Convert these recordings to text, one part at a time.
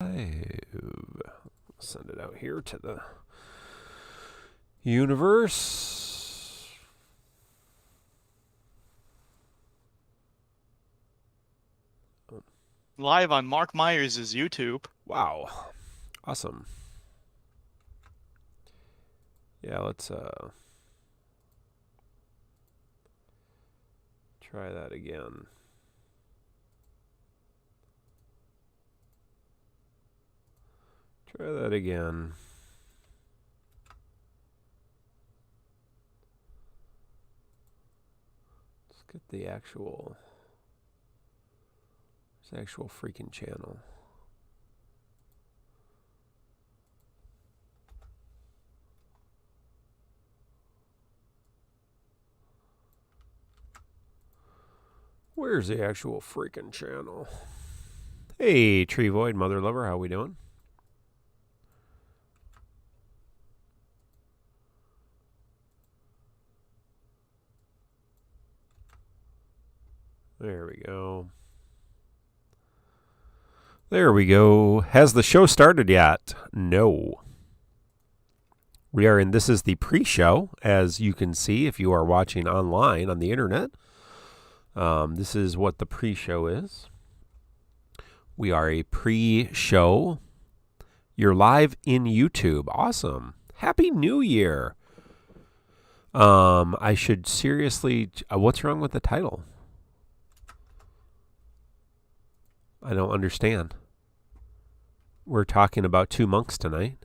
Send it out here to the universe. Live on Mark Myers' YouTube. Wow. Awesome. Yeah, let's try that again. Try that again. Let's get the actual freaking channel. Where's the actual freaking channel? Hey, Tree Void, Mother Lover, how we doing? There we go. There we go. Has the show started yet? No. We are in, this is the pre-show, as you can see if you are watching online on the internet. This is what the pre-show is. We are a pre-show. You're live in YouTube. Awesome. Happy New Year. I should seriously, what's wrong with the title? I don't understand. We're talking about two monks tonight,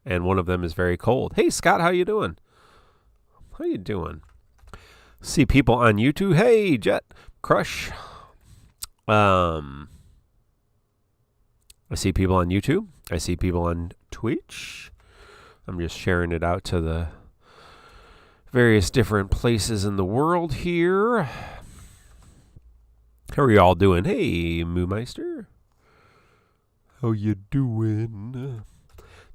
and one of them is very cold. Hey, Scott, how you doing? How you doing? See people on YouTube. Hey, Jet Crush. I see people on YouTube. I see people on Twitch. I'm just sharing it out to the various different places in the world here. How are you all doing? Hey, Moomeister. How you doing?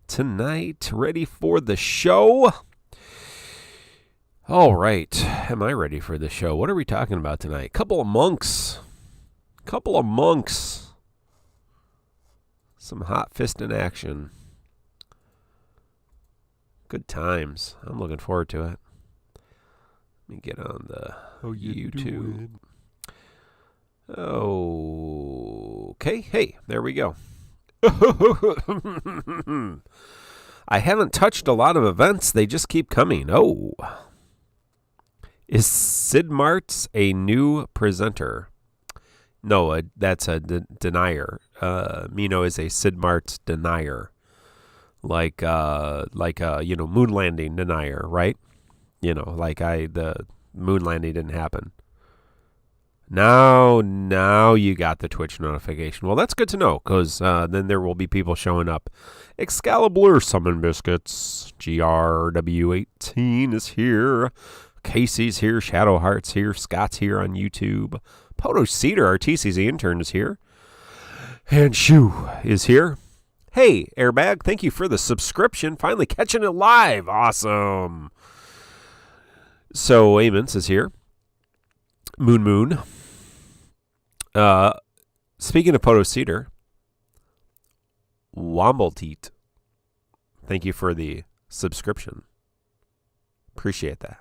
Tonight, ready for the show? All right. Am I ready for the show? What are we talking about tonight? Couple of monks. Some hot fist in action. Good times. I'm looking forward to it. Let me get on the YouTube. Okay. Hey, there we go. I haven't touched a lot of events. They just keep coming. Oh. Is Sid Martz a new presenter? No, that's a denier. Mino is a Sid Martz denier. Like moon landing denier, right? The moon landing didn't happen. Now you got the Twitch notification. Well, that's good to know, because then there will be people showing up. Excalibur Summon Biscuits. GRW18 is here. Casey's here. Shadowheart's here. Scott's here on YouTube. Poto Cedar, our TCC intern, is here. And Shu is here. Hey, Airbag, thank you for the subscription. Finally catching it live. Awesome. So, Amons is here. Moon. Speaking of Poto Cedar, Wombleteat, thank you for the subscription. Appreciate that.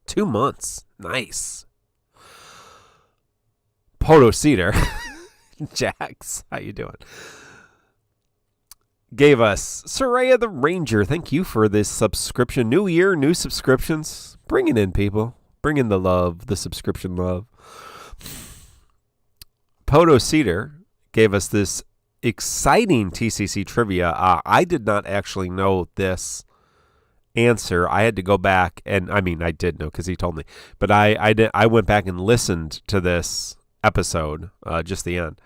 2 months. Nice. Poto Cedar. Jax, how you doing? Gave us Soraya the Ranger. Thank you for this subscription. New year, new subscriptions. Bring it in, people. Bring in the love, the subscription love. Poto Cedar gave us this exciting TCC trivia. I did not actually know this answer. I had to go back, and I did know because he told me, but I went back and listened to this episode, just the end,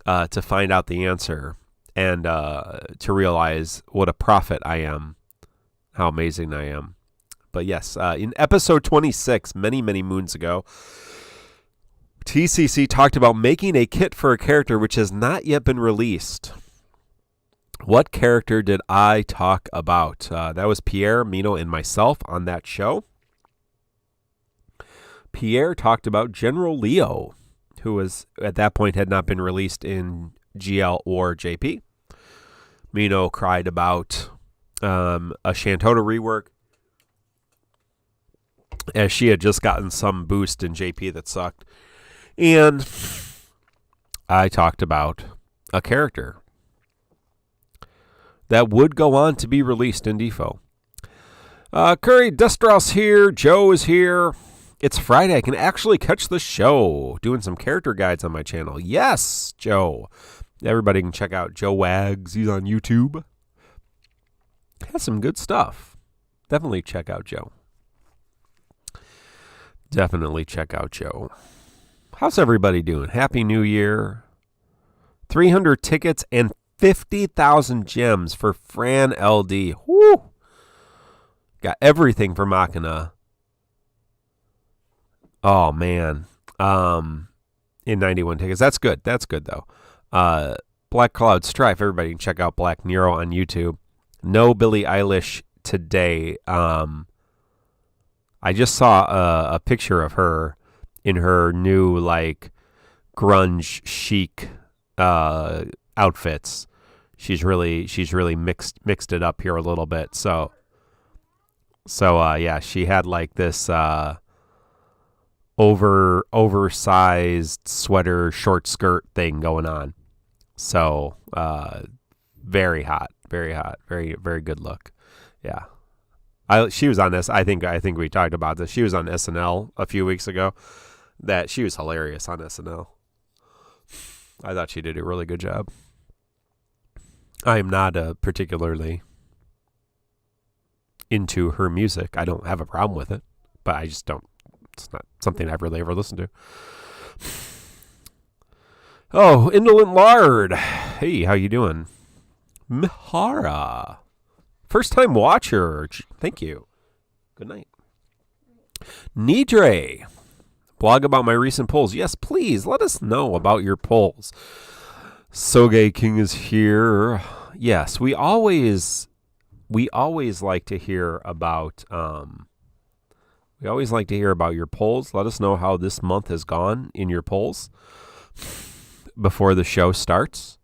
to find out the answer and to realize what a prophet I am, how amazing I am. But yes, in episode 26, many moons ago, TCC talked about making a kit for a character which has not yet been released. What character did I talk about? That was Pierre, Mino, and myself on that show. Pierre talked about General Leo, who was at that point had not been released in GL or JP. Mino cried about a Shantota rework, as she had just gotten some boost in JP that sucked. And I talked about a character that would go on to be released in Defo. Curry Destros here. Joe is here. It's Friday. I can actually catch the show. Doing some character guides on my channel. Yes, Joe. Everybody can check out Joe Wags. He's on YouTube. Has some good stuff. Definitely check out Joe. Definitely check out Joe. How's everybody doing? Happy New Year. 300 tickets and 50,000 gems for Fran LD. Woo! Got everything for Machina. Oh, man. In 91 tickets. That's good. That's good, though. Black Cloud Strife. Everybody can check out Black Nero on YouTube. No Billie Eilish today. I just saw a picture of her in her new, like, grunge chic outfits. She's really mixed it up here a little bit. So yeah, she had like this oversized sweater, short skirt thing going on. So very hot, very good look. Yeah. She was on this. I think we talked about this. She was on SNL a few weeks ago. That she was hilarious on SNL. I thought she did a really good job. I am not particularly into her music. I don't have a problem with it, but I just don't. It's not something I've really ever listened to. Oh, Indolent Lard. Hey, how you doing? Mihara. First time watcher. Thank you. Good night. Nidre. Blog about my recent polls. Yes, please let us know about your polls. Soge King is here. Yes, we always like to hear about your polls. Let us know how this month has gone in your polls before the show starts.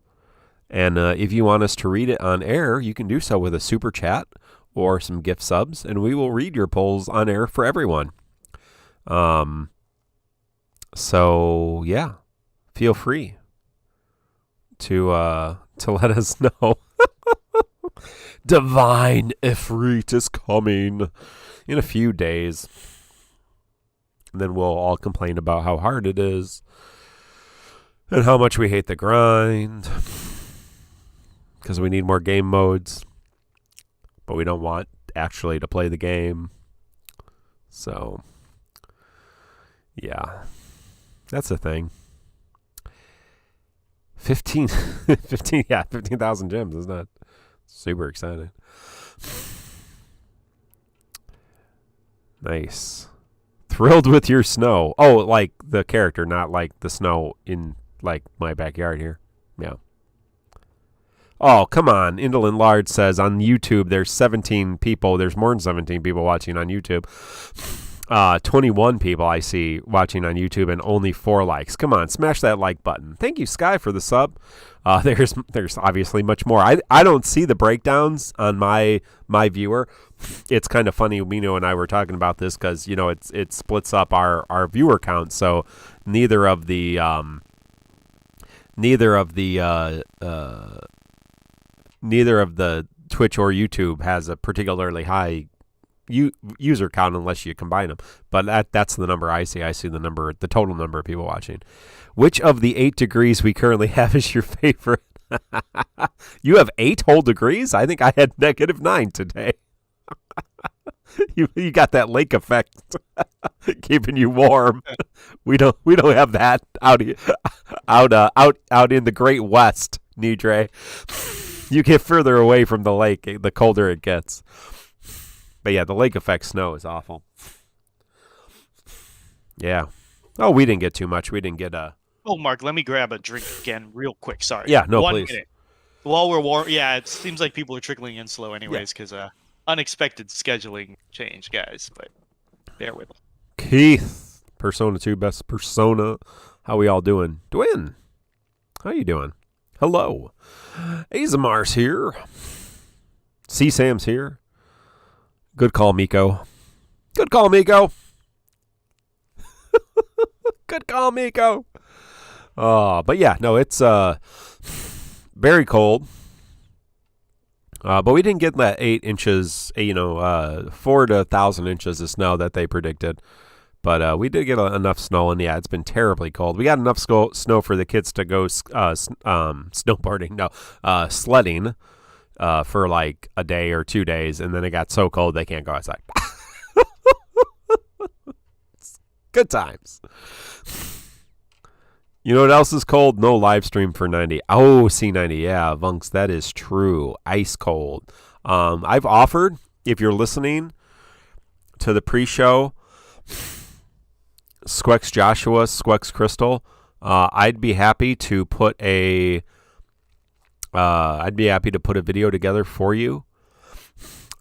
And if you want us to read it on air, you can do so with a super chat or some gift subs, and we will read your polls on air for everyone. So yeah, feel free to let us know. Divine Ifrit is coming in a few days. And then we'll all complain about how hard it is and how much we hate the grind because we need more game modes, but we don't want actually to play the game. So yeah, that's the thing. 15,000 gems, isn't that super exciting? Nice. Thrilled with your snow. Oh, like the character, not like the snow in like my backyard here. Yeah. Oh, come on. Indolent Lard says on YouTube there's 17 people. There's more than 17 people watching on YouTube. 21 people I see watching on YouTube and only 4 likes. Come on, smash that like button. Thank you, Sky, for the sub. There's obviously much more. I don't see the breakdowns on my viewer. It's kind of funny. Mino and I were talking about this because it splits up our viewer count. So neither of the Twitch or YouTube has a particularly high user count unless you combine them, but that's the number I see. I see the total number of people watching. Which of the 8 degrees we currently have is your favorite? You have 8 whole degrees? I think I had -9 today. You got that lake effect keeping you warm. We don't have that out in the Great West, Nidre. You get further away from the lake, the colder it gets. But yeah, the lake effect snow is awful. Yeah. Oh, we didn't get too much. We didn't get a... Oh, Mark, let me grab a drink again real quick. Sorry. Yeah, no, 1 please. minute. While we're warm, yeah, it seems like people are trickling in slow anyways because unexpected scheduling change, guys. But bear with them. Keith, Persona 2 best Persona. How we all doing? Dwayne, how you doing? Hello. Azamar's here. C-Sam's here. Good call, Miko. Good call, Miko. Good call, Miko. But yeah, no, it's very cold. But we didn't get that 8 inches, 4 to 1,000 inches of snow that they predicted. But we did get enough snow, and yeah, it's been terribly cold. We got enough snow for the kids to go sledding for like a day or 2 days, and then it got so cold they can't go outside. Good times. You know what else is cold? No live stream for 90. Oh, C90. Yeah, Vunks, that is true. Ice cold. I've offered, if you're listening to the pre-show, Squex Joshua, Squex Crystal, I'd be happy to put a video together for you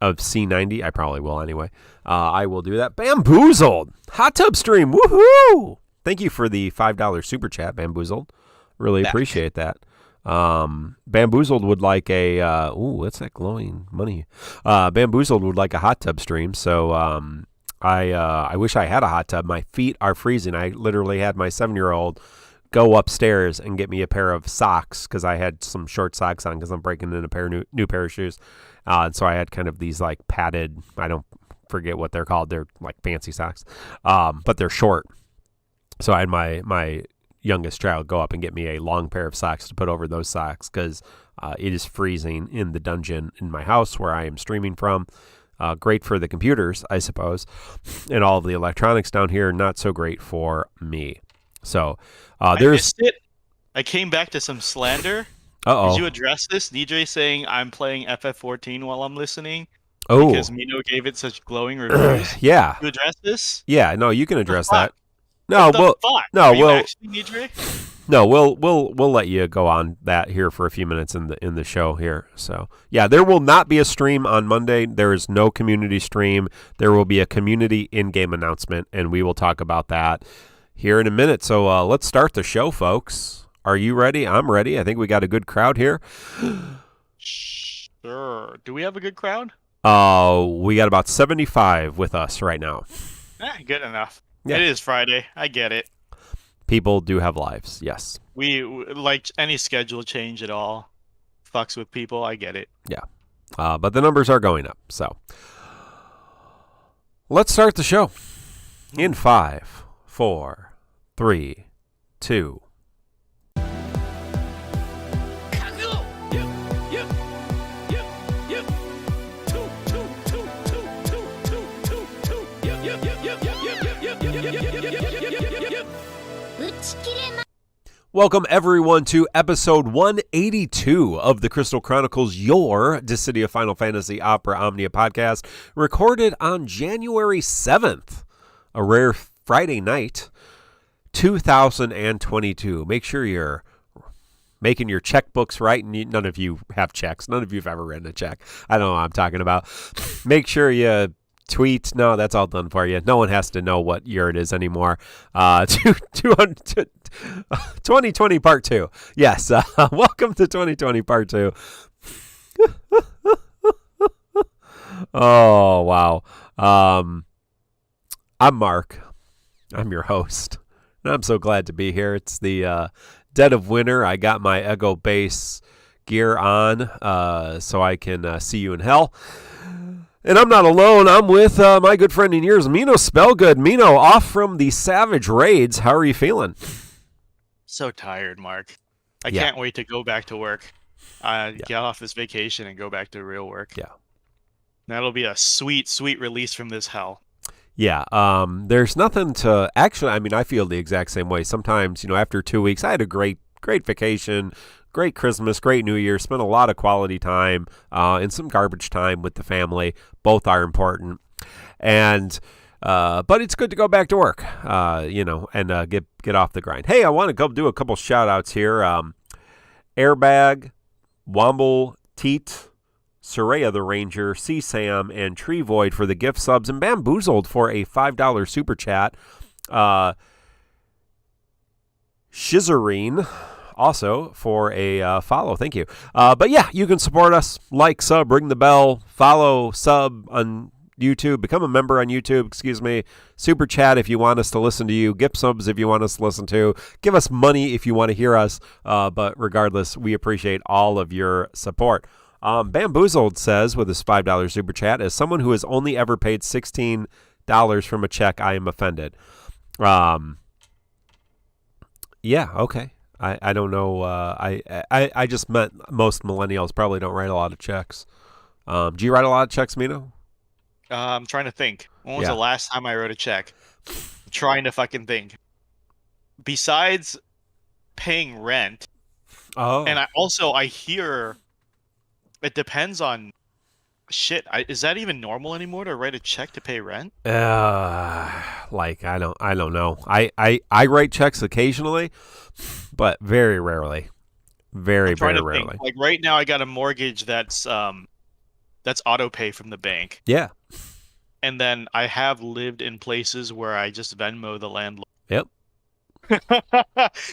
of C90. I probably will anyway. I will do that. Bamboozled. Hot tub stream. Woohoo! Thank you for the $5 super chat, Bamboozled. Really appreciate that. Bamboozled would like a what's that glowing money? Bamboozled would like a hot tub stream. So I wish I had a hot tub. My feet are freezing. I literally had my 7-year-old go upstairs and get me a pair of socks because I had some short socks on because I'm breaking in a pair of new pair of shoes. And so I had kind of these like padded, I don't forget what they're called. They're like fancy socks, but they're short. So I had my youngest child go up and get me a long pair of socks to put over those socks because it is freezing in the dungeon in my house where I am streaming from. Great for the computers, I suppose, and all of the electronics down here. Not so great for me. So I missed it. I came back to some slander. Uh-oh. Did you address this? DJ saying I'm playing FF14 while I'm listening. Oh, because Mino gave it such glowing reviews. Yeah. You address this? Yeah. No, you can address that. We'll let you go on that here for a few minutes in the show here. So yeah, there will not be a stream on Monday. There is no community stream. There will be a community in-game announcement, and we will talk about that here in a minute. So let's start the show, folks. Are you ready? I'm ready. I think we got a good crowd here. Sure. Do we have a good crowd? We got about 75 with us right now. Good enough. Yeah. It is Friday. I get it. People do have lives, yes. We like any schedule change at all fucks with people. I get it. Yeah. But the numbers are going up. So let's start the show in 5, 4, 3, 2. Welcome, everyone, to episode 182 of the Crystal Chronicles, your Dissidia Final Fantasy Opera Omnia podcast, recorded on January 7th, a rare Friday night, 2022. Make sure you're making your checkbooks right, and none of you have checks. None of you have ever written a check. I don't know what I'm talking about. Make sure you tweet. No, that's all done for you. No one has to know what year it is anymore. 2020 Part 2. Yes, welcome to 2020 Part 2. Oh, wow. I'm Mark. I'm your host. And I'm so glad to be here. It's the dead of winter. I got my Ego Base gear on so I can see you in hell. And I'm not alone. I'm with my good friend in yours, Mino Spellgood. Mino, off from the Savage Raids. How are you feeling? So tired, Mark. I can't wait to go back to work. Get off this vacation and go back to real work. Yeah. That'll be a sweet, sweet release from this hell. Yeah. There's nothing to... Actually, I mean, I feel the exact same way. Sometimes, after 2 weeks, I had a great vacation, great Christmas, great New Year, spent a lot of quality time and some garbage time with the family. Both are important. And... but it's good to go back to work, and get off the grind. Hey, I want to go do a couple shout-outs here. Airbag, Womble, Teat, Soraya the Ranger, C-Sam, and Tree Void for the gift subs, and Bamboozled for a $5 super chat. Shizarine, also for a follow. Thank you. But yeah, you can support us. Like, sub, ring the bell, follow, sub on YouTube, become a member on YouTube, super chat if you want us to listen to you, gift subs if you want us to listen to, give us money if you want to hear us, but regardless, we appreciate all of your support. Bamboozled says with his $5 super chat, as someone who has only ever paid $16 from a check, I am offended. Yeah, okay. I don't know. I just meant most millennials probably don't write a lot of checks. Do you write a lot of checks, Mino? I'm trying to think. When was the last time I wrote a check? I'm trying to fucking think. Besides paying rent, and I hear it depends on shit. Is that even normal anymore to write a check to pay rent? I don't know. I write checks occasionally, but very rarely. Very rarely. Think. Like right now, I got a mortgage that's auto pay from the bank. Yeah. And then I have lived in places where I just Venmo the landlord. Yep.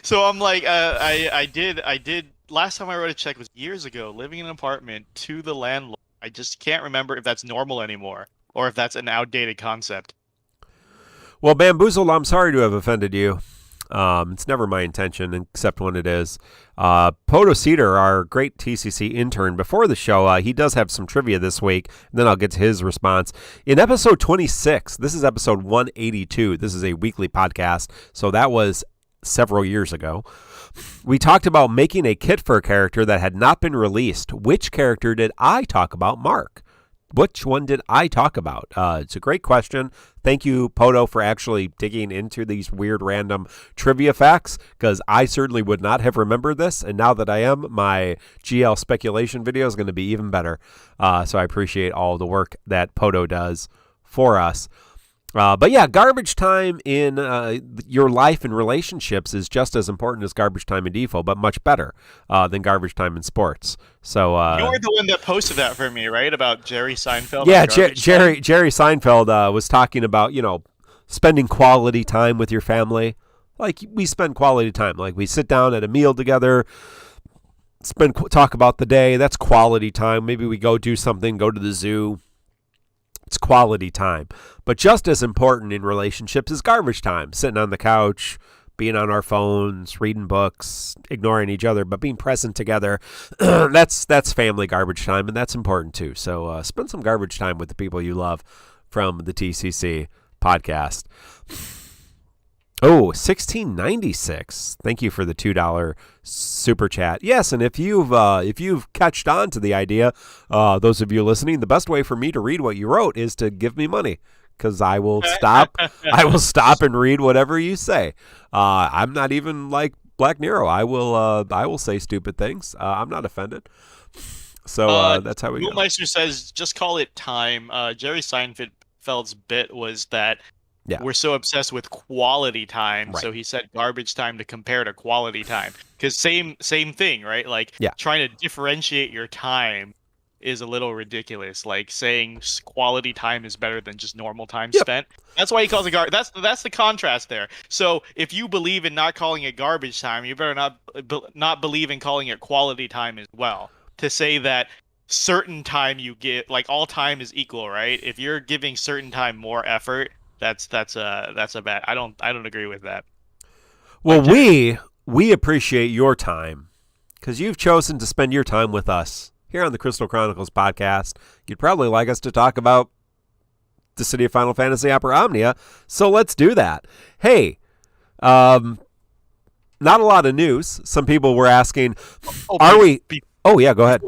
So I'm like, I did. Last time I wrote a check was years ago, living in an apartment to the landlord. I just can't remember if that's normal anymore or if that's an outdated concept. Well, Bamboozled, I'm sorry to have offended you. It's never my intention, except when it is. Poto Cedar, our great TCC intern, before the show, he does have some trivia this week, and then I'll get to his response. In episode 26, this is episode 182. This is a weekly podcast, so that was several years ago. We talked about making a kit for a character that had not been released. Which character did I talk about, Mark? Which one did I talk about? It's a great question. Thank you, Poto, for actually digging into these weird random trivia facts, because I certainly would not have remembered this, and now that I am, my GL speculation video is going to be even better. So I appreciate all the work that Poto does for us. But yeah, garbage time in your life and relationships is just as important as garbage time in default, but much better than garbage time in sports. So you're the one that posted that for me, right? About Jerry Seinfeld. Yeah, Jerry Seinfeld was talking about, spending quality time with your family. Like, we spend quality time. Like, we sit down at a meal together, talk about the day. That's quality time. Maybe we go do something, go to the zoo. It's quality time. But just as important in relationships is garbage time. Sitting on the couch, being on our phones, reading books, ignoring each other, but being present together. That's family garbage time, and that's important too. So spend some garbage time with the people you love from the TCC podcast. Oh, 1696. Thank you for the $2 super chat. Yes, and if you've catched on to the idea, those of you listening, the best way for me to read what you wrote is to give me money, because I will stop. I will stop and read whatever you say. I'm not even like Black Nero. I will say stupid things. I'm not offended. So that's how we go. Meister says, just call it time. Jerry Seinfeld's bit was that. Yeah. We're so obsessed with quality time, right. So he said garbage time to compare to quality time. Because same thing, right? Like, trying to differentiate your time is a little ridiculous. Like, saying quality time is better than just normal time spent. That's why he calls it garbage. That's the contrast there. So if you believe in not calling it garbage time, you better not believe in calling it quality time as well. To say that certain time you get, like, all time is equal, right? If you're giving certain time more effort, that's a bad. I don't agree with that. Well, we appreciate your time, because you've chosen to spend your time with us here on the Crystal Chronicles podcast. You'd probably like us to talk about the City of Final Fantasy Opera Omnia, so let's do that. Hey, not a lot of news. Some people were asking, are we? Oh yeah, go ahead.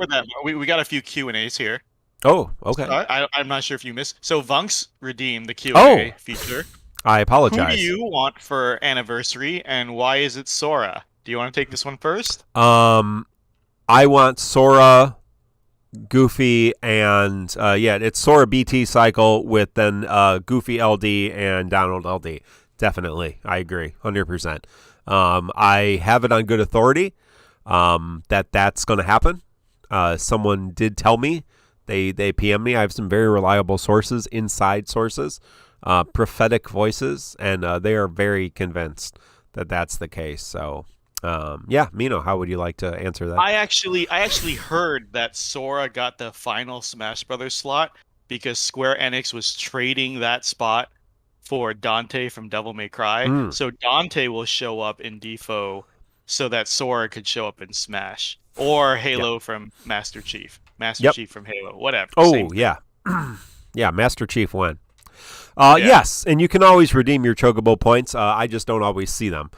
We got a few Q&As here. Oh, okay. I'm not sure if you missed. So Vunk's redeemed the Q&A feature. I apologize. Who do you want for anniversary, and why is it Sora? Do you want to take this one first? I want Sora, Goofy, and it's Sora BT cycle with then Goofy LD and Donald LD. Definitely, I agree, 100%. I have it on good authority that's going to happen. Someone did tell me. They PM me. I have some very reliable sources, inside sources, prophetic voices, and they are very convinced that that's the case. So Yeah, Mino, how would you like to answer that? I actually heard that Sora got the final Smash Brothers slot because Square Enix was trading that spot for Dante from Devil May Cry. So Dante will show up in DissidiaFFOO so that Sora could show up in Smash. Or Halo from Master Chief. Master Chief from Halo. Whatever. Oh, yeah. Yeah, Master Chief won. Yes, and you can always redeem your Chocobo points. I just don't always see them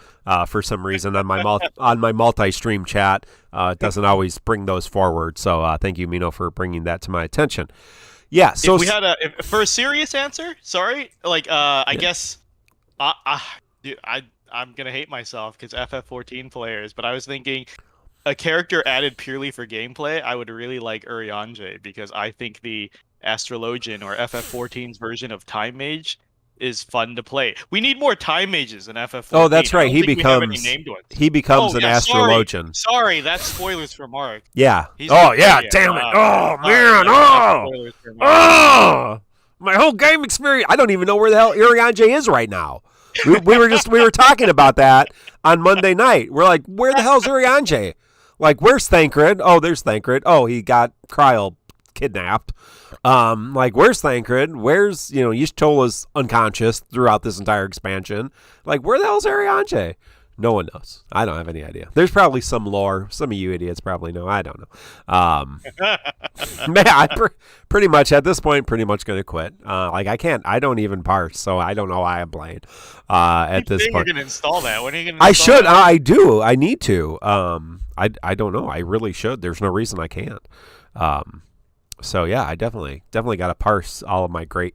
for some reason on my multi-stream chat. It doesn't always bring those forward. So thank you, Mino, for bringing that to my attention. Yeah. So if we had for a serious answer, sorry, like I guess I'm gonna hate myself because FF14 players, but I was thinking a character added purely for gameplay. I would really like Urianger because I think the Astrologian or FF14's version of Time Mage is fun to play. We need more Time Mages in FF14. Oh, that's right. He becomes an Astrologian. Sorry, that's spoilers for Mark. Yeah. Damn it. Oh, man. My whole game experience. I don't even know where the hell Urianger is right now. We were talking about that on Monday night. We're like, where the hell's Urianger? Like, where's Thancred? Oh, there's Thancred. Oh, he got Cryo kidnapped. Like, where's Thancred? Where's, Yishtola's unconscious throughout this entire expansion. Like, where the hell's Urianger? No one knows. I don't have any idea. There's probably some lore. Some of you idiots probably know. I don't know. Man, I pretty much at this point, pretty much going to quit. I don't even parse, so I don't know why I'm playing at this point. You're going to install that. When are you going to I should. I do. I need to. I don't know. I really should. There's no reason I can't. So yeah, I definitely got to parse all of my great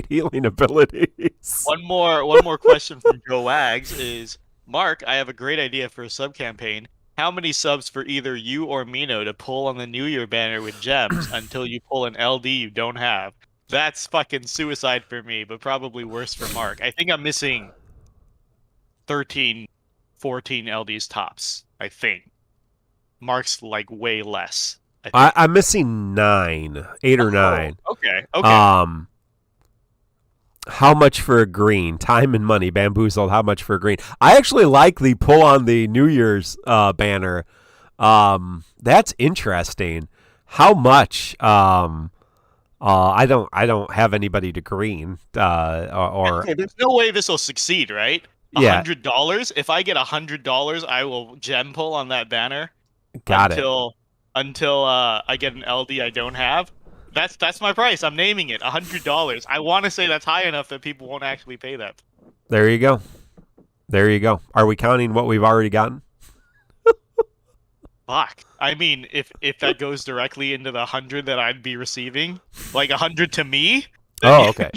healing abilities. One more question from Joe Wags is, Mark, I have a great idea for a sub campaign. How many subs for either you or Mino to pull on the New Year banner with gems until you pull an LD you don't have? That's fucking suicide for me, but probably worse for Mark. I think I'm missing 13, 14 LDs tops, I think. Mark's like way less. I'm missing 8 or 9. Okay. How much for a green? Time and money. Bamboozled. How much for a green? I actually like the pull on the New Year's banner. That's interesting. How much? I don't have anybody to green. There's no way this will succeed, right? $100. If I get $100, I will gem pull on that banner. Until I get an LD I don't have. That's my price. I'm naming it $100. I want to say that's high enough that people won't actually pay that. There you go. Are we counting what we've already gotten? Fuck. I mean, if that goes directly into the 100 that I'd be receiving, like 100 to me. Oh, okay.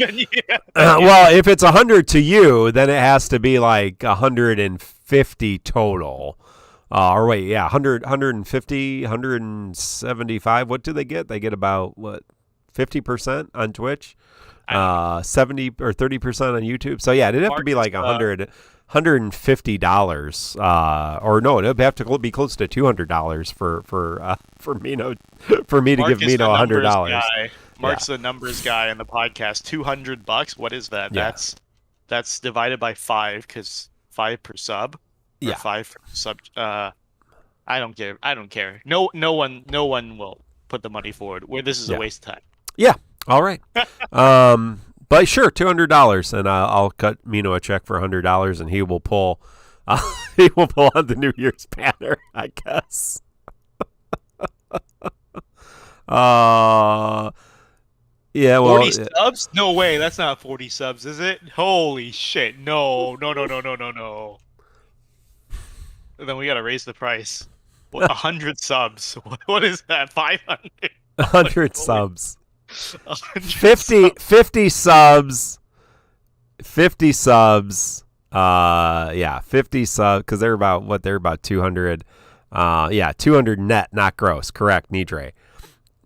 Well, if it's 100 to you, then it has to be like 150 total. 150, 175. What do they get? They get about 50% on Twitch, 70 or 30% on YouTube. So yeah, it'd have to be like $150, or no, it'd have to be close to $200 for Mino to give Mino $100. Mark's the numbers guy on the podcast. $200. What is that? Yeah. That's divided by 5 because 5 per sub. Yeah, 5 sub. I don't care. No one will put the money forward. Where this is a waste of time. Yeah. All right. But sure, $200, and I'll cut Mino a check for $100, and he will pull. He will pull on the New Year's banner, I guess. Yeah. Well, 40 subs? No way. That's not 40 subs, is it? Holy shit! No. Then we gotta raise the price. 100 subs. What is that? 500. 100 subs. 50 subs. 50 subs. 50 subs because they're about 200. 200 net, not gross. Correct, Nidre.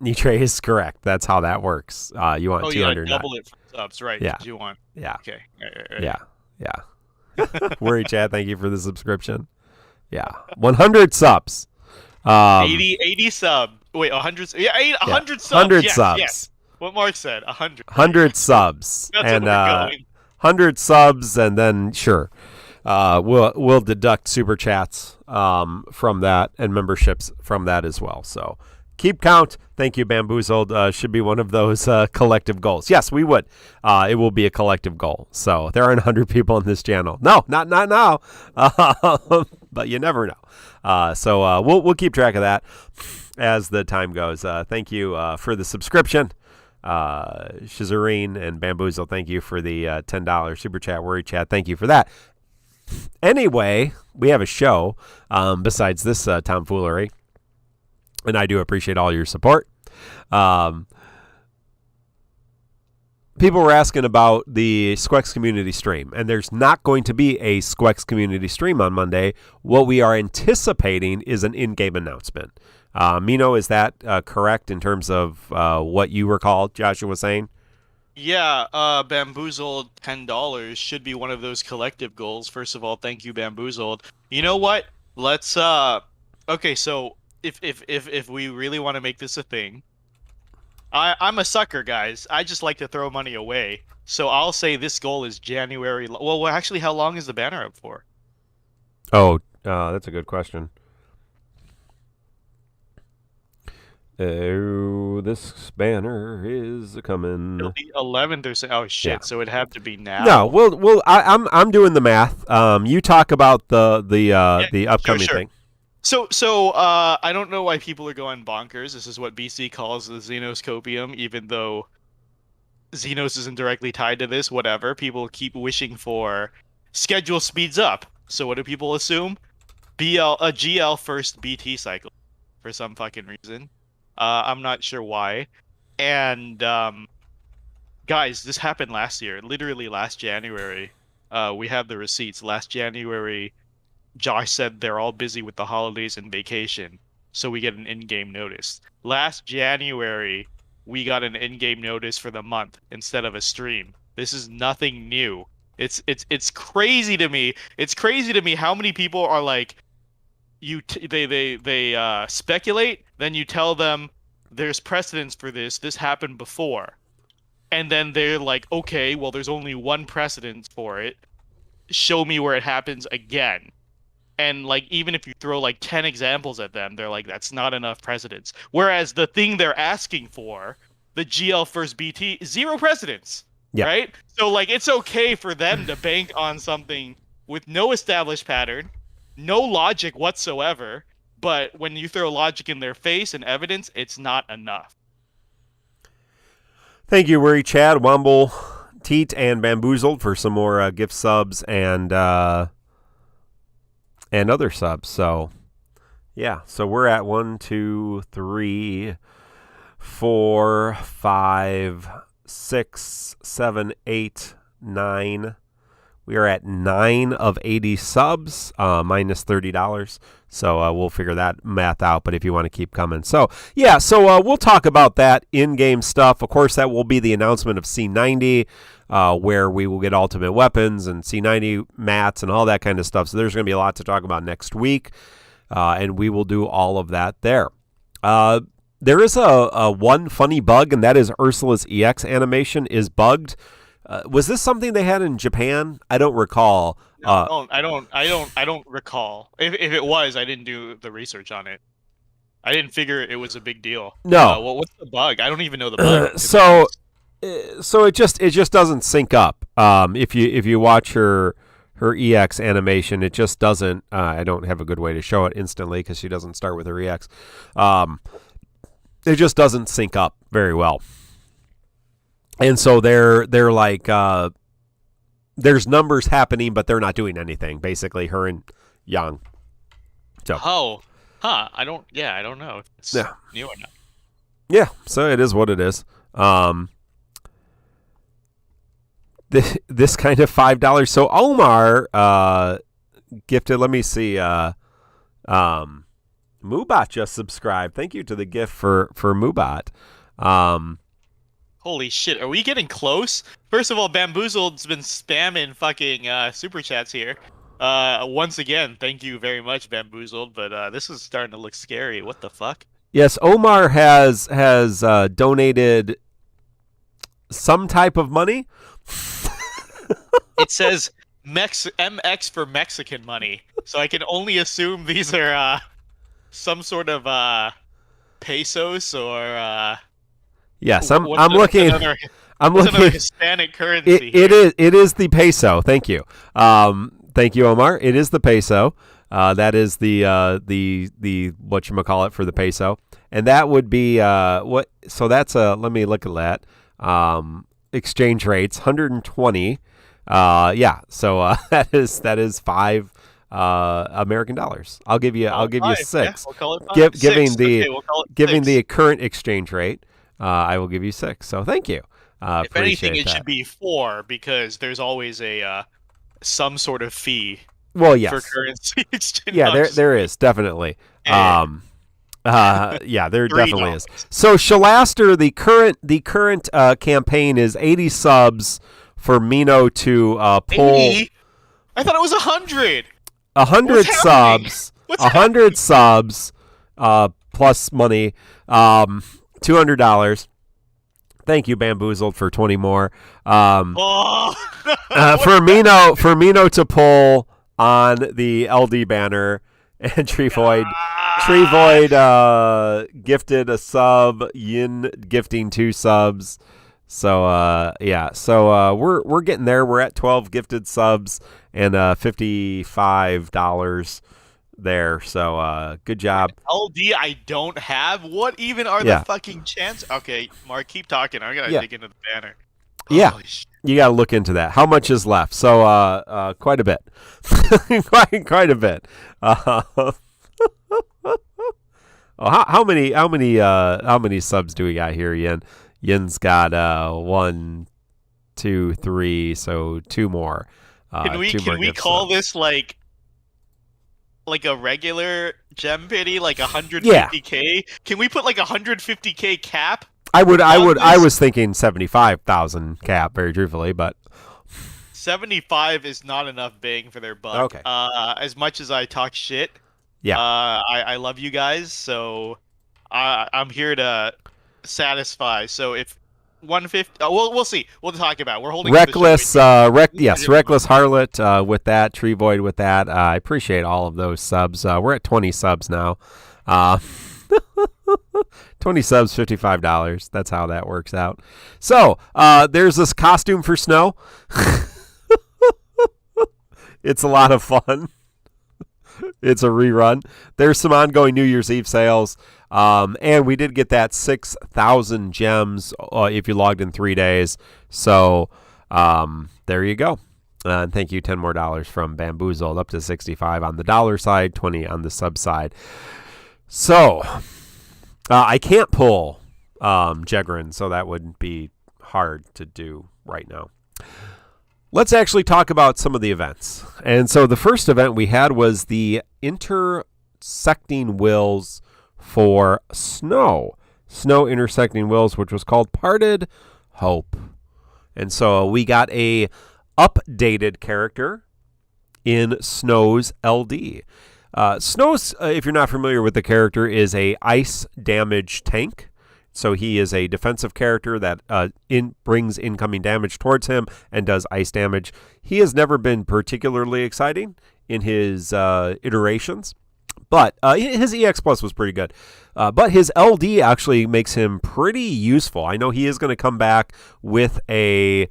Nidre is correct. That's how that works. You want 200 net. Double it for subs, right? Yeah. You want. Yeah. Okay. Right. Yeah. Worry Chad, thank you for the subscription. Yeah. 100 subs. 80 sub. Wait, 100. Yeah, 100 subs. 100 yes, subs. Yes. What Mark said, 100. 100 subs. That's and where we're going. 100 subs, and then sure. we'll deduct super chats from that and memberships from that as well. So keep count. Thank you, Bamboozled. Should be one of those collective goals. Yes, we would. It will be a collective goal. So there aren't 100 people on this channel. No, not now. But you never know. So we'll keep track of that as the time goes. Thank you for the subscription. Shizarine and Bamboozle, thank you for the $10 super chat, worry chat. Thank you for that. Anyway, we have a show besides this tomfoolery, and I do appreciate all your support. People were asking about the Squex community stream, and there's not going to be a Squex community stream on Monday. What we are anticipating is an in-game announcement. Mino, is that correct in terms of what you recall Joshua was saying? Yeah, Bamboozled $10 should be one of those collective goals. First of all, thank you, Bamboozled. You know what? Let's okay, so if we really want to make this a thing, I'm a sucker, guys. I just like to throw money away. So I'll say this goal is January. Well, actually, how long is the banner up for? Oh, that's a good question. This banner is coming. The 11th or so. Oh shit! Yeah. So it'd have to be now. No, I'm doing the math. You talk about the upcoming thing. So I don't know why people are going bonkers. This is what BC calls the Xenoscopium, even though Xenos isn't directly tied to this. Whatever. People keep wishing for schedule speeds up. So what do people assume? A GL first BT cycle for some fucking reason. I'm not sure why. And guys, this happened last year. Literally last January. We have the receipts. Last January, Josh said they're all busy with the holidays and vacation, so we get an in-game notice. Last January, we got an in-game notice for the month instead of a stream. This is nothing new. It's crazy to me. It's crazy to me how many people are like, they speculate, then you tell them there's precedence for this. This happened before, and then they're like, okay, well, there's only one precedence for it. Show me where it happens again. And like, even if you throw like 10 examples at them, they're like, that's not enough precedence. Whereas the thing they're asking for, the GL first BT, 0 precedence. Yeah. Right? So like, it's okay for them to bank on something with no established pattern, no logic whatsoever, but when you throw logic in their face and evidence, it's not enough. Thank you, Worry Chad, Wumble, Teat, and Bamboozled for some more gift subs and other subs. So, yeah. So we're at 1, 2, 3, 4, 5, 6, 7, 8, 9. We are at 9 of 80 subs, minus $30. So we'll figure that math out, but if you want to keep coming. So, yeah, so we'll talk about that in-game stuff. Of course, that will be the announcement of C90, where we will get ultimate weapons and C90 mats and all that kind of stuff. So there's going to be a lot to talk about next week, and we will do all of that there. There is a one funny bug, and that is Ursula's EX animation is bugged. Was this something they had in Japan? I don't recall. I don't recall. If it was, I didn't do the research on it. I didn't figure it was a big deal. No. What's the bug? I don't even know the bug. So it just doesn't sync up. If you watch her EX animation, it just doesn't. I don't have a good way to show it instantly because she doesn't start with her EX. It just doesn't sync up very well. And so they're like, there's numbers happening, but they're not doing anything. Basically, her and Yang. So. I don't know if it's new or not. Yeah, so it is what it is. This kind of $5. So Omar gifted. Let me see. Moobot just subscribed. Thank you to the gift for Moobot. Holy shit, are we getting close? First of all, Bamboozled's been spamming fucking super chats here. Once again, thank you very much, Bamboozled, but this is starting to look scary. What the fuck? Yes, Omar has donated some type of money. It says MX for Mexican money. So I can only assume these are some sort of pesos or yes. I'm looking. I'm what's another looking. Hispanic currency? It is the peso. Thank you. Thank you, Omar. It is the peso. That is the whatchamacallit for the peso, and that would be what. So that's let me look at that. Exchange rates 120. Yeah. So that is $5 American dollars. I'll give you 6. Yeah, we'll call it 5. Giving the current exchange rate, I will give you 6. So thank you. If anything, it should be 4 because there's always a some sort of fee. Well, yes. For currency exchange. Yeah, there is definitely. Yeah. Yeah, there definitely is. So Shalaster, the current campaign is 80 subs for Mino to pull. 80? I thought it was 100. 100 subs. 100 subs plus money. $200. Thank you, Bamboozled, for 20 more. For Mino to pull on the LD banner, and Trevoid gifted a sub. Yin gifting 2 subs. So yeah, so we're getting there. We're at 12 gifted subs and $55 there. So good job. LD I don't have. What even are the fucking chances? Okay, Mark, keep talking. I gotta dig into the banner. Yeah, you gotta look into that. How much is left? So quite a bit. quite a bit. How many subs do we got here, Yin? Yin's got 1, 2, 3, so 2 more. Can we call this like a regular gem pity, like 150K? Yeah. Can we put like 150K cap? I was thinking 75,000 cap, very truthfully, but 75 is not enough bang for their buck. Okay. As much as I talk shit, yeah. I love you guys, so I'm here to satisfy. So if 150, we'll see. We'll talk about it. We're holding Reckless, Reckless Harlot with that, Trevoid with that. I appreciate all of those subs. We're at 20 subs now. 20 subs, $55. That's how that works out. So there's this costume for snow. It's a lot of fun. It's a rerun. There's some ongoing New Year's Eve sales. And we did get that 6,000 gems if you logged in 3 days. So there you go. And thank you, $10 more from Bamboozled, up to 65 on the dollar side, 20 on the sub side. So I can't pull Jegrin, so that would be hard to do right now. Let's actually talk about some of the events. And so the first event we had was the intersecting wills for Snow intersecting wills, which was called Parted Hope. And so we got a updated character in Snow's LD. Snow's, if you're not familiar with the character, is a ice damage tank. So he is a defensive character that brings incoming damage towards him and does ice damage. He has never been particularly exciting in his iterations, but his EX Plus was pretty good. But his LD actually makes him pretty useful. I know he is going to come back with a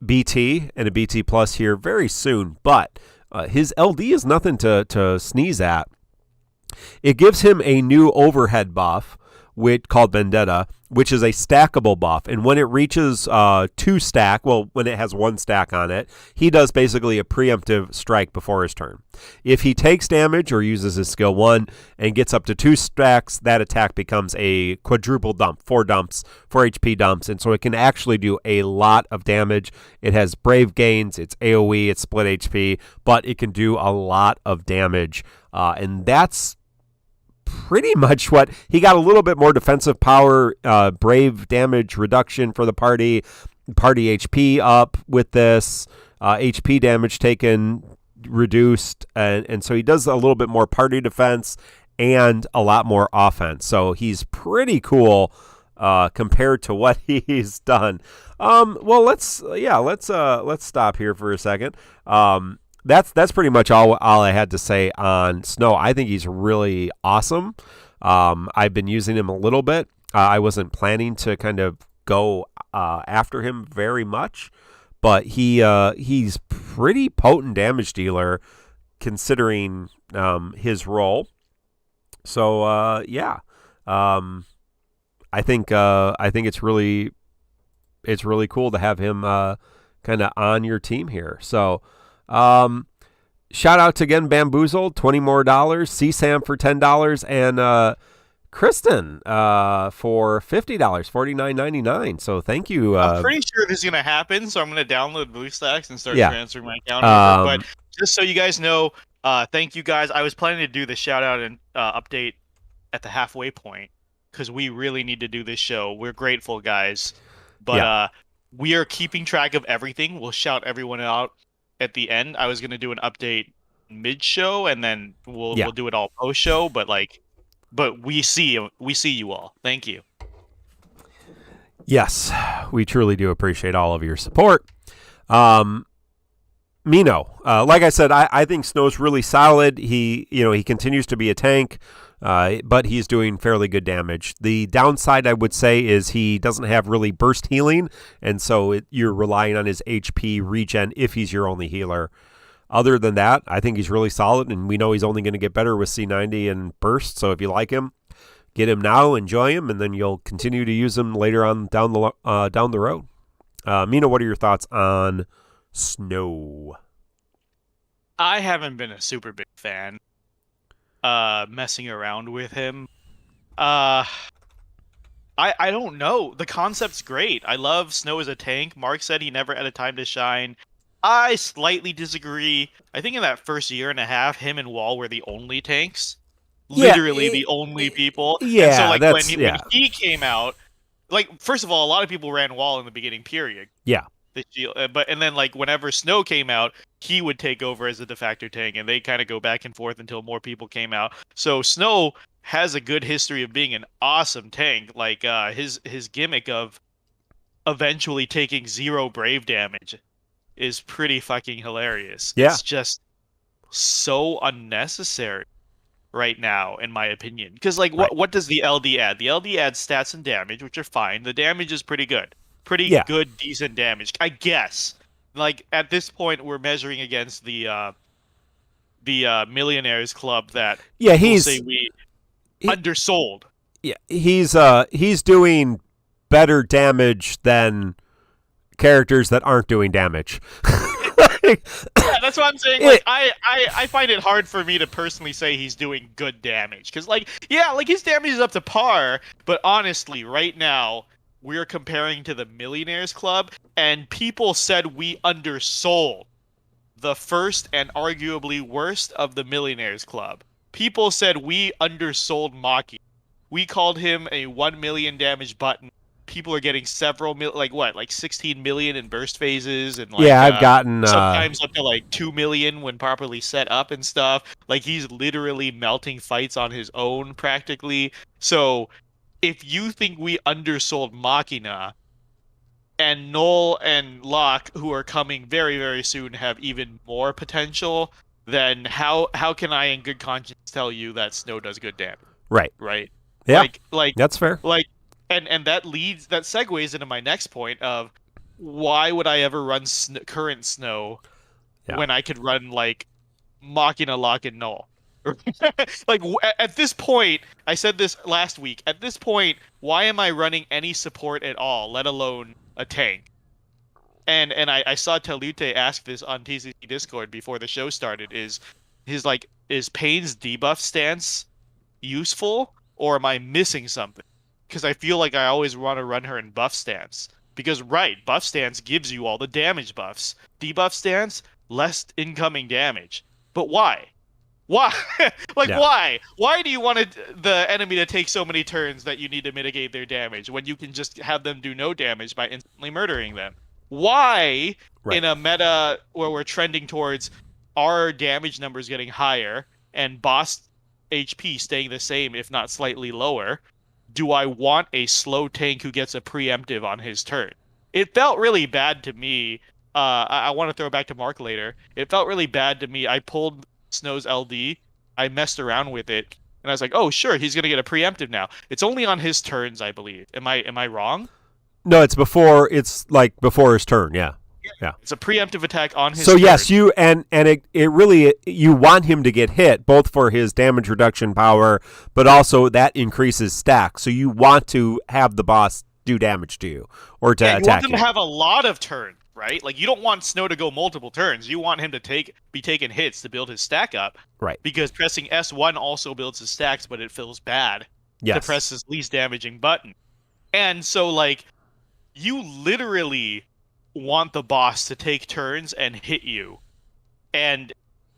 BT and a BT Plus here very soon, but his LD is nothing to sneeze at. It gives him a new overhead buff, called Vendetta, which is a stackable buff. And when it reaches 2 stack, when it has 1 stack on it, he does basically a preemptive strike before his turn. If he takes damage or uses his skill 1 and gets up to 2 stacks, that attack becomes a quadruple dump, 4 HP dumps. And so it can actually do a lot of damage. It has Brave gains, it's AoE, it's split HP, but it can do a lot of damage. And that's pretty much what he got. A little bit more defensive power, brave damage reduction for the party HP up with this, HP damage taken reduced, and so he does a little bit more party defense and a lot more offense. So he's pretty cool compared to what he's done. Well, let's stop here for a second. That's pretty much all I had to say on Snow. I think he's really awesome. I've been using him a little bit. I wasn't planning to kind of go after him very much, but he's pretty potent damage dealer considering his role. So I think it's really cool to have him kind of on your team here. So shout out to again Bamboozled, $20 more, CSAM for $10, and Kristen for $50, $49.99. So thank you. I'm pretty sure this is gonna happen, so I'm gonna download BlueStacks and start transferring my account over. But just so you guys know, thank you guys. I was planning to do the shout out and update at the halfway point because we really need to do this show. We're grateful, guys, but we are keeping track of everything. We'll shout everyone out at the end. I was gonna do an update mid show, and then we'll do it all post show. But we see you all. Thank you. Yes, we truly do appreciate all of your support. Mino, like I said, I think Snow's really solid. He continues to be a tank, but he's doing fairly good damage. The downside, I would say, is he doesn't have really burst healing, and so you're relying on his HP regen if he's your only healer. Other than that, I think he's really solid, and we know he's only going to get better with C90 and burst. So if you like him, get him now, enjoy him, and then you'll continue to use him later on down the road. Mina, what are your thoughts on Snow? I haven't been a super big fan messing around with him. I don't know. The concept's great. I love Snow as a tank. Mark said he never had a time to shine. I slightly disagree. I think in that first year and a half, him and Wall were the only tanks. Literally the only people. Yeah, and so when he came out, first of all, a lot of people ran Wall in the beginning period. Yeah. And then whenever Snow came out, he would take over as a de facto tank, and they kind of go back and forth until more people came out. So Snow has a good history of being an awesome tank. His gimmick of eventually taking 0 brave damage is pretty fucking hilarious. Yeah. It's just so unnecessary right now, in my opinion. Because what does the LD add? The LD adds stats and damage, which are fine. The damage is pretty good. Good, decent damage, I guess. At this point, we're measuring against the Millionaires Club that we undersold. Yeah, he's doing better damage than characters that aren't doing damage. Yeah, that's what I'm saying. I find it hard for me to personally say he's doing good damage because his damage is up to par, but honestly, right now we're comparing to the Millionaires Club, and people said we undersold the first and arguably worst of the Millionaires Club. People said we undersold Maki. We called him a 1 million damage button. People are getting several 16 million in burst phases, and I've gotten sometimes up to 2 million when properly set up and stuff. He's literally melting fights on his own practically. So if you think we undersold Machina, and Null and Locke, who are coming very, very soon, have even more potential, then how can I in good conscience tell you that Snow does good damage? Right. Right? Yeah, that's fair. And that segues into my next point of why would I ever run current Snow when I could run Machina, Locke, and Null? At this point, I said this last week, at this point, why am I running any support at all, let alone a tank? And I saw Telute ask this on TCC Discord before the show started, is Pain's debuff stance useful, or am I missing something? Because I feel like I always want to run her in buff stance. Because buff stance gives you all the damage buffs. Debuff stance, less incoming damage. But why? Why? Why? Why do you want the enemy to take so many turns that you need to mitigate their damage when you can just have them do no damage by instantly murdering them? Why, in a meta where we're trending towards our damage numbers getting higher and boss HP staying the same, if not slightly lower, do I want a slow tank who gets a preemptive on his turn? It felt really bad to me. I want to throw it back to Mark later. It felt really bad to me. I pulled Snow's LD. I messed around with it, and I was like, "Oh, sure, he's gonna get a preemptive now." It's only on his turns, I believe. Am I wrong? No, it's before. It's like before his turn. Yeah. Yeah. It's a preemptive attack on his So turn. yes, you and it really you want him to get hit both for his damage reduction power, but also that increases stack. So you want to have the boss do damage to you or to attack you. You want them to have a lot of turns, right? Like you don't want Snow to go multiple turns. You want him to be taking hits to build his stack up. Right. Because pressing S1 also builds his stacks, but it feels bad to press his least damaging button. And so like you literally want the boss to take turns and hit you, and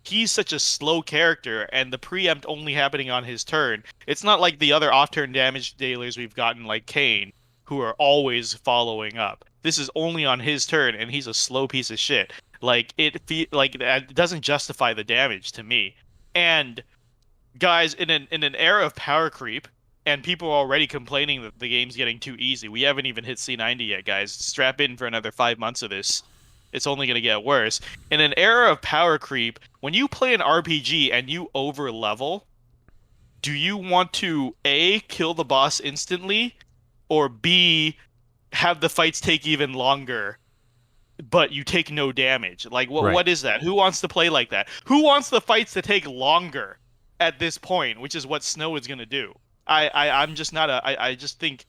he's such a slow character, and the preempt only happening on his turn. It's not like the other off-turn damage dealers we've gotten, like Kane, who are always following up. This is only on his turn, and he's a slow piece of shit. Like it doesn't justify the damage to me. And guys, in an era of power creep, and people are already complaining that the game's getting too easy. We haven't even hit C90 yet, guys. Strap in for another 5 months of this. It's only going to get worse. In an era of power creep, when you play an RPG and you over-level, do you want to, A, kill the boss instantly, or B, have the fights take even longer, but you take no damage? Like, what is that? Who wants to play like that? Who wants the fights to take longer at this point, which is what Snow is going to do? I'm just not I just think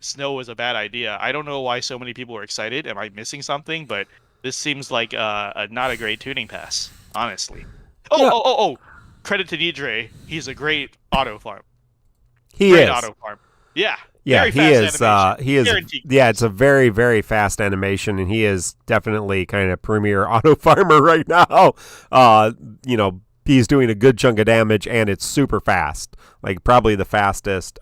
Snow is a bad idea. I don't know why so many people are excited. Am I missing something? But this seems like not a great tuning pass, honestly. Oh! Credit to DJ. He's a great auto farm. Great auto farm. Yeah. Yeah, he is. He is. Guaranteed. Yeah, it's a very, very fast animation, and he is definitely kind of premier auto farmer right now. He's doing a good chunk of damage, and it's super fast. Like probably the fastest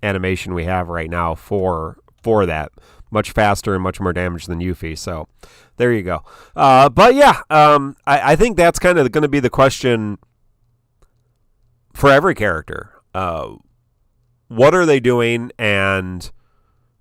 animation we have right now for that. Much faster and much more damage than Yuffie. So there you go. But yeah, I think that's kind of going to be the question for every character. What are they doing, and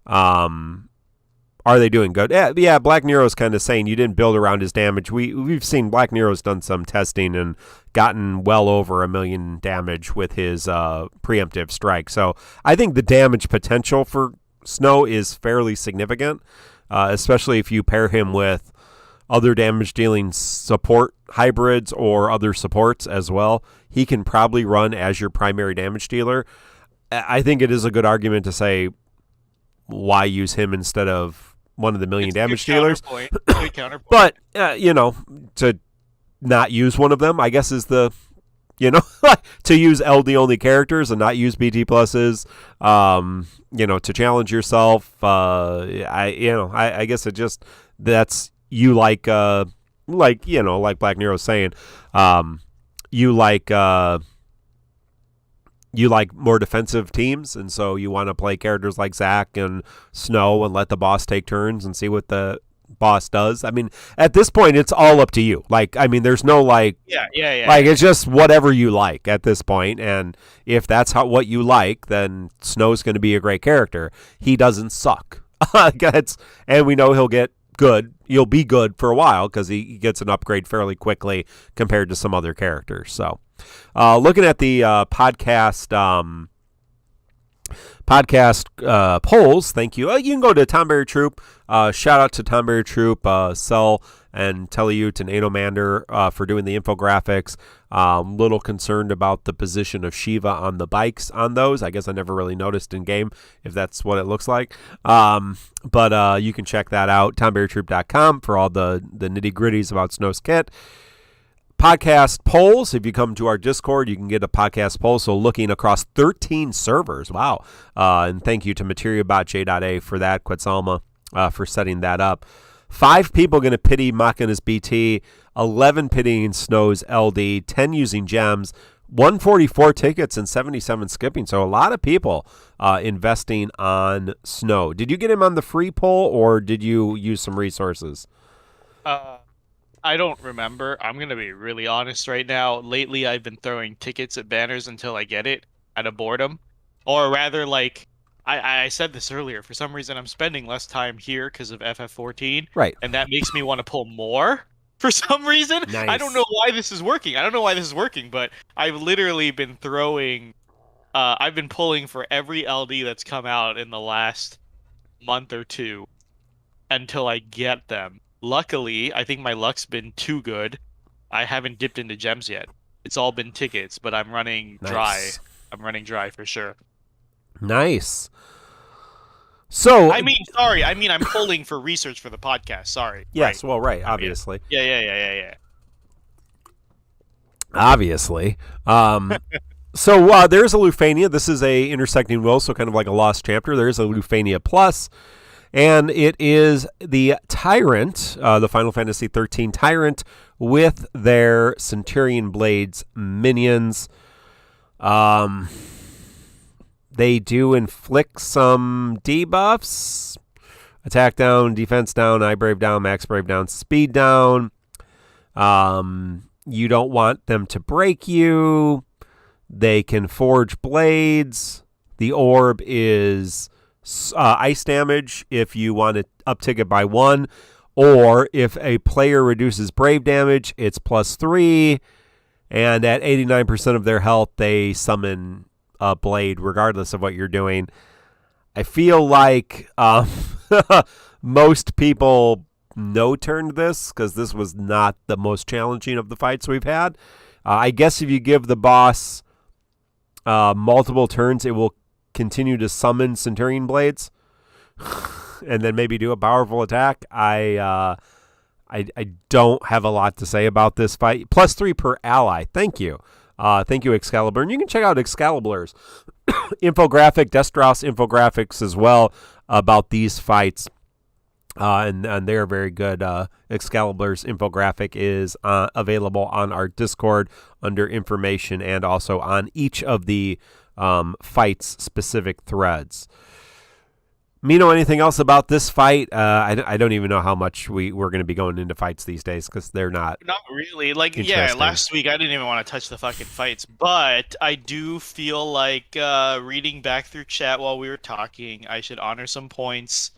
are they doing good? Yeah, Black Nero's kind of saying you didn't build around his damage. We've seen Black Nero's done some testing and gotten well over 1 million damage with his preemptive strike. So I think the damage potential for Snow is fairly significant, especially if you pair him with other damage dealing support hybrids or other supports as well. He can probably run as your primary damage dealer. I think it is a good argument to say, why use him instead of one of the million damage dealers? Good counterpoint. But, to not use one of them, I guess is the, to use LD only characters and not use BT pluses, to challenge yourself. I guess it just, that's, you like Black Nero's saying, you like more defensive teams, and so you want to play characters like Zac and Snow and let the boss take turns and see what the boss does. I mean, at this point, it's all up to you. Like, I mean, there's no yeah. Like, it's just whatever you like at this point, and if that's what you like, then Snow's going to be a great character. He doesn't suck. And we know he'll get good. You'll be good for a while because he gets an upgrade fairly quickly compared to some other characters. So, looking at the podcast polls, thank you. You can go to Tonberry Troupe. Shout out to Tonberry Troupe, Cell and Teleute and Anomander for doing the infographics. Little concerned about the position of Shiva on the bikes on those. I guess I never really noticed in game if that's what it looks like. But you can check that out, TonberryTroupe.com, for all the nitty gritties about Snow's kit. Podcast polls. If you come to our Discord, you can get a podcast poll. So looking across 13 servers. Wow. And thank you to MateriaBot.j.a for that. Quetzalma for setting that up. 5 people going to pity Machina's BT. 11 pitying Snow's LD. 10 using gems. 144 tickets and 77 skipping. So a lot of people investing on Snow. Did you get him on the free poll, or did you use some resources? I don't remember. I'm gonna be really honest right now. Lately, I've been throwing tickets at banners until I get it out of boredom, or rather, like I said this earlier. For some reason, I'm spending less time here because of FF14, Right. and that makes me want to pull more. For some reason, I don't know Nice. why this is working. I don't know why this is working, but I've literally been throwing. I've been pulling for every LD that's come out in the last month or two until I get them. Luckily, I think my luck's been too good. I haven't dipped into gems yet. It's all been tickets, but I'm running dry. Nice. I'm running dry for sure. Nice. So I mean, sorry. I mean, I'm pulling for research for the podcast. Sorry. yes, Right. well, right, obviously. Yeah. Obviously. So there's a Lufenia. This is a intersecting will, so kind of like a lost chapter. There's a Lufenia Plus, and it is the Tyrant, the Final Fantasy 13 Tyrant, with their Centurion Blades minions. They do inflict some debuffs. Attack down, defense down, eye brave down, max brave down, speed down. You don't want them to break you. They can forge blades. The orb is ice damage if you want to uptick it by 1. Or if a player reduces brave damage, it's +3. And at 89% of their health, they summon a blade regardless of what you're doing. I feel like most people no-turned this because this was not the most challenging of the fights we've had. I guess if you give the boss multiple turns, it will continue to summon Centurion Blades and then maybe do a powerful attack. I don't have a lot to say about this fight. +3 per ally. Thank you. Thank you, Excalibur. And you can check out Excalibur's infographic, Destros infographics as well about these fights. And they are very good. Excalibur's infographic is available on our Discord under information and also on each of the fights specific threads. Mino, anything else about this fight? I don't even know how much we're going to be going into fights these days because they're not really. Like, yeah, last week I didn't even want to touch the fucking fights, but I do feel like reading back through chat while we were talking, I should honor some points.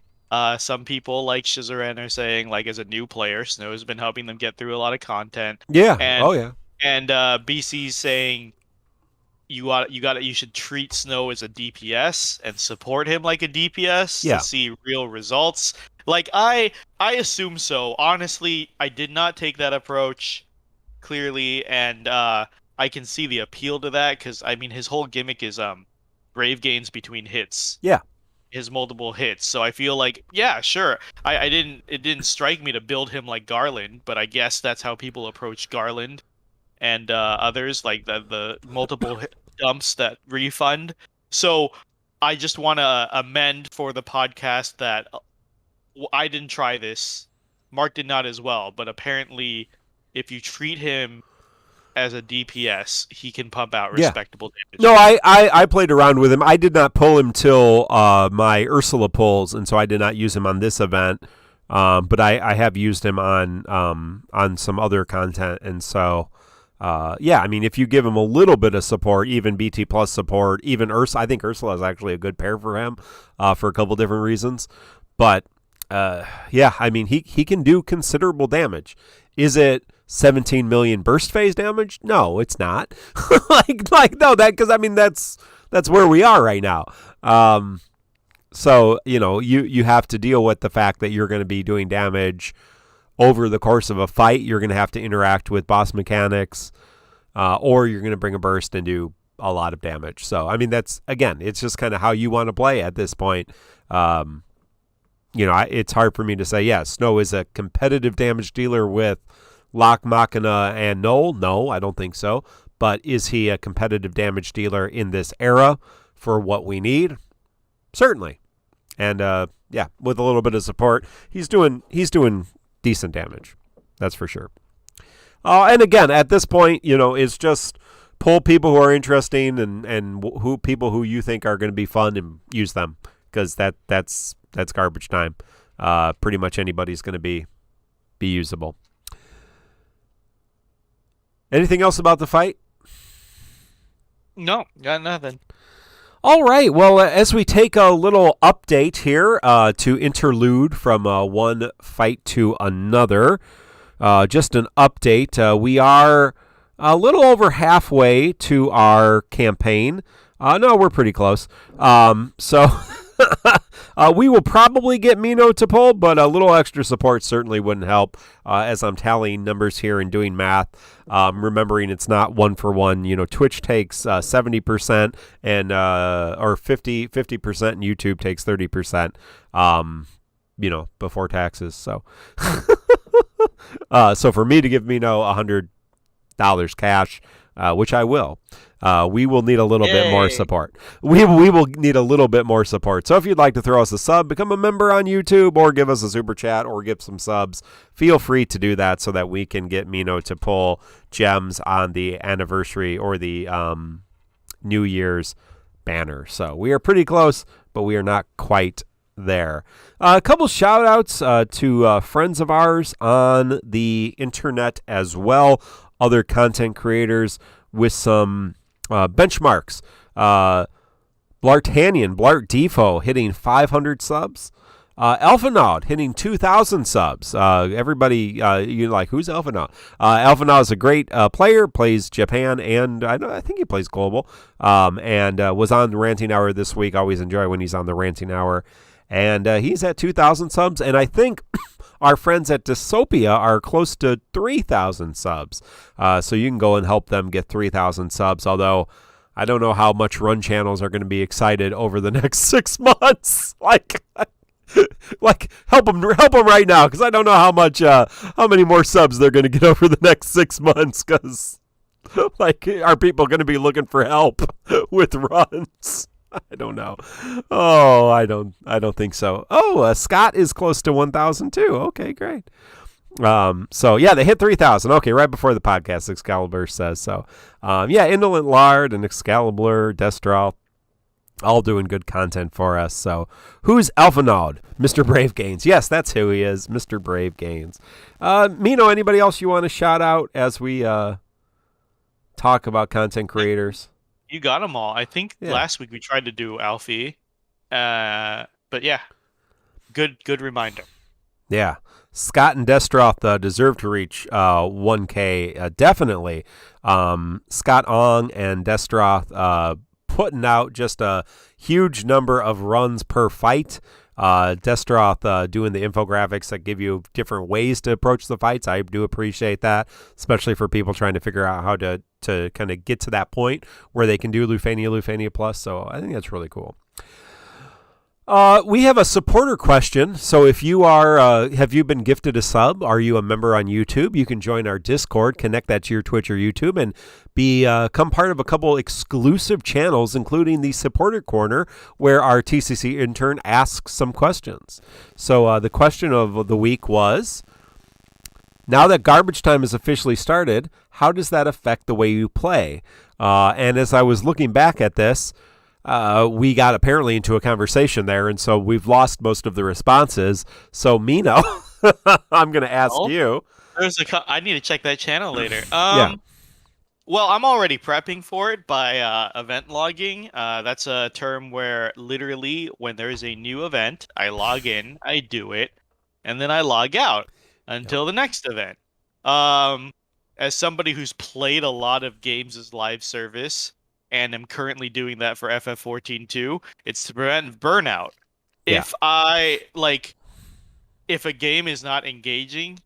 Some people like Shizuren are saying, like, as a new player, Snow has been helping them get through a lot of content. Yeah. And, And BC's saying you should treat Snow as a DPS and support him like a DPS to see real results. Like I assume so. Honestly, I did not take that approach clearly, and I can see the appeal to that because I mean his whole gimmick is brave gains between hits. Yeah. His multiple hits. So I feel like, yeah, sure. It didn't strike me to build him like Garland, but I guess that's how people approach Garland and others, like the multiple dumps that refund. So I just want to amend for the podcast that I didn't try this. Mark did not as well, but apparently if you treat him as a DPS, he can pump out respectable damage. No, I played around with him. I did not pull him till my Ursula pulls, and so I did not use him on this event. But I have used him on some other content, and so I mean, if you give him a little bit of support, even BT plus support, even Ursula, I think Ursula is actually a good pair for him for a couple different reasons. But I mean, he can do considerable damage. Is it 17 million burst phase damage? No, it's not. No, that because I mean that's where we are right now. So you have to deal with the fact that you're going to be doing damage over the course of a fight. You're going to have to interact with boss mechanics, or you're going to bring a burst and do a lot of damage. So I mean it's just kind of how you want to play at this point. It's hard for me to say, yeah, Snow is a competitive damage dealer with Lock, Machina, and Null. No, I don't think so. But is he a competitive damage dealer in this era for what we need? Certainly. And, with a little bit of support, he's doing decent damage. That's for sure. And again, at this point, it's just pull people who are interesting and people who you think are going to be fun and use them because that's garbage time. Pretty much anybody's going to be usable. Anything else about the fight? No, got nothing. All right. Well, as we take a little update here to interlude from one fight to another, just an update. We are a little over halfway to our campaign. No, we're pretty close. So we will probably get Mino to pull, but a little extra support certainly wouldn't help. As I'm tallying numbers here and doing math, remembering it's not 1-for-1. Twitch takes 70% and or 50% and YouTube takes 30%. Before taxes. So, so for me to give Mino $100 cash, which I will. We will need a little bit more support. We will need a little bit more support. So if you'd like to throw us a sub, become a member on YouTube, or give us a super chat, or give some subs, feel free to do that so that we can get Mino to pull gems on the anniversary or the New Year's banner. So we are pretty close, but we are not quite there. A couple shout outs to friends of ours on the internet as well, other content creators with some benchmarks. Blartanian, Blart Defo hitting 500 subs. Elfanaud hitting 2,000 subs. Everybody, you're like, who's Elfanaud? Elfanaud is a great player, plays Japan, and I think he plays global, and was on the Ranting Hour this week. Always enjoy when he's on the Ranting Hour. And he's at 2,000 subs, and I think our friends at Dystopia are close to 3,000 subs. So you can go and help them get 3,000 subs, although I don't know how much run channels are going to be excited over the next 6 months. Like help them right now, because I don't know how many more subs they're going to get over the next 6 months, because are people going to be looking for help with runs? I don't know. Oh, I don't think so. Oh, Scott is close to 1,000 too. Okay, great. So yeah, they hit 3,000. Okay, right before the podcast, Excalibur says so. Indolent Lard and Excalibur, Destral, all doing good content for us. So who's Elfanaud? Mr. Brave Gains. Yes, that's who he is, Mr. Brave Gains. Mino, anybody else you want to shout out as we talk about content creators? You got them all. I think last week we tried to do Alfie, but yeah, good reminder. Yeah, Scott and Destroth deserve to reach 1K definitely. Scott Ong and Destroth putting out just a huge number of runs per fight. Destroth doing the infographics that give you different ways to approach the fights. I do appreciate that, especially for people trying to figure out how to kind of get to that point where they can do Lufenia Plus. So I think that's really cool. We have a supporter question. So if you are, have you been gifted a sub? Are you a member on YouTube? You can join our Discord, connect that to your Twitch or YouTube, and become part of a couple exclusive channels, including the supporter corner, where our TCC intern asks some questions. So the question of the week was, now that garbage time has officially started, how does that affect the way you play? And as I was looking back at this, we got apparently into a conversation there, and so we've lost most of the responses. So Mino, I'm going to ask you. I need to check that channel later. Yeah. Well, I'm already prepping for it by event logging. That's a term where literally when there's a new event, I log in, I do it, and then I log out until the next event. As somebody who's played a lot of games as live service, and am currently doing that for FF14 too, it's to prevent burnout. Yeah. If a game is not engaging,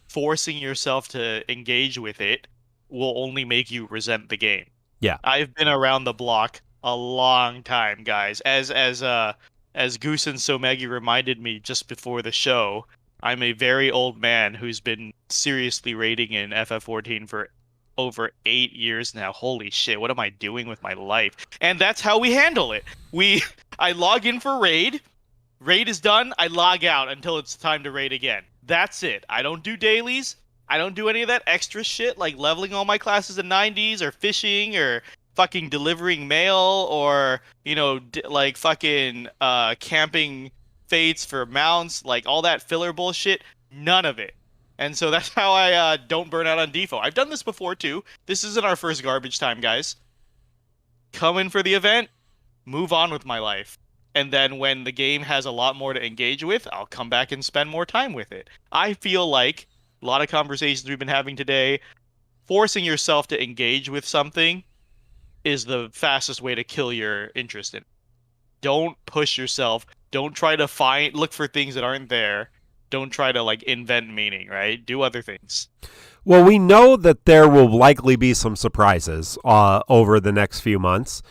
forcing yourself to engage with it will only make you resent the game. Yeah. I've been around the block a long time, guys. As Goose and Somegi reminded me just before the show, I'm a very old man who's been seriously raiding in FF14 for over 8 years now. Holy shit, what am I doing with my life? And that's how we handle it. I log in for raid. Raid is done, I log out until it's time to raid again. That's it. I don't do dailies. I don't do any of that extra shit like leveling all my classes in 90s or fishing or fucking delivering mail or, fucking camping fates for mounts, like all that filler bullshit. None of it. And so that's how I don't burn out on defo. I've done this before too. This isn't our first garbage time, guys. Come in for the event, move on with my life. And then when the game has a lot more to engage with, I'll come back and spend more time with it. I feel like a lot of conversations we've been having today, forcing yourself to engage with something is the fastest way to kill your interest in it. Don't push yourself. Don't try to look for things that aren't there. Don't try to like invent meaning, right? Do other things. Well, we know that there will likely be some surprises over the next few months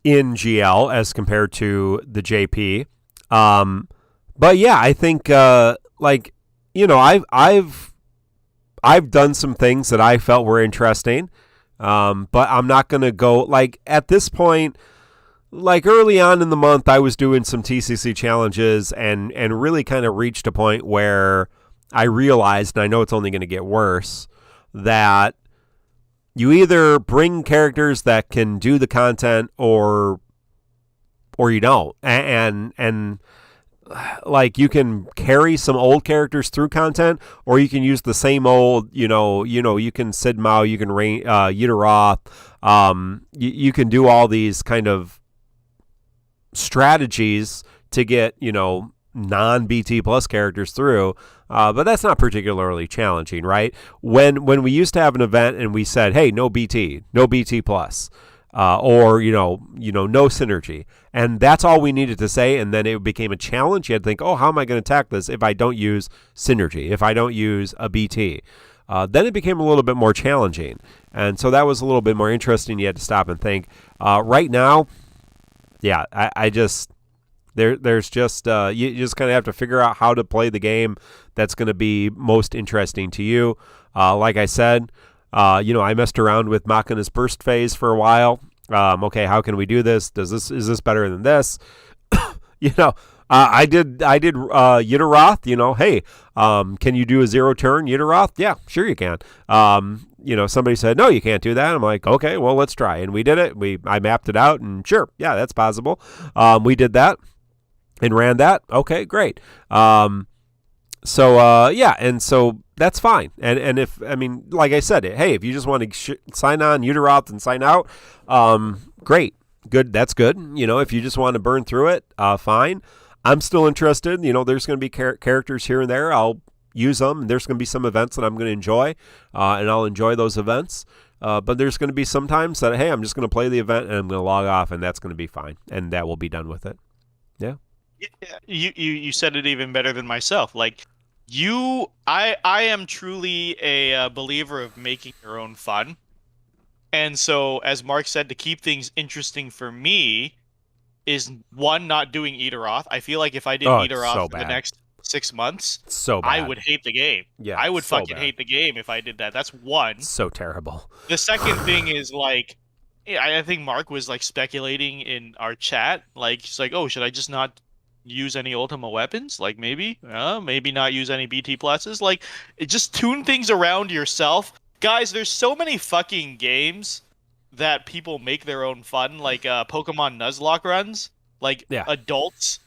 in GL as compared to the JP. But yeah, I think I've done some things that I felt were interesting. But I'm not going to go like at this point. Like early on in the month, I was doing some TCC challenges and really kind of reached a point where I realized, and I know it's only going to get worse, that you either bring characters that can do the content or you don't. And like you can carry some old characters through content, or you can use the same old, you can Sid Mao, you can Yidderoth, you can do all these kind of strategies to get, non-BT plus characters through, but that's not particularly challenging, right? When we used to have an event and we said, hey, no BT plus, or no synergy, and that's all we needed to say, and then it became a challenge. You had to think, oh, how am I going to attack this if I don't use synergy, if I don't use a BT? Then it became a little bit more challenging, and so that was a little bit more interesting. You had to stop and think. Right now, yeah, I just there's just you just kind of have to figure out how to play the game that's going to be most interesting to you. Like I said, I messed around with Machina's burst phase for a while. Okay, how can we do this? Is this better than this? I did Yidderoth. Hey, can you do a 0 turn Yidderoth? Yeah, sure you can. Somebody said, no, you can't do that. I'm like, okay, well, let's try. And we did it. I mapped it out, and sure, yeah, that's possible. We did that and ran that. Okay, great. And so that's fine. And like I said, hey, if you just want to sign on Yidderoth and sign out, great, good, that's good. If you just want to burn through it, fine. I'm still interested. There's going to be characters here and there. I'll use them. There's going to be some events that I'm going to enjoy, and I'll enjoy those events. But there's going to be some times that, hey, I'm just going to play the event and I'm going to log off, and that's going to be fine, and that will be done with it. Yeah. You said it even better than myself. Like I am truly a believer of making your own fun. And so, as Mark said, to keep things interesting for me is one, not doing Yidderoth. I feel like if I did Yidderoth for the next 6 months, so bad. I would hate the game. Yeah, I would fucking hate the game if I did that. That's one. So terrible. The second thing is like, I think Mark was like speculating in our chat. Like, he's like, oh, should I just not use any Ultima weapons? Like maybe not use any BT pluses. Like, just tune things around yourself. Guys, there's so many fucking games that people make their own fun, like Pokemon Nuzlocke runs. Like, yeah. Adults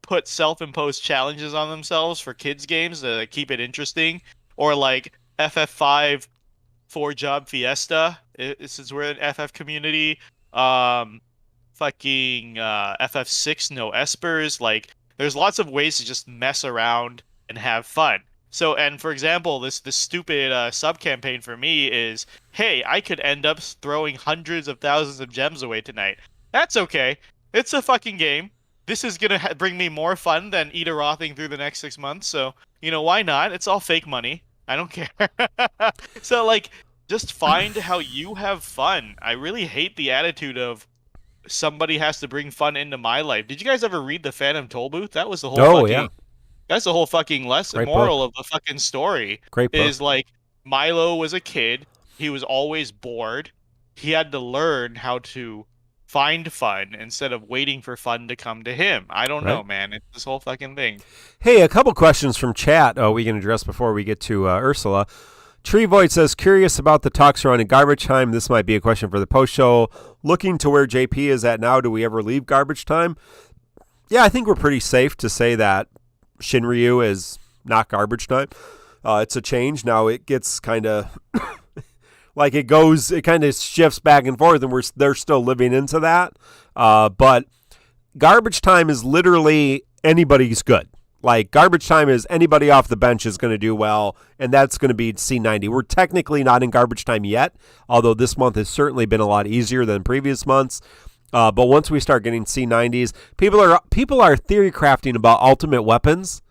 put self-imposed challenges on themselves for kids games to keep it interesting. Or like FF5 4-Job Fiesta, since we're an FF community. Fucking FF6 No Espers. Like, there's lots of ways to just mess around and have fun. So, and for example, this stupid sub-campaign for me is, hey, I could end up throwing hundreds of thousands of gems away tonight. That's okay. It's a fucking game. This is going to bring me more fun than Yidderothing through the next 6 months. So, why not? It's all fake money. I don't care. So, like, just find how you have fun. I really hate the attitude of somebody has to bring fun into my life. Did you guys ever read the Phantom Tollbooth? That was the whole yeah. That's the whole fucking lesson. Great moral book. Of the fucking story. Great book. Is like, Milo was a kid. He was always bored. He had to learn how to find fun instead of waiting for fun to come to him. I don't know, man. It's this whole fucking thing. Hey, a couple questions from chat we can address before we get to Ursula. Tree Void says, curious about the talks around in Garbage Time. This might be a question for the post-show. Looking to where JP is at now, do we ever leave Garbage Time? Yeah, I think we're pretty safe to say that Shinryu is not garbage time. It's a change. Now it gets kind of like it kind of shifts back and forth, and they're still living into that. But garbage time is literally anybody's good. Like, garbage time is anybody off the bench is going to do well, and that's going to be C90. We're technically not in garbage time yet, although this month has certainly been a lot easier than previous months. But once we start getting C90s, people are theory crafting about ultimate weapons.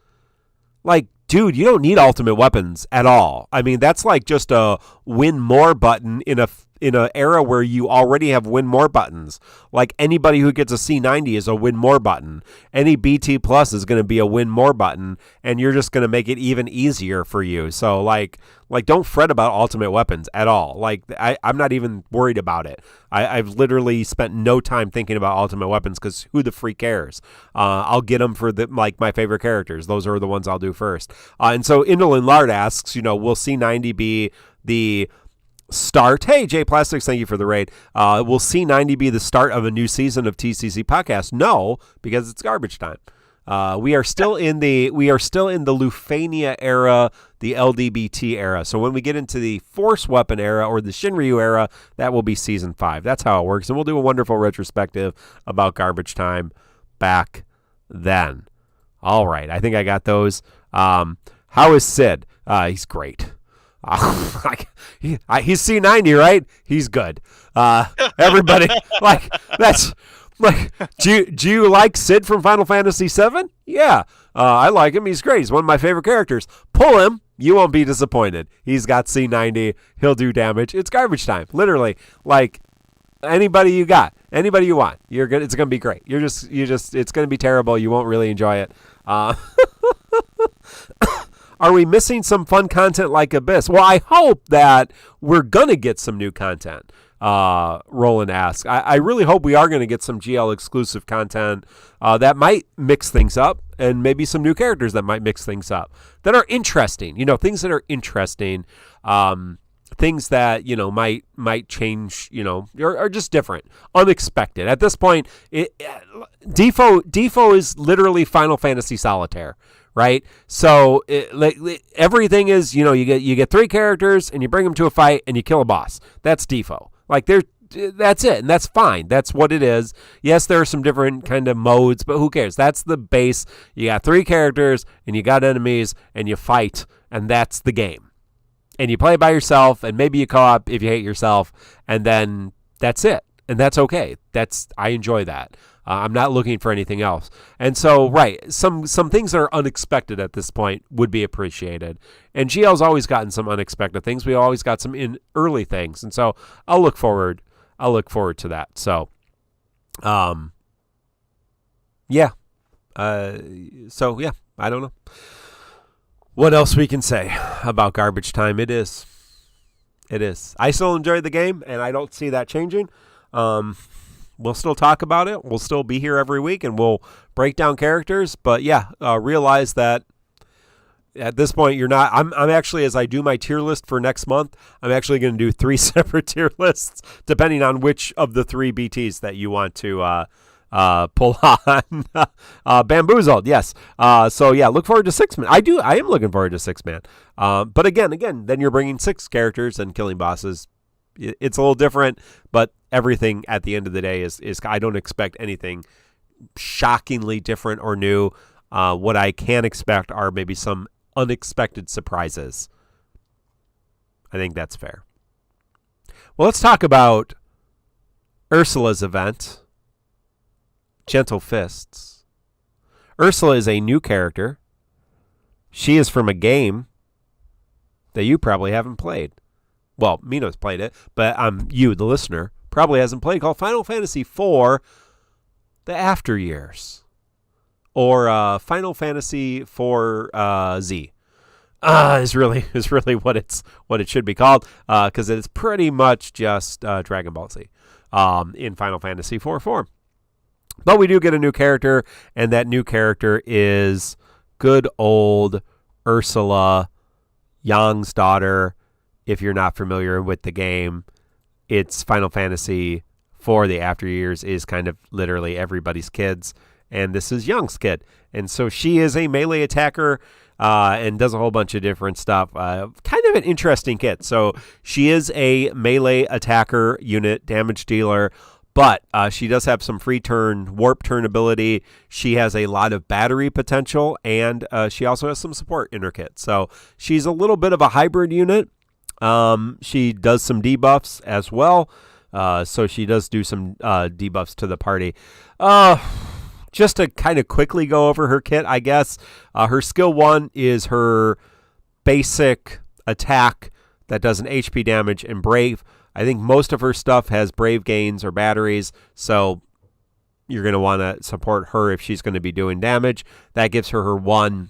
Like, dude, you don't need ultimate weapons at all. I mean, that's like just a win more button in an era where you already have win more buttons. Like, anybody who gets a C90 is a win more button. Any BT plus is going to be a win more button, and you're just going to make it even easier for you. So like don't fret about ultimate weapons at all. Like, I'm not even worried about it. I've literally spent no time thinking about ultimate weapons because who the freak cares? I'll get them for my favorite characters. Those are the ones I'll do first. And so Indolin Lard asks, will C90 be the start? Hey, Jay Plastics, thank you for the raid. Will C90 be the start of a new season of TCC Podcast? No, because it's garbage time. We are still in the Lufenia era, the LDBT era. So when we get into the Force Weapon era or the Shinryu era, that will be season 5. That's how it works, and we'll do a wonderful retrospective about garbage time back then. All right, I think I got those. How is Sid? He's great. He's C90, right? He's good. Everybody, that's like, do you like Sid from Final Fantasy VII? Yeah, I like him. He's great. He's one of my favorite characters. Pull him. You won't be disappointed. He's got C90. He'll do damage. It's garbage time. Literally, like, anybody you got, anybody you want, you're good. It's gonna be great. It's gonna be terrible. You won't really enjoy it. Are we missing some fun content like Abyss? Well, I hope that we're going to get some new content, Roland asks. I really hope we are going to get some GL exclusive content that might mix things up, and maybe some new characters that might mix things up, that are interesting, things that are interesting, things that, might change, are just different, unexpected. At this point, Defo is literally Final Fantasy Solitaire. Right, so everything is, you get 3 characters and you bring them to a fight and you kill a boss. That's Defo. That's it, and that's fine. That's what it is. Yes, there are some different kind of modes, but who cares? That's the base. You got 3 characters and you got enemies and you fight, and that's the game. And you play by yourself, and maybe you co-op if you hate yourself, and then that's it, and that's okay. I enjoy that. I'm not looking for anything else. And so, right, some things that are unexpected at this point would be appreciated. And GL's always gotten some unexpected things. We always got some in early things. And so I'll look forward to that. So, yeah. I don't know what else we can say about garbage time. It is. I still enjoy the game, and I don't see that changing. We'll still talk about it. We'll still be here every week, and we'll break down characters. But yeah, realize that at this point, you're not. I'm actually, as I do my tier list for next month, I'm actually going to do 3 separate tier lists, depending on which of the 3 BTs that you want to pull on. Bamboozled, yes. So yeah, look forward to 6-man. I am looking forward to 6-man. But again, then you're bringing 6 characters and killing bosses. It's a little different, but everything at the end of the day is I don't expect anything shockingly different or new. What I can expect are maybe some unexpected surprises. I think that's fair. Well, let's talk about Ursula's event, Gentle Fists. Ursula is a new character. She is from a game that you probably haven't played. Well, Mino's played it, but you, the listener, probably hasn't played, called Final Fantasy IV: The After Years, or Final Fantasy IV Z. Is really what it should be called, because it's pretty much just Dragon Ball Z in Final Fantasy IV form. But we do get a new character, and that new character is good old Ursula, Yang's daughter. If you're not familiar with the game, it's Final Fantasy IV: The After Years is kind of literally everybody's kids, and this is Young's kid. And so she is a melee attacker. and does a whole bunch of different stuff. Kind of an interesting kit. So she is a melee attacker unit, damage dealer, but she does have some free turn, warp turn ability. She has a lot of battery potential, and she also has some support in her kit. So she's a little bit of a hybrid unit. She does some debuffs as well. So she does do some debuffs to the party. Just to kind of quickly go over her kit, I guess. Her skill 1 is her basic attack that does an HP damage and brave. I think most of her stuff has brave gains or batteries, so you're going to want to support her if she's going to be doing damage. That gives her her 1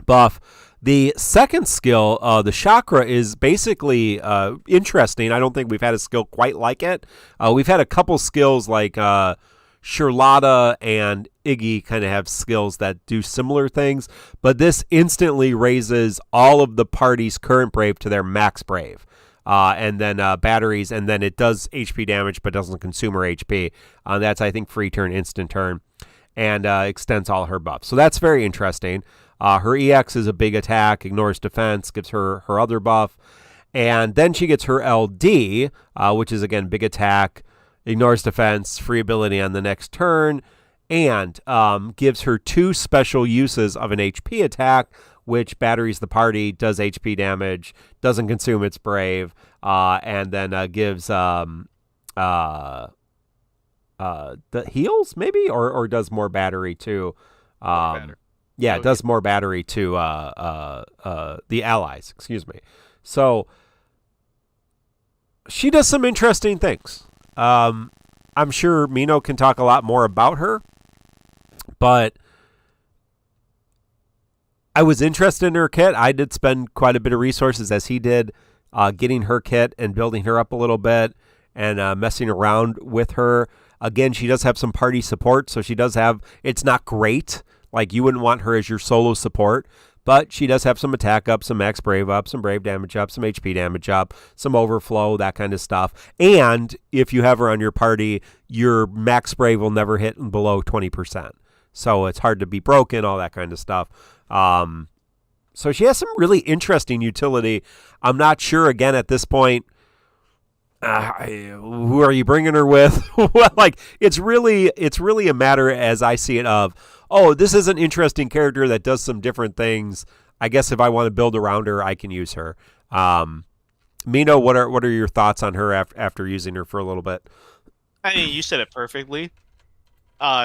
buff. The second skill, the chakra, is basically interesting. I don't think we've had a skill quite like it. We've had a couple skills like Charlotta and Iggy kind of have skills that do similar things, but this instantly raises all of the party's current brave to their max brave. And then batteries, and then it does HP damage but doesn't consume her HP. That's, I think, free turn, instant turn, and extends all her buffs. So that's very interesting. Her EX is a big attack, ignores defense, gives her her other buff. And then she gets her LD, which is, again, big attack, ignores defense, free ability on the next turn, and gives her 2 special uses of an HP attack, which batteries the party, does HP damage, doesn't consume its brave, and then gives the heals, maybe, or does more battery too. Yeah, it does more battery to the allies. Excuse me. So she does some interesting things. I'm sure Mino can talk a lot more about her, but I was interested in her kit. I did spend quite a bit of resources, as he did, getting her kit and building her up a little bit and messing around with her. Again, she does have some party support, so she does have, it's not great. Like, you wouldn't want her as your solo support, but she does have some attack up, some max brave up, some brave damage up, some HP damage up, some overflow, that kind of stuff. And if you have her on your party, your max brave will never hit below 20%. So it's hard to be broken, all that kind of stuff. So she has some really interesting utility. I'm not sure, again, at this point, who are you bringing her with? Well, like, it's really a matter, as I see it, of, oh, this is an interesting character that does some different things. I guess if I want to build around her, I can use her. Mino, what are your thoughts on her after using her for a little bit? I mean, you said it perfectly.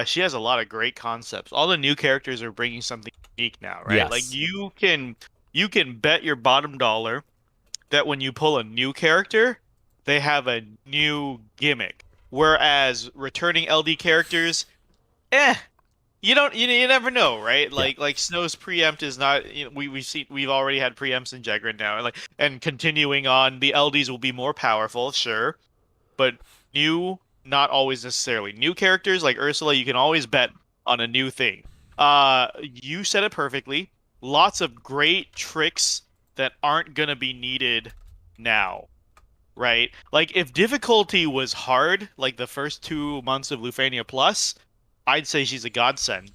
She has a lot of great concepts. All the new characters are bringing something unique now, right? Yes. Like, you can bet your bottom dollar that when you pull a new character, they have a new gimmick. Whereas returning LD characters, you never know, right? Like Snow's preempt is not. We've already had preempts in Jegrin now, and continuing on, the LDs will be more powerful, sure, but new, not always necessarily. New characters like Ursula, you can always bet on a new thing. You said it perfectly. Lots of great tricks that aren't gonna be needed now. Right? Like, if difficulty was hard, like the first 2 months of Lufenia Plus, I'd say she's a godsend.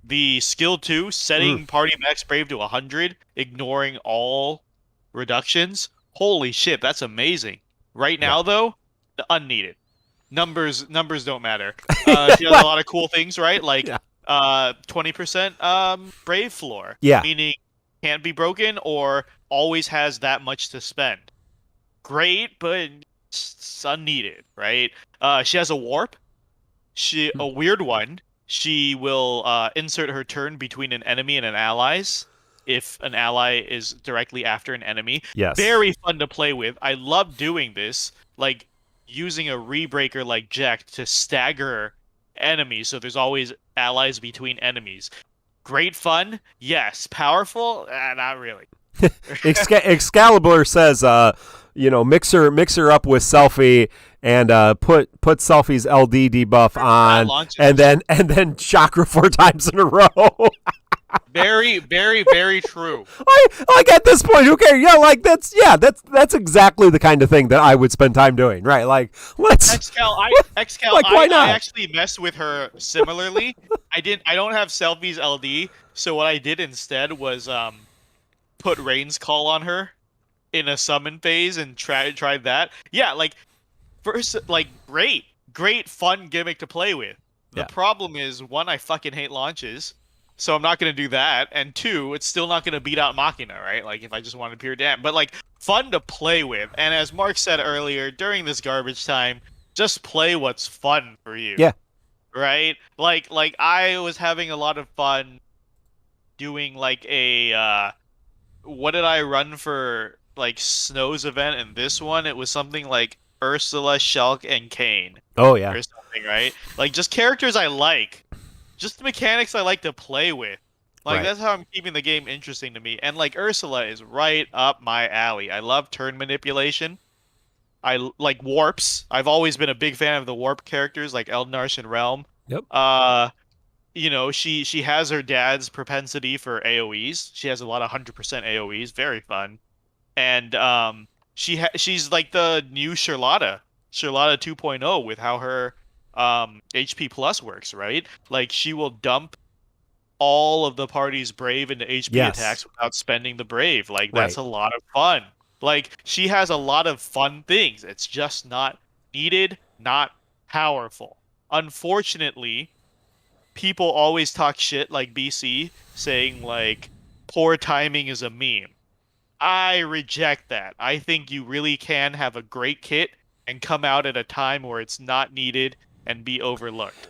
The skill 2, setting party max brave to 100, ignoring all reductions, holy shit, that's amazing. Right now, though, unneeded. Numbers don't matter. She has a lot of cool things, right? Like 20% brave floor, meaning can't be broken or always has that much to spend. Great, but it's unneeded, right? She has a warp. A weird one. She will insert her turn between an enemy and an ally's if an ally is directly after an enemy. Yes. Very fun to play with. I love doing this, like using a rebreaker like Jack to stagger enemies, so there's always allies between enemies. Great fun, yes. Powerful, not really. Excalibur says, mix her up with Selfie and put Selfie's LD debuff on, and then chakra 4 times in a row. Very, very, very true. Like at this point, who cares? That's exactly the kind of thing that I would spend time doing, right? Like why not? I actually messed with her similarly. I don't have selfies LD, so what I did instead was put Rain's Call on her in a summon phase and tried that. Yeah, like first, like great fun gimmick to play with. The problem is, one, I fucking hate launches, so I'm not gonna do that, and two, it's still not gonna beat out Machina, right? Like if I just wanted pure damn, but like fun to play with. And as Mark said earlier, during this garbage time, just play what's fun for you. Yeah. Right? Like I was having a lot of fun doing like a what did I run for like Snow's event in this one? It was something like Ursula, Shulk, and Kane. Oh yeah. Or something, right? Like just characters I like. Just the mechanics I like to play with. Like that's how I'm keeping the game interesting to me. And like Ursula is right up my alley. I love turn manipulation. I like warps. I've always been a big fan of the warp characters like Eldnarsh and Realm. Yep. You know, she has her dad's propensity for AoEs. She has a lot of 100% AoEs, very fun. And she's like the new Charlotta 2.0 with how her HP plus works, right? Like she will dump all of the party's brave into HP attacks without spending the brave. Like that's a lot of fun. Like she has a lot of fun things. It's just not needed, not powerful. Unfortunately, people always talk shit like BC, saying like poor timing is a meme. I reject that. I think you really can have a great kit and come out at a time where it's not needed and be overlooked.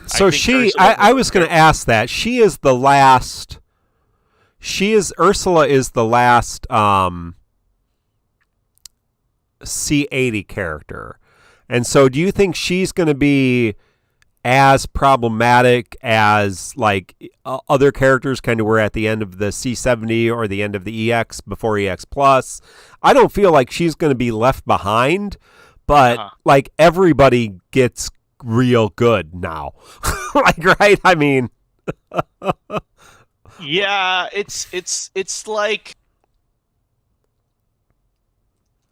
So I was going to ask that. Ursula is the last C80 character. And so do you think she's going to be as problematic as like other characters kind of were at the end of the C70 or the end of the EX before EX Plus? I don't feel like she's going to be left behind, but like everybody gets real good now. Like, right? I mean, yeah, it's like,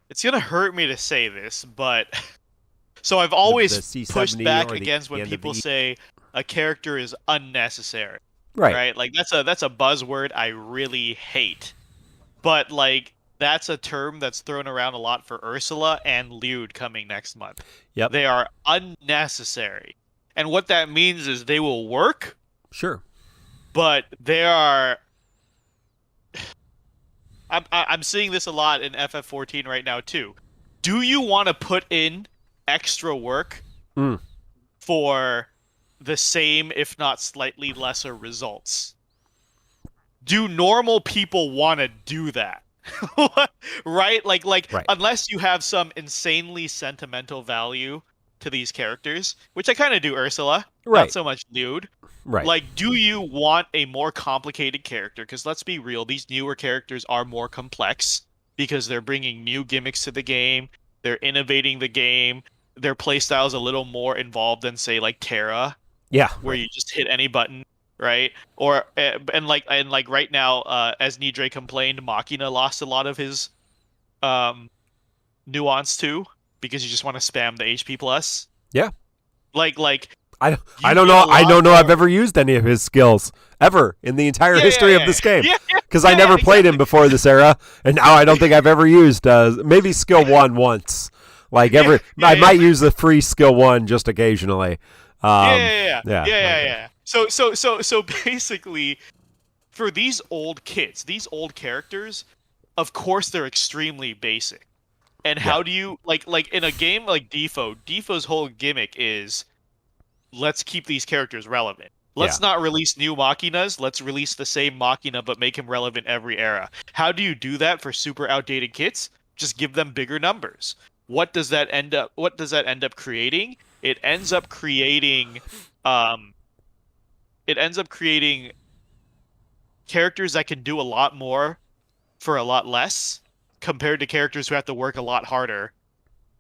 it's going to hurt me to say this, but so I've always pushed back against when people say a character is unnecessary. Right? Like that's a buzzword I really hate. But like that's a term that's thrown around a lot for Ursula and Lude coming next month. Yep. They are unnecessary. And what that means is they will work. Sure. But they are I'm seeing this a lot in FF14 right now too. Do you want to put in extra work for the same, if not slightly lesser results? Do normal people want to do that? Right? Like unless you have some insanely sentimental value to these characters, which I kind of do Ursula, not so much Lude. Right. Like, do you want a more complicated character? Because let's be real, these newer characters are more complex because they're bringing new gimmicks to the game. They're innovating the game. Their playstyle is a little more involved than, say, like Terra. Yeah. Where you just hit any button, right? Or and like right now, as Nidre complained, Machina lost a lot of his nuance too because you just want to spam the HP plus. Yeah. Like I don't know. I don't know I've ever used any of his skills ever in the entire history of this game because I never played him before this era, and now I don't think I've ever used maybe skill 1 once. Like I might use the free skill 1 just occasionally. Yeah. So basically, for these old kits, these old characters, of course they're extremely basic. And how do you like in a game like Defoe's whole gimmick is, let's keep these characters relevant. Let's not release new Machinas. Let's release the same Machina, but make him relevant every era. How do you do that for super outdated kits? Just give them bigger numbers. What does that end up creating? It ends up creating characters that can do a lot more for a lot less compared to characters who have to work a lot harder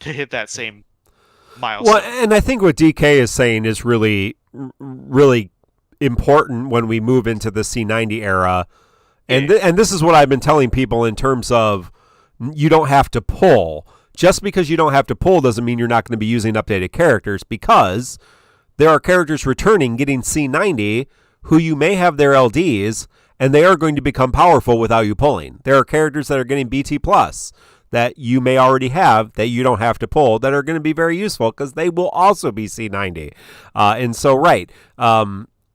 to hit that same milestone. Well, and I think what DK is saying is really, really important when we move into the C90 era. And this is what I've been telling people in terms of you don't have to pull. Just because you don't have to pull doesn't mean you're not going to be using updated characters, because there are characters returning getting C90 who you may have their LDs, and they are going to become powerful without you pulling. There are characters that are getting BT Plus that you may already have that you don't have to pull that are going to be very useful because they will also be C90. And so, right.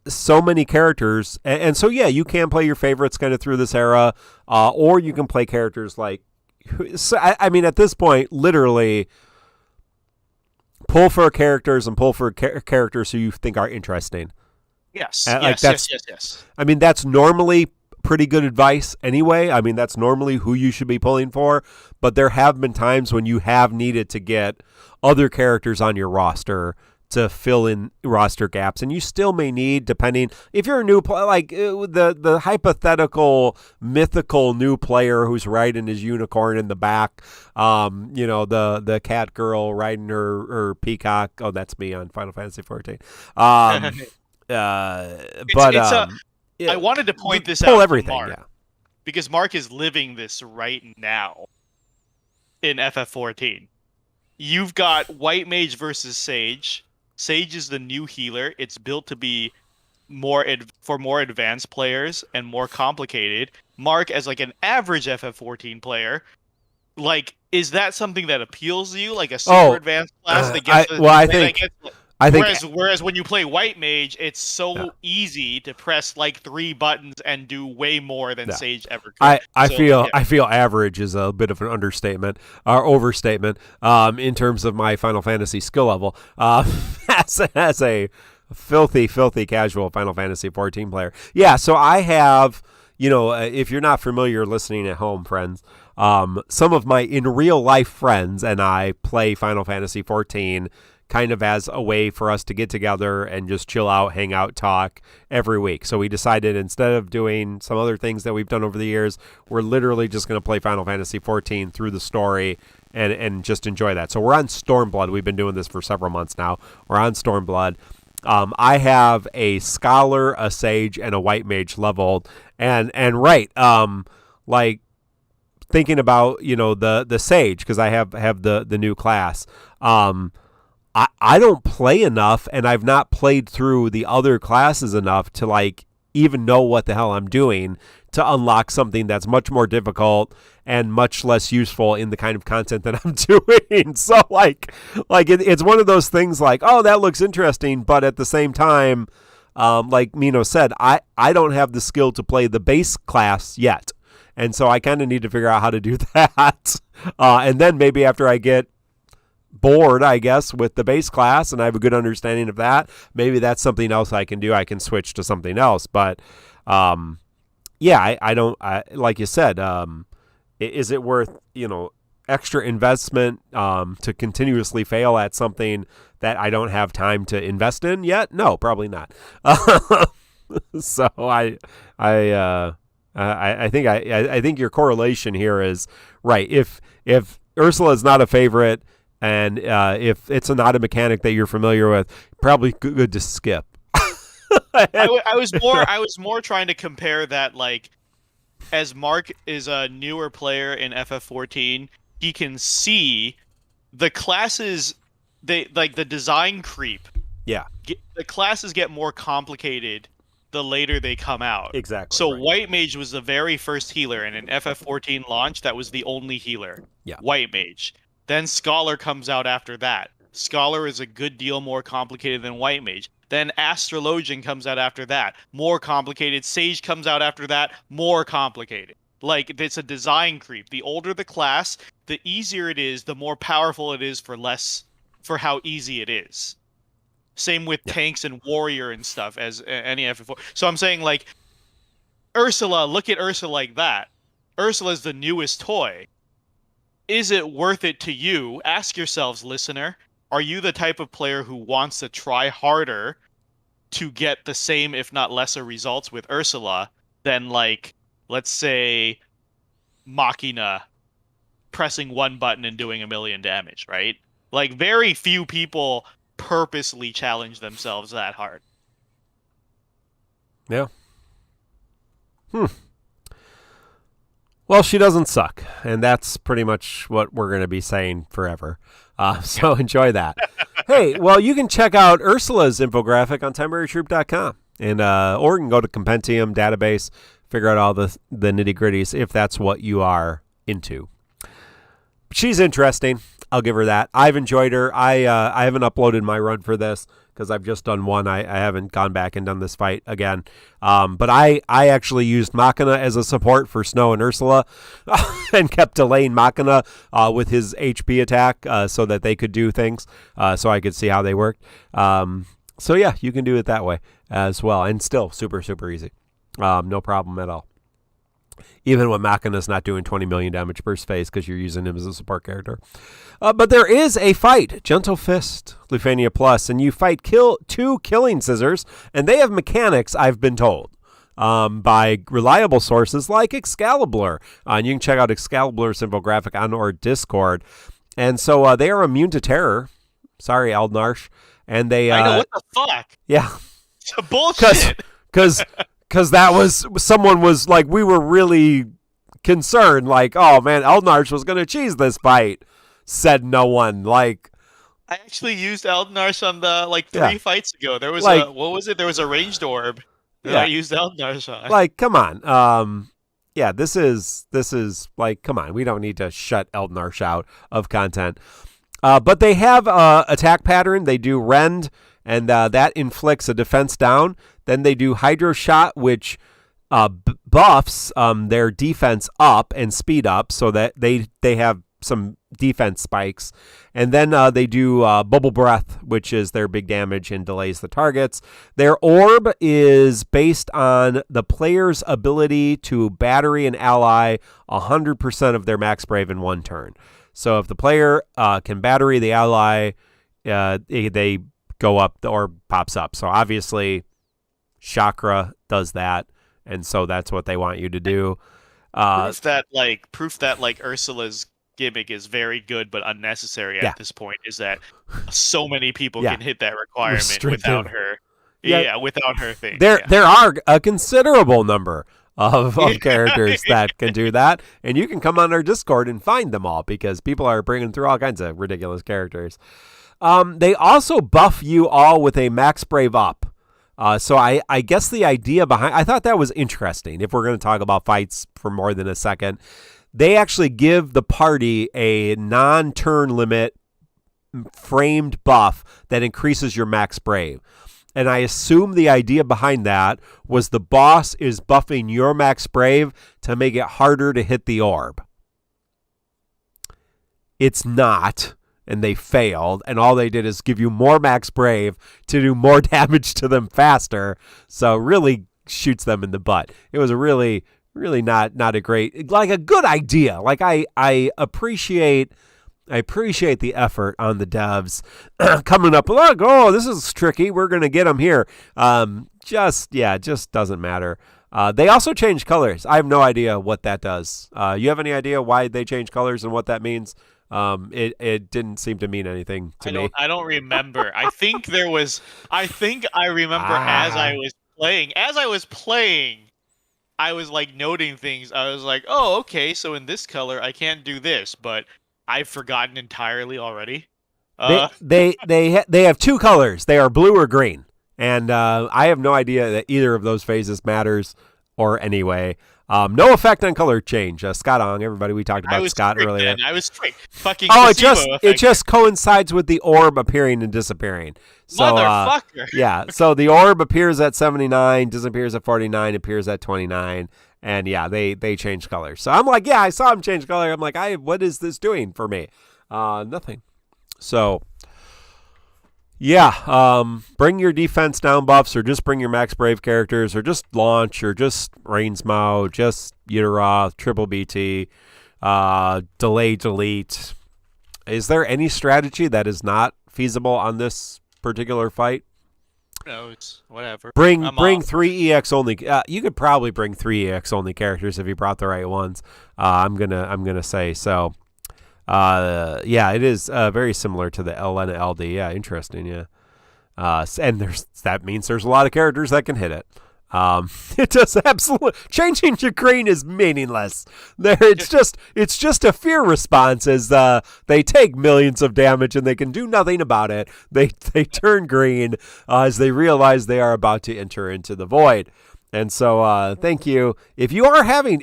So many characters. And so, yeah, you can play your favorites kind of through this era, or you can play characters like, so, I mean, at this point, literally pull for characters and pull for characters who you think are interesting. Yes, yes. I mean, that's normally pretty good advice anyway. I mean, that's normally who you should be pulling for. But there have been times when you have needed to get other characters on your roster to fill in roster gaps, and you still may need, depending if you're a new player, like the hypothetical mythical new player who's riding his unicorn in the back, the cat girl riding her peacock. Oh, that's me on Final Fantasy 14. I wanted to point this pull out everything, to Mark, because Mark is living this right now in FF14. You've got White Mage versus Sage. Sage is the new healer. It's built to be for more advanced players and more complicated. Mark, as like an average FF14 player, like, is that something that appeals to you? Like a super advanced class that gets whereas when you play White Mage, it's so easy to press like 3 buttons and do way more than Sage ever could. I feel average is a bit of an understatement or overstatement in terms of my Final Fantasy skill level as a filthy casual Final Fantasy 14 player. Yeah, so I have, if you're not familiar listening at home, friends, some of my in real life friends and I play Final Fantasy 14 kind of as a way for us to get together and just chill out, hang out, talk every week. So we decided, instead of doing some other things that we've done over the years, we're literally just going to play Final Fantasy 14 through the story and just enjoy that. So we're on Stormblood. We've been doing this for several months now. We're on Stormblood. I have a Scholar, a Sage, and a White Mage leveled. And like thinking about, the Sage, because I have the new class. I don't play enough, and I've not played through the other classes enough to like even know what the hell I'm doing to unlock something that's much more difficult and much less useful in the kind of content that I'm doing. So it's one of those things like, oh, that looks interesting, but at the same time, like Mino said, I don't have the skill to play the base class yet. And so I kind of need to figure out how to do that. And then maybe after I get bored, I guess, with the base class and I have a good understanding of that, maybe that's something else I can do. I can switch to something else. But I don't, like you said, is it worth, extra investment to continuously fail at something that I don't have time to invest in yet? No, probably not. So I think your correlation here is right. If Ursula is not a favorite, and if it's not a mechanic that you're familiar with, probably good to skip. I was more trying to compare that, like, as Mark is a newer player in FF14, he can see the classes, the design creep. Yeah. The classes get more complicated the later they come out. Exactly. So right. White Mage was the very first healer, and in FF14 launch, that was the only healer. Yeah. White Mage. Then Scholar comes out after that. Scholar is a good deal more complicated than White Mage. Then Astrologian comes out after that. More complicated. Sage comes out after that. More complicated. Like, it's a design creep. The older the class, the easier it is, the more powerful it is for how easy it is. Same with tanks and warrior and stuff as any FF4. So I'm saying, like, Ursula, look at Ursula like that. Ursula's the newest toy. Is it worth it to you? Ask yourselves, listener. Are you the type of player who wants to try harder to get the same, if not lesser, results with Ursula than, like, let's say, Machina pressing one button and doing 1,000,000 damage, right? Like, very few people purposely challenge themselves that hard. Yeah. Well, she doesn't suck, and that's pretty much what we're going to be saying forever. So enjoy that. Hey, well, you can check out Ursula's infographic on TonberryTroupe.com, and or you can go to Compendium database, figure out all the nitty-gritties if that's what you are into. She's interesting. I'll give her that. I've enjoyed her. I haven't uploaded my run for this because I've just done one. I haven't gone back and done this fight again. But I actually used Machina as a support for Snow and Ursula and kept delaying Machina with his HP attack so that they could do things so I could see how they worked. So, yeah, you can do it that way as well. And still super, super easy. No problem at all. Even when Machina's not doing 20 million damage per phase because you're using him as a support character. But there is a fight, Gentle Fist, Lufenia Plus, and you fight two killing scissors, and they have mechanics, I've been told, by reliable sources like Excalibur. And you can check out Excalibur's infographic on our Discord. And so they are immune to terror. Sorry, Eldnarsh. And they... I know, what the fuck? Yeah. It's bullshit. Because that was, someone was like, we were really concerned, like, oh man, Eldnarsh was going to cheese this fight. Said no one. Like, I actually used Eldnarsh on the, three fights ago. There was what was it? There was a ranged orb that I used Eldnarsh on. Like, come on. Yeah, this is like, come on. We don't need to shut Eldnarsh out of content. But they have attack pattern. They do rend, and that inflicts a defense down. Then they do Hydro Shot, which buffs their defense up and speed up so that they have some defense spikes. And then they do Bubble Breath, which is their big damage and delays the targets. Their orb is based on the player's ability to battery an ally 100% of their max brave in one turn. So if the player can battery the ally, they go up, the orb pops up. So obviously Chakra does that, and so that's what they want you to do. Proof that Ursula's gimmick is very good but unnecessary at this point is that so many people can hit that requirement without her. Yeah, without her thing. There are a considerable number of characters that can do that, and you can come on our Discord and find them all because people are bringing through all kinds of ridiculous characters. They also buff you all with a max brave up. So I guess the idea behind, I thought that was interesting. If we're going to talk about fights for more than a second, they actually give the party a non-turn limit framed buff that increases your max brave. And I assume the idea behind that was the boss is buffing your max brave to make it harder to hit the orb. It's not. And they failed, and all they did is give you more max brave to do more damage to them faster, so really shoots them in the butt. It was a really not a great, like a good idea. Like I appreciate the effort on the devs coming up, look, oh, this is tricky, we're going to get them here. Just doesn't matter. They also changed colors. I have no idea what that does. You have any idea why they changed colors and what that means? It didn't seem to mean anything to me. I don't remember. I remember as I was playing, I was like noting things. I was like, oh, okay, so in this color I can't do this, but I've forgotten entirely already. They have two colors. They are blue or green. And I have no idea that either of those phases matters or anyway. No effect on color change. Scott Ong, everybody, we talked about Scott earlier. I was tricked. Fucking it just coincides with the orb appearing and disappearing. So, motherfucker. Yeah, so the orb appears at 79, disappears at 49, appears at 29, and yeah, they changed colors. So I'm like, yeah, I saw him change color. I'm like, what is this doing for me? Nothing. So yeah, bring your defense down buffs, or just bring your max brave characters, or just launch, or just Rainsmow, just Yidoroth, triple BT, delay, delete. Is there any strategy that is not feasible on this particular fight? No, it's whatever. Bring 3 EX only. You could probably bring 3 EX only characters if you brought the right ones. I'm gonna say so. Yeah, it is very similar to the LN LD. Yeah, interesting. Yeah, and that means there's a lot of characters that can hit it. It does absolutely. Changing your green is meaningless. It's just a fear response as they take millions of damage and they can do nothing about it. They turn green as they realize they are about to enter into the void. And so, thank you. If you are having,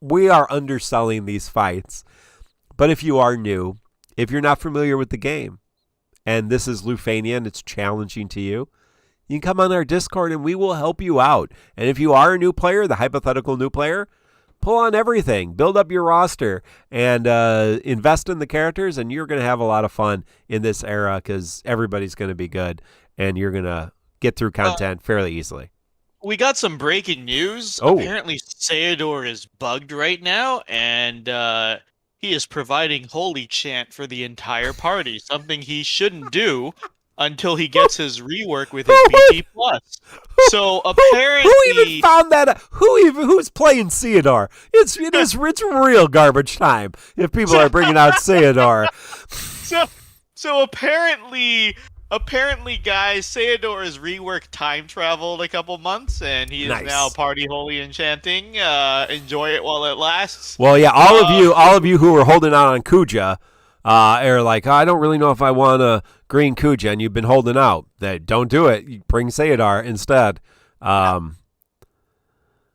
we are underselling these fights, but if you are new, if you're not familiar with the game, and this is Lufenia and it's challenging to you, you can come on our Discord and we will help you out. And if you are a new player, the hypothetical new player, pull on everything, build up your roster, and invest in the characters, and you're going to have a lot of fun in this era because everybody's going to be good, and you're going to get through content fairly easily. We got some breaking news. Oh. Apparently, Sayador is bugged right now, and he is providing holy chant for the entire party, something he shouldn't do until he gets his rework with his BT Plus. So apparently, who even found that? Who's playing Sayador? It's real garbage time if people are bringing out Sayador. So apparently, guys, Sayador has reworked time traveled a couple months, and he is now party holy enchanting. Enjoy it while it lasts. Well, yeah, all of you who were holding out on Kuja are like, I don't really know if I want a green Kuja, and you've been holding out. That don't do it. You bring Sayador instead. Well,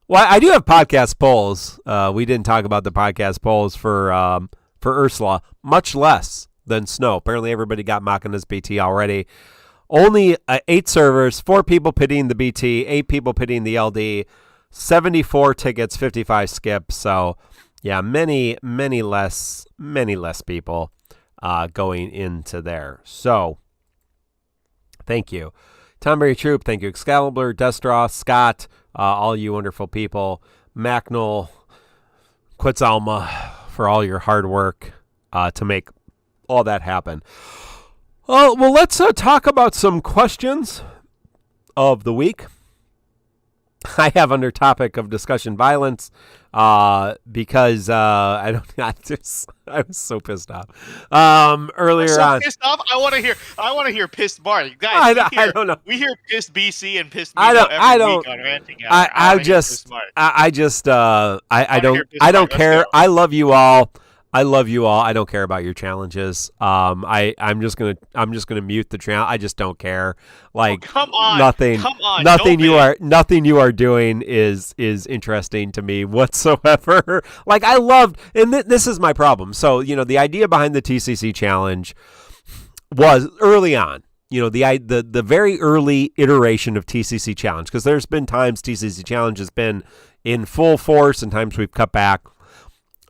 I do have podcast polls. We didn't talk about the podcast polls for Ursula, much less than Snow. Apparently everybody got Machina's BT already. Only 8 servers, 4 people pitying the BT, 8 people pitying the LD, 74 tickets, 55 skips. So, yeah, many less people going into there. So, thank you. Tonberry Troupe, thank you. Excalibur, Destra, Scott, all you wonderful people. Macnol, Quetzalma, for all your hard work to make all that happen. Well, let's talk about some questions of the week. I have under topic of discussion violence because I was so pissed off earlier on. Pissed off? I want to hear pissed Mark. Guys, I don't know. We hear pissed BC and pissed Mino every week on Ranting Hour. I don't care. I love you all. I don't care about your challenges. I'm just gonna mute the channel. I just don't care. Like, come on, nothing you are doing is interesting to me whatsoever. Like, I loved, and this is my problem. So, the idea behind the TCC challenge was early on. The very early iteration of TCC challenge, because there's been times TCC challenge has been in full force and times we've cut back.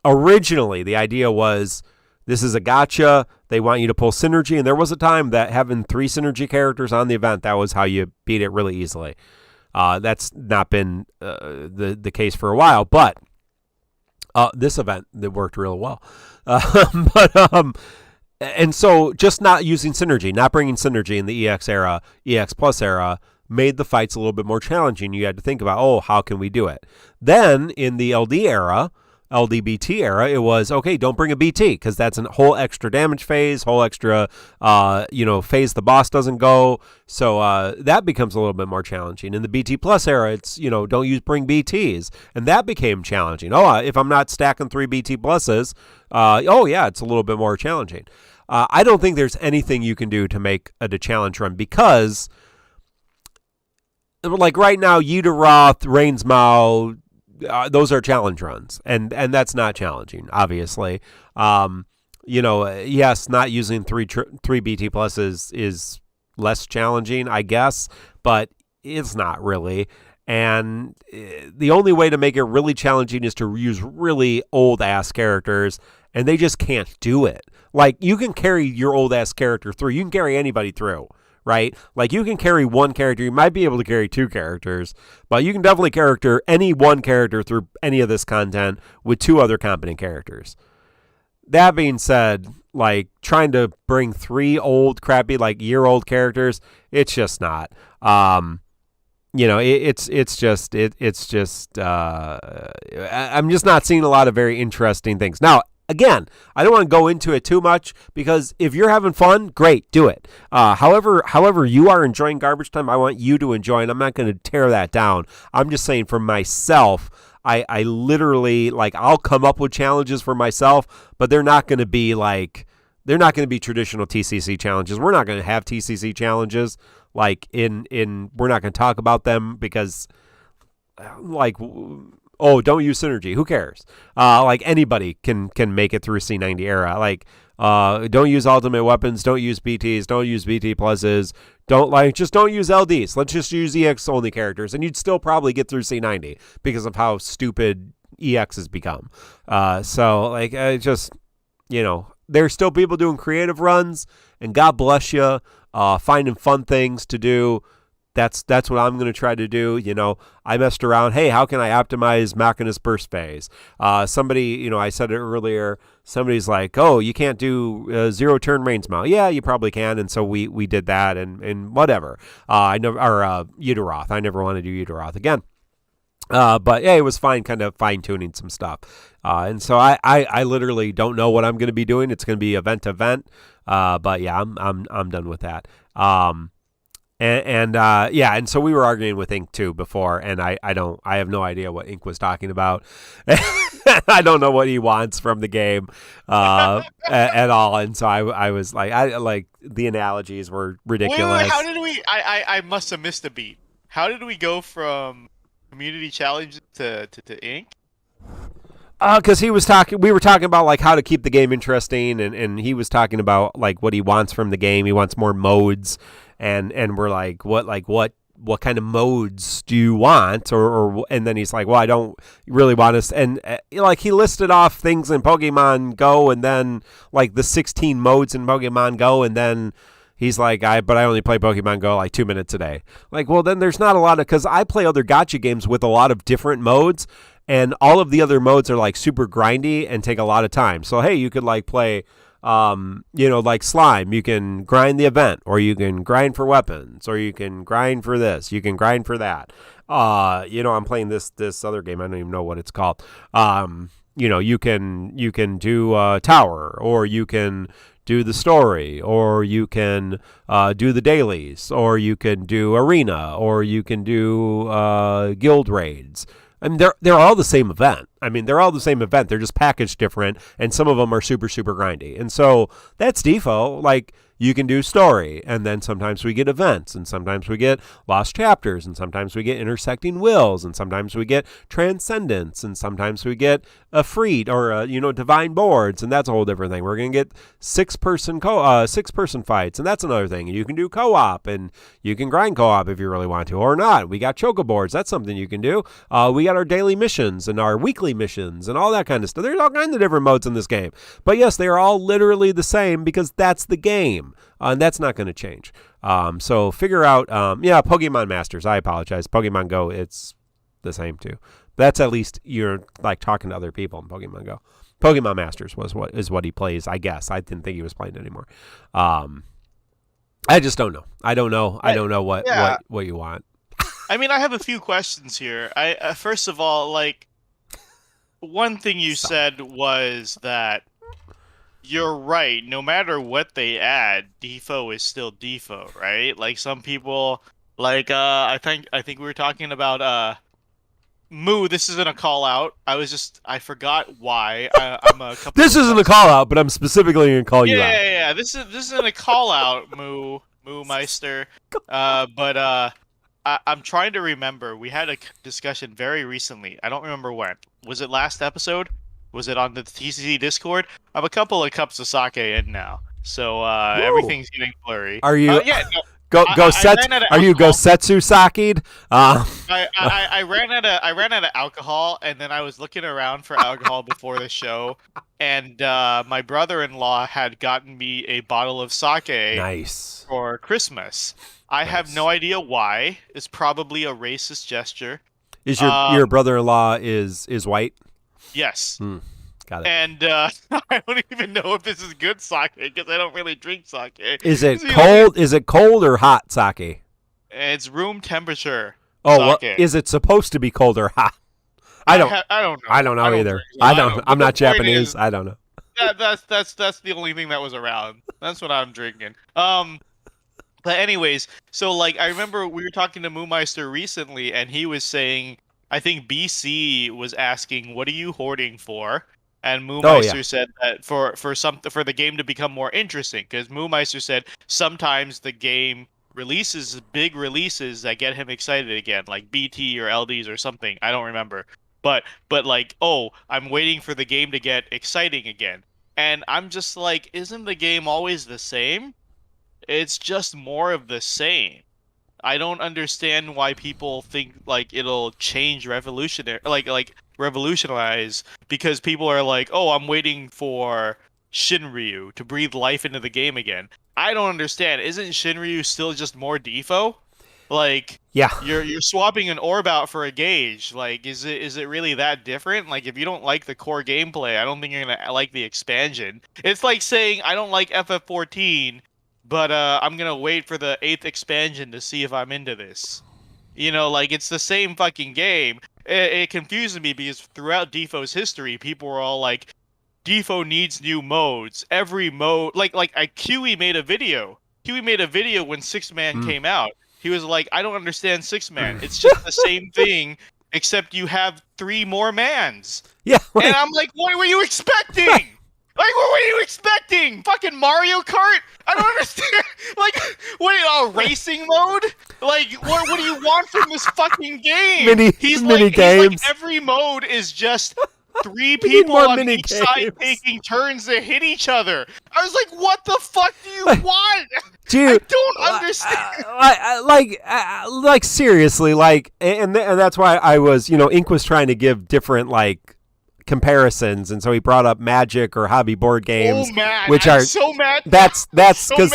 Originally, the idea was this is a gotcha. They want you to pull synergy. And there was a time that having 3 synergy characters on the event, that was how you beat it really easily. That's not been the case for a while. But this event, that worked real well. And so just not using synergy, not bringing synergy in the EX Plus era, made the fights a little bit more challenging. You had to think about, how can we do it? Then in the LDBT era, it was, okay, don't bring a BT because that's a whole extra damage phase, whole extra, phase the boss doesn't go. So that becomes a little bit more challenging. In the BT Plus era, it's, don't bring BTs. And that became challenging. If I'm not stacking 3 BT Pluses, it's a little bit more challenging. I don't think there's anything you can do to make it a challenge run because, like right now, Yida-Roth, Rainsmau, those are challenge runs, and that's not challenging, obviously. Yes, not using three BT pluses is less challenging, I guess, but it's not really. And the only way to make it really challenging is to use really old-ass characters, and they just can't do it. Like, you can carry your old-ass character through. You can carry anybody through. Right? Like, you can carry one character. You might be able to carry 2 characters, but you can definitely character any one character through any of this content with 2 other competent characters. That being said, like, trying to bring 3 old, crappy, like, year-old characters, it's just not. I'm just not seeing a lot of very interesting things. Now, again, I don't want to go into it too much because if you're having fun, great, do it. However you are enjoying garbage time, I want you to enjoy, and I'm not going to tear that down. I'm just saying for myself, I literally, like, I'll come up with challenges for myself, but they're not going to be traditional TCC challenges. We're not going to have TCC challenges like we're not going to talk about them because, like, oh, don't use synergy. Who cares? Like, anybody can make it through C90 era. Like, don't use ultimate weapons. Don't use BTs. Don't use BT pluses. Just don't use LDs. Let's just use EX only characters, and you'd still probably get through C90 because of how stupid EX has become. So, like, there's still people doing creative runs, and God bless you, finding fun things to do. That's what I'm going to try to do. I messed around. Hey, how can I optimize Machina's burst phase? Somebody, I said it earlier, somebody's like, oh, you can't do zero turn range mount. Yeah, you probably can. And so we did that and whatever. Uteroth. I never want to do Uteroth again. But yeah, it was fine, kind of fine tuning some stuff. And so I literally don't know what I'm going to be doing. It's going to be event to event. But yeah, I'm done with that. And so we were arguing with Ink too before, and I have no idea what Ink was talking about. I don't know what he wants from the game at all. And so I was like, the analogies were ridiculous. Wait, how did we? I must have missed a beat. How did we go from community challenge to Ink? Because we were talking about like how to keep the game interesting, and he was talking about like what he wants from the game. He wants more modes. And we're like, what kind of modes do you want? And then he's like, well, I don't really want to. And like he listed off things in Pokemon Go, and then like the 16 modes in Pokemon Go, and then he's like, but I only play Pokemon Go like 2 minutes a day. Like, well, then there's not a lot of, because I play other gacha games with a lot of different modes, and all of the other modes are like super grindy and take a lot of time. So hey, you could like play. Like slime, you can grind the event, or you can grind for weapons, or you can grind for this, you can grind for that. I'm playing this other game. I don't even know what it's called. You can do tower, or you can do the story, or you can do the dailies, or you can do arena, or you can do guild raids. I mean, they're all the same event. They're just packaged different, and some of them are super, super grindy. And so that's default. Like, you can do story, and then sometimes we get events, and sometimes we get lost chapters, and sometimes we get intersecting wills, and sometimes we get transcendence, and sometimes we get a freed or divine boards, and that's a whole different thing. We're gonna get six person fights, and that's another thing. You can do co-op, and you can grind co-op if you really want to, or not. We got choco boards. That's something you can do. We got our daily missions and our weekly missions and all that kind of stuff. There's all kinds of different modes in this game, but yes, they are all literally the same because that's the game. And that's not going to change. So figure out, Pokemon Masters. I apologize. Pokemon Go, it's the same too. That's at least you're like talking to other people in Pokemon Go. Pokemon Masters is what he plays, I guess. I didn't think he was playing anymore. I just don't know. I don't know what you want. I mean, I have a few questions here. First of all, like, one thing you said was that you're right. No matter what they add, defo is still defo, right? Like, some people, like, I think we were talking about Moo. This isn't a call out. I forgot why. I'm a couple. This isn't a call out, but I'm specifically gonna call you out. Yeah. This isn't a call out, Moo Meister. But I'm trying to remember. We had a discussion very recently. I don't remember when. Was it last episode? Was it on the TCC Discord? I have a couple of cups of sake in now, so everything's getting blurry. Are you? Are you Gosetsu sake'd? I ran out of alcohol, and then I was looking around for alcohol before the show, and my brother-in-law had gotten me a bottle of sake. Nice. For Christmas. I have no idea why. It's probably a racist gesture. Is your brother-in-law is white? Yes. Got it. And I don't even know if this is good sake because I don't really drink sake. Is it cold? Is it cold or hot sake? It's room temperature. Oh, well, is it supposed to be cold or hot? I don't know. I don't know either. I'm not Japanese. I don't know. That's the only thing that was around. That's what I'm drinking. But anyways, so like I remember we were talking to Moomeister recently, and he was saying, I think BC was asking, "What are you hoarding for?" And Moomeister said that for the game to become more interesting, because Moomeister said sometimes the game releases big releases that get him excited again, like BT or LDs or something. I don't remember. But like, oh, I'm waiting for the game to get exciting again. And I'm just like, isn't the game always the same? It's just more of the same. I don't understand why people think like it'll change revolutionary like revolutionize, because people are like, "Oh, I'm waiting for Shinryu to breathe life into the game again." I don't understand. Isn't Shinryu still just more defo? Like, yeah, you're swapping an orb out for a gauge. Like, is it really that different? Like, if you don't like the core gameplay, I don't think you're gonna like the expansion. It's like saying I don't like FF14, but I'm gonna wait for the 8th expansion to see if I'm into this. You know, like, it's the same fucking game. It confuses me because throughout Defoe's history, people were all like, Defo needs new modes. Every mode, QE made a video. QE made a video when 6-Man came out. He was like, I don't understand 6-Man. It's just the same thing, except you have 3 more mans. Yeah. Like, and I'm like, what were you expecting? Like, what were you expecting? Fucking Mario Kart? I don't understand. Like, what, racing mode? Like, what do you want from this fucking game? Mini games. He's like, every mode is just 3 people on each side taking turns to hit each other. I was like, what the fuck do you want? Dude, I don't understand. Like seriously, like, and that's why I was, Ink was trying to give different, like, comparisons, and so he brought up Magic or hobby board games, which are so mad. That's because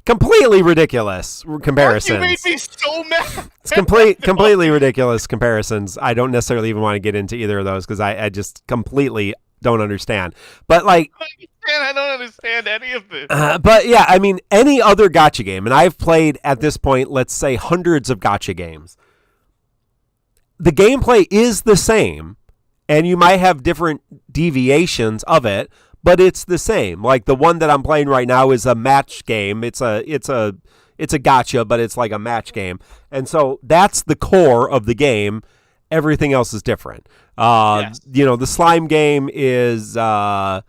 completely ridiculous comparisons. You made me so mad. It's completely ridiculous comparisons. I don't necessarily even want to get into either of those because I just completely don't understand. But like, I don't understand any of this. But yeah, I mean, any other gacha game, and I've played at this point, let's say hundreds of gacha games. The gameplay is the same. And you might have different deviations of it, but it's the same. Like the one that I'm playing right now is a match game. It's a gacha, but it's like a match game. And so that's the core of the game. Everything else is different. Yes. The slime game is oh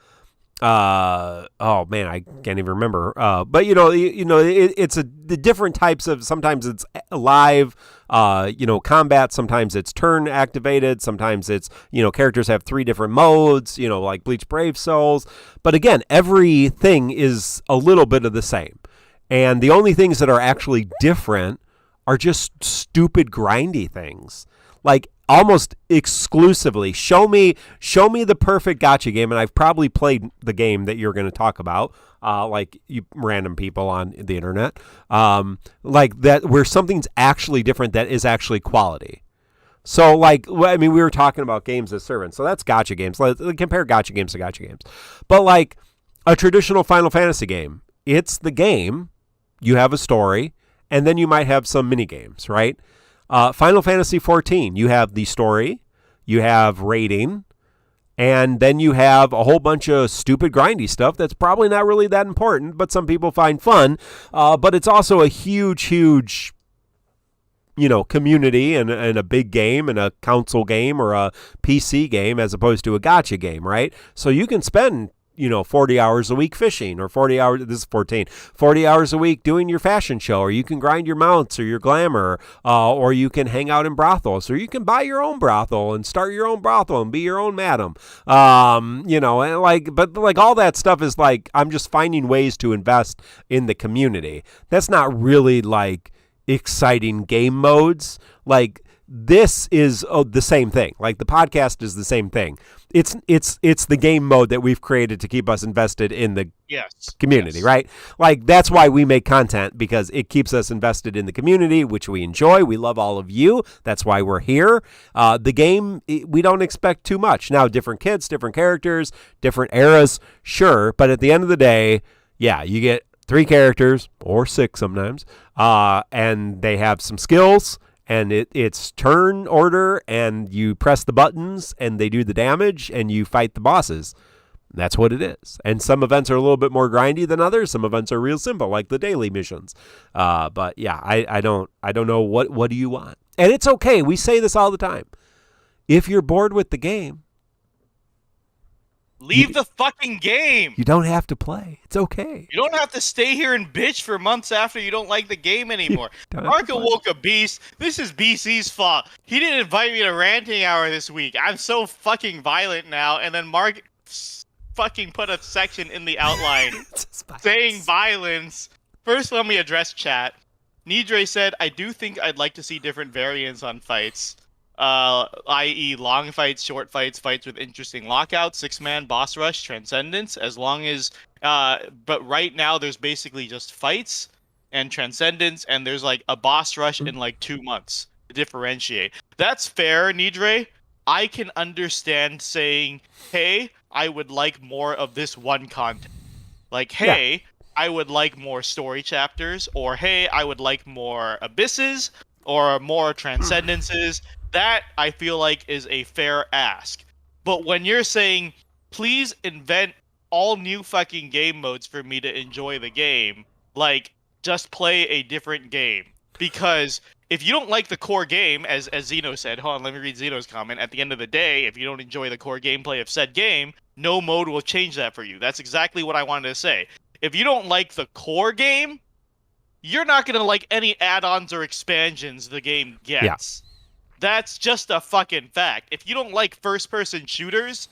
man, I can't even remember. But it's the different types of. Sometimes it's live, combat. Sometimes it's turn activated. Sometimes it's characters have 3 different modes. Like Bleach Brave Souls. But again, everything is a little bit of the same, and the only things that are actually different are just stupid grindy things. Like almost exclusively, show me the perfect gacha game, and I've probably played the game that you're going to talk about, like you random people on the internet, like that where something's actually different that is actually quality. So like, I mean, we were talking about games as servants, so that's gacha games. Let's compare gacha games to gacha games. But like a traditional Final Fantasy game, it's the game, you have a story, and then you might have some mini games, right? Final Fantasy XIV, you have the story, you have rating, and then you have a whole bunch of stupid grindy stuff that's probably not really that important, but some people find fun. But it's also a huge community and a big game and a console game or a PC game as opposed to a gacha game, right? So you can spend 40 hours a week fishing, or 40 hours a week doing your fashion show, or you can grind your mounts or your glamour, or you can hang out in brothels, or you can buy your own brothel and start your own brothel and be your own madam. And like all that stuff is like, I'm just finding ways to invest in the community. That's not really like exciting game modes. Like this is the same thing. Like the podcast is the same thing. It's the game mode that we've created to keep us invested in the community, right? Like that's why we make content, because it keeps us invested in the community, which we enjoy. We love all of you. That's why we're here. The game, we don't expect too much. Now, different kids, different characters, different eras, sure. But at the end of the day, yeah, you get 3 characters or 6 sometimes, and they have some skills. And it's turn order, and you press the buttons, and they do the damage, and you fight the bosses. That's what it is. And some events are a little bit more grindy than others. Some events are real simple, like the daily missions. But yeah, I don't know what do you want. And it's okay. We say this all the time. If you're bored with the game, leave the fucking game. You don't have to play. It's okay. You don't have to stay here and bitch for months after you don't like the game anymore. Marco woke a beast. This is BC's fault. He didn't invite me to ranting hour this week. I'm so fucking violent now. And then Mark fucking put a section in the outline saying violence. First, let me address chat. Nidre said, I do think I'd like to see different variants on fights. I.e. long fights, short fights, fights with interesting lockouts, 6-man, boss rush, transcendence, as long as but right now there's basically just fights and transcendence, and there's like a boss rush in like 2 months to differentiate. That's fair, Nidre. I can understand saying, hey, I would like more of this one content. Like, hey, I would like more story chapters, or hey, I would like more abysses, or more transcendences. That, I feel like, is a fair ask. But when you're saying, please invent all new fucking game modes for me to enjoy the game, like, just play a different game. Because if you don't like the core game, as Zeno said, hold on, let me read Zeno's comment. At the end of the day, if you don't enjoy the core gameplay of said game, no mode will change that for you. That's exactly what I wanted to say. If you don't like the core game, you're not going to like any add-ons or expansions the game gets. Yeah. That's just a fucking fact. If you don't like first-person shooters,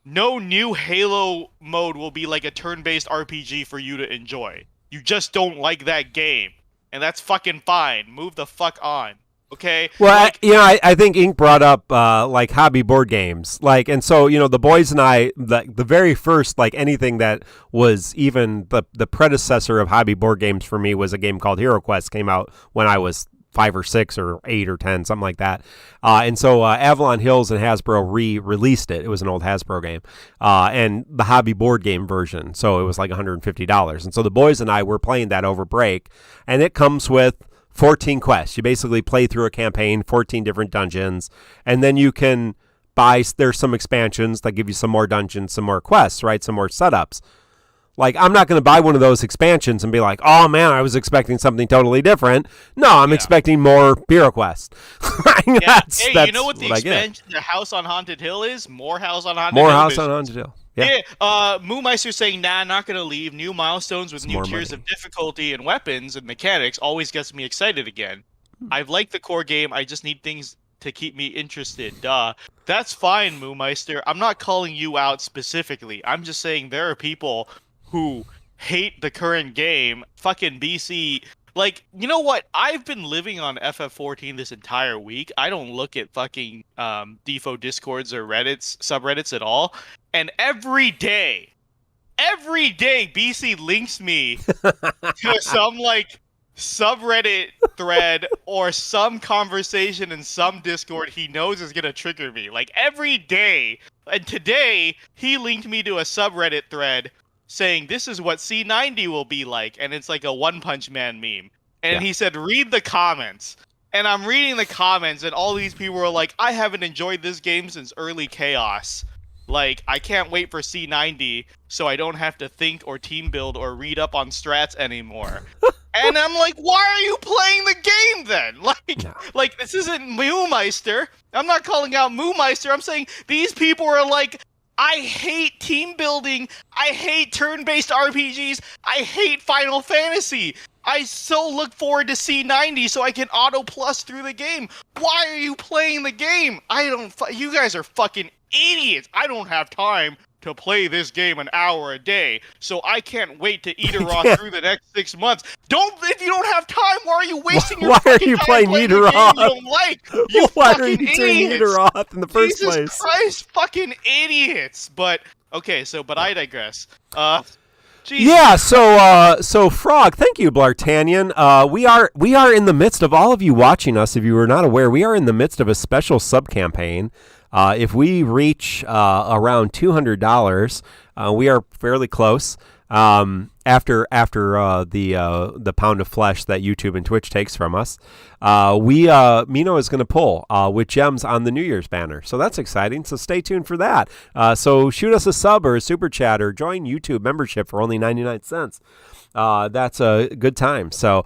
no new Halo mode will be like a turn-based RPG for you to enjoy. You just don't like that game. And that's fucking fine. Move the fuck on. Okay? Well, like, I think Ink brought up like hobby board games. Like, and so, the boys and I, the very first, like anything that was even the predecessor of hobby board games for me was a game called Hero Quest. Came out when I was 5 or 6 or 8 or 10, something like that. And so Avalon Hills and Hasbro re-released it. It was an old Hasbro game. And the hobby board game version. So it was like $150. And so the boys and I were playing that over break. And it comes with 14 quests. You basically play through a campaign, 14 different dungeons. And then you can there's some expansions that give you some more dungeons, some more quests, right? Some more setups. Like, I'm not going to buy one of those expansions and be like, oh, man, I was expecting something totally different. No, I'm expecting more Hero Quest. That's you know what the expansion, the House on Haunted Hill is? More House on Haunted Hill. More House on Haunted Hill. Yeah. Moomeister's saying, nah, not going to leave. New milestones with new tiers of difficulty and weapons and mechanics always gets me excited again. I've liked the core game. I just need things to keep me interested. Duh. That's fine, Moomeister. I'm not calling you out specifically. I'm just saying there are people who hate the current game. Fucking BC. Like, you know what? I've been living on FF14 this entire week. I don't look at fucking DeFo Discords or subreddits at all. And every day, BC links me to some, like, subreddit thread or some conversation in some Discord he knows is gonna trigger me. Like, every day. And today, he linked me to a subreddit thread saying this is what C90 will be like, and it's like a One Punch Man meme. And he said, read the comments. And I'm reading the comments, and all these people are like, I haven't enjoyed this game since early Chaos. Like, I can't wait for C90 so I don't have to think or team build or read up on strats anymore. And I'm like, why are you playing the game then? Like this isn't Moomeister. I'm not calling out Moomeister. I'm saying these people are like, I hate team building. I hate turn-based RPGs. I hate Final Fantasy. I so look forward to C90 so I can auto plus through the game. Why are you playing the game? You guys are fucking idiots. I don't have time to play this game an hour a day, so I can't wait to eat her off through the next 6 months. If you don't have time, why are you wasting your fucking time playing the game you don't like? You why fucking are you idiots. turning her off in the first place? Jesus Christ, fucking idiots. But okay, but I digress. Jesus. Yeah, so Frog, thank you, Blartanian. We are in the midst of all of you watching us. If you were not aware, we are in the midst of a special sub campaign. If we reach around $200, we are fairly close. After the pound of flesh that YouTube and Twitch takes from us, Mino is going to pull with gems on the New Year's banner. So that's exciting. So stay tuned for that. So shoot us a sub or a super chat or join YouTube membership for only 99 cents. That's a good time. So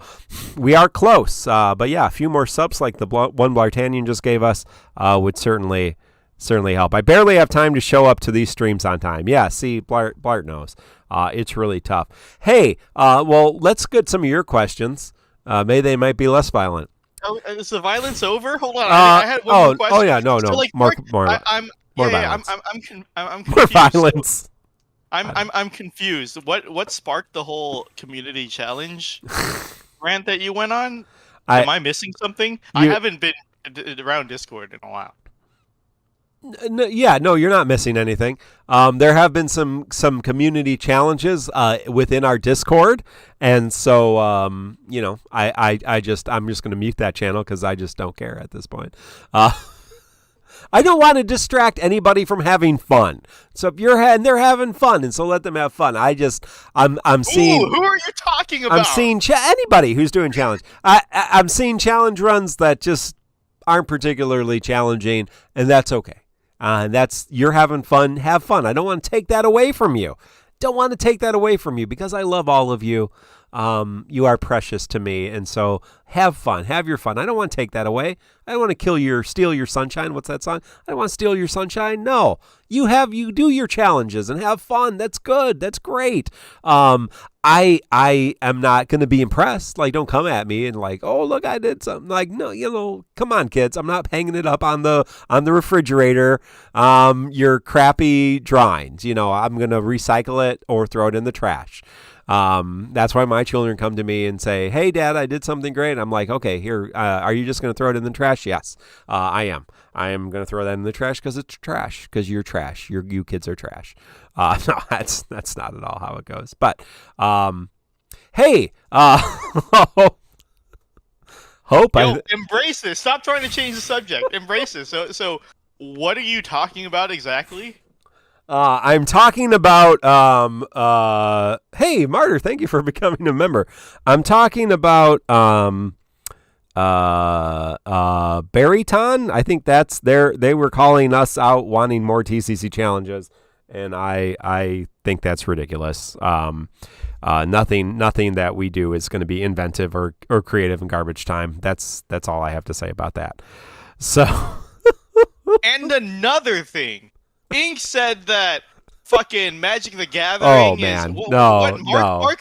we are close. But yeah, a few more subs like the one Blartanian just gave us would certainly help. I barely have time to show up to these streams on time. Yeah, see, Blart knows. It's really tough. Hey, well, let's get some of your questions. They might be less violent. Oh, is the violence over? Hold on. I had one more question. Oh yeah, no. So, like, more violence. I'm confused. More violence. I'm confused. What sparked the whole community challenge rant that you went on? Am I missing something? I haven't been around Discord in a while. No, you're not missing anything. There have been some community challenges within our Discord, and so I'm just going to mute that channel because I just don't care at this point. I don't want to distract anybody from having fun. So if they're having fun, and so let them have fun. I'm seeing. Ooh, who are you talking about? I'm seeing anybody who's doing challenge. I'm seeing challenge runs that just aren't particularly challenging, and that's okay. You're having fun. Have fun. I don't want to take that away from you. Because I love all of you. You are precious to me, and so have fun. Have your fun. I don't want to take that away. I don't want to steal your sunshine. What's that song? I don't want to steal your sunshine. No, you do your challenges and have fun. That's good. That's great. I am not going to be impressed. Like, don't come at me and like, oh, look, I did something. Like, no, come on, kids. I'm not hanging it up on the refrigerator. Your crappy drawings. I'm going to recycle it or throw it in the trash. That's why my children come to me and say, hey, Dad, I did something great. I'm like, okay, here, are you just going to throw it in the trash? Yes, I am. I am going to throw that in the trash because it's trash, because you're trash. You kids are trash. No, that's not at all how it goes. But, hey, embrace this. Stop trying to change the subject. Embrace this. So what are you talking about exactly? I'm talking about, hey, Martyr, thank you for becoming a member. I'm talking about, Barryton. I think they were calling us out wanting more TCC challenges, and I think that's ridiculous. Nothing that we do is going to be inventive or creative in garbage time. That's all I have to say about that. So. And another thing. Ink said that fucking Magic the Gathering Mark, no. Mark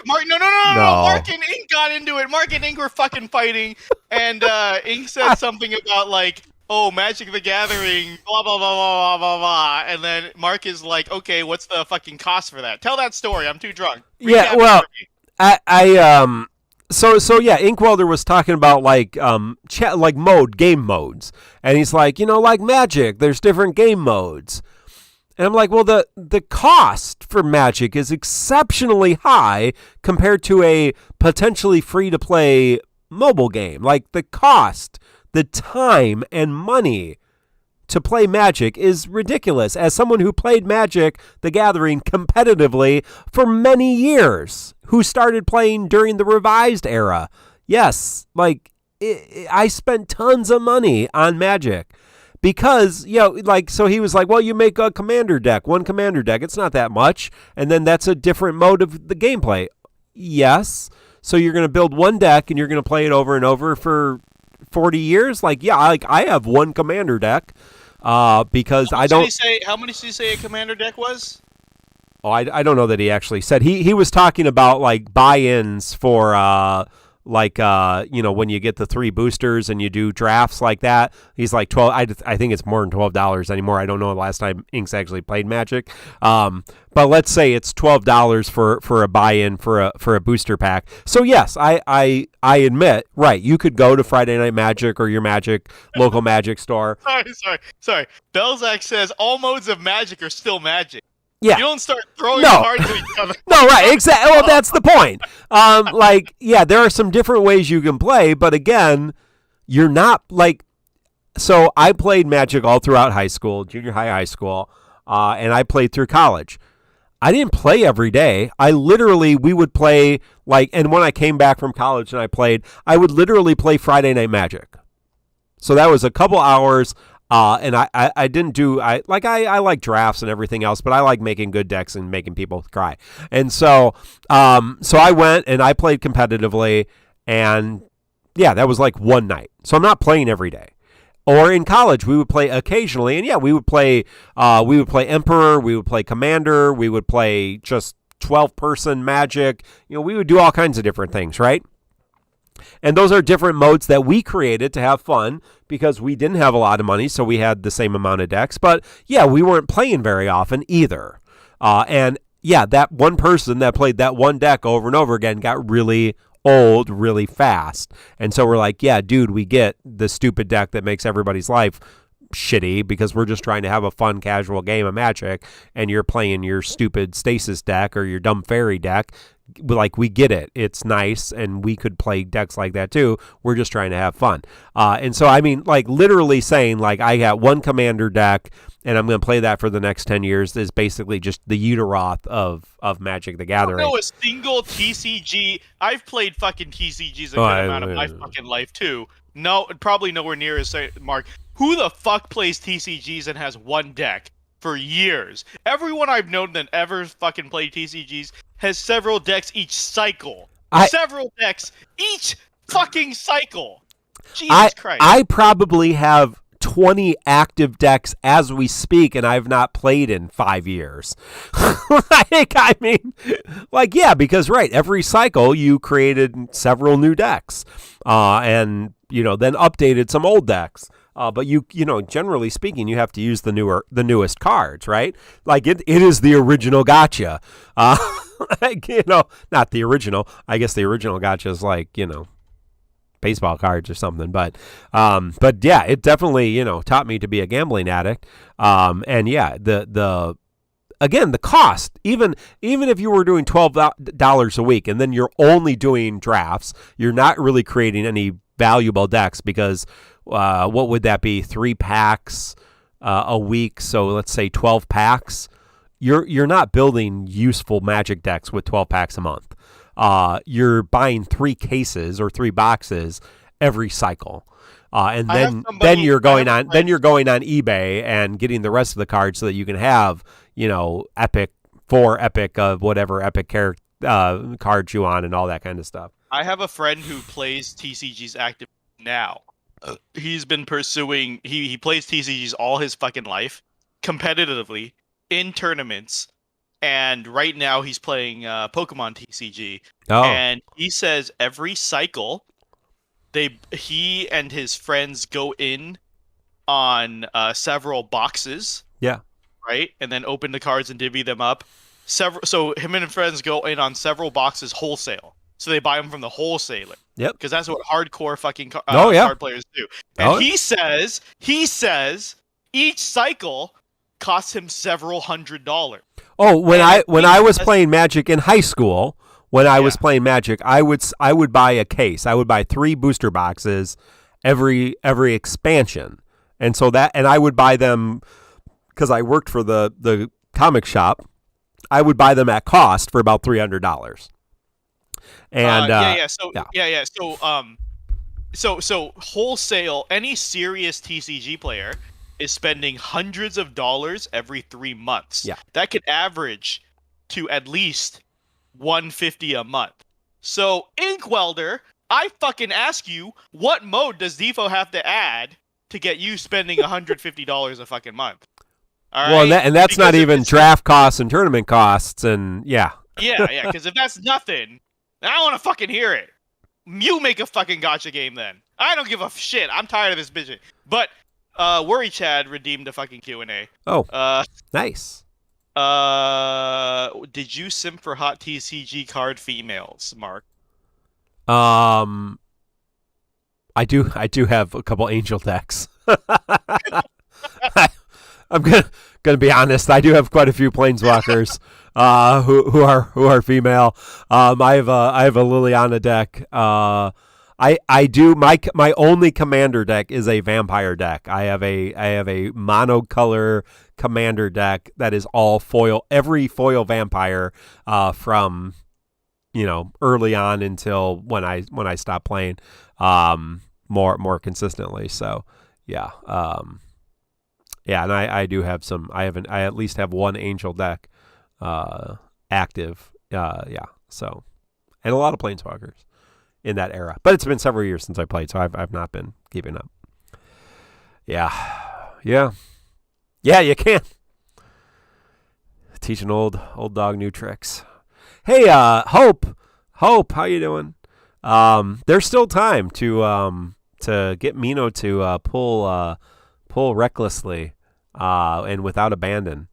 and Ink got into it. Mark and Ink were fucking fighting, and Ink said something about like, oh, Magic the Gathering, blah, blah, blah, blah, blah, blah, and then Mark is like, okay, what's the fucking cost for that? Tell that story. I'm too drunk. Yeah, well, So yeah, Inkwelder was talking about like game modes, and he's like, like Magic, there's different game modes. And I'm like, well, the cost for Magic is exceptionally high compared to a potentially free-to-play mobile game. Like, the cost, the time, and money to play Magic is ridiculous. As someone who played Magic the Gathering competitively for many years, who started playing during the revised era, yes, like, I spent tons of money on Magic. Because, so he was like, well, you make one commander deck. It's not that much. And then that's a different mode of the gameplay. Yes. So you're going to build one deck and you're going to play it over and over for 40 years? Like, yeah, I have one commander deck because I don't... How many did he say a commander deck was? Oh, I don't know that he actually said. He was talking about, like, buy-ins for... when you get the 3 boosters and you do drafts like that, he's like 12. I think it's more than $12 anymore. I don't know the last time Inks actually played Magic. But let's say it's $12 for a buy-in for a booster pack. So yes, I admit, right, you could go to Friday Night Magic or your local Magic store. Sorry. Belzak says all modes of Magic are still Magic. Yeah. You don't start throwing cards at each other. No, right, exactly. Well, that's the point. There are some different ways you can play, but again, you're not like... So I played Magic all throughout high school, junior high school, and I played through college. I didn't play every day. We would play and when I came back from college and I played, I would literally play Friday Night Magic. So that was a couple hours. And I didn't do, I like drafts and everything else, but I like making good decks and making people cry. And so I went and I played competitively, and yeah, that was like one night. So I'm not playing every day. Or in college, we would play occasionally, and yeah, we would play Emperor, we would play Commander, we would play just 12-person Magic. We would do all kinds of different things, right? And those are different modes that we created to have fun because we didn't have a lot of money, so we had the same amount of decks. But yeah, we weren't playing very often either. And yeah, that one person that played that one deck over and over again got really old really fast. And so we're like, yeah, dude, we get the stupid deck that makes everybody's life shitty because we're just trying to have a fun casual game of Magic, and you're playing your stupid Stasis deck or your dumb fairy deck. Like, we get it. It's nice, and we could play decks like that too. We're just trying to have fun. And so, I mean, like, literally saying, like, I got one Commander deck, and I'm going to play that for the next 10 years is basically just the Uteroth of Magic the Gathering. I don't know a single TCG. I've played fucking TCGs a good amount of my fucking life, too. No, probably nowhere near as Mark. Who the fuck plays TCGs and has one deck for years? Everyone I've known that ever fucking played TCGs has several decks each cycle. Several decks each fucking cycle. Jesus Christ. I probably have 20 active decks as we speak, and I've not played in 5 years. Yeah, because right, every cycle you created several new decks, and then updated some old decks. But generally speaking, you have to use the newest cards, right? Like it is the original gotcha. Not the original. I guess the original gotcha is baseball cards or something. But yeah, it definitely taught me to be a gambling addict. And yeah, the cost, even if you were doing $12 a week and then you're only doing drafts, you're not really creating any valuable decks because what would that be? 3 packs a week. So let's say 12 packs. You're not building useful Magic decks with 12 packs a month. You're buying 3 cases or 3 boxes every cycle. And then you're going on eBay and getting the rest of the cards so that you can have, epic of whatever epic cards you want and all that kind of stuff. I have a friend who plays TCGs active now. He's been pursuing, he plays TCGs all his fucking life, competitively, in tournaments, and right now he's playing Pokemon TCG. Oh. And he says every cycle, he and his friends go in on several boxes. Yeah. Right? And then open the cards and divvy them up. So him and his friends go in on several boxes wholesale. So they buy them from the wholesaler. Yep. Because that's what hardcore fucking card players do. And he says each cycle costs him several $100s. Oh, when I was playing Magic in high school, was playing Magic, I would buy a case. I would buy 3 booster boxes every expansion. And so I would buy them because I worked for the comic shop. I would buy them at cost for about $300. And So wholesale, any serious TCG player is spending hundreds of dollars every 3 months. Yeah. That could average to at least $150 a month. So Inkwelder, I fucking ask you, what mode does Defo have to add to get you spending $150 a fucking month? All right? Well, and that's not even draft costs and tournament costs, and yeah. Yeah, because if that's nothing, I don't want to fucking hear it. You make a fucking gacha game then. I don't give a shit. I'm tired of this bitch. But Worry Chad redeemed a fucking Q&A. Oh, nice. Did you simp for hot TCG card females, Mark? I do have a couple angel decks. I'm gonna be honest. I do have quite a few planeswalkers who are female. I have a Liliana deck. I do my only commander deck is a vampire deck. I have a monocolor commander deck that is all foil, every foil vampire from early on until when I stopped playing more consistently. So yeah. And I do have some. I at least have one angel deck active. So, and a lot of planeswalkers in that era. But it's been several years since I played, so I've not been keeping up. Yeah. You can teach an old dog new tricks. Hey, Hope, how you doing? There's still time to get Mino to pull recklessly and without abandon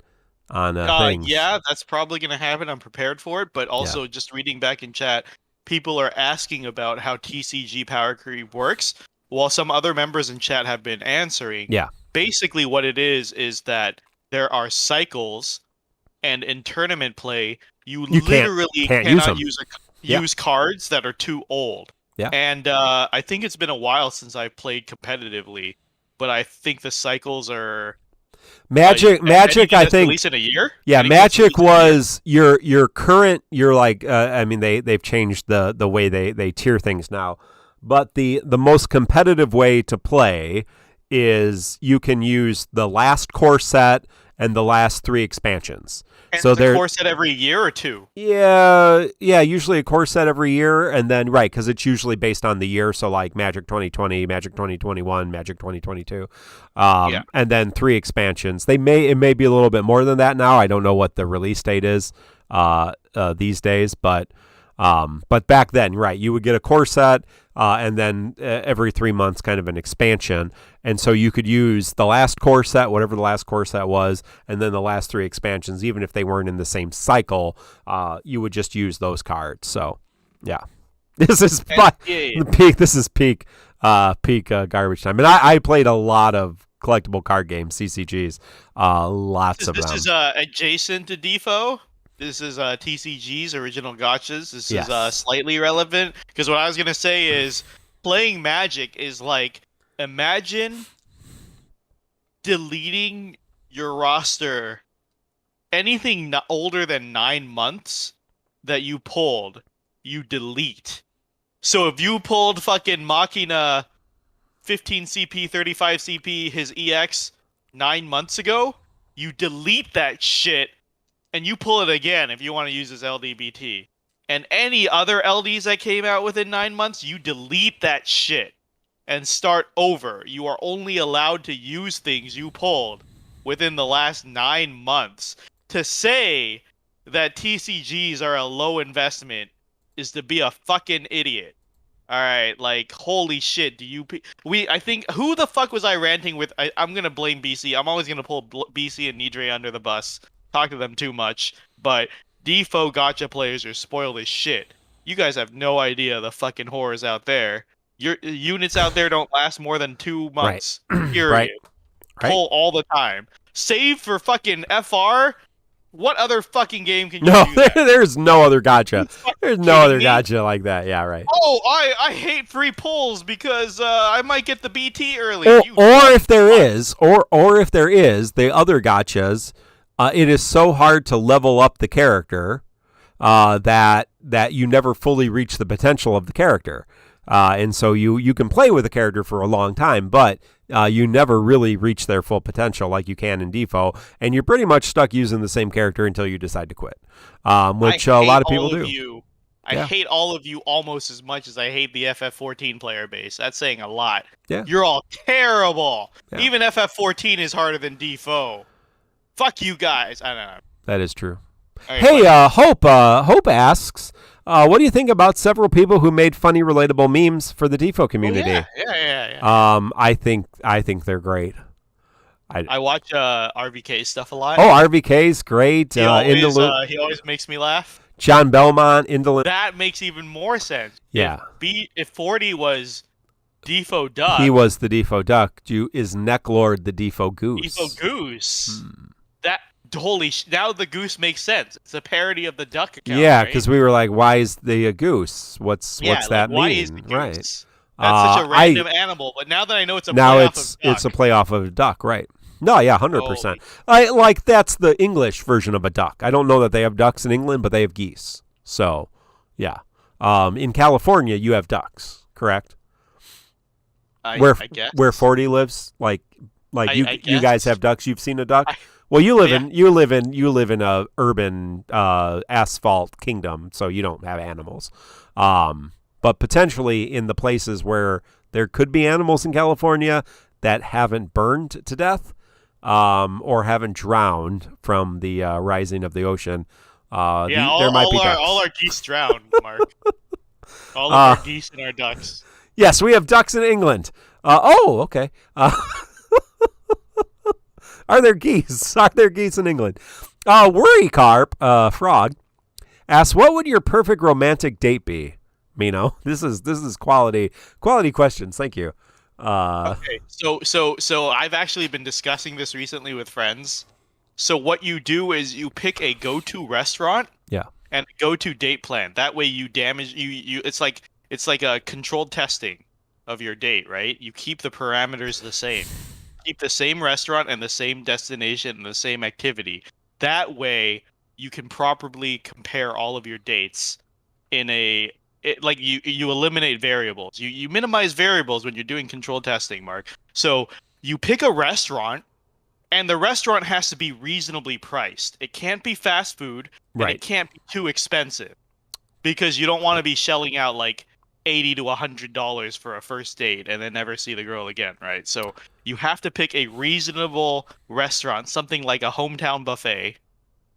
on things. Yeah, that's probably going to happen. I'm prepared for it. But also, just reading back in chat, people are asking about how TCG Power Creep works, while some other members in chat have been answering. Yeah. Basically, what it is that there are cycles, and in tournament play, you literally cannot use cards that are too old. Yeah. And I think it's been a while since I played competitively, but I think the cycles are Magic. I think release in a year. Yeah, Magic was your current. You're like. They've changed the way they tier things now, but the most competitive way to play is you can use the last core set and the last 3 expansions. And so they're a core set every year or 2? Yeah, usually a core set every year, and then because it's usually based on the year, so like Magic 2020, Magic 2021, Magic 2022, and then 3 expansions. It may be a little bit more than that now. I don't know what the release date is these days, but back then, you would get a core set, and then every 3 months, kind of an expansion. And so you could use the last core set, whatever the last core set was, and then the last 3 expansions, even if they weren't in the same cycle, you would just use those cards. So, yeah, this is peak. This is peak garbage time. And I played a lot of collectible card games, CCGs, lots of them. This is adjacent to DeFo. This is TCG's original gotchas. This is slightly relevant because what I was going to say is playing Magic is like, imagine deleting your roster, anything older than 9 months that you pulled, you delete. So if you pulled fucking Machina 15 CP, 35 CP, his EX 9 months ago, you delete that shit. And you pull it again if you want to use this LDBT. And any other LDs that came out within 9 months, you delete that shit and start over. You are only allowed to use things you pulled within the last 9 months. To say that TCGs are a low investment is to be a fucking idiot. All right, like, holy shit, I think, who the fuck was I ranting with? I'm going to blame BC. I'm always going to pull BC and Nidre under the bus. Talk to them too much, but DeFo gotcha players are spoiled as shit. You guys have no idea the fucking horrors out there. Your units out there don't last more than 2 months. Period. Right. Pull all the time. Save for fucking FR. What other fucking game can you do that? There's no other gotcha. There's no other gotcha like that. Yeah, right. Oh, I hate free pulls because I might get the BT early. Or if there is, the other gotchas. It is so hard to level up the character that you never fully reach the potential of the character. And so you can play with a character for a long time, but you never really reach their full potential like you can in DeFo. And you're pretty much stuck using the same character until you decide to quit, which a lot of people do. I hate all of you almost as much as I hate the FF14 player base. That's saying a lot. Yeah. You're all terrible. Yeah. Even FF14 is harder than DeFo. Fuck you guys. I don't know. That is true. Right, hey, Hope asks, what do you think about several people who made funny, relatable memes for the DeFo community? Yeah. I think they're great. I watch RVK stuff a lot. Oh, RVK's great. He always makes me laugh. John Belmont, Indolent. That makes even more sense. Yeah. If 40 was DeFo Duck. He was the DeFo Duck. Is Necklord the DeFo Goose? DeFo Goose. Now the goose makes sense. It's a parody of the duck account. Yeah, because we were like, why is the goose? What's that mean? Why is the goose? Right. That's such a random animal. But now that I know it's a playoff of duck, right? No, yeah, 100%. Like that's the English version of a duck. I don't know that they have ducks in England, but they have geese. So, yeah. In California, you have ducks, correct? I guess. Where 40 lives, like you guys have ducks. You've seen a duck. Well, you live in a urban asphalt kingdom, so you don't have animals. But potentially in the places where there could be animals in California that haven't burned to death, or haven't drowned from the rising of the ocean. There might be ducks. All our geese drowned, Mark. All of our geese and our ducks. Yes, we have ducks in England. Okay. Are there geese? Are there geese in England? Worry Carp, frog, asks, what would your perfect romantic date be? Mino, this is quality questions. Thank you. Okay, so I've actually been discussing this recently with friends. So what you do is you pick a go-to restaurant, and a go-to date plan. That way you it's like a controlled testing of your date, right? You keep the parameters the same. Keep the same restaurant and the same destination and the same activity. That way you can properly compare all of your dates in you eliminate variables. You minimize variables when you're doing controlled testing, Mark. So you pick a restaurant, and the restaurant has to be reasonably priced. It can't be fast food, and it can't be too expensive, because you don't want to be shelling out like $80 to $100 for a first date and then never see the girl again, right? So you have to pick a reasonable restaurant, something like a hometown buffet,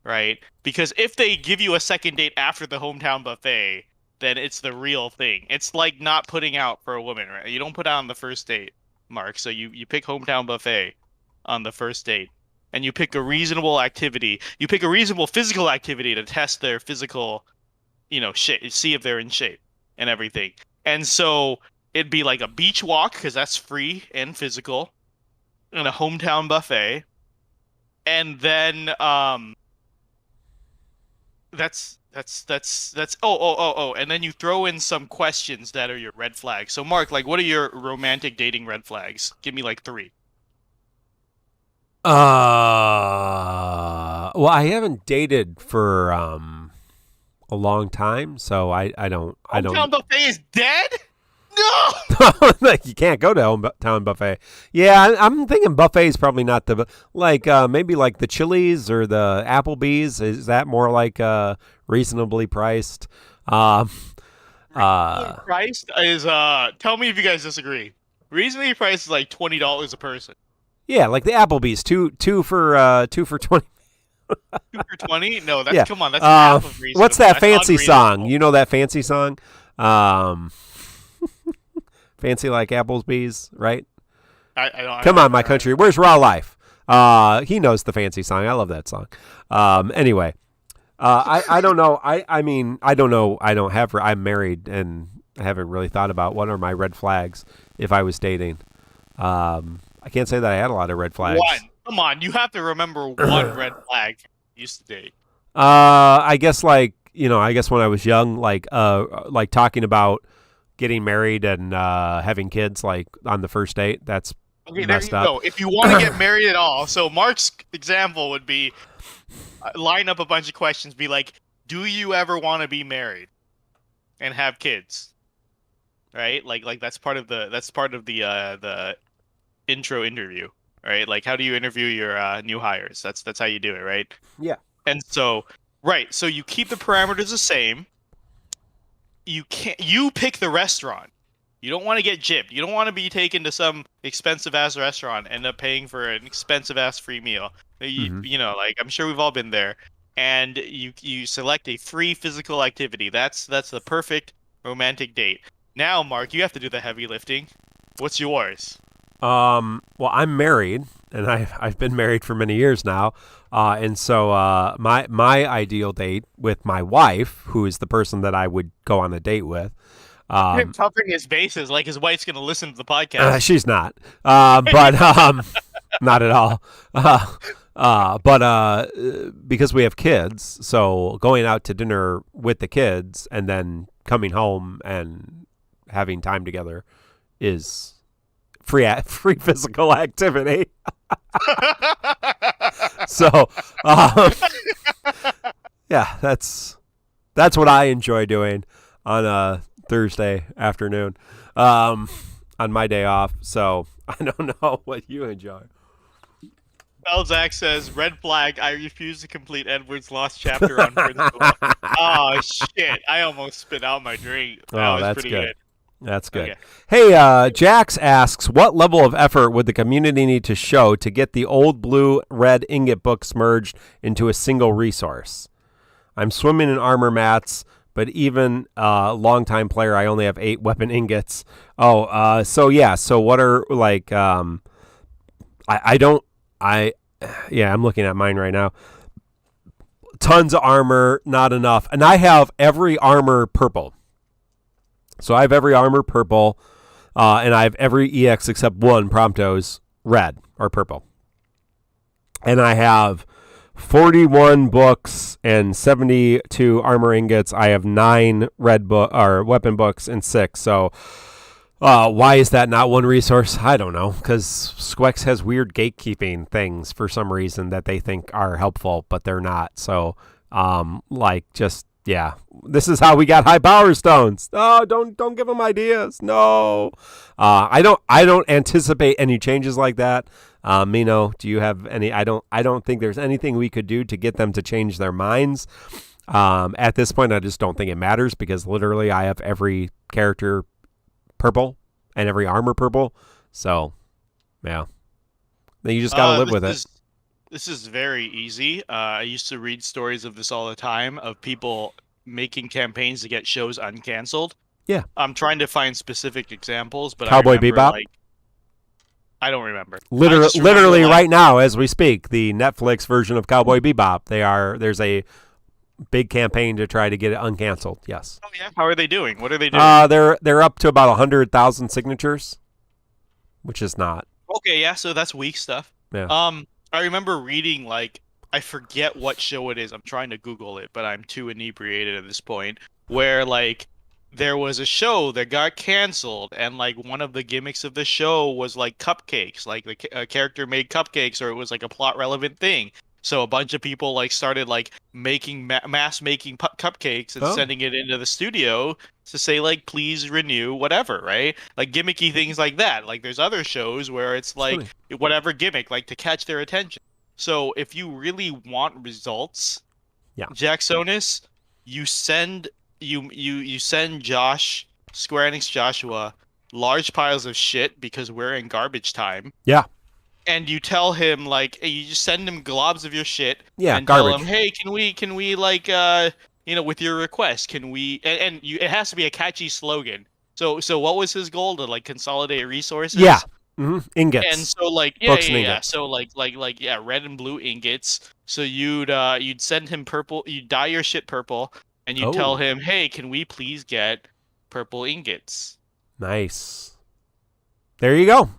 right? Because if they give you a second date after the hometown buffet, then it's the real thing. It's like not putting out for a woman, right? You don't put out on the first date, Mark. So you pick hometown buffet on the first date, and you pick a reasonable activity. You pick a reasonable physical activity to test their physical, shape, see if they're in shape and everything. And so it'd be like a beach walk, because that's free and physical, and a hometown buffet. And then that's and then you throw in some questions that are your red flags. So Mark, like, what are your romantic dating red flags? Give me like 3. Well, I haven't dated for a long time, so I don't. Hometown buffet is dead? No. You can't go to hometown buffet. Yeah, I'm thinking buffet is probably not the maybe like the Chili's or the Applebee's. Is that more like reasonably priced? Priced is tell me if you guys disagree. Reasonably priced is like $20 a person. Yeah, like the Applebee's, two for 20. 2 for 20? No, come on, that's half of reasonable. What's that fancy song? You know that fancy song? Fancy like Applebee's, right? I don't. Come on, my country. Where's Raw Life? He knows the fancy song. I love that song. Anyway, I don't know. I mean, I don't know. I'm married and I haven't really thought about what are my red flags if I was dating. I can't say that I had a lot of red flags. One. Come on, you have to remember one red flag you used to date. I guess when I was young, like talking about getting married and having kids, like on the first date. That's messed up. Go. If you want to get married at all, so Mark's example would be line up a bunch of questions. Be like, do you ever want to be married and have kids? Right? Like that's part of the intro interview. Right? Like, how do you interview your new hires? That's how you do it, right? Yeah. And so, right. So you keep the parameters the same. You pick the restaurant. You don't want to get gypped. You don't want to be taken to some expensive ass restaurant and end up paying for an expensive ass free meal. You know, like, I'm sure we've all been there. And you select a free physical activity. That's the perfect romantic date. Now, Mark, you have to do the heavy lifting. What's yours? Well, I'm married, and I've been married for many years now, and so my ideal date with my wife, who is the person that I would go on a date with. Him covering his bases, like his wife's going to listen to the podcast. She's not, but not at all. But because we have kids, so going out to dinner with the kids and then coming home and having time together is free physical activity. So, yeah, that's what I enjoy doing on a Thursday afternoon, on my day off. So I don't know what you enjoy. Belzac says, "Red flag. I refuse to complete Edward's lost chapter on principle." Oh shit! I almost spit out my drink. That was that's pretty good. That's good. Okay. Hey, Jax asks, what level of effort would the community need to show to get the old blue-red ingot books merged into a single resource? I'm swimming in armor mats, but even longtime player, I only have 8 weapon ingots. So what are like? I'm looking at mine right now. Tons of armor, not enough, and I have every armor purple. So I have every armor purple, and I have every EX except one Promptos red or purple. And I have 41 books and 72 armor ingots. I have 9 weapon books and 6. So why is that not one resource? I don't know, because Squex has weird gatekeeping things for some reason that they think are helpful, but they're not. So yeah, this is how we got high power stones. Oh, don't give them ideas. No, I don't anticipate any changes like that. Mino, do you have any? I don't think there's anything we could do to get them to change their minds. At this point, I just don't think it matters because literally I have every character purple and every armor purple. So, yeah, then you just gotta live with it. This is very easy. I used to read stories of this all the time of people making campaigns to get shows uncanceled. Yeah. I'm trying to find specific examples, but Cowboy Bebop? I don't remember. Literally right now as we speak, the Netflix version of Cowboy Bebop, there's a big campaign to try to get it uncanceled. Yes. Oh yeah. How are they doing? What are they doing? They're up to about 100,000 signatures, which is not. Okay, yeah, so that's weak stuff. Yeah. I remember reading, I forget what show it is. I'm trying to Google it, but I'm too inebriated at this point. Where, there was a show that got canceled, and, one of the gimmicks of the show was, cupcakes. A character made cupcakes, or it was, a plot-relevant thing. So a bunch of people, started, making, mass-making cupcakes and sending it into the studio to say, please renew whatever, right? Gimmicky things like that. There's other shows where it's, whatever gimmick, to catch their attention. So if you really want results, Jacksonis, you send Josh, Square Enix Joshua, large piles of shit because we're in garbage time. Yeah. And you tell him you just send him globs of your shit. Yeah, and garbage. Tell him, hey, can we with your request, can we? And it has to be a catchy slogan. So what was his goal to consolidate resources? Yeah. Mm-hmm. Ingots. And so Ingots. So red and blue ingots. So you'd send him purple. You'd dye your shit purple, and you'd tell him, hey, can we please get purple ingots? Nice. There you go.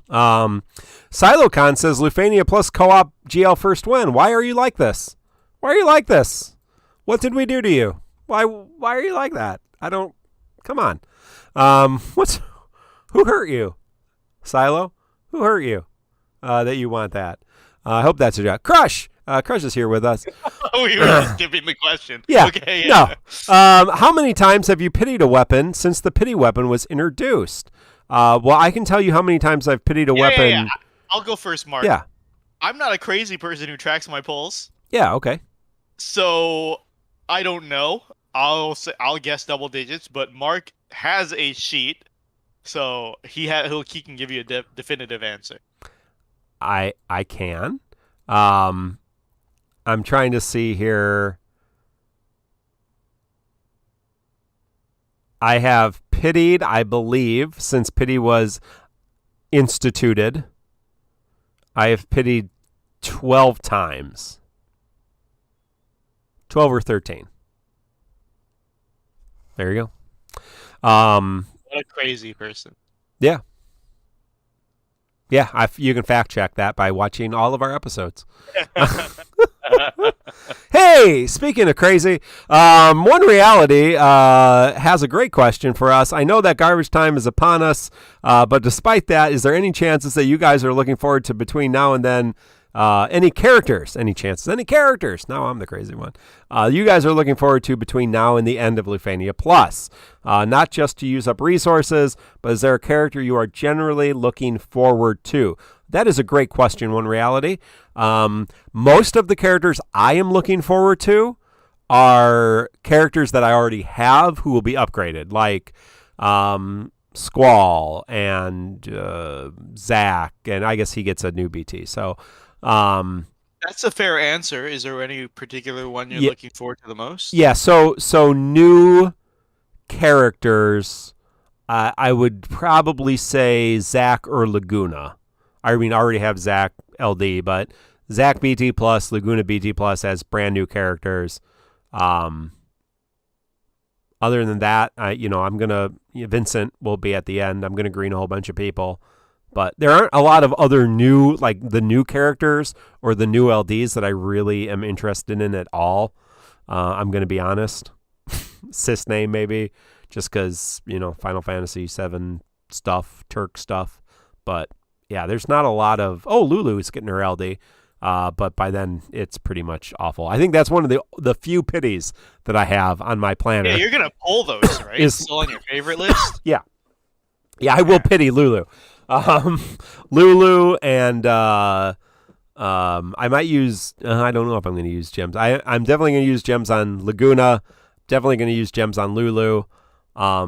Silocon says Lufenia plus co-op GL first win. Why are you like this? Why are you like this? What did we do to you? Why are you like that? Come on. Who hurt you? Silo? Who hurt you? That you want that? I hope that's a joke. Crush! Crush is here with us. We were just skipping the question. Yeah. Okay, yeah. No. How many times have you pitied a weapon since the pity weapon was introduced? Well, I can tell you how many times I've pitied a weapon. Yeah. I'll go first, Mark. Yeah. I'm not a crazy person who tracks my pulse. Yeah, okay. So, I don't know. I'll guess double digits, but Mark has a sheet, so he can give you a definitive answer. I can. I'm trying to see here. I have pitied, I believe, since pity was instituted. I have pitied 12 times. 12 or 13. There you go. What a crazy person. Yeah. Yeah, you can fact check that by watching all of our episodes. Hey, speaking of crazy, One Reality has a great question for us. I know that garbage time is upon us, but despite that, is there any chances that you guys are looking forward to between now and then? Any characters? Any chances? Any characters? Now I'm the crazy one. You guys are looking forward to between now and the end of Lufenia Plus. Not just to use up resources, but is there a character you are generally looking forward to? That is a great question, One Reality. Most of the characters I am looking forward to are characters that I already have who will be upgraded, like Squall and Zach, and I guess he gets a new BT. So that's a fair answer. Is there any particular one you're looking forward to the most? Yeah, so new characters, I would probably say Zach or Laguna. I mean, I already have Zach LD, but Zach BT plus, Laguna BT plus as brand new characters. Other than that, Vincent will be at the end. I'm gonna green a whole bunch of people, but there aren't a lot of other new, like the new characters or the new LDs that I really am interested in at all. I'm gonna be honest. Sis name maybe, just because Final Fantasy VII stuff, Turk stuff, but. Yeah, there's not a lot of... Oh, Lulu is getting her LD, but by then it's pretty much awful. I think that's one of the few pities that I have on my planner. Yeah, you're going to pull those, right? It's still on your favorite list? Yeah. Yeah, I will pity Lulu. Lulu and I might use... I don't know if I'm going to use gems. I'm definitely going to use gems on Laguna. Definitely going to use gems on Lulu. I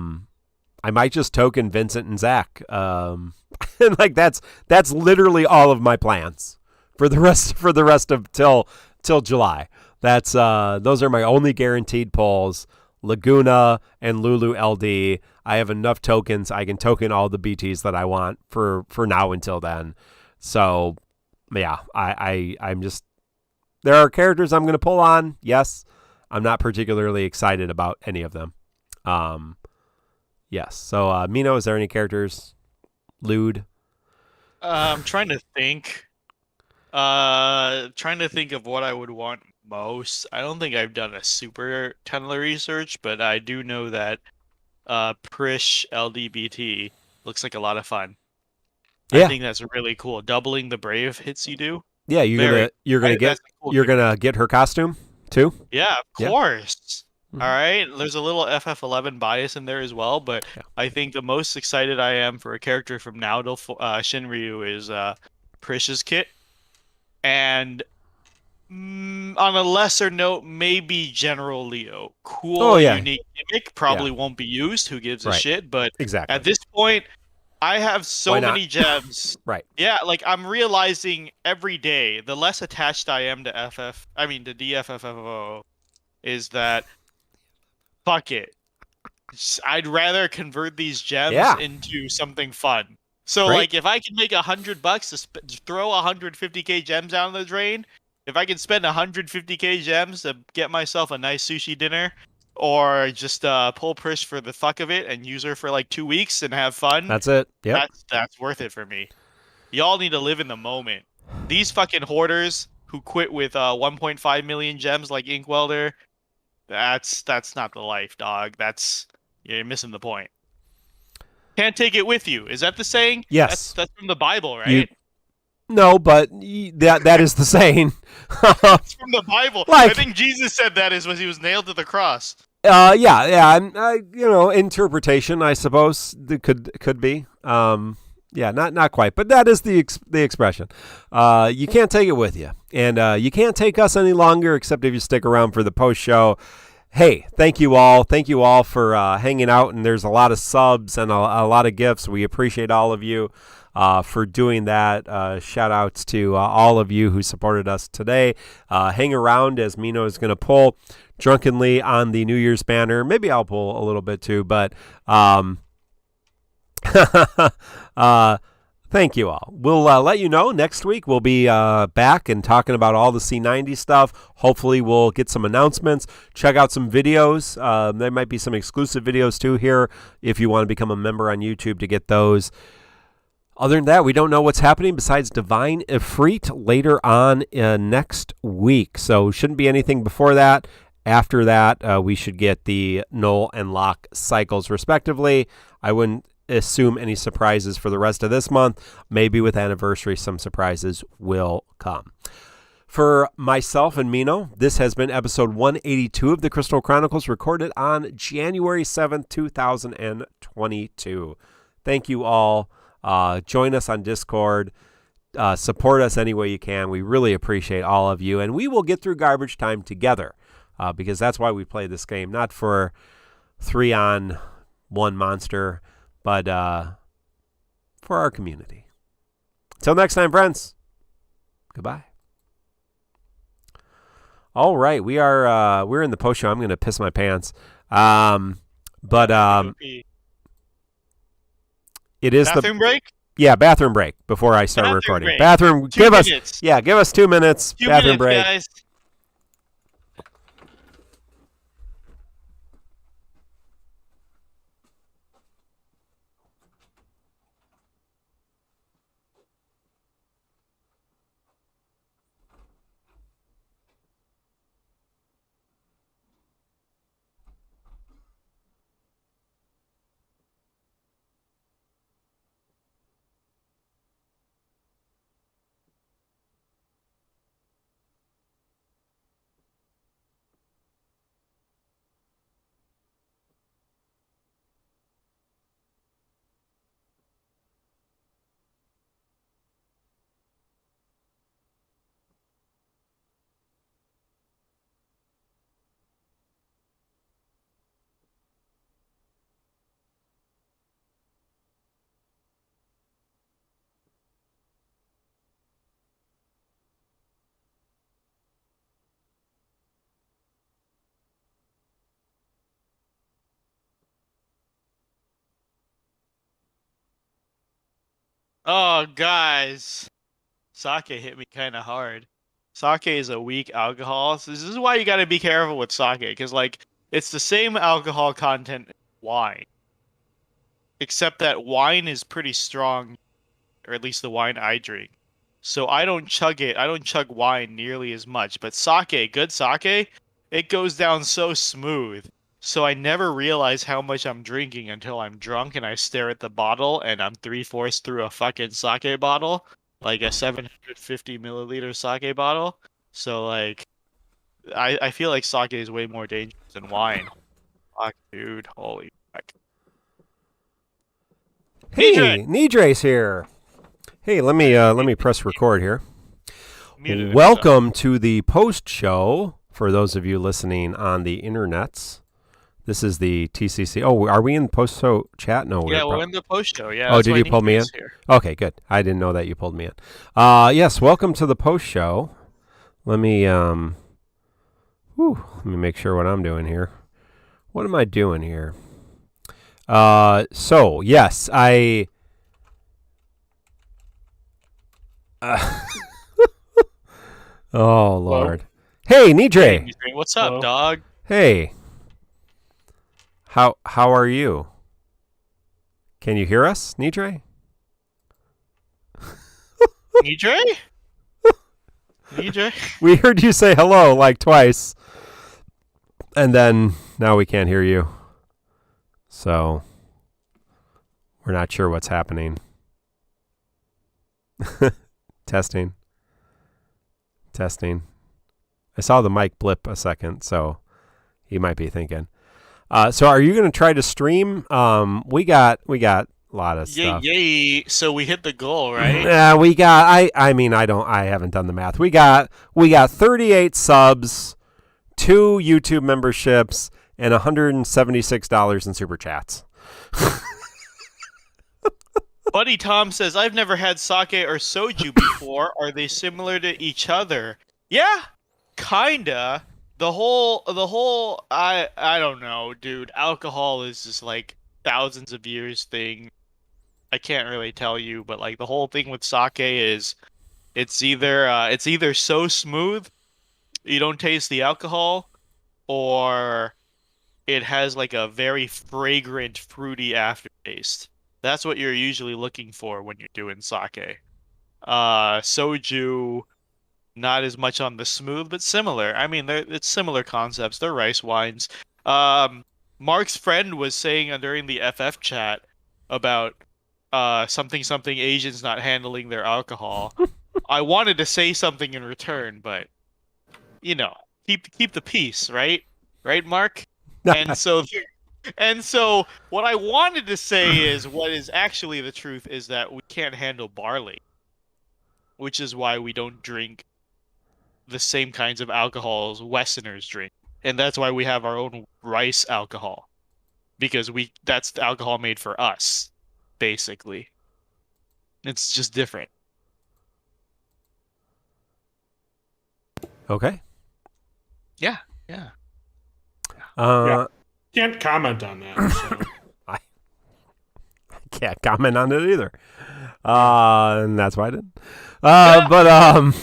might just token Vincent and Zach. And like that's literally all of my plans for the rest of till July. That's those are my only guaranteed pulls. Laguna and Lulu LD. I have enough tokens. I can token all the BTs that I want for now until then. So yeah, I'm just there are characters I'm gonna pull on. Yes. I'm not particularly excited about any of them. Yes. So Mino, is there any characters? Lude. I'm trying to think. Trying to think of what I would want most. I don't think I've done a super ton of research, but I do know that Prish LDBT looks like a lot of fun. Yeah. I think that's really cool. Doubling the brave hits you do. Yeah, you're gonna get her costume too. Yeah, of course. All right, there's a little FF11 bias in there as well, but I think the most excited I am for a character from now till Shinryu is Prish's kit. And on a lesser note, maybe General Leo. Cool, unique gimmick, probably won't be used, who gives a shit, but at this point, I have so many gems. Right. Yeah, like I'm realizing every day, the less attached I am to to DissidiaFFOO, is that fuck it. I'd rather convert these gems into something fun. So, like, if I can make $100 to throw 150k gems down the drain, if I can spend 150k gems to get myself a nice sushi dinner, or just pull Prish for the fuck of it and use her for like 2 weeks and have fun. That's it. Yeah, that's worth it for me. Y'all need to live in the moment. These fucking hoarders who quit with 1.5 million gems like Inkwelder, that's not the life, dog. You're missing the point. Can't take it with you. Is that the saying? Yes. That's from the Bible, right? No, but that is the saying. It's from the Bible. I think Jesus said that as he was nailed to the cross. Interpretation, I suppose, could be. Not quite, but that is the expression. You can't take it with you, and you can't take us any longer, except if you stick around for the post show. Hey, thank you all for hanging out, and there's a lot of subs and a lot of gifts. We appreciate all of you for doing that. Shout outs to all of you who supported us today. Hang around as Mino is going to pull drunkenly on the New Year's banner. Maybe I'll pull a little bit too, but thank you all. We'll let you know next week. We'll be back and talking about all the C90 stuff. Hopefully we'll get some announcements. Check out some videos. There might be some exclusive videos too here if you want to become a member on YouTube to get those. Other than that, we don't know what's happening besides Divine Ifrit later on next week. So shouldn't be anything before that. After that, we should get the Null and Lock cycles respectively. I wouldn't assume any surprises for the rest of this month. Maybe with anniversary, some surprises will come. For myself and Mino, this has been episode 182 of the Crystal Chronicles, recorded on January 7th, 2022. Thank you all. Join us on Discord. Support us any way you can. We really appreciate all of you. And we will get through garbage time together because that's why we play this game. Not for 3-on-1 monster, but for our community. Until next time, friends. Goodbye. All right. We're in the post show. I'm going to piss my pants. It is bathroom break? Yeah, bathroom break before I start recording. Break. Bathroom, give us 2 minutes. Bathroom break. Guys. Oh, guys. Sake hit me kind of hard. Sake is a weak alcohol. So this is why you got to be careful with sake. Because, it's the same alcohol content as wine. Except that wine is pretty strong. Or at least the wine I drink. So I don't chug it. I don't chug wine nearly as much. But sake, good sake, it goes down so smooth. So I never realize how much I'm drinking until I'm drunk and I stare at the bottle and I'm 3/4 through a fucking sake bottle, like a 750 milliliter sake bottle. So I feel like sake is way more dangerous than wine. Fuck, dude, holy fuck. Hey, Nidre's here. Hey, let me press record here. Welcome to the post show for those of you listening on the internets. This is the TCC. Oh, are we in post show chat? No. Yeah, we're in the post show. Yeah. Oh, did you pull me in? Here. Okay, good. I didn't know that you pulled me in. Yes, welcome to the post show. Let me make sure what I'm doing here. What am I doing here? So yes, I. Oh Lord. Hello? Hey, Nidre. Hey, what's up, dog? Hey. How are you? Can you hear us, Nidre? Nidre? Nidre? We heard you say hello like twice. And then now we can't hear you. So we're not sure what's happening. Testing. I saw the mic blip a second, so he might be thinking. So are you going to try to stream? We got a lot of stuff. Yay. So we hit the goal, right? Yeah, we got I haven't done the math. We got 38 subs, 2 YouTube memberships, and $176 in super chats. Buddy Tom says, I've never had sake or soju before. Are they similar to each other? Yeah, kinda. The whole I don't know, dude. Alcohol is just thousands of years thing. I can't really tell you, but the whole thing with sake is it's either so smooth you don't taste the alcohol, or it has a very fragrant, fruity aftertaste. That's what you're usually looking for when you're doing sake. Soju, not as much on the smooth, but similar. I mean, it's similar concepts. They're rice wines. Mark's friend was saying during the FF chat about something Asians not handling their alcohol. I wanted to say something in return, but keep the peace, right? Right, Mark? And so what I wanted to say is what is actually the truth is that we can't handle barley, which is why we don't drink the same kinds of alcohols Westerners drink. And that's why we have our own rice alcohol. Because that's the alcohol made for us, basically. It's just different. Okay. Yeah. Can't comment on that. So. I can't comment on it either. And that's why I didn't. But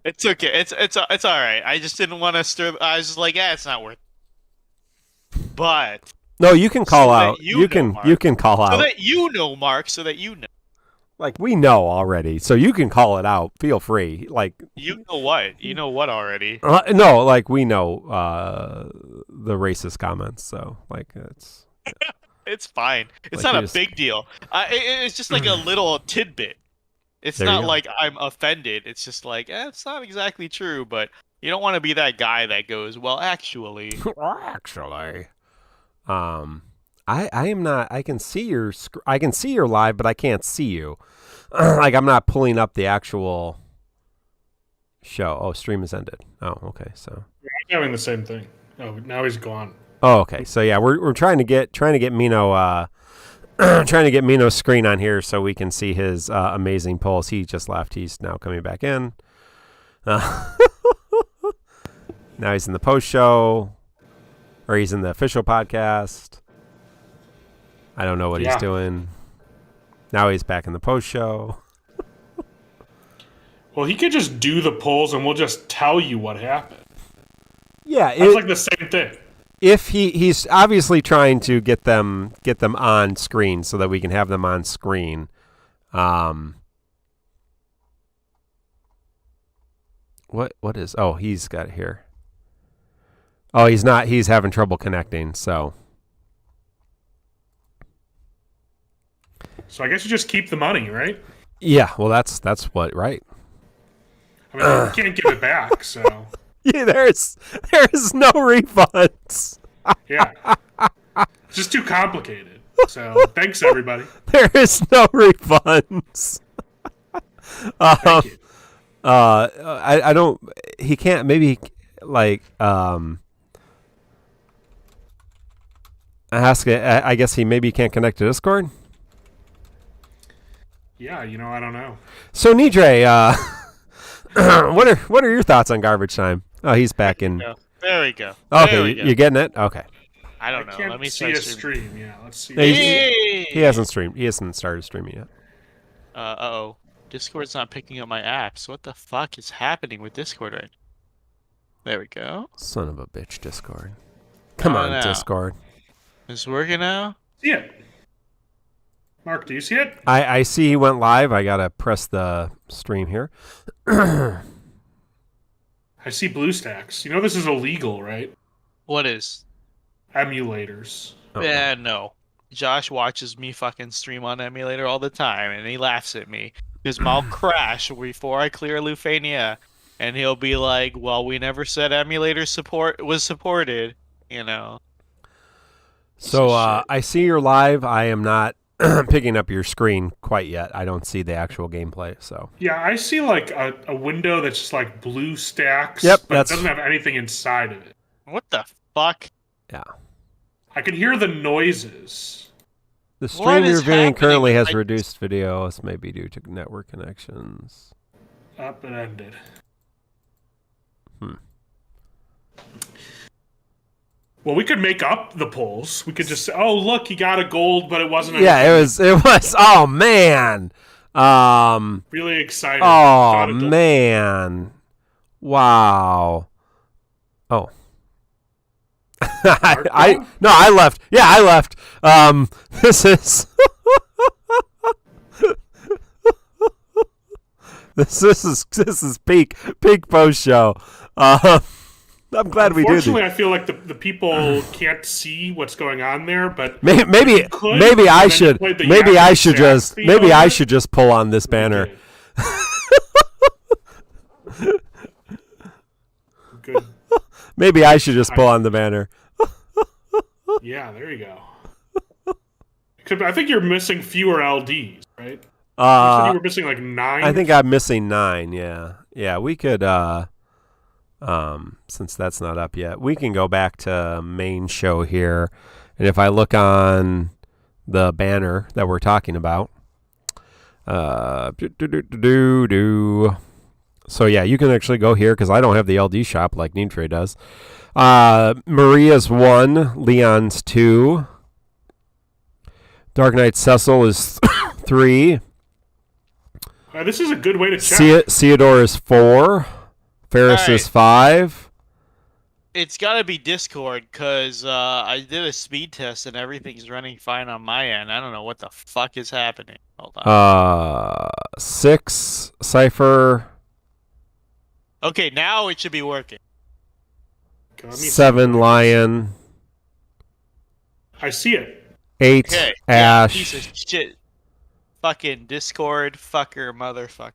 it's okay. It's all right. I just didn't want to stir. I was just like, it's not worth it. But no, you can call out. You can call out. So that you know, Mark. So that you know. Like, we know already, so you can call it out. Feel free. Like, you know what? You know what already? No, like, we know the racist comments. So, like, it's it's fine. It's like not a big deal. It's just like a little tidbit. It's not like I'm offended. It's just like it's not exactly true, but you don't want to be that guy that goes, well, actually. I am not. I can see your live, but I can't see you. Like, I'm not pulling up the actual show. Oh, stream has ended. Oh, okay. So I'm having the same thing. Oh, now he's gone. Oh, okay. So yeah, we're trying to get Mino trying to get Mino's screen on here so we can see his amazing polls. He just left. He's now coming back in. Now he's in the post show, or he's in the official podcast. I don't know what he's doing. Now he's back in the post show. Well, he could just do the polls and we'll just tell you what happened. Yeah, it's like the same thing. If he's obviously trying to get them on screen so that we can have them on screen. What is? Oh, he's got it here. Oh, he's not. He's having trouble connecting. So I guess you just keep the money, right? Yeah. Well, that's what, right? I mean, you can't give it back, so. Yeah, there's no refunds. Yeah. It's just too complicated. So, thanks, everybody. There is no refunds. Thank you. I don't. He can't. Maybe like ask it. I guess he maybe can't connect to Discord. Yeah, I don't know. So Nidre, what are your thoughts on garbage time? Oh, he's back in. There we go. Okay, you're getting it. Okay. I don't know. Let me see a stream. Yeah, let's see. He hasn't streamed. He hasn't started streaming yet. Uh-oh. Discord's not picking up my apps. What the fuck is happening with Discord right now? There we go. Son of a bitch, Discord. Come on, now. Discord. Is it working now? See it. Mark, do you see it? I see he went live. I gotta press the stream here. I see BlueStacks. This is illegal, right? What is? Emulators. Yeah, no. Josh watches me fucking stream on emulator all the time, and he laughs at me. Because I'll crash before I clear Lufenia, and he'll be like, well, we never said emulator support was supported, So I see you're live. I am not picking up your screen quite yet. I don't see the actual gameplay. So yeah, I see like a window that's just like BlueStacks. Yep, but it doesn't have anything inside of it. What the fuck? Yeah, I can hear the noises. The stream you're viewing currently has reduced video. This may be due to network connections. Up and ended. Well, we could make up the polls. We could just say, "Oh, look, he got a gold, but it wasn't." Yeah, it was. Oh man. Really excited. Oh man. Wow. Oh. I left. Yeah, I left. This is this is peak post show. I'm glad we did. Unfortunately, I feel like the people can't see what's going on there, but maybe I should just pull on this banner. Good. Maybe I should just pull on the banner. Yeah, there you go. I think you're missing fewer LDs, right? You said you were missing like 9. I think I'm missing 9. Yeah. We could. Since that's not up yet, we can go back to main show here, and if I look on the banner that we're talking about, so yeah, you can actually go here because I don't have the LD shop like Needtrade does. Maria's 1, Leon's 2, Dark Knight Cecil is 3. This is a good way to check. Theodore is 4. Ferris is 5. It's got to be Discord because I did a speed test and everything's running fine on my end. I don't know what the fuck is happening. Hold on. 6, Cypher. Okay, now it should be working. 7, Lion. I see it. 8, okay. Ash. Yeah, piece of shit. Fucking Discord fucker motherfucker.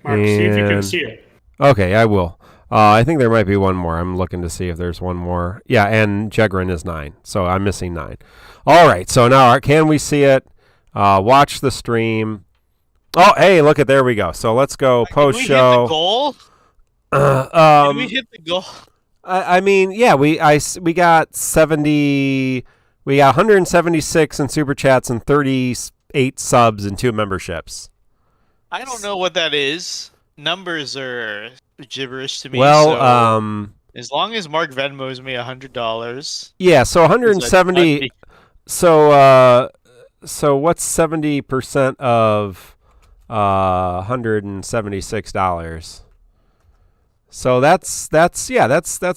Mark, see if you can see it. Okay, I will. I think there might be one more. I'm looking to see if there's one more. Yeah, and Jegrin is 9, so I'm missing 9. All right, so now can we see it? Watch the stream. Oh, hey, look at there we go. So let's go post show. Did we hit the goal? Did we hit the goal? I mean, yeah, we got 70. We got 176 in super chats and 38 subs and 2 memberships. I don't know what that is. Numbers are gibberish to me. Well, so as long as Mark Venmos me $100. Yeah, so 170. So what's 70% of $176? So that's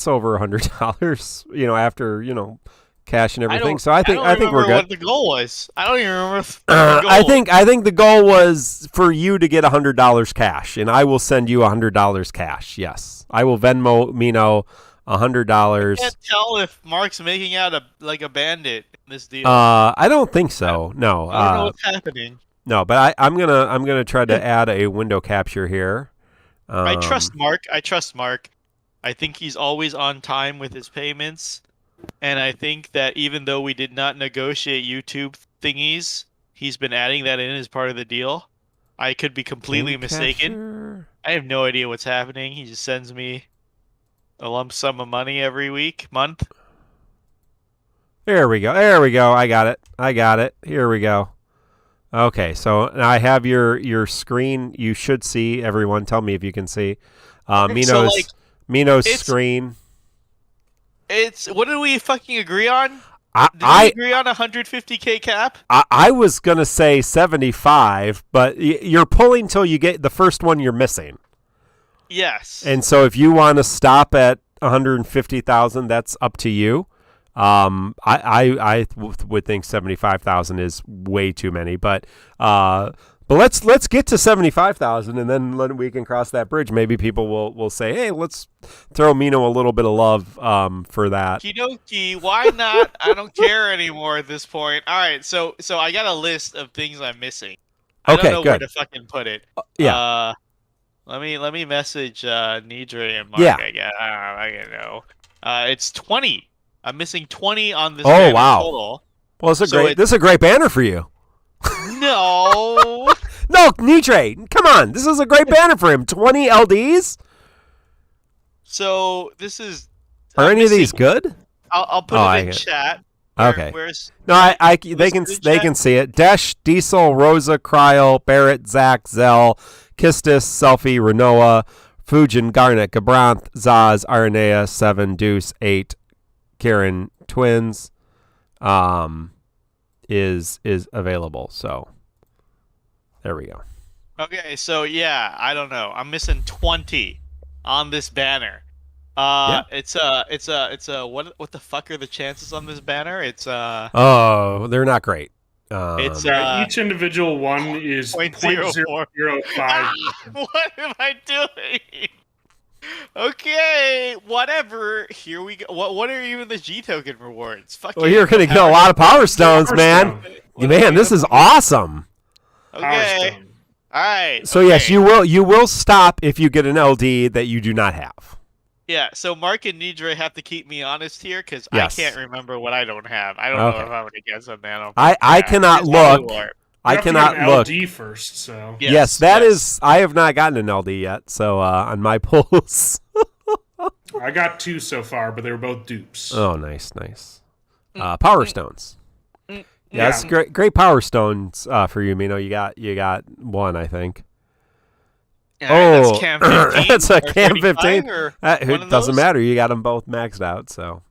over $100. After cash and everything. I think we're good. What the goal was? I don't even remember. The goal. I think the goal was for you to get $100 cash, and I will send you $100 cash. Yes, I will Venmo Mino $100. I can't tell if Mark's making out a bandit in this deal. I don't think so. No. I don't know what's happening. No, but I'm gonna try to add a window capture here. I trust Mark. I think he's always on time with his payments. And I think that even though we did not negotiate YouTube thingies, he's been adding that in as part of the deal. I could be completely mistaken. I have no idea what's happening. He just sends me a lump sum of money every month. There we go. I got it. Here we go. Okay, so now I have your screen. You should see, everyone. Tell me if you can see. Mino's screen. What did we fucking agree on? Did we agree on 150K cap? I was going to say 75, but you're pulling till you get the first one you're missing. Yes. And so if you want to stop at 150,000, that's up to you. I would think 75,000 is way too many, but let's get to 75,000 and then we can cross that bridge. Maybe people will say, hey, let's throw Mino a little bit of love for that. Kidoki, why not? I don't care anymore at this point. All right, so I got a list of things I'm missing. I don't know where to fucking put it. Yeah. Let me message Nidre and Mark. Yeah. I don't know. It's 20. I'm missing 20 on this. Oh wow. Total. Well, this is a great banner for you. No. No, Nidre, come on. This is a great banner for him. 20 LDs? So this is. Are any of these good? I'll put it in chat. Okay. They can see it. Desh, Diesel, Rosa, Kryl, Barrett, Zach, Zell, Kistis, Selfie, Renoa, Fujin, Garnet, Gabranth, Zaz, Aranea, 7, Deuce, 8, Karen, Twins, is available. So there we go. Okay, so yeah, I don't know. I'm missing 20 on this banner. It's a what the fuck are the chances on this banner? It's Oh, they're not great. It's each individual one is 0.005. What am I doing? Okay, whatever. Here we go. What are even the G token rewards? Fuck. Well, you're gonna get a lot of power stones, man. Man, this is awesome. Okay. All right. So yes, you will stop if you get an LD that you do not have. Yeah. So Mark and Nidre have to keep me honest here because I can't remember what I don't have. I don't know if I'm gonna get some nano. I cannot look. I cannot look. LD first, so yes, that is. I have not gotten an LD yet. So on my pulls, I got 2 so far, but they were both dupes. Oh, nice. Power stones. Yeah, that's great power stones for you, Mino. You got 1, I think. That's Cam 15, that's a Cam 15. It doesn't matter. You got them both maxed out, so.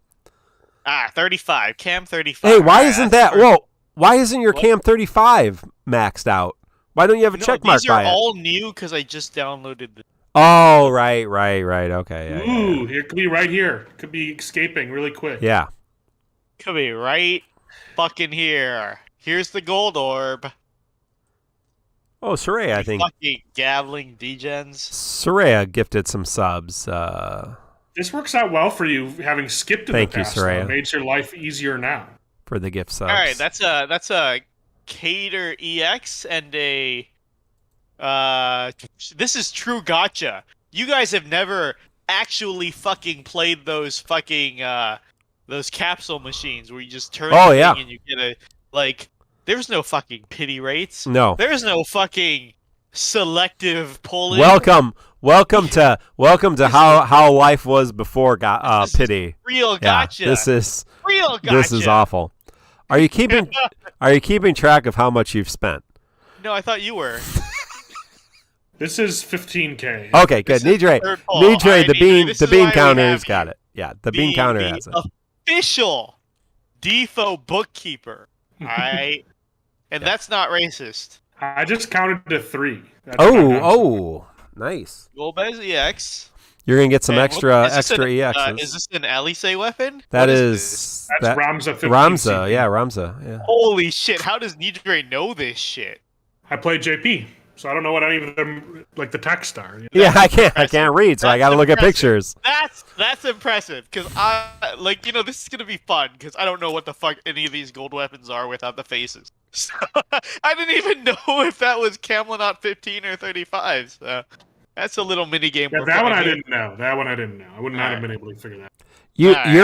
35. Cam 35. Hey, why isn't that? Whoa. Why isn't your Cam 35 maxed out? Why don't you have a check mark by it? These are all new because I just downloaded them. Oh, right. Okay. Ooh, it could be right here. Could be escaping really quick. Yeah. Could be right fucking here. Here's the gold orb. Oh, Soraya, I think. Fucking gabbling degens. Soraya gifted some subs. This works out well for you, having skipped in the past. Thank you, Soraya. It makes your life easier now. For the gift subs. All right, that's a Cater EX and a this is true gotcha. You guys have never actually fucking played those fucking those capsule machines where you just turn the thing and you get a there's no fucking pity rates. No. There's no fucking selective pulling. Welcome to how life was before pity. Real gotcha. This is real gotcha. This is awful. Are you keeping track of how much you've spent? No, I thought you were. This is 15K. Okay, good. Nidre, the bean counter's got it. Yeah, the bean counter has it. Official DissidiaFFOO bookkeeper. All right, and that's not racist. I just counted to 3. Nice. Golbez EX. You're gonna get some extra EXs. Is this an Alice weapon? That's Ramza 15. Ramza. Yeah. Holy shit! How does Nidre know this shit? I played JP, so I don't know what any of them like the text are. You know? Yeah, I can't read, so I got to look at pictures. That's impressive because this is gonna be fun because I don't know what the fuck any of these gold weapons are without the faces. So I didn't even know if that was Camelot 15 or 35. So. That's a little mini game. Yeah, that one I didn't know. I would not have been able to figure that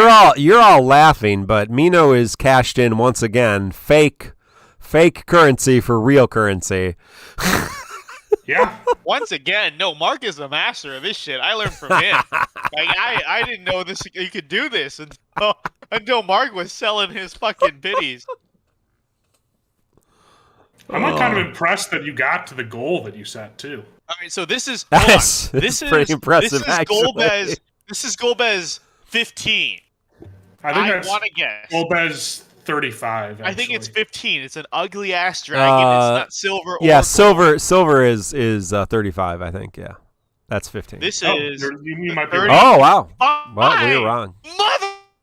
out. You're all laughing, but Mino is cashed in once again. Fake currency for real currency. Yeah. Once again, no. Mark is the master of this shit. I learned from him. I didn't know this. You could do this until Mark was selling his fucking biddies. I'm kind of impressed that you got to the goal that you set too. All right, so this is pretty impressive. This is Golbez 15. I want to guess. Golbez 35. Actually. I think it's 15. It's an ugly ass dragon. It's not silver. Yeah, silver is 35. I think. Yeah, that's 15. This is. You might be wrong. Oh wow! Well, we were wrong.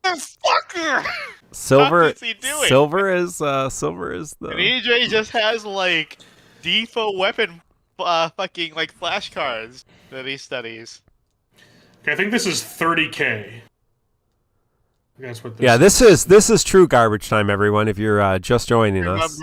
Motherfucker! Silver. What is he doing? Silver is the. And EJ just has DissidiaFFOO weapon. Fucking flashcards that he studies. Okay, I think this is 30K. That's what. This is true garbage time, everyone. If you're just joining us,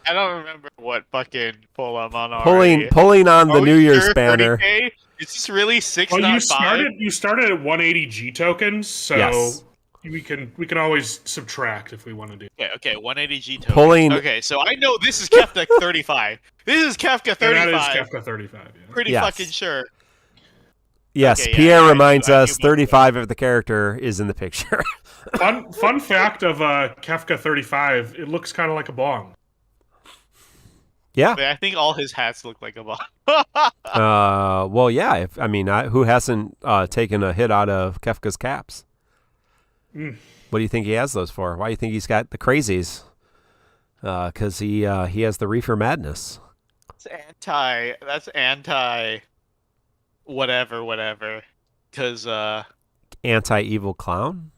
I don't remember what fucking pull I'm on. Pulling on the New Year's banner. 30K? Is this really 6? Well, you started at 180 G tokens, so. Yes. We can always subtract if we want to do. Okay, 180 G tokens. Okay, so I know this is Kefka 35. This is Kefka 35. Yeah, that is Kefka 35. Yeah. Pretty fucking sure. Yes, okay, Pierre reminds us 35 of the character is in the picture. Fun fact of Kefka 35, it looks kind of like a bong. Yeah. I think all his hats look like a bong. Well, yeah. Who hasn't taken a hit out of Kefka's caps? What do you think he has those for? Why do you think he's got the crazies? Because he has the reefer madness. That's anti. Whatever. Because Anti-evil clown?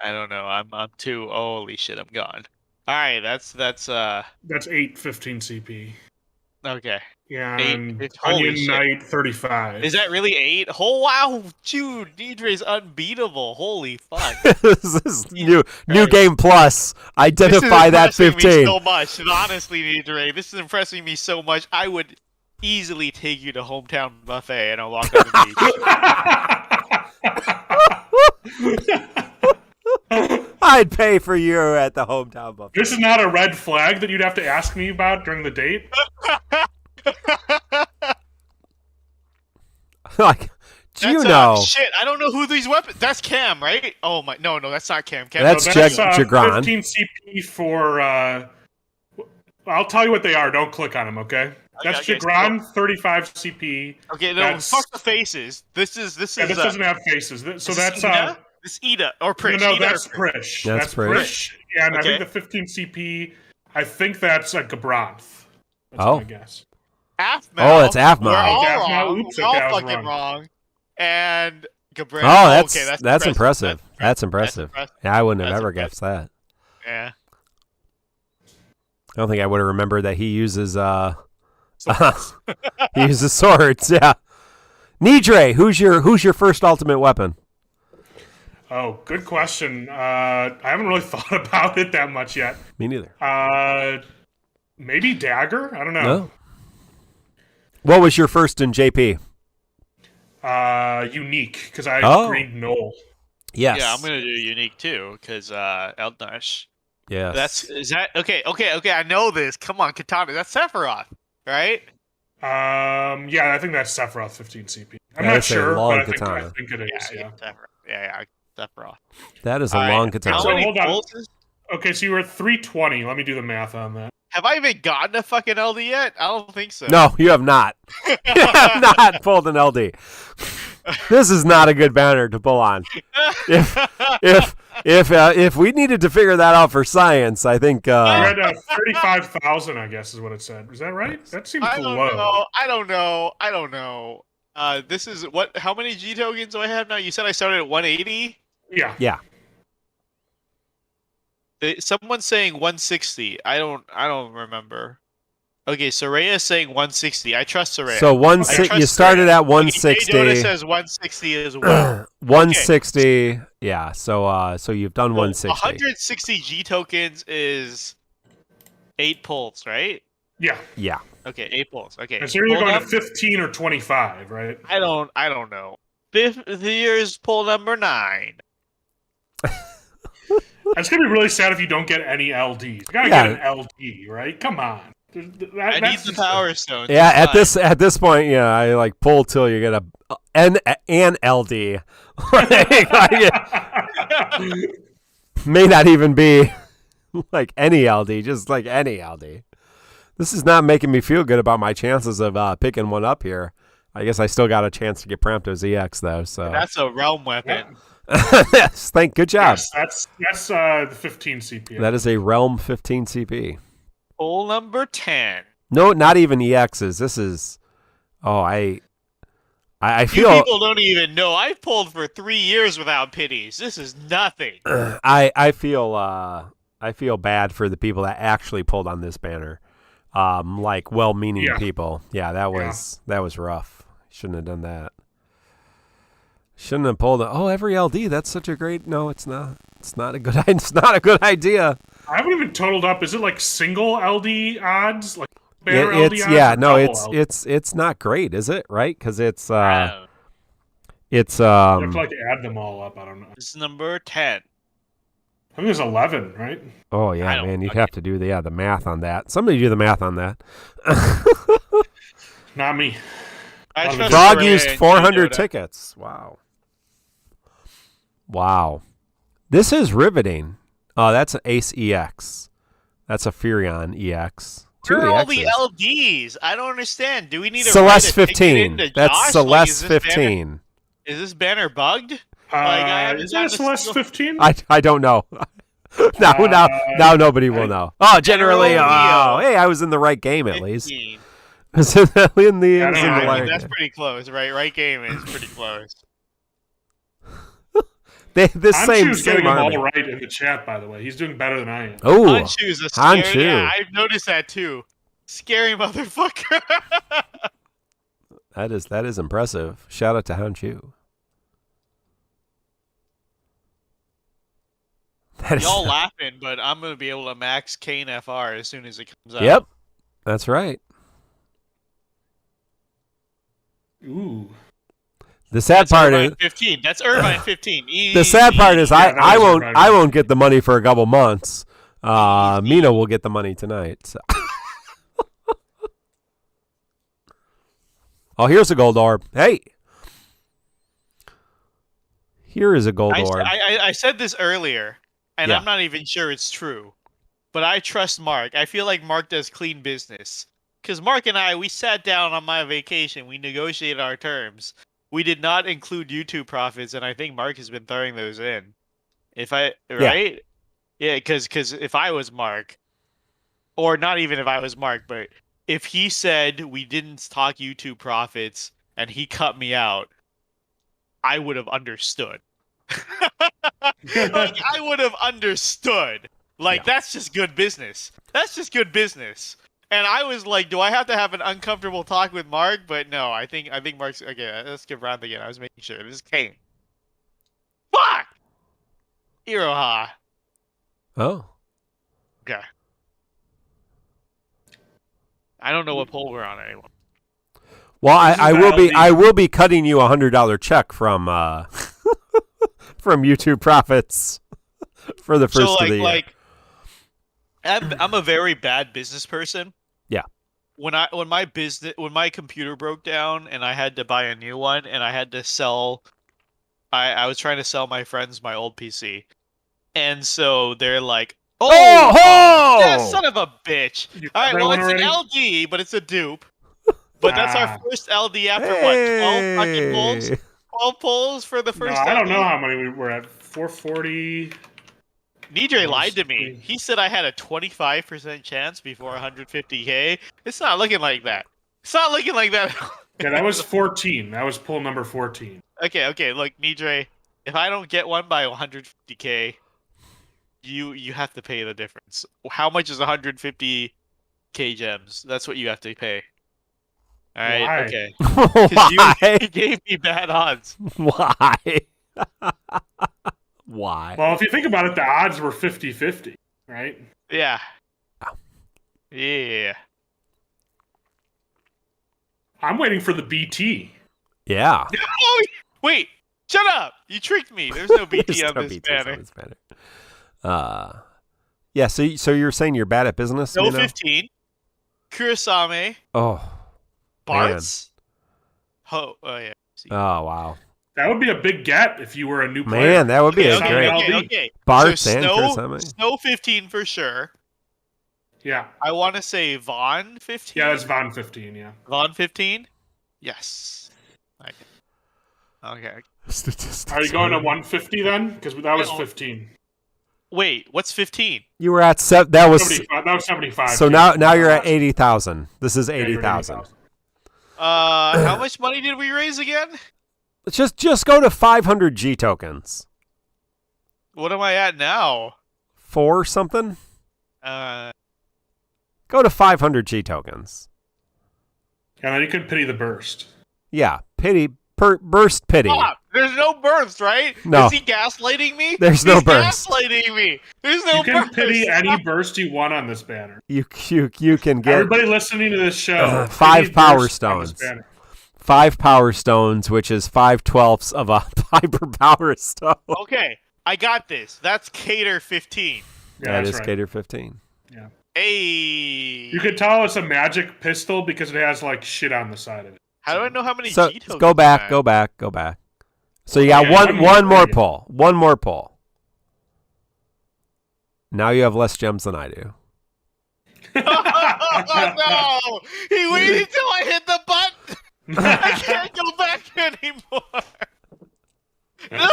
I don't know. I'm too. Holy shit! I'm gone. All right, that's 815 CP. Okay. Yeah, 8. and Holy Onion shit. Knight 35. Is that really 8? Oh wow, dude, Nidre's unbeatable. Holy fuck. This is new game plus. Identify that 15. This is impressing me so much. Honestly, Nidre, this is impressing me so much. I would easily take you to Hometown Buffet and I'll walk on the beach. I'd pay for you at the Hometown Buffet. This is not a red flag that you'd have to ask me about during the date. Like, do you know? Shit, I don't know who these weapons. That's Cam, right? Oh my, no, that's not Cam. That's Jagran. 15 CP for. I'll tell you what they are. Don't click on them, okay? That's Jagran, 35 CP. Okay, no, fuck the faces. This is. This doesn't have faces. So that's Ida? This Ida or Prish. No, that's Prish. That's Prish. Yeah, and okay. I think the 15 CP. I think that's a Gabranth. That's my guess. Aphmau. Oh, it's Aphmau. We're all Aphmau. wrong. Oops, We're all I was fucking wrong. And Gabranth. Oh, okay, that's impressive. That's impressive. Yeah, I wouldn't have ever guessed that. Yeah. I don't think I would have remembered that he uses he uses swords. Yeah. Nidre, who's your first ultimate weapon? Oh, good question. I haven't really thought about it that much yet. Me neither. Maybe dagger. I don't know. No. What was your first in JP? Unique, because I greened Knoll. Yes. Yeah, I'm gonna do unique too, because Eldnash. Yes. Is that okay? I know this. Come on, Katana. That's Sephiroth, right? Yeah, I think that's Sephiroth 15 CP. I'm not sure, but I think it is. Yeah. Sephiroth. That is a long katana. So hold on. Okay, so you were at 320. Let me do the math on that. Have I even gotten a fucking LD yet? I don't think so. No, you have not. You have not pulled an LD. This is not a good banner to pull on. If we needed to figure that out for science, I think you're at 35,000. I guess is what it said. Is that right? That seems low. I don't know. This is what? How many G tokens do I have now? You said I started at 180. Yeah. Yeah. Someone's saying 160. I don't remember. Okay, Soraya is saying 160. I trust Soraya. So you started at 160. Okay, Dota says 160 as well. 160. Okay. Yeah. So you've done 160. 160 G tokens is 8 pulls, right? Yeah. Yeah. Okay, 8 pulls. Okay. So you're going to 15 or 25, right? I don't know. Here's pull number 9. It's gonna be really sad if you don't get any LDs. You gotta get an LD, right? Come on. I need the power stone. Yeah, at this point, yeah, I like pull till you get an LD. May not even be like any LD, just like any LD. This is not making me feel good about my chances of picking one up here. I guess I still got a chance to get Prompto's EX though. So that's a realm weapon. Yeah. Yes, good job. Yes, that's the 15 CP. That is a Realm 15 CP. Pull number 10. No, not even EXs. This is. Oh, I feel. You people don't even know. I've pulled for 3 years without pities. This is nothing. I feel bad for the people that actually pulled on this banner. Like well-meaning people. Yeah, that was rough. Shouldn't have done that. Shouldn't have pulled it. Oh, every LD. That's such a great. No, it's not. It's not a good. It's not a good idea. I haven't even totaled up. Is it like single LD odds? Like banner LD odds? Yeah, no, it's not great, is it? Right? Because it's. You have to like add them all up. I don't know. This is number 10. I think there's 11, right? Oh yeah, man. You'd have to do the math on that. Somebody do the math on that. Not me. Frog used 400 tickets. Wow. This is riveting. Oh, that's an Ace EX. That's a Furion EX. Where are all the LDs? I don't understand. Do we need Celeste 15. That's Celeste 15. Is this banner bugged? Is that a Celeste 15? I don't know. Now nobody will know. Oh, generally. Oh, hey, I was in the right game 15. At least. Was in the That's pretty close, right? Right game is pretty close. Hanshu's getting them army. all right in the chat, by the way. He's doing better than I am. Oh, Hanshu's a scary. Yeah, I've noticed that too. Scary motherfucker. That is impressive. Shout out to Hanshu. Y'all laughing, but I'm gonna be able to max Kane FR as soon as it comes out. Yep, that's right. Ooh. The sad part is 15. That's Irvine 15. The sad part is I won't get the money for a couple months. Mina will get the money tonight. So. Oh, here's a gold orb. Hey, here is a gold orb. I said this earlier, and I'm not even sure it's true, but I trust Mark. I feel like Mark does clean business because Mark and we sat down on my vacation. We negotiated our terms. We did not include YouTube profits, and I think Mark has been throwing those in. Right? Yeah, because if I was Mark, or not even if I was Mark, but if he said we didn't talk YouTube profits and he cut me out, I would have understood. I would have understood. That's just good business. That's just good business. And I was like, do I have to have an uncomfortable talk with Mark? But no, I think Mark's... Okay, let's skip round again. I was making sure. This is Kane. Fuck! Iroha. Oh. Okay. I don't know what poll we're on anymore. Well, I will be cutting you $100 check from from YouTube profits for the first of the year. I'm a very bad business person. Yeah. When my computer broke down and I had to buy a new one and I had to sell, I was trying to sell my friends my old PC, and so they're like, "Oh, son of a bitch!" All right, well, it's an LD, but it's a dupe. But that's our first LD after what? 12 fucking polls? 12 polls for the first. I don't know how many we were at. 440. Nidre lied to me. He said I had a 25% chance before 150K. It's not looking like that. It's not looking like that. Yeah, that was 14. That was poll number 14. Okay. Look, Nidre, if I don't get one by 150K, you have to pay the difference. How much is 150K gems? That's what you have to pay. All right. Why? Okay. Why? You gave me bad odds. Why? Why? Well, if you think about it, the odds were 50-50, right? Yeah. Yeah. I'm waiting for the BT. Yeah. Oh, wait. Shut up. You tricked me. There's no BT on this banner. Yeah, so you're saying you're bad at business? No 15. Kurosame. Oh. Bart's. Oh, yeah. Oh, wow. That would be a big get if you were a new player. Man, that would be great. Okay. Bart's so and Kurosame. Snow 15 for sure. Yeah. I want to say Vaughn 15. Yeah, that's Vaughn 15, yeah. Vaughn 15? Yes. Okay. Statistics. Are you going to 150 then? Because that was 15. Wait, what's 15? You were at that was 75. So now you're at 80,000. This is 80,000. How much money did we raise again? Just go to 500 G tokens. What am I at now? 4 something? Go to 500 G tokens. And then you can pity the burst. Yeah, burst pity. Stop. There's no burst, right? No. Is he gaslighting me? There's no burst. Gaslighting me. There's no burst. You can pity any burst you want on this banner. You can get everybody listening to this show. 5 power stones. 5 power stones, which is 5/12 of a hyper power stone. Okay, I got this. That's Cater 15. Yeah, that is right. Cater 15. Yeah. Hey. You could tell it's a magic pistol because it has like shit on the side of it. How do I know how many G tokens? Go back. So you got one more pull. One more pull. Now you have less gems than I do. Oh, no! He waited till I hit the button. I can't go back anymore. No.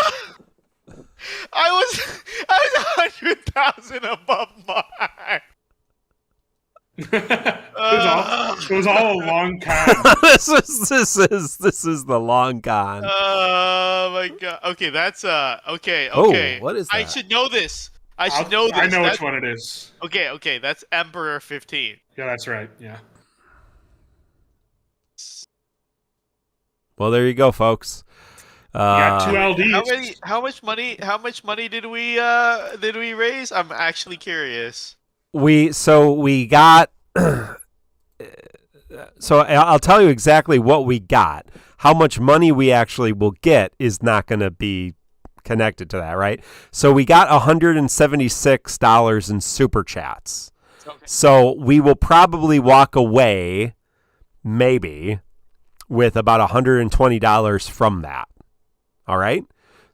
I was 100,000 above Mark. It was all a long con. this is the long con. Oh my god. Okay, that's okay. Oh, what is that? I should know this. I know this. I know which one it is. Okay, that's Emperor 15. Yeah, that's right. Yeah. Well, there you go, folks. You got 2 LDs. How much money did we raise? I'm actually curious. We got so I'll tell you exactly what we got. How much money we actually will get is not going to be connected to that, right? So we got $176 in super chats. Okay. So we will probably walk away maybe with about $120 from that. All right?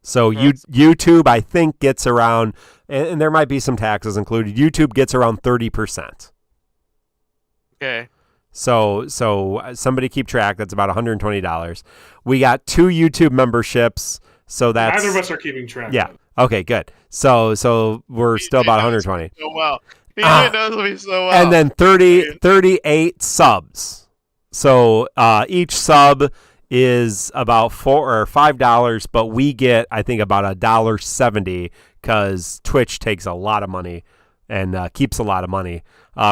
So YouTube, I think, gets around, and there might be some taxes included, YouTube gets around 30%. Okay. So somebody keep track. That's about $120. We got 2 YouTube memberships, so that's... Neither of us are keeping track. Yeah. Okay, good. So we're still about 120. So well. PJ knows me so well. And then 38 subs. So each sub is about $4 or $5, but we get, I think, about $1.70 because Twitch takes a lot of money and keeps a lot of money,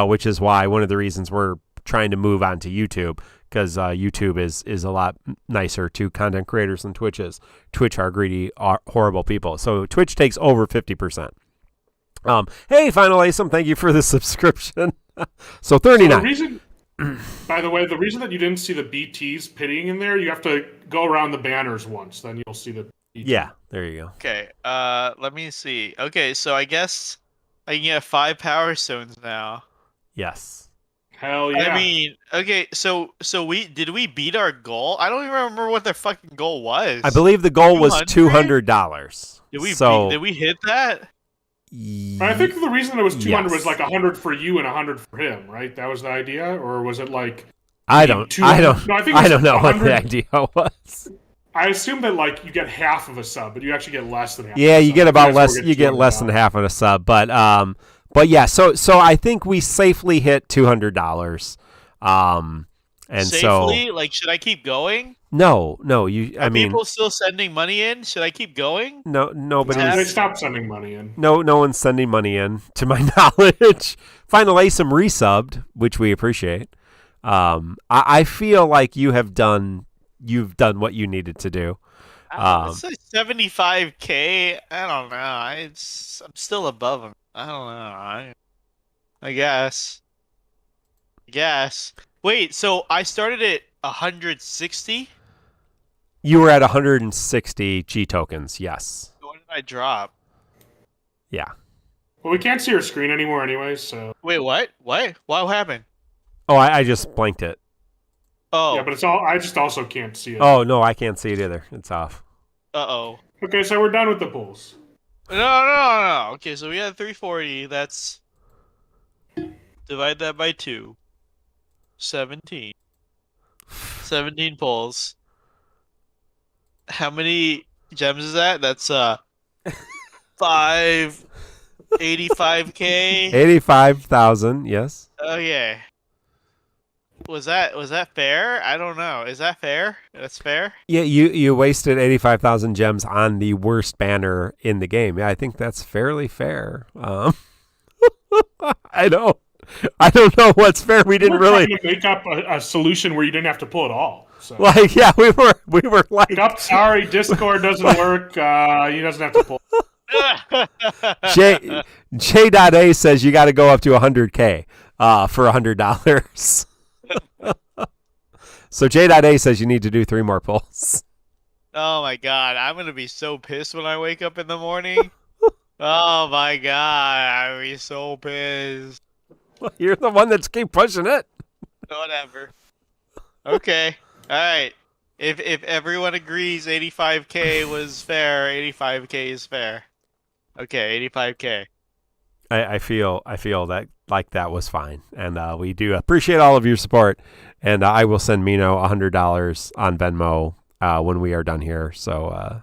which is why one of the reasons we're trying to move on to YouTube, because YouTube is a lot nicer to content creators than Twitch is. Twitch are greedy, horrible people. So Twitch takes over 50%. Hey, Final Asim, thank you for the subscription. So 39. By the way, the reason that you didn't see the BTs pitting in there, you have to go around the banners once, then you'll see the BT. Yeah, there you go. Okay, let me see. Okay, so I guess I can get 5 power stones now. Yes. Hell yeah. I mean, okay, so did we beat our goal? I don't even remember what the fucking goal was. I believe the goal was $200. Did we hit that? I think the reason it was 200 was like 100 for you and 100 for him, right? That was the idea, or was it like? I don't know what the idea was. I assume that like you get half of a sub, but you actually get less than half. Yeah, you get about less. You get less than half of a sub, but yeah. So I think we safely hit $200. And safely? So, like, should I keep going? No. Are people still sending money in? Should I keep going? No, nobody. They stopped sending money in. No one's sending money in, to my knowledge. Final Asim resubbed, which we appreciate. I feel like you've done what you needed to do. It's like 75K. I don't know. I'm still above him. I don't know. I guess. Wait, so I started at 160? You were at 160 G tokens, yes. What did I drop? Yeah. Well, we can't see your screen anymore anyway, so... Wait, what? What happened? Oh, I just blanked it. Oh. Yeah, but it's all... I just also can't see it. Oh, no, I can't see it either. It's off. Uh-oh. Okay, so we're done with the polls. No. Okay, so we had 340. That's... Divide that by 2. 17. 17 polls. How many gems is that? That's 85K. 85,000, yes. Okay. Was that fair? I don't know. Is that fair? That's fair? Yeah, you wasted 85,000 gems on the worst banner in the game. Yeah, I think that's fairly fair. I don't know what's fair. We didn't really trying to make up a solution where you didn't have to pull it all. So. Like, yeah, we were like, sorry, Discord doesn't work. He doesn't have to pull. J.A says you got to go up to 100K for $100. So J.A says you need to do 3 more pulls. Oh my god, I'm gonna be so pissed when I wake up in the morning. Oh my god, I'm be so pissed. Well, you're the one that's keep pushing it. Whatever. Okay. All right. If everyone agrees 85K was fair, 85K is fair. Okay, 85K. I feel that like that was fine, and we do appreciate all of your support. And I will send Mino $100 on Venmo when we are done here, so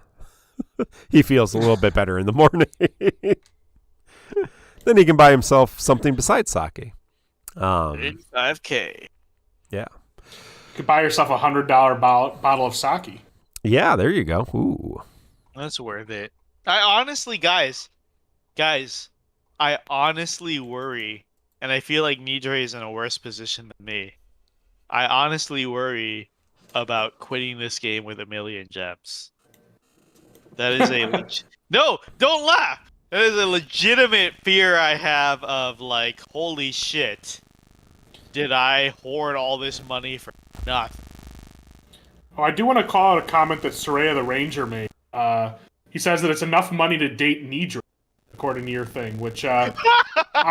he feels a little bit better in the morning. Then he can buy himself something besides sake. 85K. Yeah. You could buy yourself $100 bottle of sake. Yeah, there you go. Ooh. That's worth it. I honestly, guys, I honestly worry, and I feel like Nidre is in a worse position than me. I honestly worry about quitting this game with 1,000,000 gems. That is a no, don't laugh. That is a legitimate fear I have of like, holy shit, did I hoard all this money for nothing? Oh, I do want to call out a comment that Soraya the Ranger made. He says that it's enough money to date Nidra, according to your thing, which I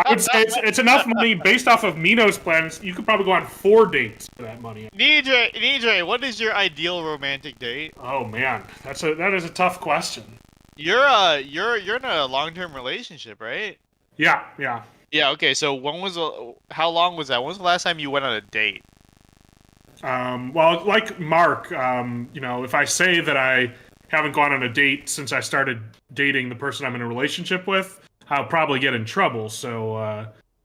would say it's enough money based off of Mino's plans. You could probably go on 4 dates for that money. Nidre, what is your ideal romantic date? Oh man, that is a tough question. You're in a long-term relationship, right? Yeah. Yeah. Okay. So how long was that? When was the last time you went on a date? Well, like Mark, if I say that I haven't gone on a date since I started dating the person I'm in a relationship with, I'll probably get in trouble. So,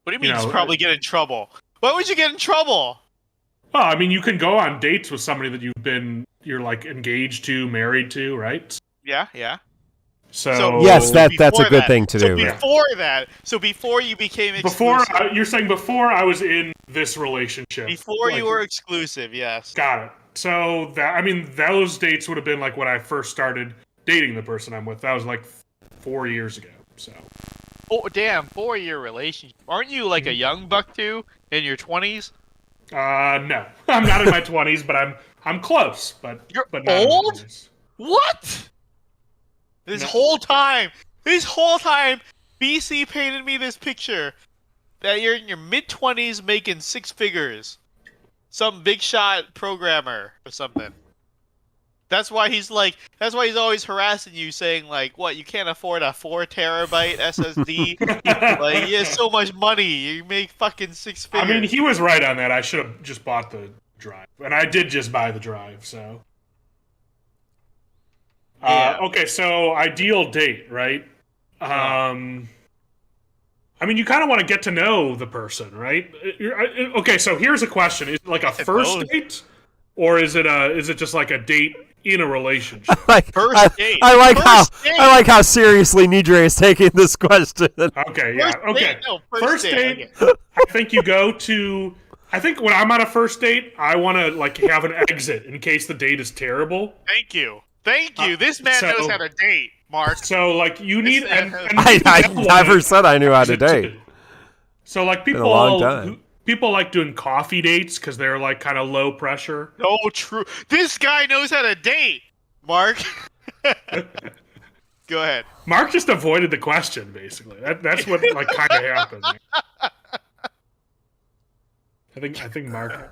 what do you mean probably get in trouble? Why would you get in trouble? Well, I mean, you can go on dates with somebody that you're like engaged to, married to, right? Yeah. So yes, that's a good thing to do. So before you became exclusive. You're saying before I was in this relationship. Before you were exclusive, yes. Got it. So those dates would have been like when I first started dating the person I'm with. That was like 4 years ago. So. Oh damn, 4-year relationship. Aren't you like a young buck too in your 20s? No, I'm not in my 20s, but I'm close. But you're not old. What? This whole time, BC painted me this picture that you're in your mid-20s making 6 figures. Some big shot programmer or something. That's why he's always harassing you, saying like, "What? You can't afford a 4 terabyte SSD? Like, you have so much money, you make fucking 6 figures." I mean, he was right on that. I should have just bought the drive, and I did just buy the drive. So, yeah. Okay, so ideal date, right? I mean, you kind of want to get to know the person, right? Okay, so here's a question: is it like a first date, or is it just like a date in a relationship? First date. I like how seriously Nidre is taking this question. Okay, yeah, okay. First date. Okay. I think you go to. I think when I'm on a first date, I want to like have an exit in case the date is terrible. Thank you. This man knows how to date, Mark. So like you need. I never said I knew how to date. So like people like doing coffee dates because they're like kind of low pressure. No, true. This guy knows how to date, Mark. Go ahead. Mark just avoided the question, basically. That's what like kind of happened. I think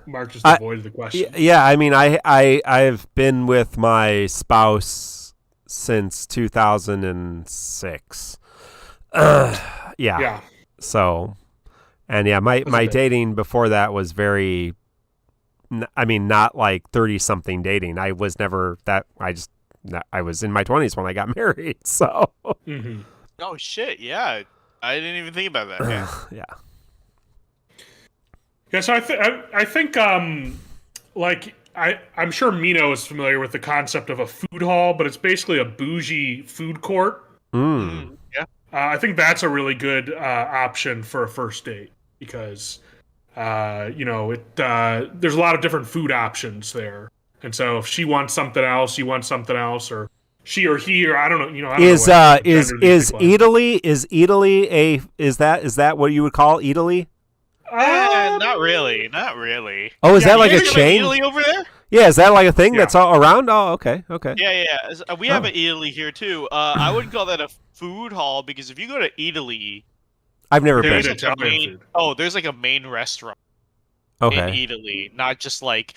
Mark just avoided the question. Yeah, I mean, I've been with my spouse since 2006. Yeah. So, and yeah, my dating before that was very. I mean, not like 30-something dating. I was never that. I was in my 20s when I got married. So. Mm-hmm. Oh shit! Yeah, I didn't even think about that. Yeah. Yeah, so I think like I'm sure Mino is familiar with the concept of a food hall, but it's basically a bougie food court. Yeah. I think that's a really good option for a first date because there's a lot of different food options there, and so if she wants something else, you want something else, or she or he, or I don't know. Is Italy is that what you would call Italy? Not really. Oh, is that like a chain? Italy over there? Yeah, is that like a thing that's all around? Oh, okay. Yeah. We have an Italy here too. I wouldn't call that a food hall because if you go to Italy, I've never been. There's like a main restaurant in Italy, not just like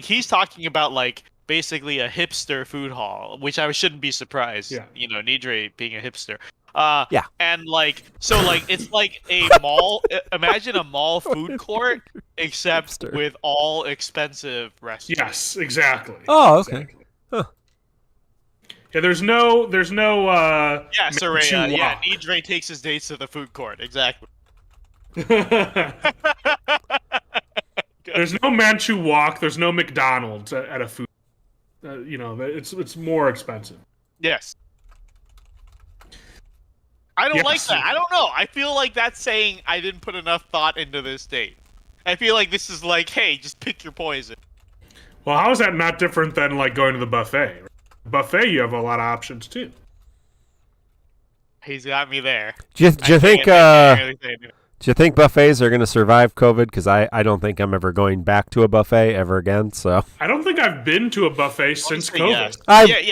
he's talking about like basically a hipster food hall, which I shouldn't be surprised. Yeah. Nidre being a hipster. Yeah. And it's like a mall. Imagine a mall food court, except with all expensive restaurants. Yes, exactly. Oh, okay. Exactly. Huh. Yeah, there's no. Yeah, Soraya. Yeah, Nidre takes his dates to the food court. Exactly. Go There's no Manchu Wok. There's no McDonald's at a food. It's more expensive. Yes. I don't like that. I don't know. I feel like that's saying I didn't put enough thought into this date. I feel like this is like, hey, just pick your poison. Well, how is that not different than like going to the buffet? Buffet, you have a lot of options too. He's got me there. Do you think? Do you think buffets are going to survive COVID? Because I don't think I'm ever going back to a buffet ever again. So I don't think I've been to a buffet since COVID. Yes.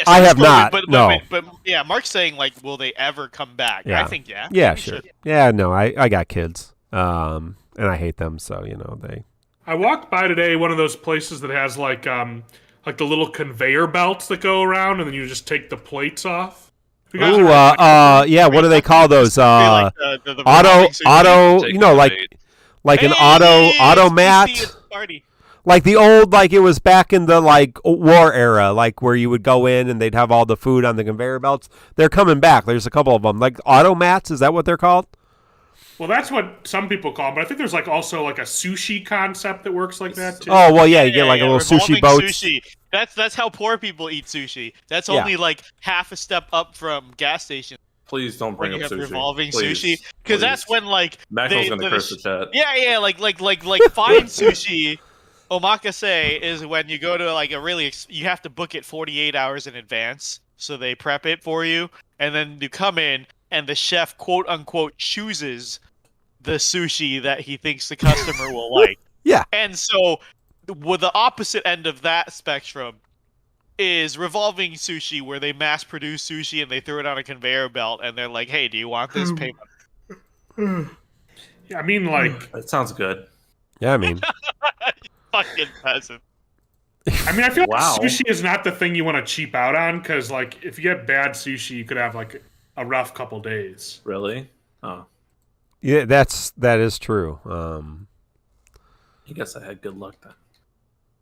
I have COVID, not. No. But yeah, Mark's saying like, will they ever come back? Yeah. I think yeah. Yeah, sure. Yeah, no, I got kids, and I hate them. So they. I walked by today one of those places that has like the little conveyor belts that go around, and then you just take the plates off. Oh, yeah. What do they call those? Like the auto. Like an auto mat. Like the old, like it was back in the like war era, like where you would go in and they'd have all the food on the conveyor belts. They're coming back. There's a couple of them, like auto mats. Is that what they're called? Well, that's what some people call them, but I think there's like also like a sushi concept that works like that too. Oh well, yeah, you get like a little sushi boat. Sushi. That's how poor people eat sushi. That's only like half a step up from gas stations. Please don't bring up sushi. Revolving sushi, because that's when like Maxwell's gonna curse the chat. Yeah, like fine sushi. Omakase is when you go to like you have to book it 48 hours in advance, so they prep it for you, and then you come in and the chef quote unquote chooses the sushi that he thinks the customer will like. Yeah. And so with the opposite end of that spectrum is revolving sushi, where they mass produce sushi and they throw it on a conveyor belt and they're like, hey, do you want this payment? Yeah, I mean, like... That sounds good. Yeah, I mean... Fucking peasant. I mean, I feel like sushi is not the thing you want to cheap out on, because, like, if you get bad sushi, you could have, like, a rough couple days. Really? Oh. Yeah, that is true. I guess I had good luck then.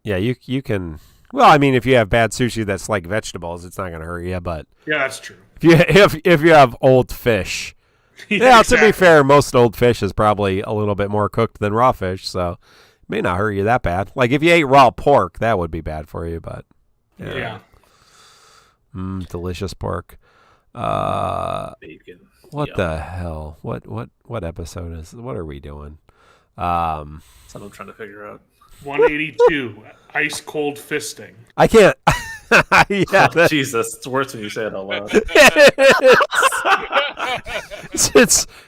Yeah, you can... Well, I mean, if you have bad sushi that's like vegetables, it's not going to hurt you, but... Yeah, that's true. If you have old fish... Yeah, exactly. To be fair, most old fish is probably a little bit more cooked than raw fish, so it may not hurt you that bad. Like, if you ate raw pork, that would be bad for you, but... Yeah. Delicious pork. Bacon. What the hell? What episode is... What are we doing? Something I'm trying to figure out. 182. Ice cold fisting. I can't... Yeah, oh, Jesus, it's worse when you say it out loud. It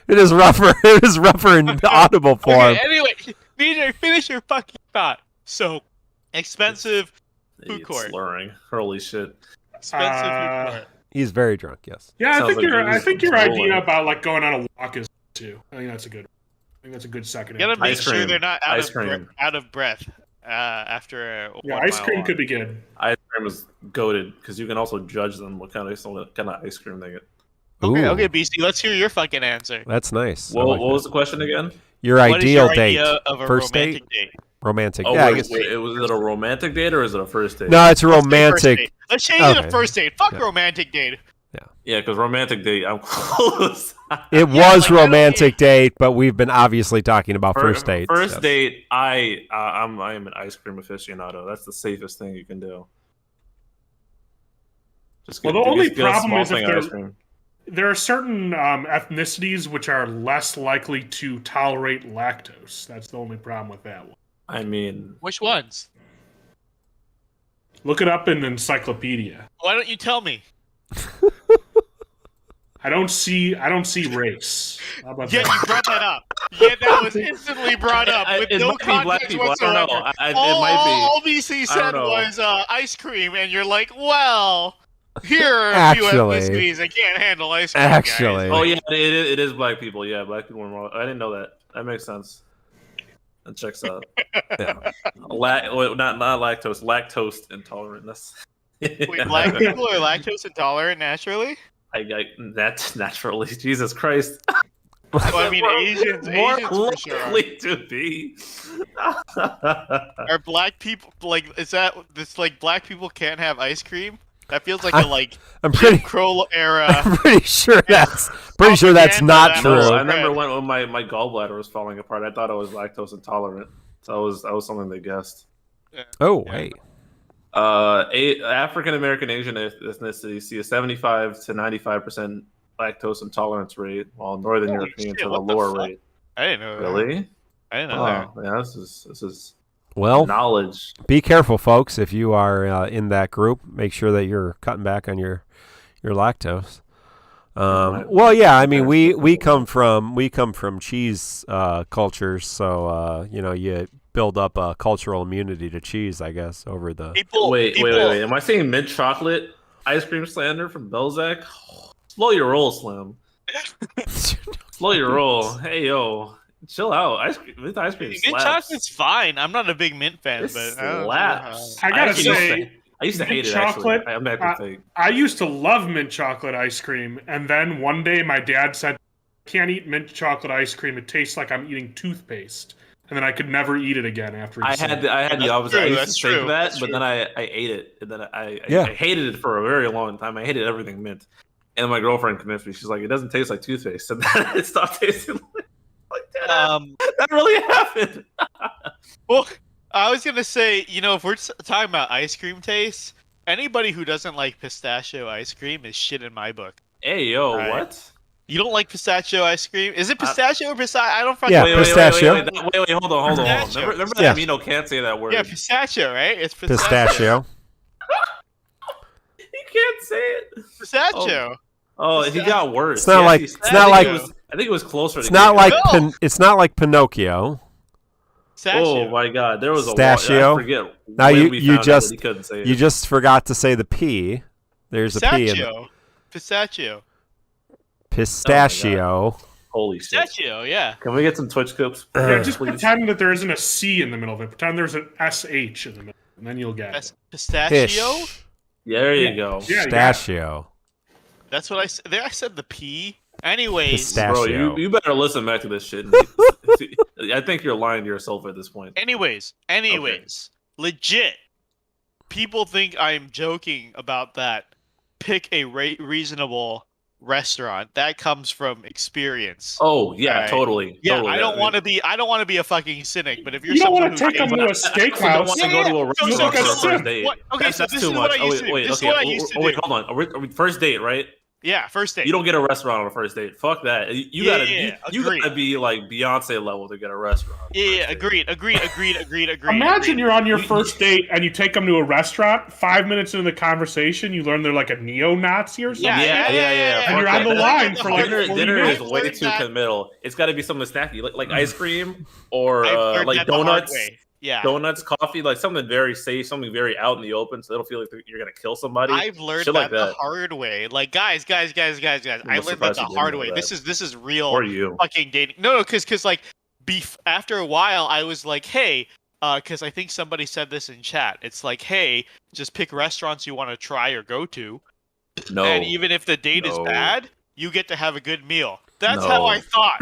is rougher. It is rougher in audible form. Okay, anyway, DJ, finish your fucking thought. So, expensive food court. Slurring. Holy shit. Expensive food court. He's very drunk. Yes. Yeah, I think your idea about like going on a walk is too. I think that's a good. I think that's a good second. You gotta make sure they're not out of breath. After ice cream could be good. Ice cream is goated because you can also judge them what kind of ice cream they get. Okay, BC, let's hear your fucking answer. That's nice. What was the question again? Your ideal date of a first date? Romantic. Oh, yeah, wait, was it a romantic date or is it a first date? No, it's a romantic. Let's change it to first date. Fuck romantic date. Yeah, because romantic date, I'm close. It was romantic date, but we've been obviously talking about first date. First date, I am an ice cream aficionado. That's the safest thing you can do. The only problem is if there are certain ethnicities which are less likely to tolerate lactose. That's the only problem with that one. I mean, which ones? Look it up in encyclopedia. Why don't you tell me? I don't see race. How about that? You brought that up. Yeah, that was instantly brought up with no context whatsoever. All BC said was ice cream, and you're like, well, here are a few ethnicities that can't handle ice cream. Actually, guys. Oh yeah, it is black people. Yeah, black people are more. I didn't know that. That makes sense. That checks out. Yeah. Not lactose, lactose intolerant. Wait, black people are lactose intolerant naturally? That's naturally. Jesus Christ. Well, I mean, Asians for sure. To be. Are black people is that this like black people can't have ice cream? That feels like I'm pretty Crow era. I'm pretty sure that's not true. I remember when my gallbladder was falling apart. I thought I was lactose intolerant. That was something they guessed. Oh, hey. African American Asian ethnicity see a 75 to 95% lactose intolerance rate, while Northern Europeans have a lower rate. I didn't know that. Really? I didn't know that. Yeah, this is knowledge. Be careful, folks. If you are in that group, make sure that you're cutting back on your lactose. Well, yeah. I mean, we come from cheese cultures, so you build up a cultural immunity to cheese, I guess, over the. Wait. Am I saying mint chocolate ice cream slander from Belzac? Slow your roll, Slim. Slow your roll. Hey, yo. Chill out. Mint ice cream slaps. Mint chocolate's fine. I'm not a big mint fan, but slaps. I gotta say, I used to hate it. Chocolate, actually, I'm not gonna think. I used to love mint chocolate ice cream, and then one day my dad said, "I can't eat mint chocolate ice cream. It tastes like I'm eating toothpaste." And then I could never eat it again after. I had the opposite. I used to think that, but then I ate it, and then I hated it for a very long time. I hated everything mint, and my girlfriend convinced me. She's like, "It doesn't taste like toothpaste," and then it stopped tasting like that. That really happened. Well, I was gonna say, if we're talking about ice cream taste, anybody who doesn't like pistachio ice cream is shit in my book. Hey, yo, what? You don't like pistachio ice cream? Is it pistachio or pistachio? I don't fucking. Yeah, pistachio. Wait, hold on. Remember that Amino can't say that word. Yeah, pistachio, right? It's pistachio. He can't say it. Pistachio. Oh, he got worse. It's not like. I think it was closer. It's not like. It's not like Pinocchio. Pistachio. Oh my God, there was pistachio. I forget. Now you just he couldn't say it. You just forgot to say the P. There's pistachio. a P in it. Pistachio. Holy shit. Pistachio, yeah. Can we get some Twitch clips? Yeah, just pretend that there isn't a C in the middle of it. Pretend there's an SH in the middle, and then you'll get it. Pistachio? Yeah, there you go. Yeah, pistachio. That's what I said. There I said the P. Anyways. Pistachio. Bro, you better listen back to this shit. I think you're lying to yourself at this point. Anyways. Okay. Legit. People think I'm joking about that. Pick a reasonable restaurant. That comes from experience. Oh yeah, right? totally. Yeah, totally. I don't want to be a fucking cynic, but if you're you don't want to take them to a steakhouse, I don't want to go to a restaurant for a first date. Okay, that's too much. Wait, hold on. First date, right? Yeah, first date. You don't get a restaurant on a first date. Fuck that. You gotta be like Beyonce level to get a restaurant. Yeah, agreed. Imagine you're on your first date and you take them to a restaurant. 5 minutes into the conversation, you learn they're like a neo-Nazi or something. Yeah. And you're on the line for like dinner is way too committal. It's got to be something snacky, like ice cream or like donuts. Yeah, donuts, coffee, like something very safe, something very out in the open, so they don't feel like you're gonna kill somebody. I've learned that the hard way. Like guys, I learned that the hard way. This is real. Or you fucking dating? No, because like after a while, I was like, hey, because I think somebody said this in chat. It's like, hey, just pick restaurants you want to try or go to. No, and even if the date is bad, you get to have a good meal. That's how I thought.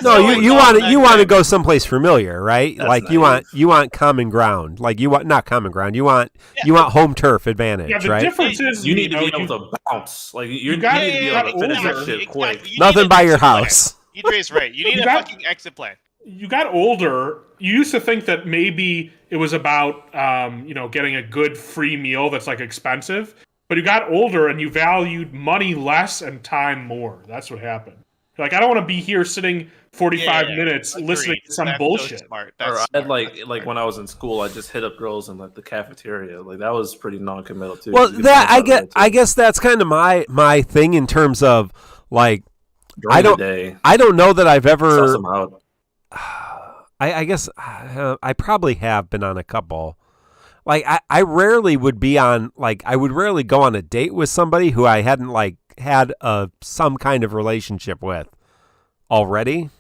You want to go someplace familiar, right? That's like nice. you want common ground. Like you want not common ground. You want home turf advantage, the right? difference is you need to be able to bounce. Like you need to be able to finish that shit quick. Nothing by your house. Idre's right. You need a fucking exit plan. You got older. You used to think that maybe it was about getting a good free meal that's like expensive, but you got older and you valued money less and time more. That's what happened. Like, I don't want to be here sitting 45 minutes listening to some bullshit. So I'd like when I was in school, I just hit up girls in like the cafeteria. Like that was pretty non-committal too. Well, I guess that's kind of my thing in terms of like I don't know that I've ever. I guess I probably have been on a couple. Like I rarely would be on I would rarely go on a date with somebody who I hadn't had some kind of relationship with already.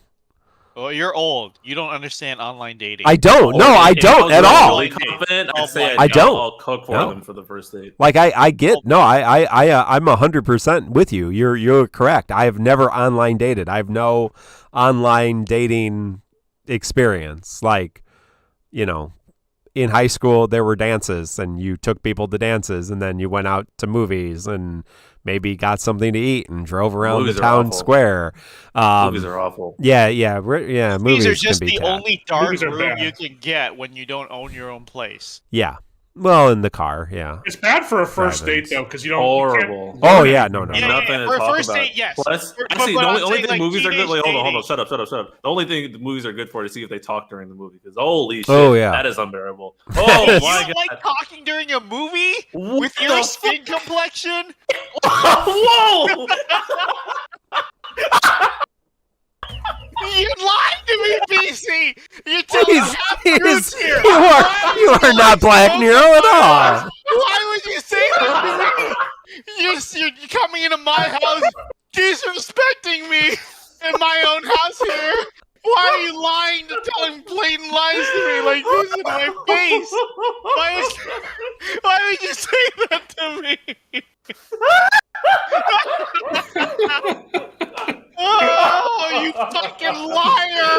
Well, you're old. You don't understand online dating. I don't. No, I don't at all. Really confident. I don't. I'll cook for them for the first date. Like I get. No, I'm 100% with you. You're correct. I have never online dated. I have no online dating experience. Like, in high school there were dances and you took people to dances and then you went out to movies and maybe got something to eat and drove around the town square. Movies are awful. Yeah. Movies are just the bad. only dark room you can get when you don't own your own place. Yeah. Well, in the car, yeah. It's bad for a first date, though, because you don't... Horrible. Oh, yeah, no. Nothing to talk for a first about. date, yes. Plus, actually, the only thing movies are good... Wait, hold on. Shut up. The only thing the movies are good for is to see if they talk during the movie. Because holy shit, that is unbearable. Oh, my God. You don't like talking during a movie? With your skin complexion? Whoa! You lied to me, BC! You're telling half-truths here! You are not Black Nero at all! Why would you say that to me? You're coming into my house disrespecting me in my own house here! Why are you lying to telling blatant lies to me like this in my face? Why would you say that to me? Oh, you fucking liar!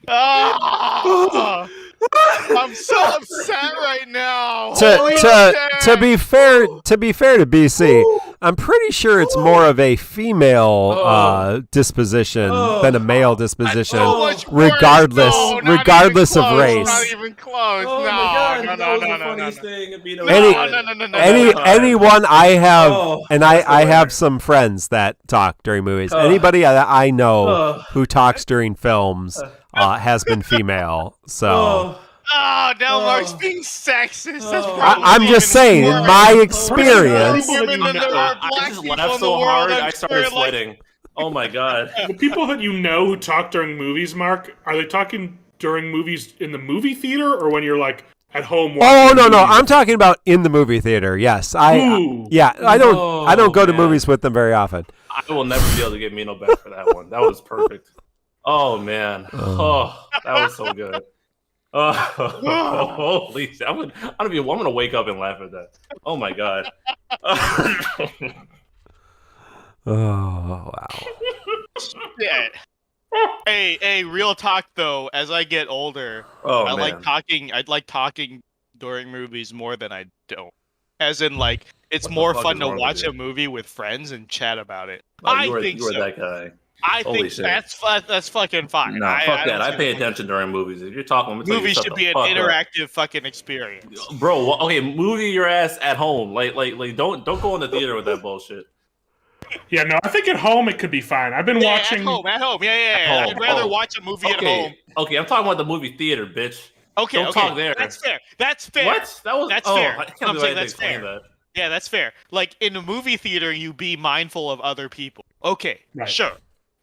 Oh, I'm so upset right now. To be fair to BC, I'm pretty sure it's more of a female disposition than a male disposition, regardless of race. Not even close. Oh no, my God, no, that was no, the no, funniest no. thing. No. Anyone I have, and I have some friends that talk during movies. Anybody that I know who talks during films has been female. So. Oh, now Mark's being sexist. That's I'm just saying, in my experience. I just laughed so hard, I started sweating. Oh my God. The people that you know who talk during movies, Mark, are they talking during movies in the movie theater or when you're like at home watching no. I'm talking about in the movie theater. Yes. I don't go to movies with them very often. I will never be able to get Mino back for that one. That was perfect. Oh man. Oh, that was so good. Holy shit. I'm gonna wake up and laugh at that. Oh my God. Oh wow. Yeah. Hey, real talk though, as I get older, I like talking during movies more than I don't. As in like it's more fun to watch a movie with friends and chat about it. I think you were that guy. I think that's fucking fine. No, fuck that. I pay attention during movies. If you're talking, movies should be an interactive fucking experience, bro. Okay, movie your ass at home. Like, don't go in the theater with that bullshit. Yeah, no, I think at home it could be fine. I've been watching at home. Yeah. I'd rather watch a movie at home. Okay, I'm talking about the movie theater, bitch. Okay, don't talk there. That's fair. What? That's fair. I'm saying that's fair. That. Yeah, that's fair. Like in a movie theater, you be mindful of other people. Okay, sure.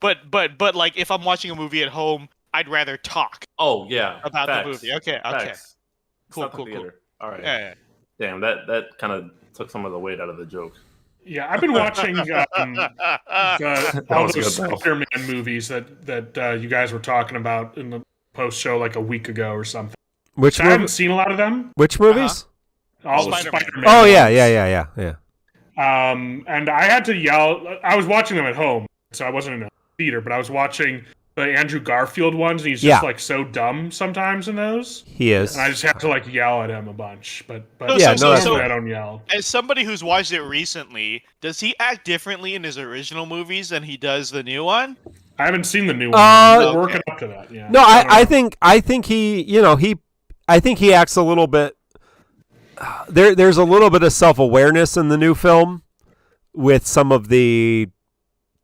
But like if I'm watching a movie at home, I'd rather talk. Oh yeah, about the movie. Okay. Cool. All right. Yeah. Damn, that kind of took some of the weight out of the joke. Yeah, I've been watching all those Spider-Man movies that you guys were talking about in the post show like a week ago or something. I haven't seen a lot of them. Which movies? All the Spider-Man. Oh yeah. And I had to yell. I was watching them at home, so I wasn't in a theater, but I was watching the Andrew Garfield ones, and he's just like so dumb sometimes in those. He is. And I just have to like yell at him a bunch. But I don't yell. As somebody who's watched it recently, does he act differently in his original movies than he does the new one? I haven't seen the new one. I'm working up to that. Yeah. No, I think he I think he acts a little bit. There's a little bit of self-awareness in the new film with some of the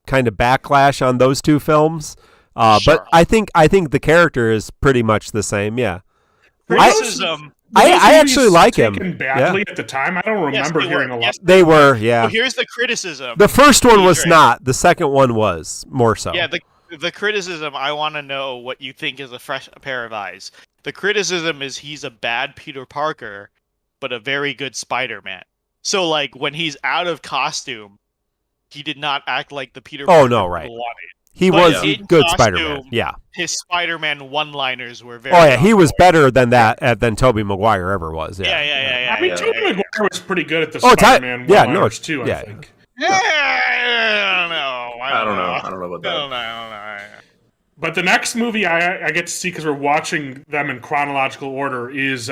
kind of backlash on those two films. Sure. But I think the character is pretty much the same. Yeah. Criticism. I actually like him. Badly at the time. I don't remember hearing a lot. Yes, they were. Yeah. Well, here's the criticism. The first one was not. The second one was more so. Yeah. The criticism. I want to know what you think is a fresh pair of eyes. The criticism is he's a bad Peter Parker, but a very good Spider-Man. So like when he's out of costume, he did not act like the Peter Parker wanted. He was a good Spider-Man. Yeah. His Spider-Man one-liners were very... Oh, yeah. He was better than than Tobey Maguire ever was. Yeah. I mean, Tobey Maguire was pretty good at the Spider-Man one-liners, too, I think. I don't know. I don't know about that. But the next movie I get to see, because we're watching them in chronological order, is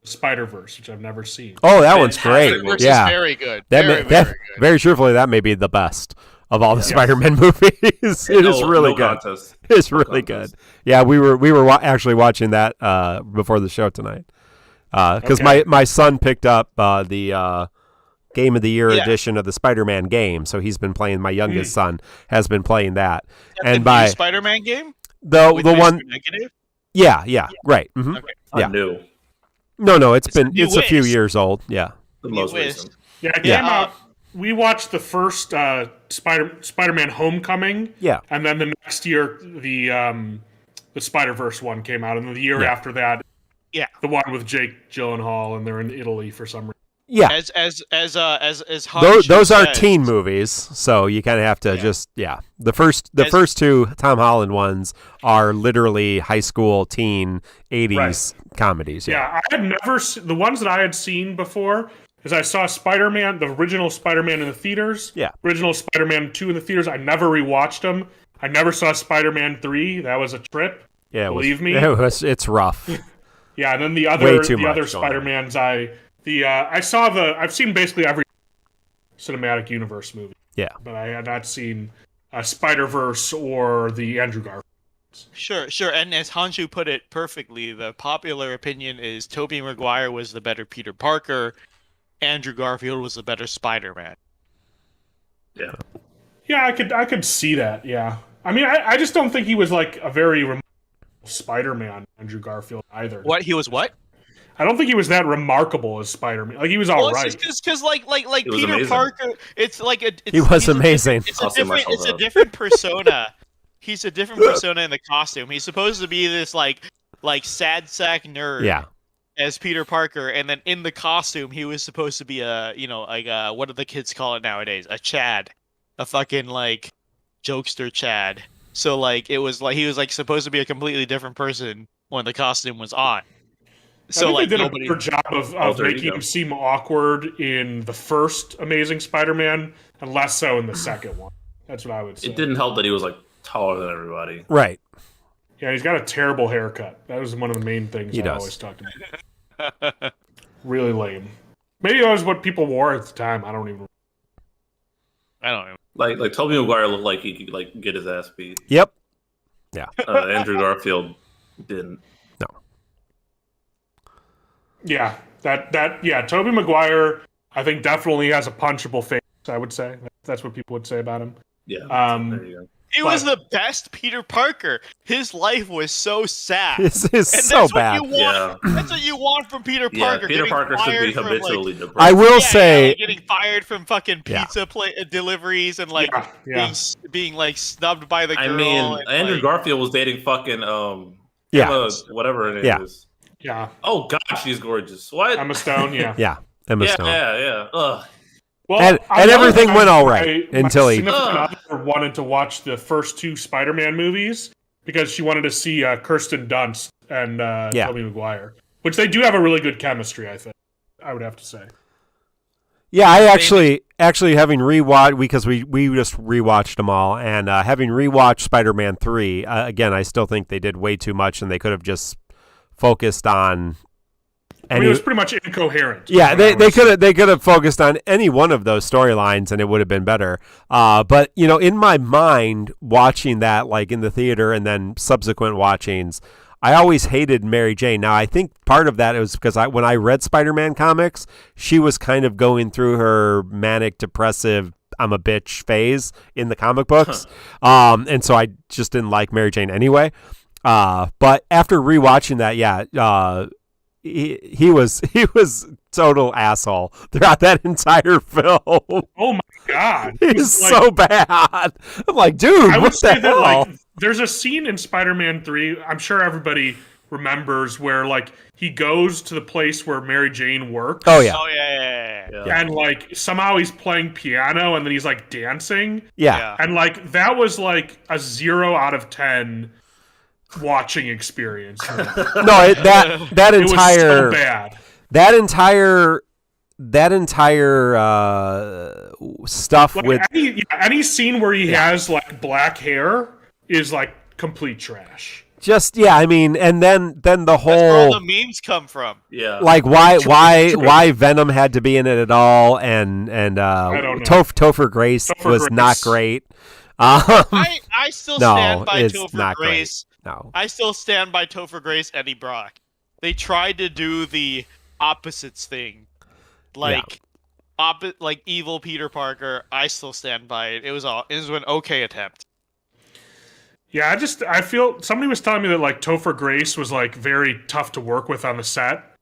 Spider-Verse, which I've never seen. Oh, that one's great. Yeah, very good. Very good. Very truthfully, that may be the best of all the Spider-Man movies. It is really good. Contest. It's really good. Yeah, we were actually watching that before the show tonight, because my son picked up the Game of the Year edition of the Spider-Man game, so he's been playing. My youngest son has been playing that. And by Spider-Man game, the one negative. Yeah, right. Mm-hmm. Okay. Yeah, new. No, it's a few years old. Yeah, the most recent. Yeah, it came out. We watched the first Spider-Man Homecoming. Yeah, and then the next year the Spider-Verse one came out, and then the year after that, the one with Jake Gyllenhaal, and they're in Italy for some reason. Yeah, as those are teen movies, so you kind of have to the first two Tom Holland ones are literally high school teen 80s comedies. Yeah, I had never the ones that I had seen before is I saw Spider-Man, the original Spider-Man in the theaters. Yeah, original Spider-Man 2 in the theaters. I never rewatched them. I never saw Spider-Man 3. That was a trip. Yeah, believe me, it's rough. Yeah, and then the other Spider-Mans I've seen basically every cinematic universe movie. Yeah. But I had not seen Spider-Verse or the Andrew Garfield. Sure. And as Hanju put it perfectly, the popular opinion is Tobey Maguire was the better Peter Parker, Andrew Garfield was the better Spider-Man. Yeah. Yeah, I could see that, yeah. I mean, I just don't think he was like a very remarkable Spider-Man, Andrew Garfield, either. What? He was what? I don't think he was that remarkable as Spider-Man. Like, he was all right. Because like Peter Parker, it's like he was amazing. It's a different persona. He's a different persona in the costume. He's supposed to be this like sad sack nerd. Yeah. As Peter Parker, and then in the costume, he was supposed to be what do the kids call it nowadays? A Chad, a fucking like jokester Chad. So like it was like he was like supposed to be a completely different person when the costume was on. So they did a better job of making him seem awkward in the first Amazing Spider-Man, and less so in the second one. That's what I would say. It didn't help that he was like taller than everybody. Right. Yeah, he's got a terrible haircut. That was one of the main things I always talked about. Really lame. Maybe that was what people wore at the time. I don't even. Like Tobey Maguire looked like he could like get his ass beat. Yep. Yeah. Andrew Garfield didn't. No. Yeah, Tobey Maguire, I think definitely has a punchable face. I would say that's what people would say about him. Yeah. There you go. He was the best Peter Parker. His life was so sad. It's so bad. That's what you want from Peter Parker. Peter Parker should be habitually depressed. I will say, getting fired from fucking pizza deliveries and like being like snubbed by the girl. I mean, Andrew Garfield was dating fucking Emma, whatever her name is. Yeah. Oh God, she's gorgeous. What? Emma Stone. Yeah. Yeah. Emma Stone. Yeah. Ugh. Well, and everything went all right until he wanted to watch the first two Spider-Man movies because she wanted to see Kirsten Dunst and Tobey Maguire, which they do have a really good chemistry. I think I would have to say. Yeah, I actually having rewatched because we just rewatched them all, and having rewatched Spider-Man 3 again, I still think they did way too much, and they could have just focused on. It was pretty much incoherent. Yeah, they could have focused on any one of those storylines and it would have been better. But in my mind, watching that like in the theater and then subsequent watchings, I always hated Mary Jane. Now I think part of that was because when I read Spider-Man comics, she was kind of going through her manic depressive I'm a bitch phase in the comic books, and so I just didn't like Mary Jane anyway. But after rewatching that, He was total asshole throughout that entire film. Oh my God, he's so bad. I'm like, dude, what the hell? There's a scene in Spider-Man 3. I'm sure everybody remembers where like he goes to the place where Mary Jane works. Oh yeah. And like somehow he's playing piano and then he's like dancing. Yeah. And like that was like a 0 out of 10. Watching experience. No, that entire it was so bad. That entire stuff like with any scene where he has like black hair is like complete trash. Just I mean, and then the whole that's where all the memes come from. Yeah, like why Venom had to be in it at all, and I don't know. Topher Grace was not great. I still stand by it's Topher not Grace. Great. No, I still stand by Topher Grace, Eddie Brock. They tried to do the opposites thing, like evil Peter Parker. I still stand by it. It was an okay attempt. Yeah, I feel somebody was telling me that like Topher Grace was like very tough to work with on the set,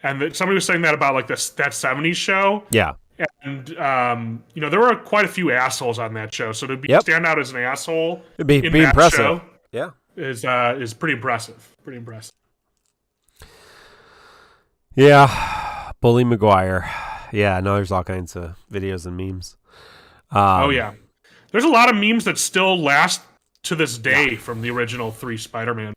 and that somebody was saying that about like that '70s show. Yeah, and there were quite a few assholes on that show, so to stand out as an asshole it'd be that impressive. Show, yeah, is pretty impressive. Pretty impressive. Yeah, Bully McGuire. Yeah, no, there's all kinds of videos and memes. Oh yeah, there's a lot of memes that still last to this day from the original 3 Spider-Man.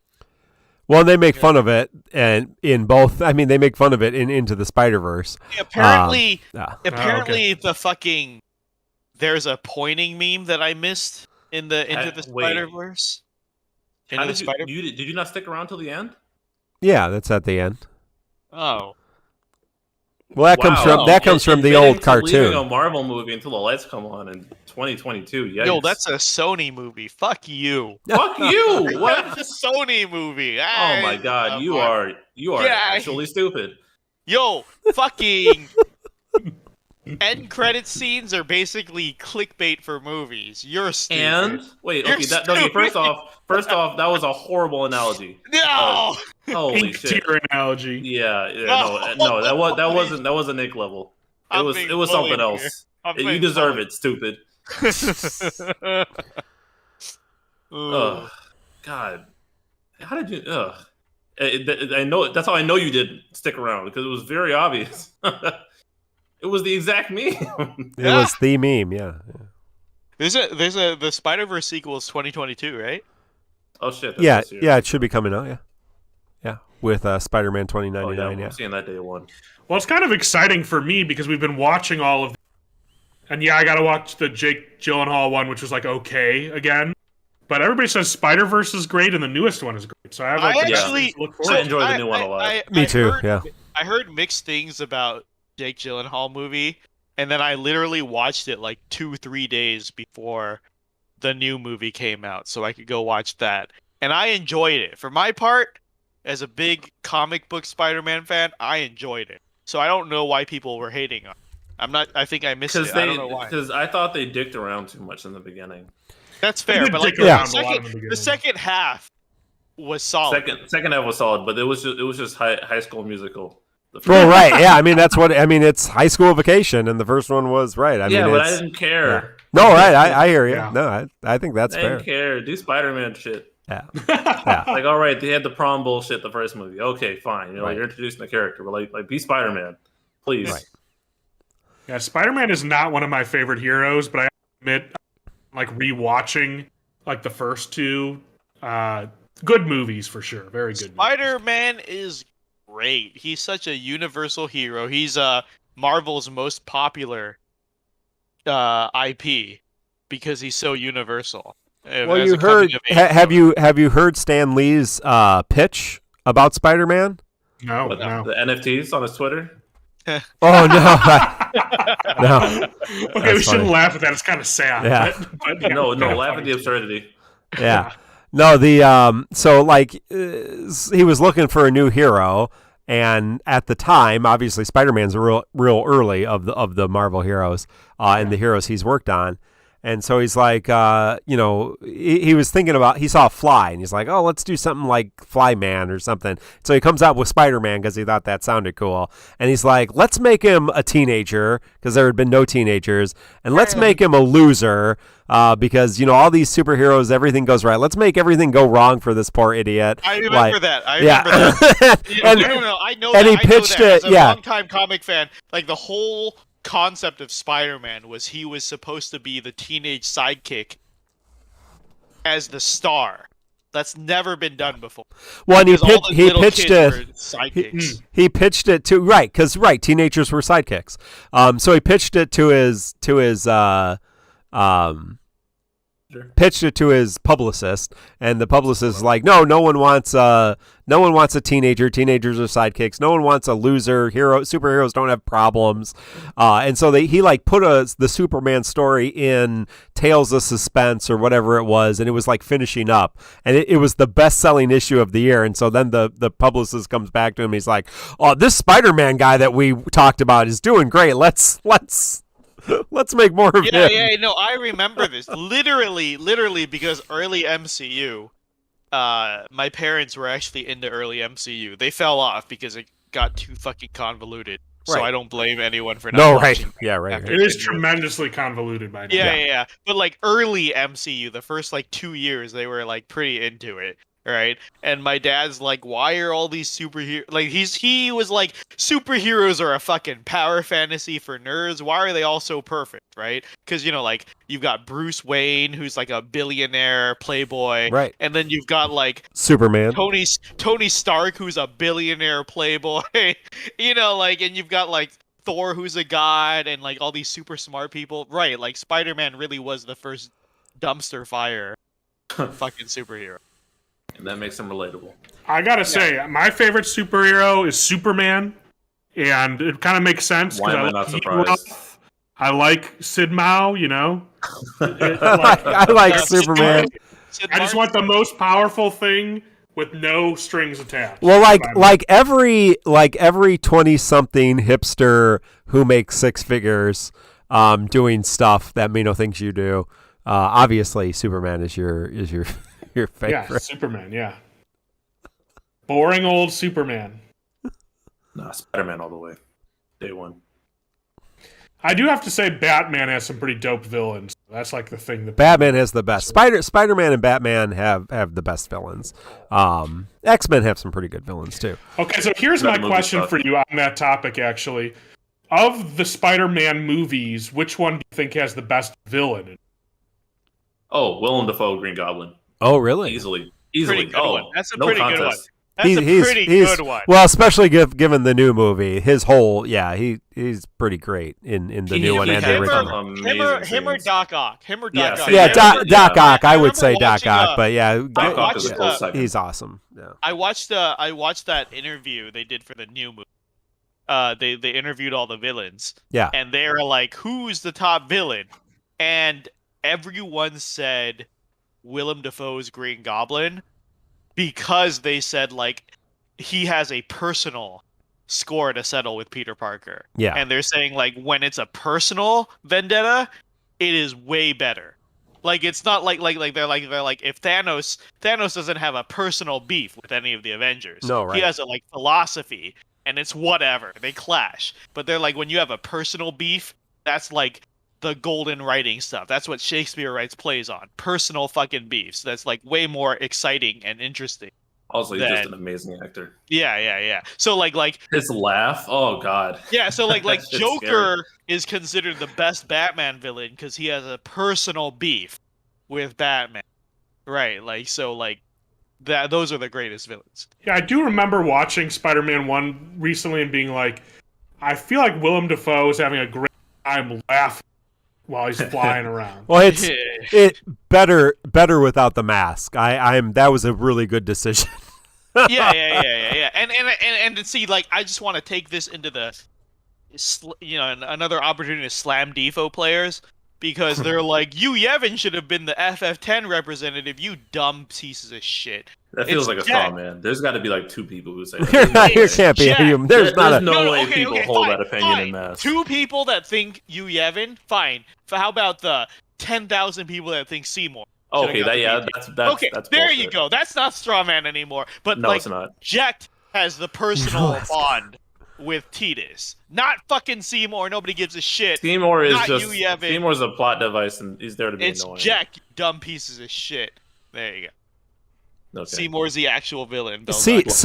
Well, they make fun of it, and in both. I mean, they make fun of it in Into the Spider-Verse. Apparently, the fucking there's a pointing meme that I missed in the Into the Spider-Verse. Did you not stick around till the end? Yeah, that's at the end. Oh. Well, that comes from the old cartoon. Leaving a Marvel movie until the lights come on in 2022. Yikes. Yo, that's a Sony movie. Fuck you. Fuck you. What? That's a Sony movie. Oh my god, you are actually stupid. Yo, fucking end credit scenes are basically clickbait for movies. You're stupid. And wait, first off, that was a horrible analogy. No. Holy shit. Tier analogy. Yeah, no, that wasn't Nick level. It was something else. You deserve it, stupid. God, how did you? I know that's how I know you didn't stick around, because it was very obvious. It was the exact meme. It was the meme, yeah. The Spider-Verse sequel is 2022, right? Oh shit! Yeah, it should be coming out. Yeah, with Spider-Man 2099. I'm seeing that day one. Well, it's kind of exciting for me because we've been watching all of, and I got to watch the Jake Gyllenhaal one, which was like okay again. But everybody says Spider-Verse is great, and the newest one is great. So I have look forward. I enjoy the new one a lot. Me too. I heard mixed things about Jake Gyllenhaal movie, and then I literally watched it like 2-3 days before the new movie came out, so I could go watch that, and I enjoyed it. For my part, as a big comic book Spider-Man fan, I enjoyed it. So I don't know why people were hating on it. I think I missed it. I don't know why. Because I thought they dicked around too much in the beginning. That's fair, but like the second half was solid. Second half was solid, but it was just High School Musical. Well, right, yeah. I mean, it's High School Vacation, and the first one was right. But I didn't care. Yeah. No, right. I hear you. Yeah. No, I think that's fair. I didn't care. Do Spider-Man shit. Yeah. Like, all right, they had the prom bullshit the first movie. Okay, fine. You're introducing the character, but like be Spider-Man, please. Right. Yeah, Spider-Man is not one of my favorite heroes, but I admit, like rewatching like the first 2, good movies for sure. Very good. Spider-Man is great. He's such a universal hero. He's Marvel's most popular IP because he's so universal. Well, you heard? Have you heard Stan Lee's pitch about Spider-Man? No. The NFTs on his Twitter. Oh no! No. Okay, we shouldn't laugh at that. It's kind of sad. Yeah. But no, laugh at the absurdity. Yeah. No, so like he was looking for a new hero, and at the time, obviously, Spider-Man's real early of the Marvel heroes and the heroes he's worked on. And so he's like, he was thinking about, he saw Fly, and he's like, oh, let's do something like Flyman or something. So he comes out with Spider-Man because he thought that sounded cool. And he's like, let's make him a teenager because there had been no teenagers. And let's make him a loser because, all these superheroes, everything goes right. Let's make everything go wrong for this poor idiot. I remember that. I know and he pitched it. As a longtime comic fan, like the whole concept of Spider-Man was he was supposed to be the teenage sidekick as the star. That's never been done before. Well, and he pitched it to because teenagers were sidekicks. So he pitched it to his pitched it to his publicist, and the publicist is like, no one wants a teenager. Teenagers are sidekicks. No one wants a loser. Superheroes don't have problems. And so he like put the Superman story in Tales of Suspense or whatever it was, and it was like finishing up, and it was the best-selling issue of the year. And so then the publicist comes back to him. He's like, oh, this Spider-Man guy that we talked about is doing great. Let's make more of him. Yeah, no, I remember this. Literally, because early MCU, my parents were actually into early MCU. They fell off because it got too fucking convoluted. Right. So I don't blame anyone for not watching. Right. Yeah, right. It is tremendously convoluted by now. Yeah. But like early MCU, the first like 2 years, they were like pretty into it. Right, and my dad's like, "Why are all these superheroes?" Like he was like, "Superheroes are a fucking power fantasy for nerds. Why are they all so perfect?" Right? Because like you've got Bruce Wayne, who's like a billionaire playboy, right? And then you've got like Superman, Tony Stark, who's a billionaire playboy, and you've got like Thor, who's a god, and like all these super smart people, right? Like Spider-Man really was the first dumpster fire fucking superhero. And that makes him relatable. I gotta say, my favorite superhero is Superman, and it kind of makes sense. Why am I not surprised? I like Sid Mao, I like Superman. I just want the most powerful thing with no strings attached. Well, like every 20-something hipster who makes six figures, doing stuff that Mino thinks you do. Obviously, Superman is your favorite. Yeah, Superman, yeah. Boring old Superman. Nah, Spider-Man all the way. Day one. I do have to say Batman has some pretty dope villains. That's like the thing that Batman has the best. Spider-Man and Batman have the best villains. X-Men have some pretty good villains too. Okay, so here's my question for you on that topic actually. Of the Spider-Man movies, which one do you think has the best villain? Oh, Willem Dafoe, Green Goblin. Oh, really? Easily. Pretty good one. That's a pretty good one. He's good one. Well, especially given the new movie, he's pretty great in the new one and the original. Him or Doc Ock. Yeah, Doc Ock. I would say Doc Ock, but yeah, he's awesome. Yeah. I watched that interview they did for the new movie. They interviewed all the villains. Yeah. And they were like, "Who's the top villain?" And everyone said Willem Dafoe's Green Goblin because they said like he has a personal score to settle with Peter Parker. Yeah. And they're saying like when it's a personal vendetta, it is way better. Like it's not like they're like if Thanos doesn't have a personal beef with any of the Avengers. No, right. He has a like philosophy and it's whatever. They clash. But they're like when you have a personal beef, that's like the golden writing stuff. That's what Shakespeare writes plays on. Personal fucking beefs. That's like way more exciting and interesting. Also, he's just an amazing actor. Yeah. So like his laugh. Oh god. Yeah. So like Joker is considered the best Batman villain because he has a personal beef with Batman. Right. Like so like that. Those are the greatest villains. Yeah, I do remember watching Spider-Man 1 recently and being like, I feel like Willem Dafoe is having a great time laughing while he's flying around. Well, it's better without the mask. That was a really good decision. Yeah. And see, like, I just want to take this into the, another opportunity to slam Defo players because they're like, you Yevon should have been the FF10 representative. You dumb pieces of shit. That feels like a straw man. There's got to be like two people who say that. There can't be a human. There's no way people hold that opinion in mass. Two people that think you Yevon, fine. How about the 10,000 people that think Seymour? Okay, that's okay. That's there bullshit. You go. That's not straw man anymore. But no, it's not. Jet has the personal bond with Tidus, not fucking Seymour. Nobody gives a shit. Seymour is not just you, Yevon. Seymour's a plot device, and he's there to be it's annoying. Jack, you dumb pieces of shit. There you go. Okay. Seymour's the actual villain. Seymour's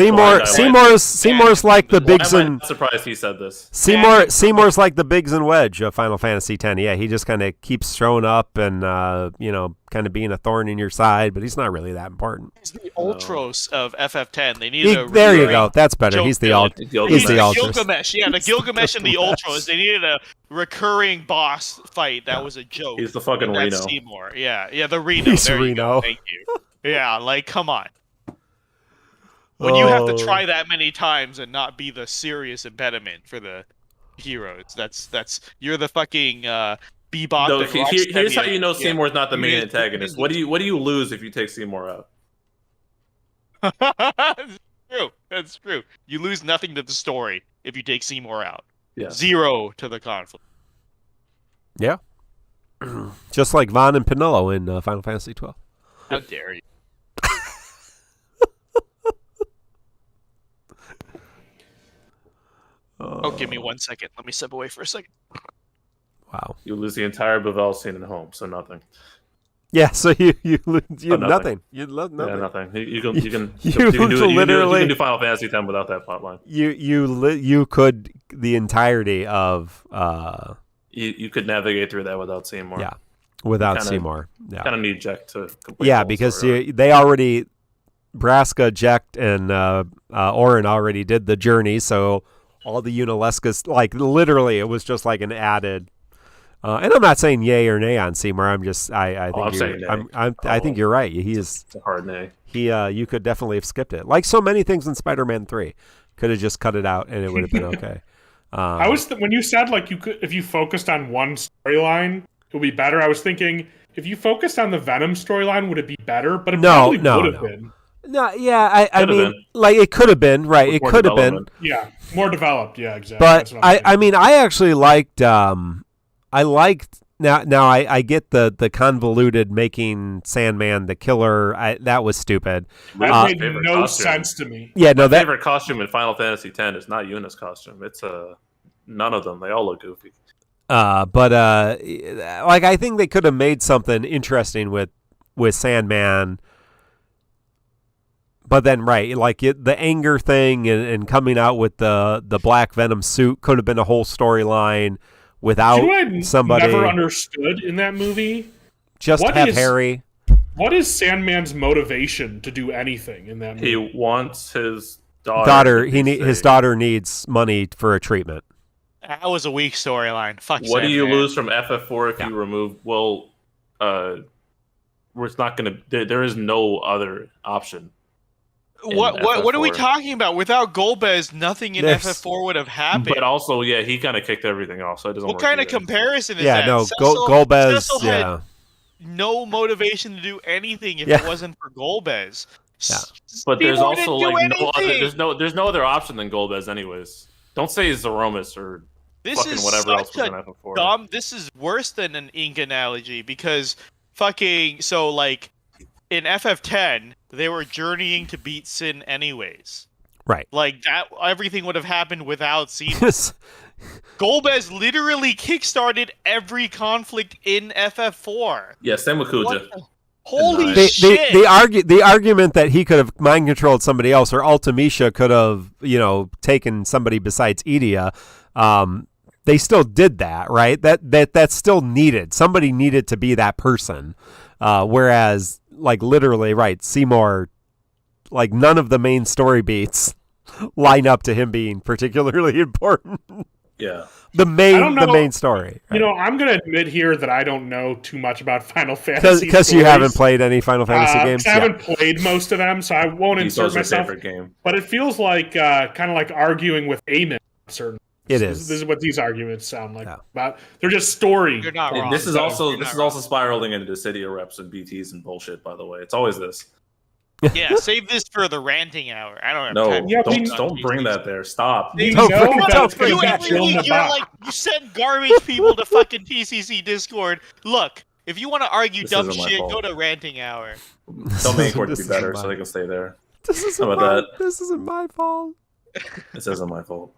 like the Biggs and. I'm not surprised he said this. Seymour's like the Biggs and Wedge of Final Fantasy X. Yeah, he just kind of keeps showing up and kind of being a thorn in your side, but he's not really that important. He's the Ultros of FF10. They needed there you go. That's better. He's the Ultros. Gilgamesh. Yeah, the Gilgamesh and the Ultros. They needed a recurring boss fight. That was a joke. He's the fucking Reno. Seymour. Yeah, the Reno. He's Reno. Thank you. Yeah, like, come on. When you have to try that many times and not be the serious impediment for the heroes, that's you're the fucking Bebop. No, here's how you know Seymour's not the main antagonist. What do you lose if you take Seymour out? That's true. You lose nothing to the story if you take Seymour out. Yeah. 0 to the conflict. Yeah. Just like Vaughn and Pinello in Final Fantasy 12. How dare you? Give me 1 second. Let me step away for a second. Wow. You lose the entire Bevelle scene at home, so nothing. Yeah, so you have nothing. You love nothing. Yeah, nothing. You can do Final Fantasy X without that plotline. You could the entirety of you could navigate through that without Seymour. Yeah. Without Seymour. Yeah. Kind of need Jack to complete because they already Braska, Jekt, and Orin already did the journey, so all the Unalescas, like literally, it was just like an added. And I'm not saying yay or nay on Seymour. I think you're right. It's a hard nay. You could definitely have skipped it, like so many things in Spider-Man 3. Could have just cut it out, and it would have been okay. When you said like you could, if you focused on one storyline, it would be better. I was thinking if you focused on the Venom storyline, would it be better? But it probably would have been. No, yeah, I mean, like it could have been, right? It could have been, yeah, more developed, yeah, exactly. But I mean, I actually liked, now I get the convoluted making Sandman the killer. That was stupid. That made no sense to me. Yeah, no, my favorite costume in Final Fantasy X is not Yuna's costume. It's none of them. They all look goofy. But like I think they could have made something interesting with Sandman. But then, right, like the anger thing and coming out with the Black Venom suit could have been a whole storyline without somebody. Never understood in that movie. Just have Harry. What is Sandman's motivation to do anything in that movie? He wants his daughter. His daughter needs money for a treatment. That was a weak storyline. Fuck. What do you lose from FF4 if you remove? Well, it's not going to. There is no other option. What are we talking about? Without Golbez, nothing in FF4 would have happened. But also, yeah, he kind of kicked everything off, so it doesn't. What kind of comparison is that? Yeah, no, Golbez. Had no motivation to do anything if it wasn't for Golbez. Yeah, but there's also like there's no other option than Golbez, anyways. Don't say Zeromus or fucking whatever else was in FF4. This is worse than an ink analogy because in FF10 they were journeying to beat Sin anyways. Right. Like that, everything would have happened without Sin. Golbez literally kickstarted every conflict in FF4. Yeah, same with Kuja. Holy shit! The argument that he could have mind controlled somebody else, or Ultimisha could have, taken somebody besides Idia. They still did that, right? That's still needed. Somebody needed to be that person. Whereas, like literally, right, Seymour, like none of the main story beats line up to him being particularly important. Yeah. The main story. Right? I'm going to admit here that I don't know too much about Final Fantasy. Because you haven't played any Final Fantasy games? I haven't played most of them, so I won't insert myself. Game. But it feels like kind of like arguing with Eamon. Certain. It is. This is what these arguments sound like. Yeah. They're just story. You're not wrong. This is also spiraling into Dissidia reps and BTs and bullshit. By the way, it's always this. Yeah, save this for the ranting hour. I don't have time. No, don't bring that there. Stop. You send garbage people to fucking TCC Discord. Look, if you want to argue dumb shit, go to ranting hour. Tell main court to be better so they can stay there. This isn't my fault. This isn't my fault.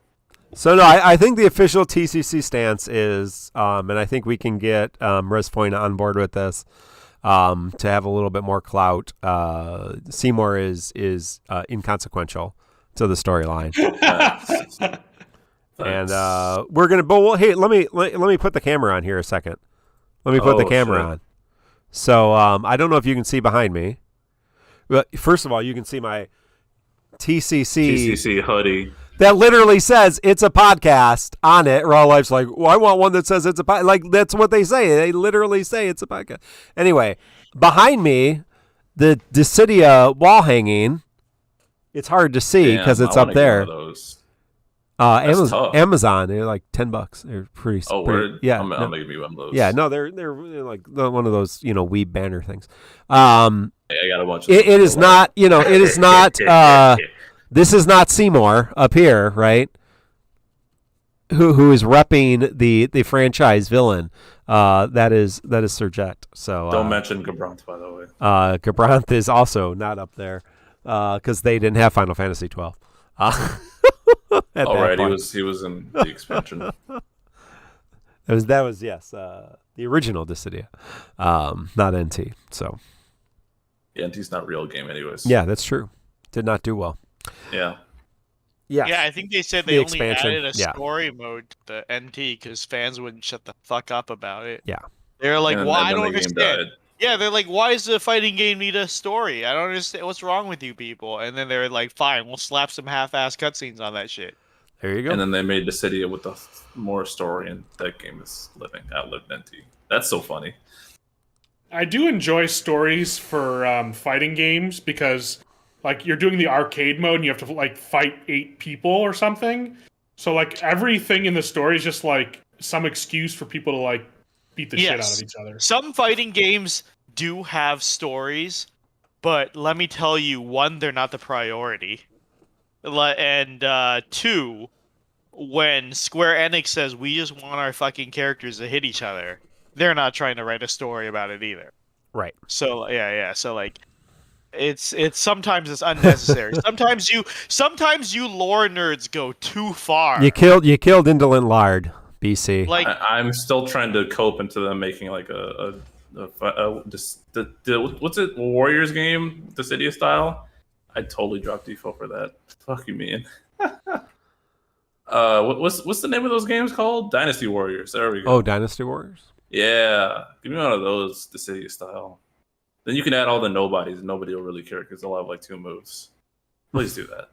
So no, I think the official TCC stance is, and I think we can get Respoint on board with this. to have a little bit more clout. Seymour is inconsequential to the storyline. And we're gonna. But hey, let me put the camera on here a second. Let me put the camera on. So I don't know if you can see behind me. But first of all, you can see my TCC hoodie that literally says it's a podcast on it. Raw Life's like, well, I want one that says it's a podcast. Like, that's what they say. They literally say it's a podcast. Anyway, behind me, the Dissidia wall hanging. It's hard to see because it's up there. Amazon, they're like $10. They're pretty. Oh, pretty, word? Yeah, I'm gonna give me one of those. Yeah, no, they're like one of those weeb banner things. I got a bunch. It is not. It is not. This is not Seymour up here, right? Who is repping the franchise villain? That is Sir Jet. So don't mention Gabrant, by the way. Gabrant is also not up there because they didn't have Final Fantasy 12. Right, he was in the expansion. That was yes, the original Dissidia, not NT. So yeah, NT's not real game anyways. Yeah, that's true. Did not do well. Yeah. Yeah, I think they said they only added a story mode to the NT because fans wouldn't shut the fuck up about it. Yeah, they're like, "Why? I don't understand." Yeah, they're like, "Why does the fighting game need a story? I don't understand. What's wrong with you people?" And then they're like, "Fine, we'll slap some half-ass cutscenes on that shit." There you go. And then they made Dissidia with more story, and that game is outlived NT. That's so funny. I do enjoy stories for fighting games because, like, you're doing the arcade mode and you have to like fight 8 people or something. So like everything in the story is just like some excuse for people to like beat the shit out of each other. Some fighting games do have stories, but let me tell you, 1, they're not the priority. And 2, when Square Enix says we just want our fucking characters to hit each other, they're not trying to write a story about it either. Right. So yeah. So like, it's sometimes it's unnecessary. sometimes you lore nerds go too far. You killed Indolent Lard, BC. Like I'm still trying to cope into them making like what's it, Warriors game, Dissidia style. I totally dropped default for that. Fuck you, man. What's the name of those games called? Dynasty Warriors. There we go. Oh, Dynasty Warriors. Yeah, give me one of those, Dissidia style. Then you can add all the nobodies, and nobody will really care because they'll have like 2 moves. Please do that.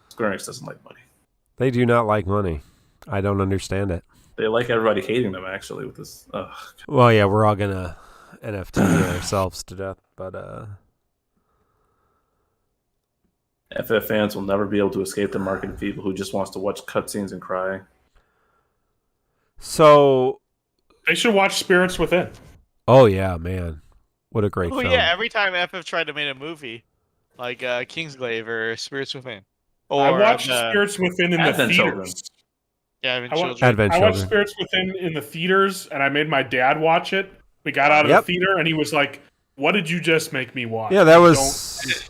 Square Enix doesn't like money. They do not like money. I don't understand it. They like everybody hating them, actually, with this. Well, yeah, we're all gonna NFT ourselves to death, but FF fans will never be able to escape the market of people who just wants to watch cutscenes and cry. So they should watch Spirits Within. Oh yeah, man, what a great film! Yeah, every time FF tried to make a movie, like Kingsglaive or Spirits Within, or I watched Spirits Within in the theaters. Yeah, I watched Spirits Within in the theaters, and I made my dad watch it. We got out of the theater, and he was like, "What did you just make me watch?" Yeah, that was.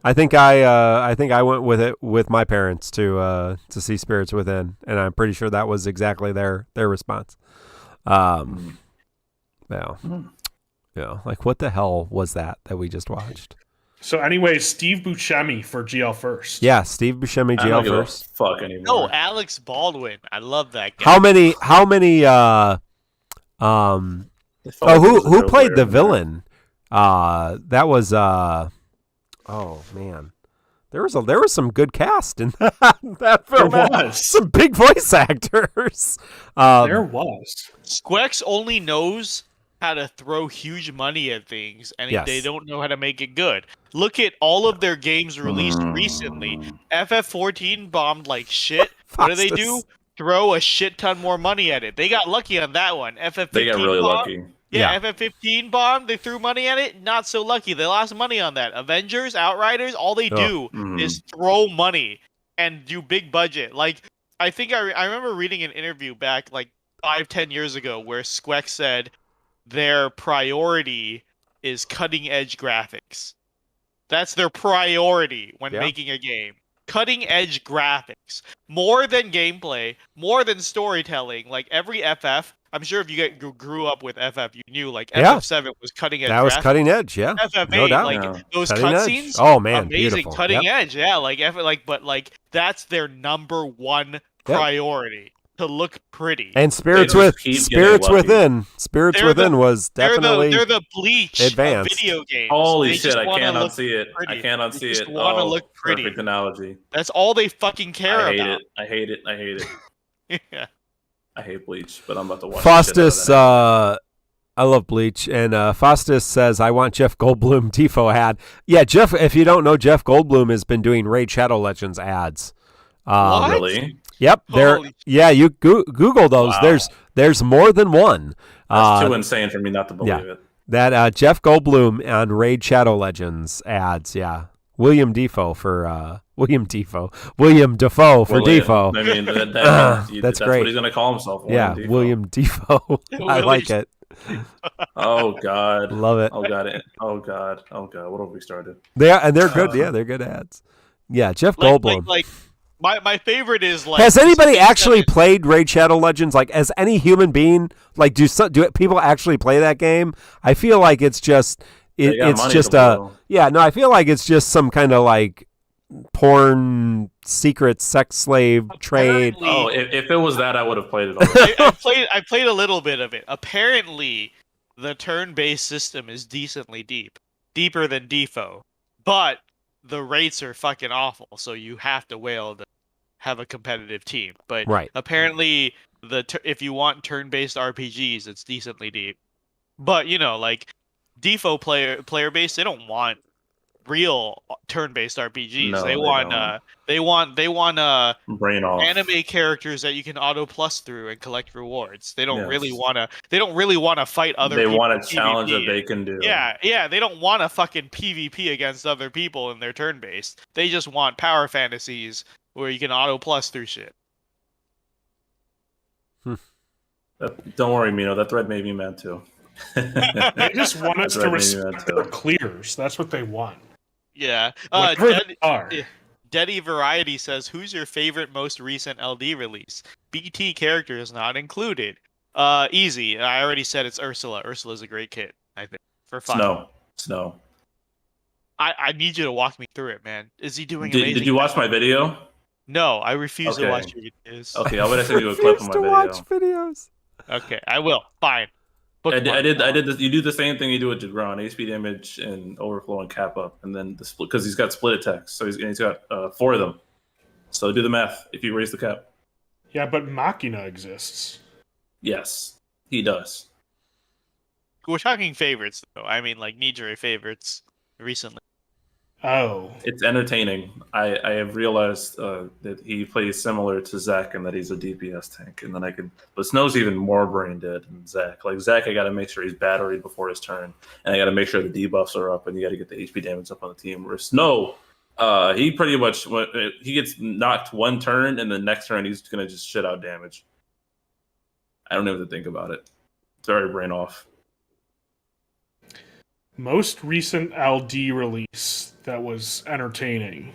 I think I went with it with my parents to see Spirits Within, and I'm pretty sure that was exactly their response. Yeah, like what the hell was that we just watched? So anyway, Steve Buscemi for GL First. Yeah, Steve Buscemi GL First. Fuck anymore. No, Alex Baldwin. I love that guy. How many who played the villain? That was oh man. There was some good cast in that film. There was some big voice actors. There was. Squex only knows how to throw huge money at things, and they don't know how to make it good. Look at all of their games released recently. FF14 bombed like shit. What do? Throw a shit ton more money at it. They got lucky on that one. FF15 they got really lucky. Yeah, FF15 bombed. They threw money at it. Not so lucky. They lost money on that. Avengers, Outriders, all they do is throw money and do big budget. Like, I think I remember reading an interview back like 5-10 years ago where Squex said their priority is cutting edge graphics. That's their priority when making a game. Cutting edge graphics. More than gameplay, more than storytelling. Like every FF, I'm sure if you grew up with FF, you knew like FF7 was cutting edge. That was cutting edge, yeah. FF8, no doubt. like those cutscenes. Oh man, amazing, beautiful. cutting edge. Yeah, but that's their number one priority. To look pretty. And Spirits Within was definitely they're the Bleach advanced. of video games. Holy shit, I cannot see it. I cannot see it. Just want to look pretty. Perfect analogy. That's all they fucking care about. I hate it. Yeah. I hate Bleach, but I'm about to watch Faustus, I love Bleach, and Faustus says, I want Jeff Goldblum Tifo ad. Yeah, Jeff, if you don't know, Jeff Goldblum has been doing Raid Shadow Legends ads. What? Really? Yep. You Google those. Wow. There's more than one. That's too insane for me not to believe it. That Jeff Goldblum on Raid Shadow Legends ads. Yeah. William Dafoe for Defoe for Defoe. I mean, that's great. what he's going to call himself. William Defoe. I like it. Oh God, love it. Oh God. What have we started? They're good. Yeah, they're good ads. Yeah, Jeff Goldblum. My favorite is like. Has anybody actually played Raid Shadow Legends? Like, as any human being, like, do people actually play that game? I feel like it's just I feel like it's just some kind of like porn secret sex slave trade. Oh, if it was that, I would have played it. I played a little bit of it. Apparently, the turn-based system is decently deeper than Defo, but the rates are fucking awful. So you have to whale to have a competitive team. But apparently, if you want turn-based RPGs, it's decently deep. But like Defo player base, they don't want real turn-based RPGs. No, they want brain off anime characters that you can auto plus through and collect rewards. They don't really want to fight other people. They want a challenge that they can do. Yeah, they don't want to fucking PvP against other people in their turn-based. They just want power fantasies where you can auto plus through shit. Don't worry, Mino, that thread made me mad too. They just want us to respect their clears. That's what they want. Yeah. Deddy Variety says, "Who's your favorite most recent LD release? BT characters not included." Easy. I already said it's Ursula. Ursula's a great kid, I think, for fun. Snow. I need you to walk me through it, man. Is he doing amazing? Did you watch my video? No, I refuse to watch your videos. Okay, I'm gonna send you a clip of my video. Watch videos. Okay, I will. Fine. I did this. You do the same thing you do with Jagron, HP damage and overflow and cap up, and then the split because he's got split attacks, so he's got 4 of them. So do the math if you raise the cap. Yeah, but Machina exists. Yes, he does. We're talking favorites, though. I mean, like Nidre favorites recently. Oh, it's entertaining. I have realized that he plays similar to Zach and that he's a DPS tank, and then but Snow's even more brain dead than Zach. Like Zach, I got to make sure he's batteried before his turn, and I got to make sure the debuffs are up, and you got to get the HP damage up on the team. Where Snow, he pretty much he gets knocked one turn, and the next turn he's gonna just shit out damage. I don't even have to think about it. It's very brain off. Most recent LD release that was entertaining.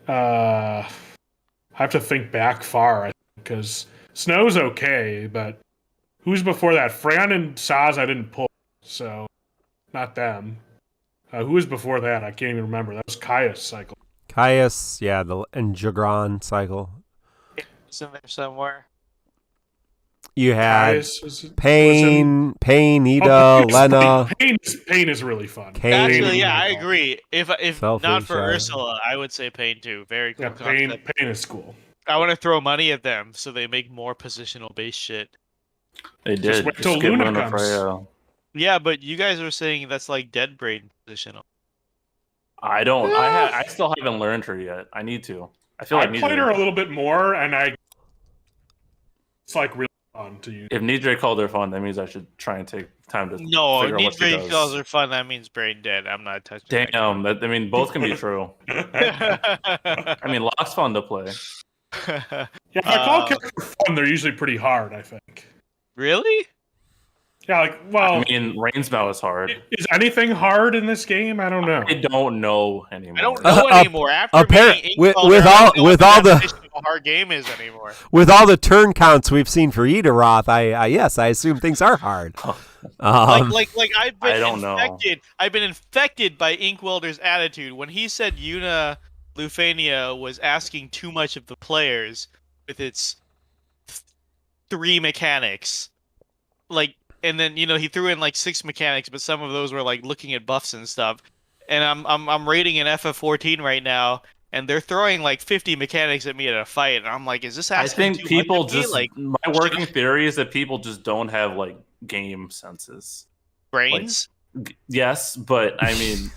I have to think back far, because Snow's okay, but who's before that? Fran and Saz I didn't pull, so not them. Who was before that? I can't even remember. That was Caius cycle. Caius, yeah, and Jagron cycle. It's in there somewhere. You had Pain, Ida, Lena. Pain is really fun. Actually, yeah, I agree. If not for Ursula, I would say Pain too. Very cool. Yeah, Pain is cool. I want to throw money at them so they make more positional based shit. They did. Just wait till Luna comes. Yeah, but you guys are saying that's like dead brain positional. I don't. I still haven't learned her yet. I need to. I feel like I played her a little bit more, and it's like really fun to use. If Nidre called her fun, that mean I should try and take time to. No, if Nidre calls her fun, that means brain dead. I'm not touching. Damn, both can be true. I mean, Locke's fun to play. Yeah, if I call characters fun, they're usually pretty hard, I think. Really? Yeah, like, well, I mean, Rainsbow is hard. Is anything hard in this game? I don't know. I don't know anymore. I don't know anymore. After meeting with all the hard game is anymore. With all the turn counts we've seen for Edaroth, I assume things are hard. Like I've been infected by Inkwelder's attitude when he said Lufenia was asking too much of the players with its 3 mechanics. Like, and then he threw in like 6 mechanics, but some of those were like looking at buffs and stuff. And I'm rating an FF14 right now, and they're throwing like 50 mechanics at me at a fight, and I'm like, is this asking too much of me? I think people just my working theory is that people just don't have like game senses. Brains? Like, yes, but I mean,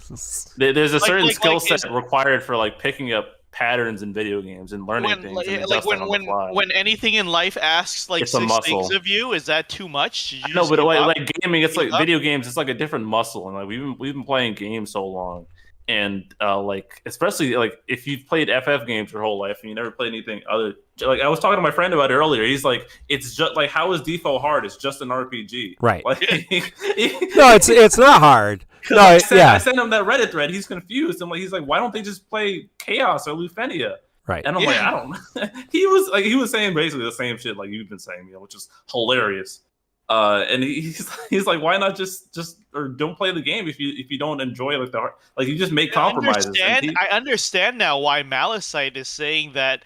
there's a certain skill set required for like picking up patterns in video games and learning things. When anything in life asks like 6 things of you, is that too much? No, but like gaming, it's like video games. It's like a different muscle, and like we've been playing games so long, and like especially like if you've played FF games your whole life and you never played anything other. Like I was talking to my friend about it earlier. He's like, it's just like, how is Defo hard? It's just an RPG, right? Like, no, it's not hard. No, I sent him that Reddit thread. He's confused. He's like, why don't they just play Chaos or Lufenia? Right. And I'm like, I don't know. He was saying basically the same shit like you've been saying, which is hilarious. And he's like, why not just or don't play the game if you don't enjoy like the like you just make compromises. I understand now why Malicite is saying that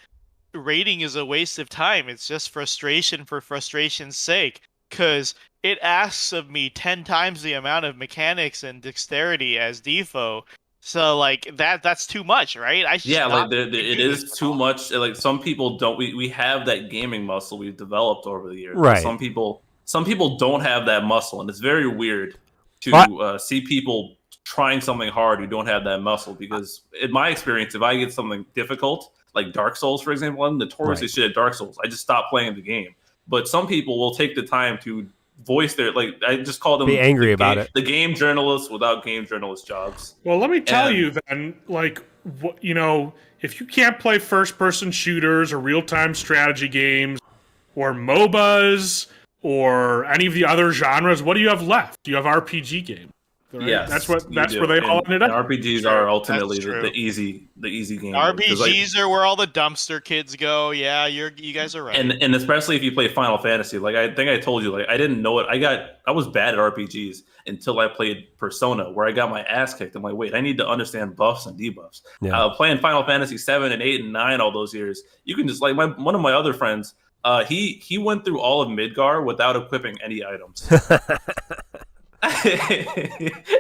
rating is a waste of time. It's just frustration for frustration's sake, because it asks of me 10 times the amount of mechanics and dexterity as Defo. So like that's too much, right? It is too much. Like some people don't. We have that gaming muscle we've developed over the years. Right. Some people don't have that muscle, and it's very weird to see people trying something hard who don't have that muscle. Because in my experience, if I get something difficult, like Dark Souls, for example, I'm notoriously shit at Dark Souls. I just stop playing the game. But some people will take the time to voice their, like, I just call them, be angry about it. The game journalists without game journalist jobs. Well, let me tell you then, like, if you can't play first-person shooters or real-time strategy games or MOBAs or any of the other genres, what do you have left? Do you have RPG games? Right? Yes, that's where they all ended up. RPGs are ultimately the easy game. RPGs are where all the dumpster kids go. Yeah, you guys are right. And especially if you play Final Fantasy, like I think I told you, like I didn't know it. I was bad at RPGs until I played Persona, where I got my ass kicked. I'm like, wait, I need to understand buffs and debuffs. Yeah. Playing Final Fantasy 7 and 8 and 9 all those years, you can just like one of my other friends. He went through all of Midgar without equipping any items.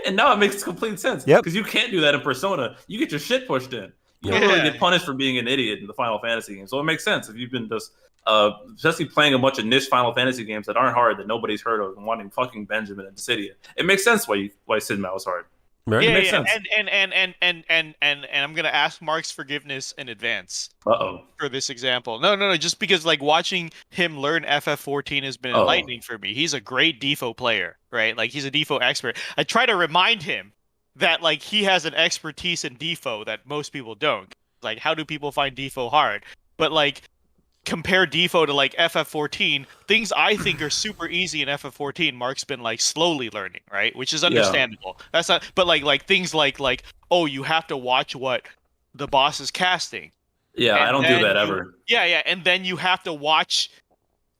And now it makes complete sense. Yep. Because you can't do that in Persona. You get your shit pushed in. You don't really get punished for being an idiot in the Final Fantasy game. So it makes sense if you've been just, especially playing a bunch of niche Final Fantasy games that aren't hard, that nobody's heard of, and wanting fucking Benjamin and Dissidia. It makes sense why Sid Mao is hard. Right. Yeah, sense. And I'm gonna ask Mark's forgiveness in advance. For this example. No, just because like watching him learn FF14 has been enlightening for me. He's a great Defo player, right? Like he's a Defo expert. I try to remind him that like he has an expertise in Defo that most people don't. Like how do people find Defo hard? But like compare Defo to like FF14, things I think are super easy in FF14, Mark's been like slowly learning, right? Which is understandable. Yeah. That's not, but like things like oh, you have to watch what the boss is casting. Yeah, I don't do that ever. Yeah, and then you have to watch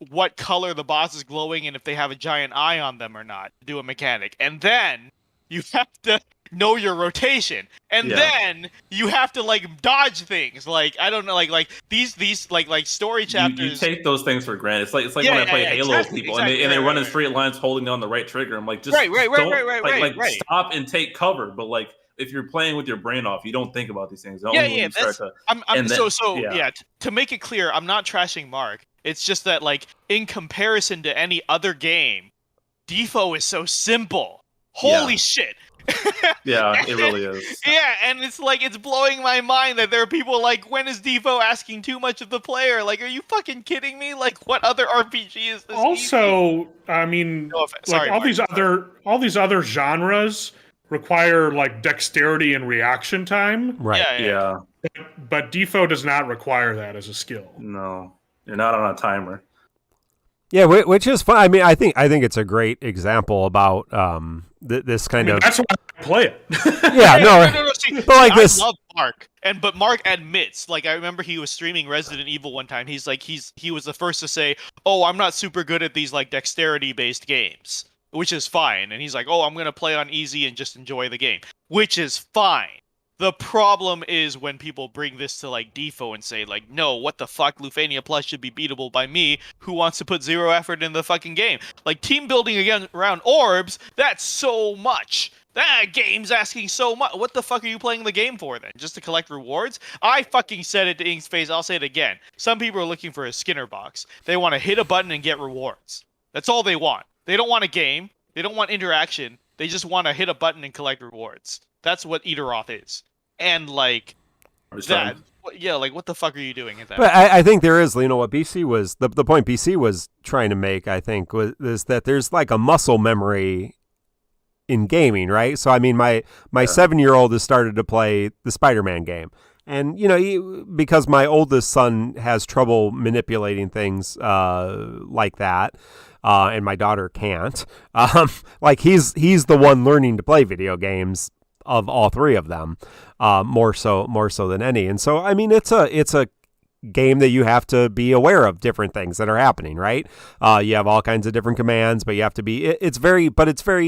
what color the boss is glowing and if they have a giant eye on them or not to do a mechanic. And then you have to know your rotation, and then you have to like dodge things. Like I don't know, like these like story chapters. You take those things for granted. It's like when I play Halo with people, and they run in straight lines, holding on the right trigger. I'm like, just right. Stop and take cover. But like if you're playing with your brain off, you don't think about these things. To make it clear, I'm not trashing Mark. It's just that like in comparison to any other game, Defo is so simple. Holy shit. Yeah, it really is. Yeah, and it's like it's blowing my mind that there are people like, when is Defo asking too much of the player? Like, are you fucking kidding me? Like, what other RPG is this? Also, easy? I mean, Sorry, all these other genres require like dexterity and reaction time. Right. Yeah. But Defo does not require that as a skill. No, you're not on a timer. Yeah, which is fun. I mean, I think it's a great example about this kind of. That's why I play it. Yeah, no. See, but like this, I love Mark, but Mark admits, like, I remember he was streaming Resident Evil one time. He's like, he was the first to say, "Oh, I'm not super good at these like dexterity-based games," which is fine. And he's like, "Oh, I'm gonna play on easy and just enjoy the game," which is fine. The problem is when people bring this to like DissidiaFFOO and say like, no, what the fuck, Lufenia Plus should be beatable by me, who wants to put zero effort in the fucking game. Like team building again around orbs, that's so much. That game's asking so much. What the fuck are you playing the game for then? Just to collect rewards? I fucking said it to Ink's face, I'll say it again. Some people are looking for a Skinner box. They want to hit a button and get rewards. That's all they want. They don't want a game. They don't want interaction. They just want to hit a button and collect rewards. That's what Eateroth is. And like that, yeah, like what the fuck are you doing at that? But I think there is, what BC was the point BC was trying to make. I think is that there's like a muscle memory in gaming, right? So I mean, my 7-year-old has started to play the Spider-Man game, and because my oldest son has trouble manipulating things like that. And my daughter can't. Like he's the one learning to play video games of all three of them, more so than any. And so, I mean, it's a game that you have to be aware of different things that are happening, right? You have all kinds of different commands, but you have to be. It's very.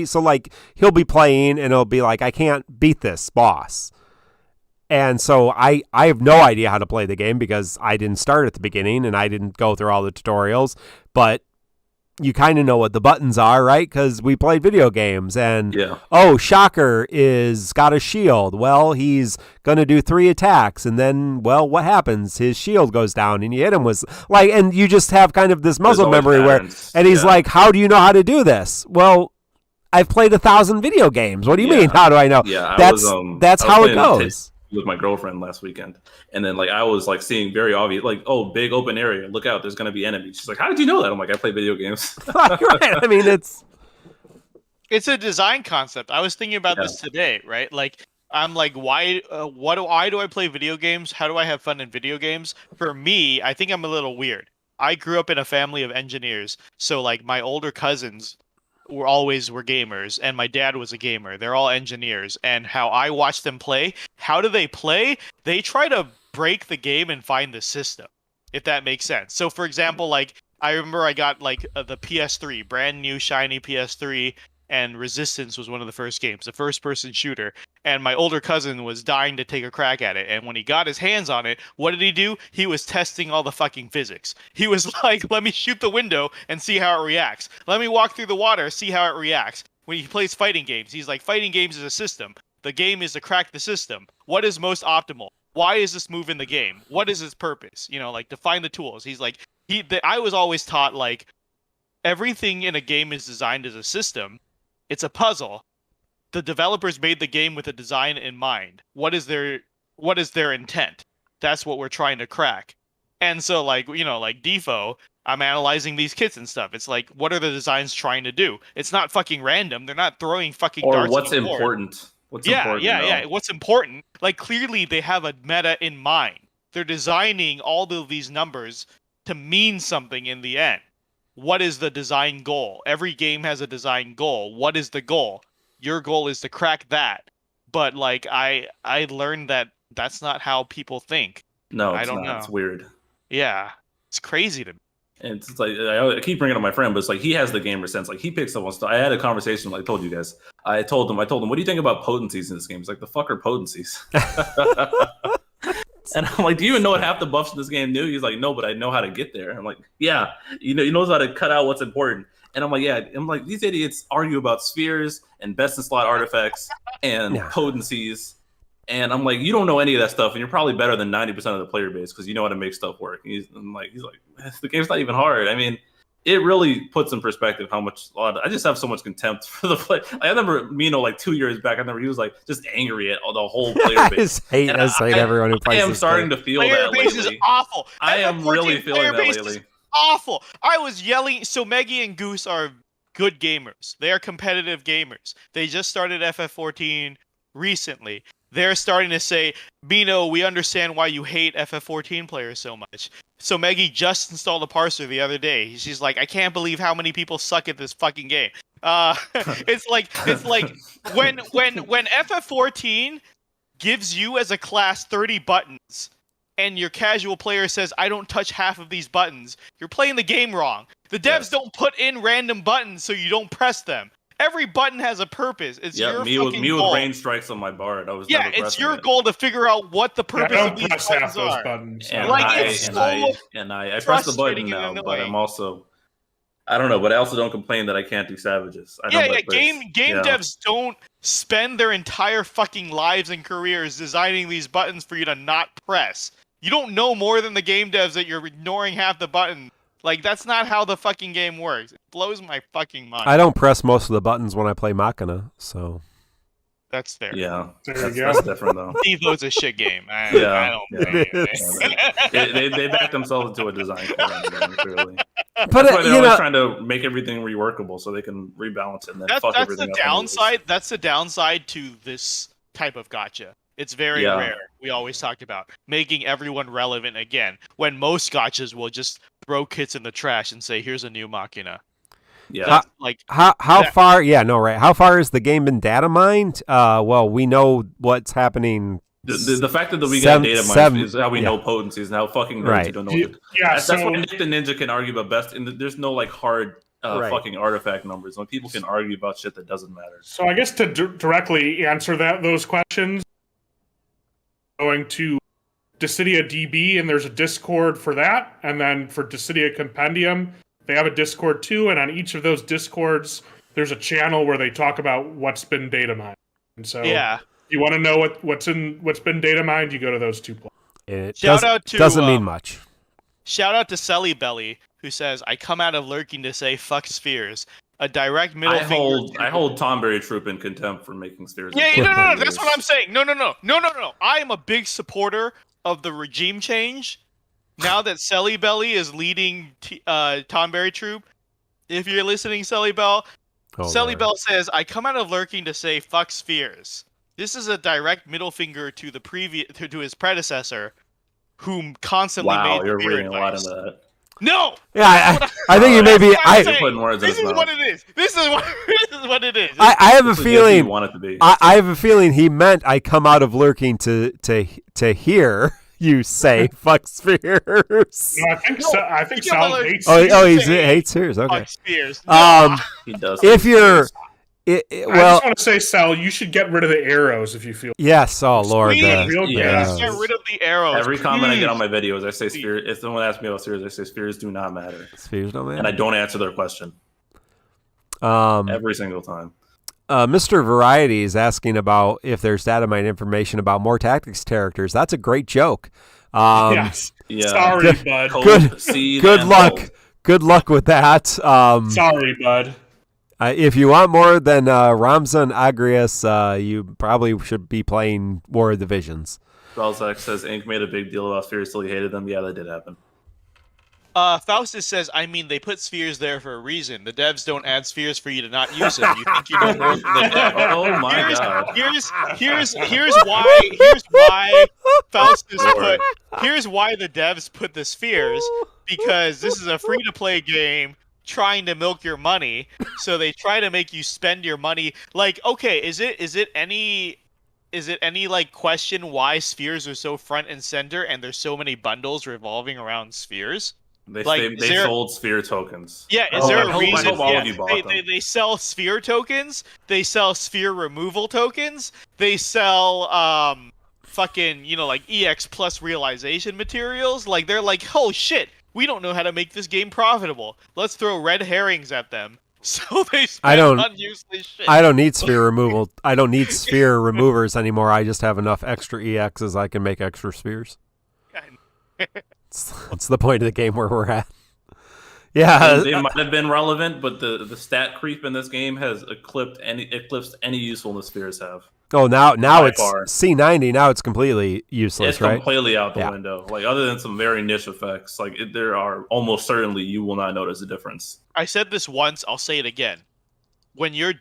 So like he'll be playing and it'll be like, I can't beat this boss. And so I have no idea how to play the game because I didn't start at the beginning and I didn't go through all the tutorials, but you kind of know what the buttons are, right? Because we played video games and, Shocker is got a shield. Well, he's going to do 3 attacks. And then, well, what happens? His shield goes down and you hit him with like, and you just have kind of this muscle memory and he's like, how do you know how to do this? Well, I've played 1,000 video games. What do you mean? How do I know? Yeah, that's how it goes. With my girlfriend last weekend, and then like I was like seeing very obvious, like, oh, big open area, look out, there's gonna be enemies. She's like, how did you know that? I'm like, I play video games. Right. I mean, it's a design concept. I was thinking about this today, right? Like, I'm like, why do I play video games? How do I have fun in video games? For me, I think I'm a little weird. I grew up in a family of engineers, so like my older cousins were gamers, and my dad was a gamer. They're all engineers, and how I watch them play, how do they play? They try to break the game and find the system, if that makes sense. So for example, like I remember I got like the PS3, brand new shiny PS3, and Resistance was one of the first games, the first person shooter, and my older cousin was dying to take a crack at it, and when he got his hands on it, what did he do? He was testing all the fucking physics. He was like, let me shoot the window and see how it reacts. Let me walk through the water, see how it reacts. When he plays fighting games, he's like, fighting games is a system. The game is to crack the system. What is most optimal? Why is this move in the game? What is its purpose? Like define the tools. He's like, I was always taught like everything in a game is designed as a system. It's a puzzle. The developers made the game with a design in mind. What is their intent? That's what we're trying to crack. And so like, like DissidiaFFOO, I'm analyzing these kits and stuff. It's like, what are the designs trying to do? It's not fucking random. They're not throwing fucking darts. Or what's important? What's important? Yeah. What's important? Like clearly they have a meta in mind. They're designing all of these numbers to mean something in the end. What is the design goal? Every game has a design goal. What is the goal? Your goal is to crack that. But like I learned that that's not how people think. No, I don't know. It's weird. Yeah, it's crazy to me. And it's like I keep bringing up my friend, but it's like he has the gamer sense. Like he picks up on stuff. I had a conversation, like I told you guys. I told him, what do you think about potencies in this game? He's like, the fuck are potencies? And I'm like, do you even know what half the buffs in this game do? He's like, no, but I know how to get there. I'm like, yeah, he knows how to cut out what's important. And I'm like, yeah. I'm like, these idiots argue about spheres and best in slot artifacts and potencies. And I'm like, you don't know any of that stuff, and you're probably better than 90% of the player base because you know how to make stuff work. He's like, the game's not even hard. I mean, it really puts in perspective how much. I just have so much contempt for the play. I remember Mino like 2 years back. I remember he was like just angry at the whole player base. I hate everyone who plays. I am starting to feel player that base lately. Is awful. I am really feeling that lately. Awful. I was yelling. So Meggy and Goose are good gamers. They are competitive gamers. They just started FF14 recently. They're starting to say, Mino, we understand why you hate FF14 players so much. So Maggie just installed a parser the other day. She's like, I can't believe how many people suck at this fucking game. It's like when FF14 gives you as a class 30 buttons, and your casual player says, I don't touch half of these buttons, you're playing the game wrong. The devs don't put in random buttons so you don't press them. Every button has a purpose. It's your fucking goal. Me with rain strikes on my bard. I was never pressing it's your goal to figure out what the purpose of these buttons half are. Those buttons. And I press the button now, but I'm also... I don't know, but I also don't complain that I can't do savages. Game devs don't spend their entire fucking lives and careers designing these buttons for you to not press. You don't know more than the game devs that you're ignoring half the button. Like, that's not how the fucking game works. It blows my fucking mind. I don't press most of the buttons when I play Machina, so... That's fair. Yeah, that's different, though. Devo's a shit game. I don't They backed themselves into a design corner, clearly. But that's why they're always trying to make everything reworkable so they can rebalance it and then fuck everything up. That's the downside to this type of gacha. It's very rare. We always talked about making everyone relevant again, when most gachas will just throw kits in the trash and say, here's a new Machina. Yeah. How far? Yeah, no, right. How far has the game been data mined? Well, we know what's happening. The fact that we get data mined is how we know potencies and how fucking nerds you don't know. That's why Nick the Ninja can argue about best. And there's no like hard fucking artifact numbers. When people can argue about shit that doesn't matter. So I guess to directly answer those questions, going to Dissidia DB, and there's a Discord for that, and then for Dissidia Compendium, they have a Discord too, and on each of those Discords, there's a channel where they talk about what's been data mined. And so, if you want to know what's been data mined, you go to those two places. It doesn't mean much. Shout out to Selly Belly, who says, "I come out of lurking to say fuck spheres." A direct middle finger. I hold Tonberry Troupe in contempt for making spheres. No. That's what I'm saying. No. I am a big supporter of the regime change. Now that Selly Belly is leading Tonberry Troupe, if you're listening, Selly Bell, Bell says, "I come out of lurking to say fuck spheres." This is a direct middle finger to the to his predecessor, whom constantly made you're reading a lot of that. No. Yeah, I think you may be. You're putting words in his mouth. What it is. This is what it is. I have a feeling. You want it to be. I have a feeling he meant I come out of lurking to hear you say fuck spheres. No, I think Sal hates. He hates spheres. Okay. Fuck spheres. He does. If you're. I just want to say, Sal, you should get rid of the arrows if you feel. Yes, Lord. Get rid of the arrows. Every comment I get on my videos, I say spheres. If someone asks me about spheres, I say spheres do not matter. Spheres don't matter. And I don't answer their question. Every single time. Mr. Variety is asking about if there's data mine information about more tactics characters. That's a great joke. Yes. Yeah. Sorry, bud. Good luck. Good luck with that. Sorry, bud. If you want more than Ramzan Agrias, you probably should be playing War of the Visions. Belzak says Ink made a big deal about spheres till he hated them. Yeah, that did happen. Faustus says, I mean, they put spheres there for a reason. The devs don't add spheres for you to not use them. You think you know more than the devs. Oh my god. Here's why Faustus put. Here's why the devs put the spheres, because this is a free-to-play game trying to milk your money, so they try to make you spend your money. Like, okay, is it any like question why spheres are so front and center and there's so many bundles revolving around spheres? They sold sphere tokens. Yeah, is there a reason? They sell sphere tokens. They sell sphere removal tokens. They sell fucking like EX plus realization materials. Like they're like, oh shit, we don't know how to make this game profitable. Let's throw red herrings at them. So they spend on useless shit. I don't need sphere removal. I don't need sphere removers anymore. I just have enough extra EXs I can make extra spheres. That's the point of the game where we're at. Yeah, they might have been relevant, but the stat creep in this game has eclipsed any usefulness spheres have. Oh, now it's C90. Now it's completely useless, right? It's completely out the window. Like other than some very niche effects, like there are almost certainly you will not notice a difference. I said this once. I'll say it again. When you're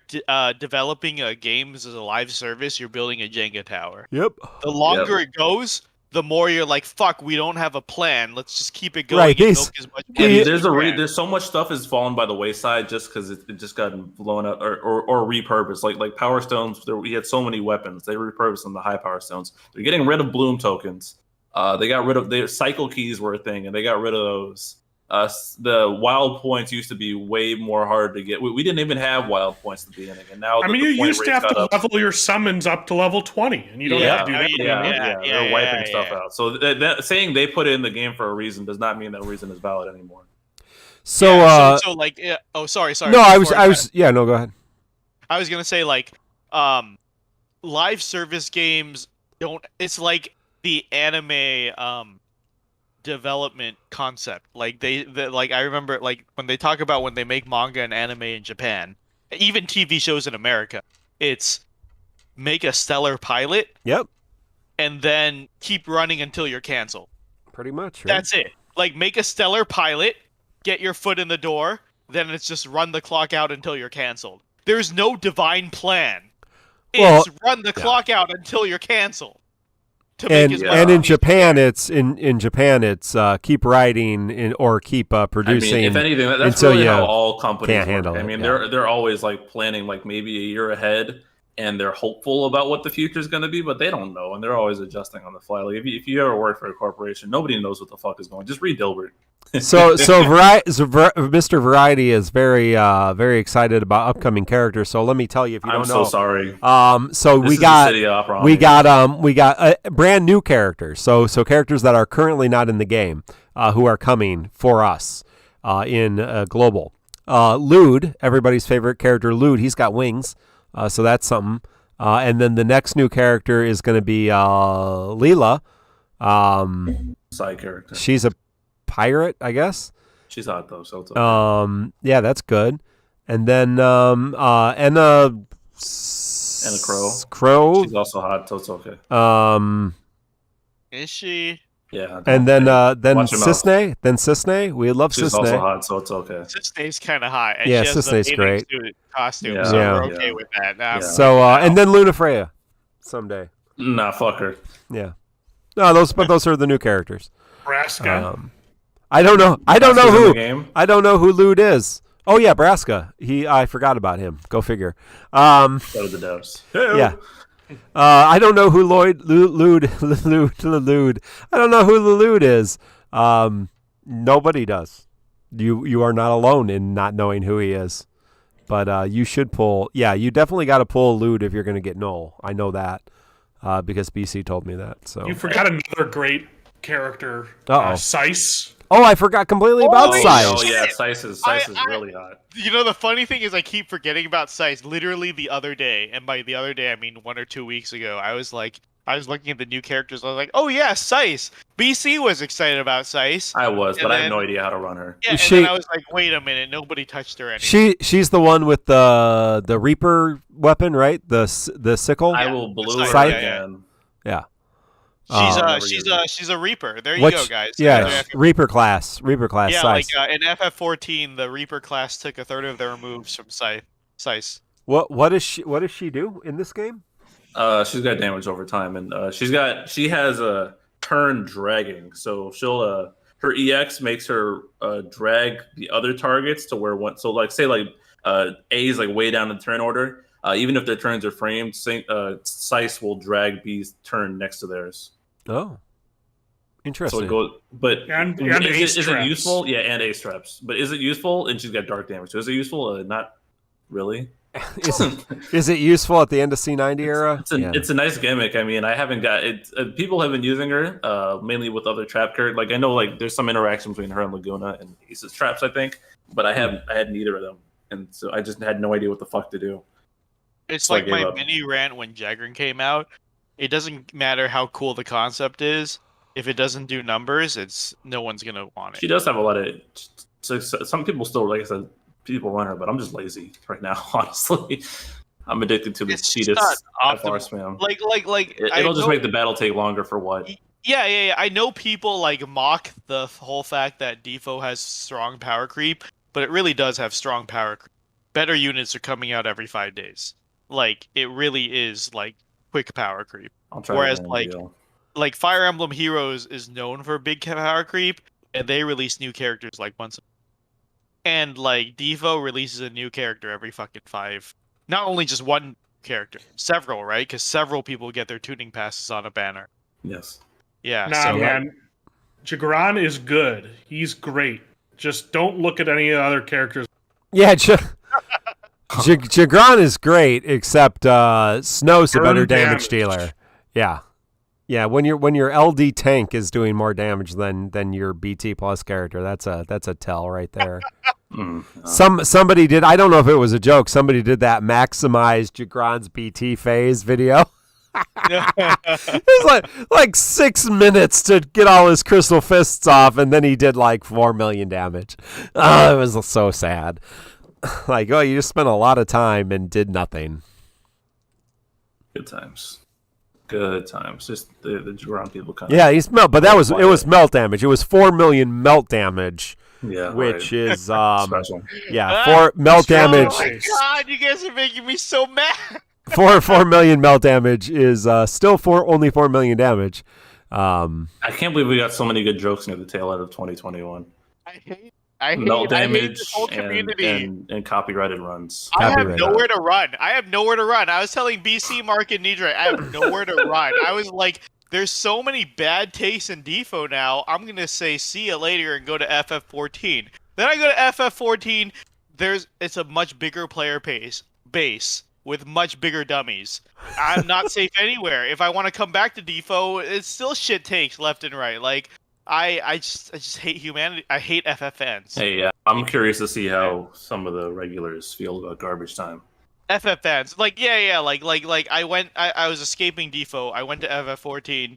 developing a game as a live service, you're building a Jenga tower. Yep. The longer it goes, the more you're like, fuck, we don't have a plan. Let's just keep it going. Right. And milk as much There's so much stuff has fallen by the wayside just because it just got blown up or repurposed. Like Power Stones, we had so many weapons. They repurposed them, the high Power Stones. They're getting rid of Bloom tokens. They got rid of their cycle keys were a thing, and they got rid of those. The wild points used to be way more hard to get. We didn't even have wild points at the beginning, and now you used to have to level your summons up to level 20, and you don't have to do that. They're wiping stuff out. So that saying they put it in the game for a reason does not mean that reason is valid anymore. So, sorry. No, I was. Yeah, no, go ahead. I was gonna say live service games don't. It's like the anime development concept. Like I remember when they talk about when they make manga and anime in Japan, even TV shows in America, it's make a stellar pilot. Yep. And then keep running until you're canceled. Pretty much. Right? That's it. Like make a stellar pilot, get your foot in the door, then it's just run the clock out until you're canceled. There's no divine plan. It's run the clock out until you're canceled. And in Japan, it's keep writing or keep producing. I mean, if anything, that's really how all companies can't handle work. it. I mean, they're always like planning like maybe a year ahead, and they're hopeful about what the future is going to be, but they don't know, and they're always adjusting on the fly. Like if you ever work for a corporation, nobody knows what the fuck is going. Just read Dilbert. Mr. Variety is very excited about upcoming characters. So let me tell you, if you don't know, I'm so sorry. So we got brand new characters. So characters that are currently not in the game, who are coming for us, in global. Lude, everybody's favorite character, Lude. He's got wings, so that's something. And then the next new character is going to be Leela. Side character. She's a pirate, I guess. She's hot though, so it's okay. Yeah, that's good. And then and a crow. She's also hot, so it's okay. Is she? Yeah. And then Cisne. Then Cisne. We love Cisne. She's also hot, so it's okay. Cisne's kind of hot. And yeah, she has Cisne's great. Costume, so we're okay with that. Now. Yeah. So and then Luna Freya, someday. Nah, fuck her. Yeah. No, those are the new characters. Braska. I don't know who Lude is. Oh yeah, Braska. I forgot about him. Go figure. Go to the devs. Yeah. I don't know who Lude. I don't know who Lude is. Nobody does. You are not alone in not knowing who he is. But you should pull. Yeah, you definitely got to pull Lude if you're going to get Null. I know that because BC told me that. So you forgot another great character, Sice. Oh, I forgot completely about Sice. Oh yeah, Sice is really hot. You know, the funny thing is I keep forgetting about Sice. Literally the other day, and by the other day I mean 1 or 2 weeks ago, I was looking at the new characters. I was like, oh yeah, Sice. BC was excited about Sice. I was, but I had no idea how to run her. Yeah, and then I was like, wait a minute, nobody touched her anymore. She's the one with the Reaper weapon, right? The sickle. I will blue her again. Yeah. She's a Reaper. There you go, guys. Yeah, Reaper class. Yeah, Sice. like in FF14, the Reaper class took a third of their moves from Sice. What does she do in this game? She's got damage over time, and she has a turn dragging. So she'll her EX makes her drag the other targets to where one. So like say A is like way down in the turn order. Even if their turns are framed, Sice will drag B's turn next to theirs. Oh, interesting. So it goes, but is it useful? Yeah, and ace traps. But is it useful? And she's got dark damage. So is it useful? Not really. Is it useful at the end of C90 era? It's a nice gimmick. I mean, I haven't got it. People have been using her mainly with other trap cards. Like I know, like there's some interaction between her and Laguna and Ace's traps, I think. But I had neither of them, and so I just had no idea what the fuck to do. It's like my mini rant when Jagrin came out. It doesn't matter how cool the concept is. If it doesn't do numbers, no one's gonna want it. She does have a lot of. So some people still, like I said, people run her, but I'm just lazy right now. Honestly, I'm addicted to the cheatest FR spam. It'll just make the battle take longer for what? Yeah. I know people like mock the whole fact that Defo has strong power creep, but it really does have strong power creep. Better units are coming out every 5 days. Like it really is like quick power creep. I'll try. Whereas like like Fire Emblem Heroes is known for big power creep, and they release new characters like once. And like Devo releases a new character every fucking 5. Not only just one character, several, right? Because several people get their tuning passes on a banner. Yes. Yeah. Nah, so, man. Jagran is good. He's great. Just don't look at any other characters. Yeah, Jagran is great, except Snow's a better damage dealer. Yeah. Yeah, when your LD tank is doing more damage than your BT plus character, that's a tell right there. Somebody did, I don't know if it was a joke, somebody did that maximize Jagran's BT phase video. It was like 6 minutes to get all his crystal fists off, and then he did like 4 million damage. It was so sad. Like, oh, you just spent a lot of time and did nothing. Good times. Just the Jagran people kind of. Yeah, he's melt, but it was melt damage. It was 4 million melt damage. Yeah, which is special. Yeah, 4 melt damage. Oh my god, you guys are making me so mad. 4 million melt damage is still only 4 million damage. I can't believe we got so many good jokes near the tail end of 2021. I hate melt damage this whole community and copyrighted runs. I have nowhere to run. I was telling BC, Mark, and Nidra, I have nowhere to run. I was like, there's so many bad tastes in Defo now. I'm gonna say see you later and go to FF14. Then I go to FF14. It's a much bigger player base with much bigger dummies. I'm not safe anywhere. If I want to come back to Defo, it's still shit takes left and right. Like I just hate humanity. I hate FF fans. Hey, I'm curious to see how some of the regulars feel about garbage time. FF fans, like I was escaping Defo. I went to FF14.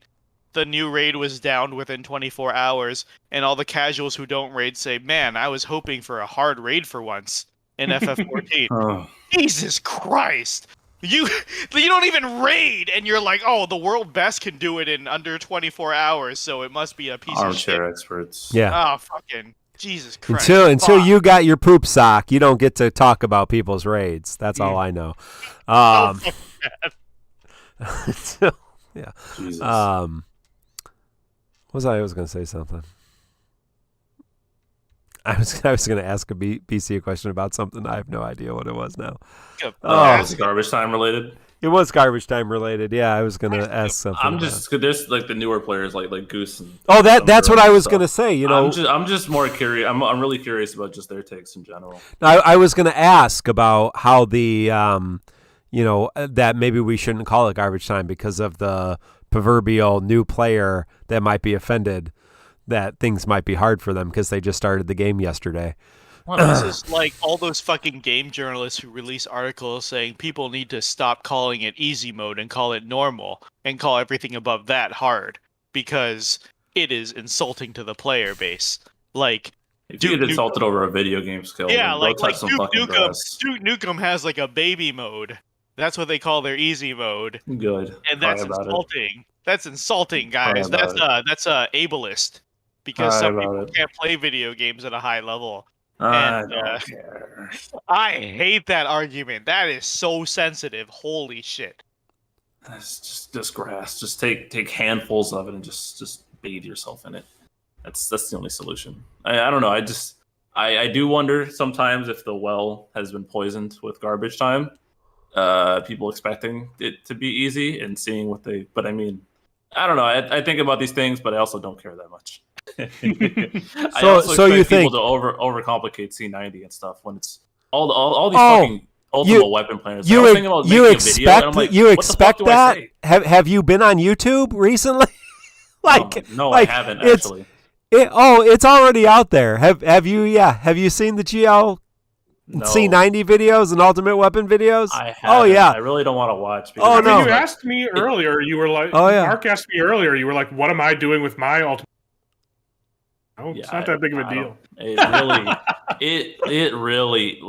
The new raid was down within 24 hours, and all the casuals who don't raid say, "Man, I was hoping for a hard raid for once in FF14." Oh. Jesus Christ! You don't even raid, and you're like, "Oh, the world best can do it in under 24 hours, so it must be a piece of shit." Armchair experts. Yeah. Oh, fucking Jesus Christ! Until you got your poop sock, you don't get to talk about people's raids. That's all I know. Yeah. Jesus. I was going to say something. I was going to ask a BC a question about something. I have no idea what it was now. It's garbage time related. It was garbage time related. Yeah, I was going to ask something. There's like the newer players like Goose. And that's what I was going to say. You know, I'm just more curious. I'm really curious about just their takes in general. I was going to ask about how the that maybe we shouldn't call it garbage time because of the proverbial new player that might be offended that things might be hard for them because they just started the game yesterday. Well, this is like all those fucking game journalists who release articles saying people need to stop calling it easy mode and call it normal and call everything above that hard because it is insulting to the player base. Like, if you get insulted over a video game skill, yeah, like Duke Nukem has like a baby mode. That's what they call their easy mode. Good. And that's insulting. That's insulting, guys. That's ableist. Because some people can't play video games at a high level. I don't care. I hate that argument. That is so sensitive. Holy shit. That's just grass. Just take handfuls of it and just bathe yourself in it. That's the only solution. I don't know. I do wonder sometimes if the well has been poisoned with garbage time. People expecting it to be easy and seeing but I mean, I don't know. I think about these things, but I also don't care that much. So you think people to overcomplicate C90 and stuff when it's all these fucking ultimate weapon players. You expect that? Have you been on YouTube recently? No, I haven't actually. It's already out there. Have you? Yeah. Have you seen the GL? No. C90 videos and Ultimate Weapon videos? I haven't. Oh, yeah. I really don't want to watch. No. You asked me earlier. You were like, Mark asked me earlier. You were like, what am I doing with my Ultimate? Oh, it's not that big of a deal. It really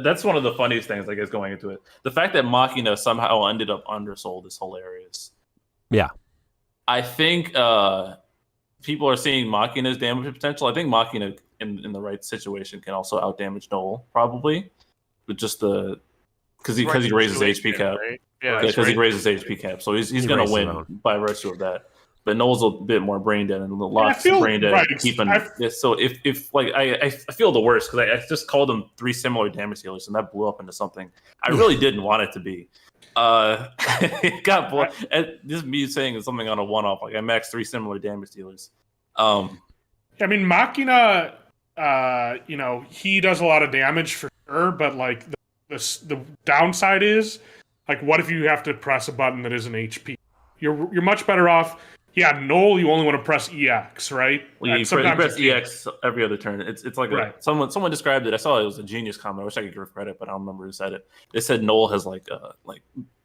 that's one of the funniest things, I guess, going into it. The fact that Machina somehow ended up undersold is hilarious. Yeah. I think people are seeing Machina's damage potential. I think Machina in the right situation can also outdamage Noel probably with just because he raises HP cap. Right? Yeah, because he raised his HP cap, so he's going to win by virtue of that. But Noel's a bit more brain dead, and Locke's brain dead. So if like I feel the worst because I just called them 3 similar damage dealers, and that blew up into something I really didn't want it to be. It got this is me saying something on a one-off. Like I maxed 3 similar damage dealers. I mean, Machina, he does a lot of damage for sure, but like the downside is, like, what if you have to press a button that isn't HP? You're much better off. Yeah, Noel, you only want to press EX, right? Well, you press EX every other turn. It's like someone described it. I saw it was a genius comment. I wish I could give credit, but I don't remember who said it. They said Noel has like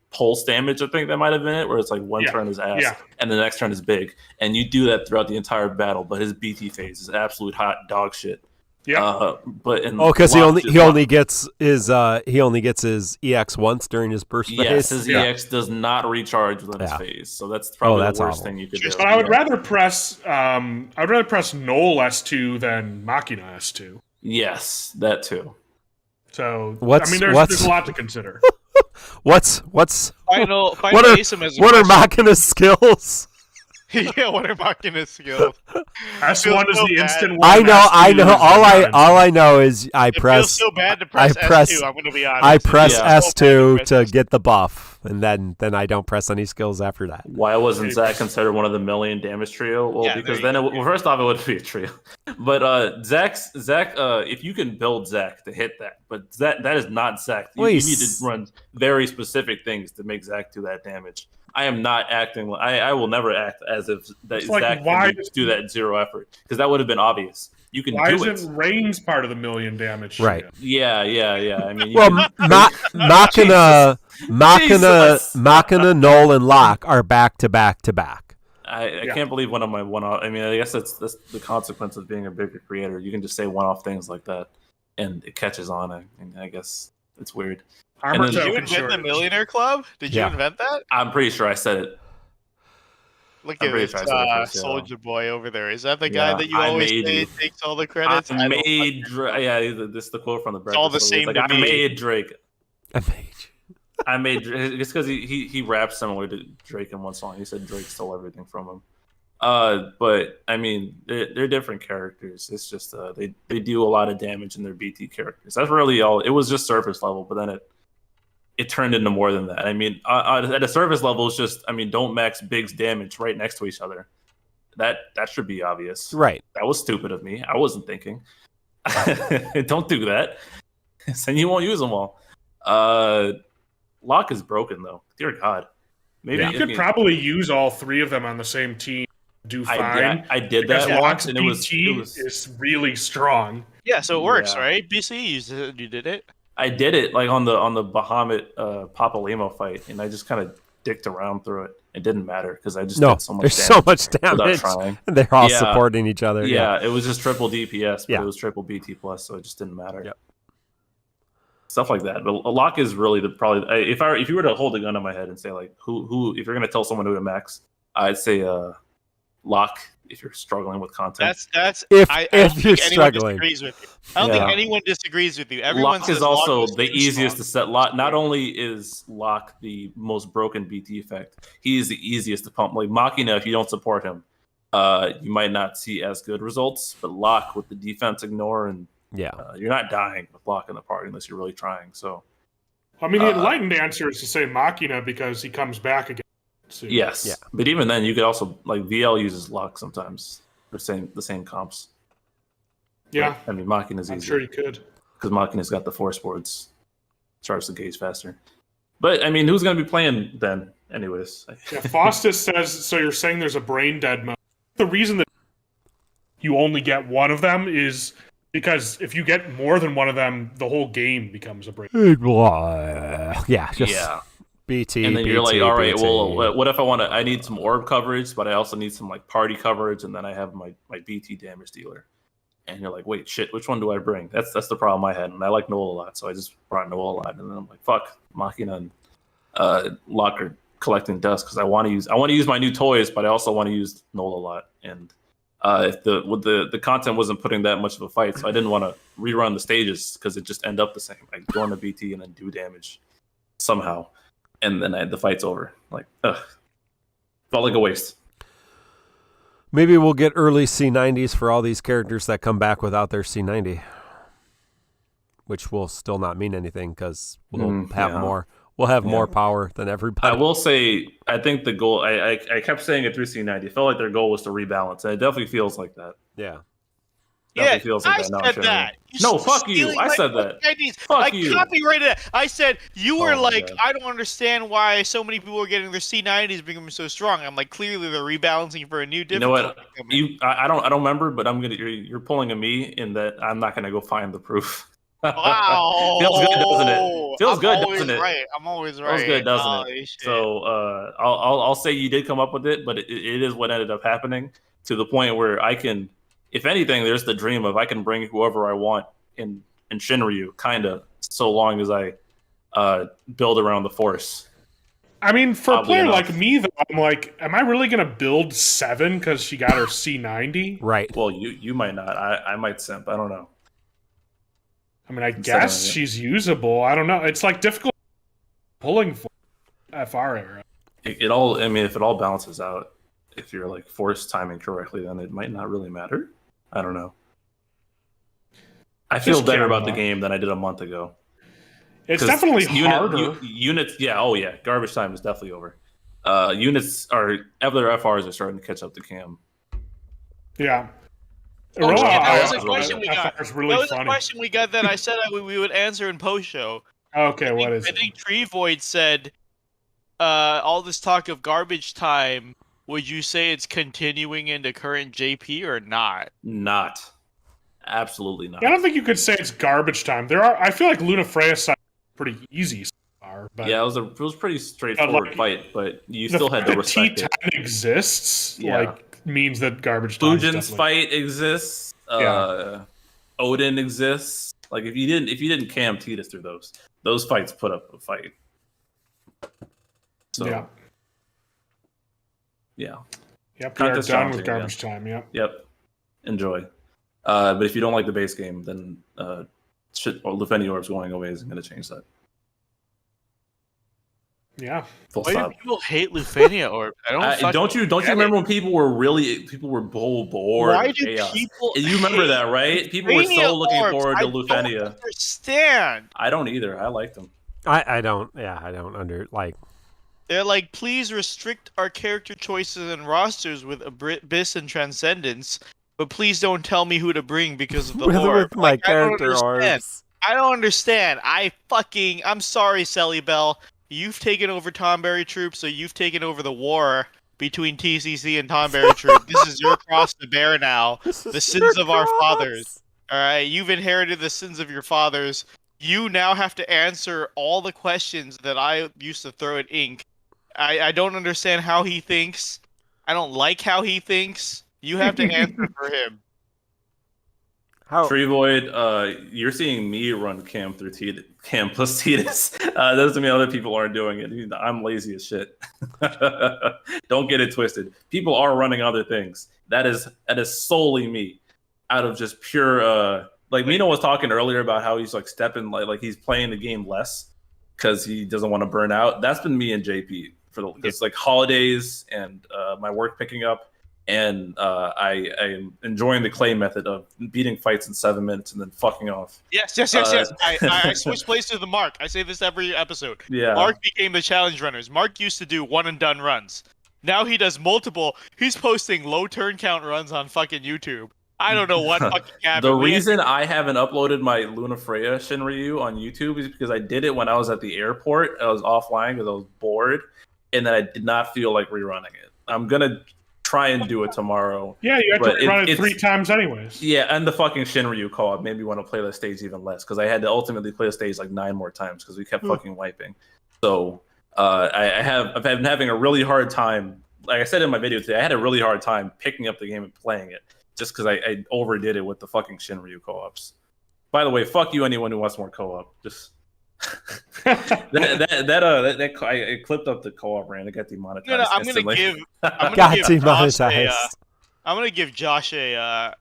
pulse damage. I think that might have been it, where it's like one turn is ass and the next turn is big, and you do that throughout the entire battle. But his BT phase is absolute hot dog shit. Yeah, because he only gets his EX once during his burst phase. Yes, his EX does not recharge within his phase, so that's probably the worst thing you could do. But I would rather press Noel S2 than Machina S2. Yes, that too. So there's a lot to consider. What are Machina's skills? Yeah, what are Machina's skills? S1 is the instant one. I know. All I know is I press. It feels so bad to press S2. I'm going to be honest. I press S2 to get the buff, and then I don't press any skills after that. Why wasn't Zach considered one of the million damage trio? Well, because then first off, it wouldn't be a trio. But Zach, if you can build Zach to hit that, but that is not Zach. You need to run very specific things to make Zach do that damage. I am not acting. I will never act as if Zach can do that at 0 effort, because that would have been obvious. You can. Why do it. isn't Rain's part of the million damage? Right. Yeah. I mean, Machina, Noel, and Locke are back to back to back. I can't believe one of my one-off. I mean, I guess that's the consequence of being a bigger creator. You can just say one-off things like that, and it catches on. I guess it's weird. Did you invent the Millionaire Club? Did you invent that? I'm pretty sure I said it. Look at this Soldier Boy over there. Is that the guy that you always say takes all the credits? This is the quote from the Breakfast. It's all the same. I made Drake. I made Drake. It's because he raps similar to Drake in one song. He said Drake stole everything from him. But I mean, they're different characters. It's just they do a lot of damage in their BT characters. That's really all. It was just surface level, but then it turned into more than that. I mean, at a surface level, it's just, don't max Big's damage right next to each other. That should be obvious. Right. That was stupid of me. I wasn't thinking. Don't do that. Then you won't use them all. Locke is broken, though. Dear God. Maybe you could probably use all 3 of them on the same team. Do fine. I did that once, and it was is really strong. Yeah, so it works, right? BC, you did it. I did it like on the Bahamut Papalimo fight, and I just kind of dicked around through it. It didn't matter because I just did so much. There's so much damage. And they're all supporting each other. Yeah, it was just triple DPS, but it was triple BT plus, so it just didn't matter. Yep. Stuff like that. But Locke is really probably if you were to hold a gun on my head and say like who if you're gonna tell someone who to max, I'd say Locke. If you're struggling with content, that's if you're struggling. Disagrees with you. I don't think anyone disagrees with you. Everyone Locke is also the easiest to set. Not only is Locke the most broken BT effect, he is the easiest to pump. Like Machina, if you don't support him, you might not see as good results. But Locke with the defense ignore and you're not dying with Locke in the party unless you're really trying. So, I mean, the enlightened answer is to say Machina because he comes back again. Soon. Yes, but even then, you could also VL uses Locke sometimes. The same comps. Yeah, but, I mean, Machina's easier. I'm sure you could because Machina's got the force boards, charge the gauge faster. But I mean, who's going to be playing then, anyways? Faustus says so. You're saying there's a brain dead mode. The reason that you only get one of them is because if you get more than one of them, the whole game becomes a brain. BT, and then you're like, all right, well, what if I need some orb coverage, but I also need some like party coverage, and then I have my BT damage dealer. And you're like, wait, shit, which one do I bring? That's the problem I had, and I like Noel a lot, so I just brought Noel a lot, and then I'm like, fuck, Machina and Locke are collecting dust because I want to use my new toys, but I also want to use Noel a lot. And if the content wasn't putting that much of a fight, so I didn't want to rerun the stages because it just end up the same. I go on the BT and then do damage somehow. and then the fight's over. Like, ugh, felt like a waste. Maybe we'll get early C90s for all these characters that come back without their C90, which will still not mean anything because we'll have more. We'll have more power than everybody. I will say, I think the goal, I kept saying it through C90. It felt like their goal was to rebalance, and it definitely feels like that. Yeah. Feels like I said that. No, fuck you. I said that. Fuck you. I copyrighted it. I said, you were like, I don't understand why so many people are getting their C90s becoming so strong. I'm like, clearly they're rebalancing for a new difficulty. You know what? I don't remember, but you're pulling a me in that I'm not gonna go find the proof. Wow. Feels good, doesn't it? Feels good, doesn't it? Right. I'm always right. Feels good, doesn't it? Shit. So I'll say you did come up with it, but it is what ended up happening, to the point where I can, if anything, there's the dream of I can bring whoever I want in Shinryu, kind of, so long as I build around the Force. I mean, for a player like me, though, I'm like, am I really going to build 7 because she got her C90? Right. Well, you might not. I might simp. I don't know. I mean, I guess she's usable. I don't know. It's like difficult pulling for FR era. It all. I mean, if it all balances out, if you're like Force timing correctly, then it might not really matter. I don't know. I feel better about the game than I did a month ago. It's definitely harder. Units, yeah, oh yeah. Garbage time is definitely over. Units are, other FRs are starting to catch up to Cam. Yeah. That was a question we got. That was a question we got that I said we would answer in post-show. Okay, what is it? I think Tree Void said, all this talk of garbage time, would you say it's continuing into current JP or not? Not. Absolutely not. I don't think you could say it's garbage time. I feel like Luna Freya's side is pretty easy so far. But yeah, it was pretty straightforward fight, but you still had to respect it. T10 exists, means that garbage time. Fujin's fight exists. Odin exists. Like if you didn't cam Tidus through those fights put up a fight. So yeah. Yep, we are done with garbage time. Yep. Enjoy. But if you don't like the base game, then Lufenia Orbs going away isn't going to change that. Yeah. Why do people hate Lufenia Orbs? Don't you remember when people were bored? Why do people? You remember that, right? People were so looking forward to Lufenia. I don't understand. I don't either. I liked them. I don't. Yeah, I don't They're like, please restrict our character choices and rosters with Abyss and Transcendence, but please don't tell me who to bring because of the orb. With my character orbs. I don't understand. I'm sorry, Sally Bell. You've taken over Tonberry Troupe, so you've taken over the war between TCC and Tonberry Troupe. This is your cross to bear now. The sins of our fathers. All right, you've inherited the sins of your fathers. You now have to answer all the questions that I used to throw at Ink. I don't understand how he thinks. I don't like how he thinks. You have to answer for him. Tree Void, you're seeing me run Cam through Cam plus Tidus. That doesn't mean other people aren't doing it. I'm lazy as shit. Don't get it twisted. People are running other things. That is solely me, out of just pure. Like Mino was talking earlier about how he's like stepping, like he's playing the game less because he doesn't want to burn out. That's been me and JP for it's like holidays and my work picking up. And I am enjoying the clay method of beating fights in 7 minutes and then fucking off. Yes. I switched places with Mark. I say this every episode. Yeah. Mark became the challenge runners. Mark used to do one and done runs. Now he does multiple. He's posting low turn count runs on fucking YouTube. I don't know what fucking happened. The reason I haven't uploaded my Luna Freya Shinryu on YouTube is because I did it when I was at the airport. I was offline because I was bored, and then I did not feel like rerunning it. I'm gonna try and do it tomorrow. Yeah, you have to run it 3 times anyways. Yeah, and the fucking Shinryu co-op made me want to play the stage even less because I had to ultimately play the stage like 9 more times because we kept fucking wiping. So I've been having a really hard time. Like I said in my video today, I had a really hard time picking up the game and playing it just because I overdid it with the fucking Shinryu co-ops. By the way, fuck you, anyone who wants more co-op. Just I clipped up the co-op rant. It got demonetized. I'm gonna give Josh a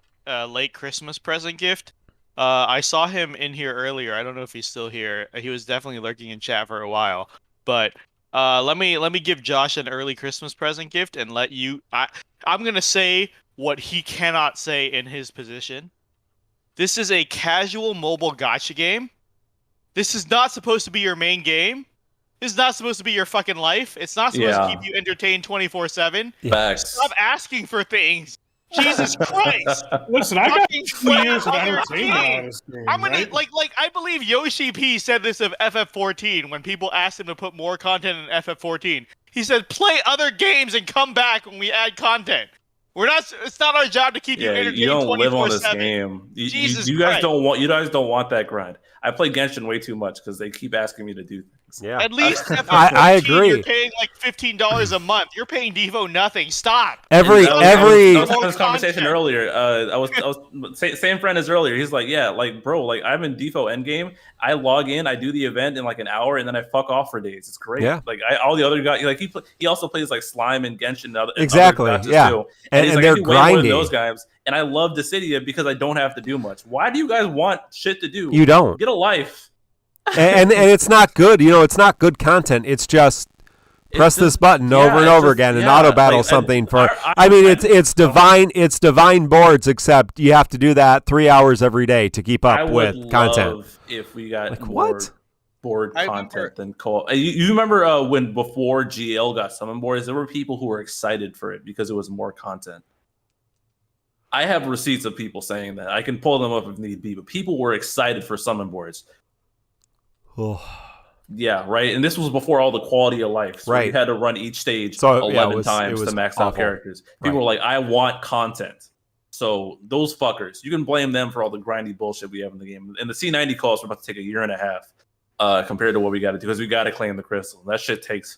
late Christmas present gift. I saw him in here earlier. I don't know if he's still here. He was definitely lurking in chat for a while. But Let me give Josh an early Christmas present gift and let you. I'm gonna say what he cannot say in his position. This is a casual mobile gacha game. This is not supposed to be your main game. This is not supposed to be your fucking life. It's not supposed to keep you entertained 24/7. Stop asking for things. Jesus Christ! Listen, I got 2 years of entertainment out of this game. I'm gonna like I believe Yoshi P said this of FF14 when people asked him to put more content in FF14. He said, "Play other games and come back when we add content." We're not. It's not our job to keep you entertained. You don't 24/7. live on this game. You guys don't want. You guys don't want that grind. I play Genshin way too much because they keep asking me to do things. Yeah, at least I agree. You're paying like $15 a month. You're paying Devo nothing. Stop. I was having this conversation earlier. I was same friend as earlier. He's like, yeah, like bro, like I'm in Defo Endgame. I log in, I do the event in like an hour, and then I fuck off for days. It's great. Yeah. Like all the other guys, like he also plays like Slime and Genshin. And other yeah. Too. And he's like, they're grinding. Those guys. And I love Dissidia because I don't have to do much. Why do you guys want shit to do? You don't. Get a life. and it's not good. You know, it's not good content. It's just press this button over and over again and auto battle something for. I mean, it's divine. It's divine boards, except you have to do that 3 hours every day to keep up with content. If we got like more what? Board content than co-op. You remember when before GL got summon boards, there were people who were excited for it because it was more content. I have receipts of people saying that. I can pull them up if need be, but people were excited for summon boards. Yeah, right. And this was before all the quality of life. So you had to run each stage 11 times to max out characters. People were like, I want content. So those fuckers, you can blame them for all the grindy bullshit we have in the game. And the C90 calls are about to take a year and a half compared to what we got to do, because we got to claim the crystal. That shit takes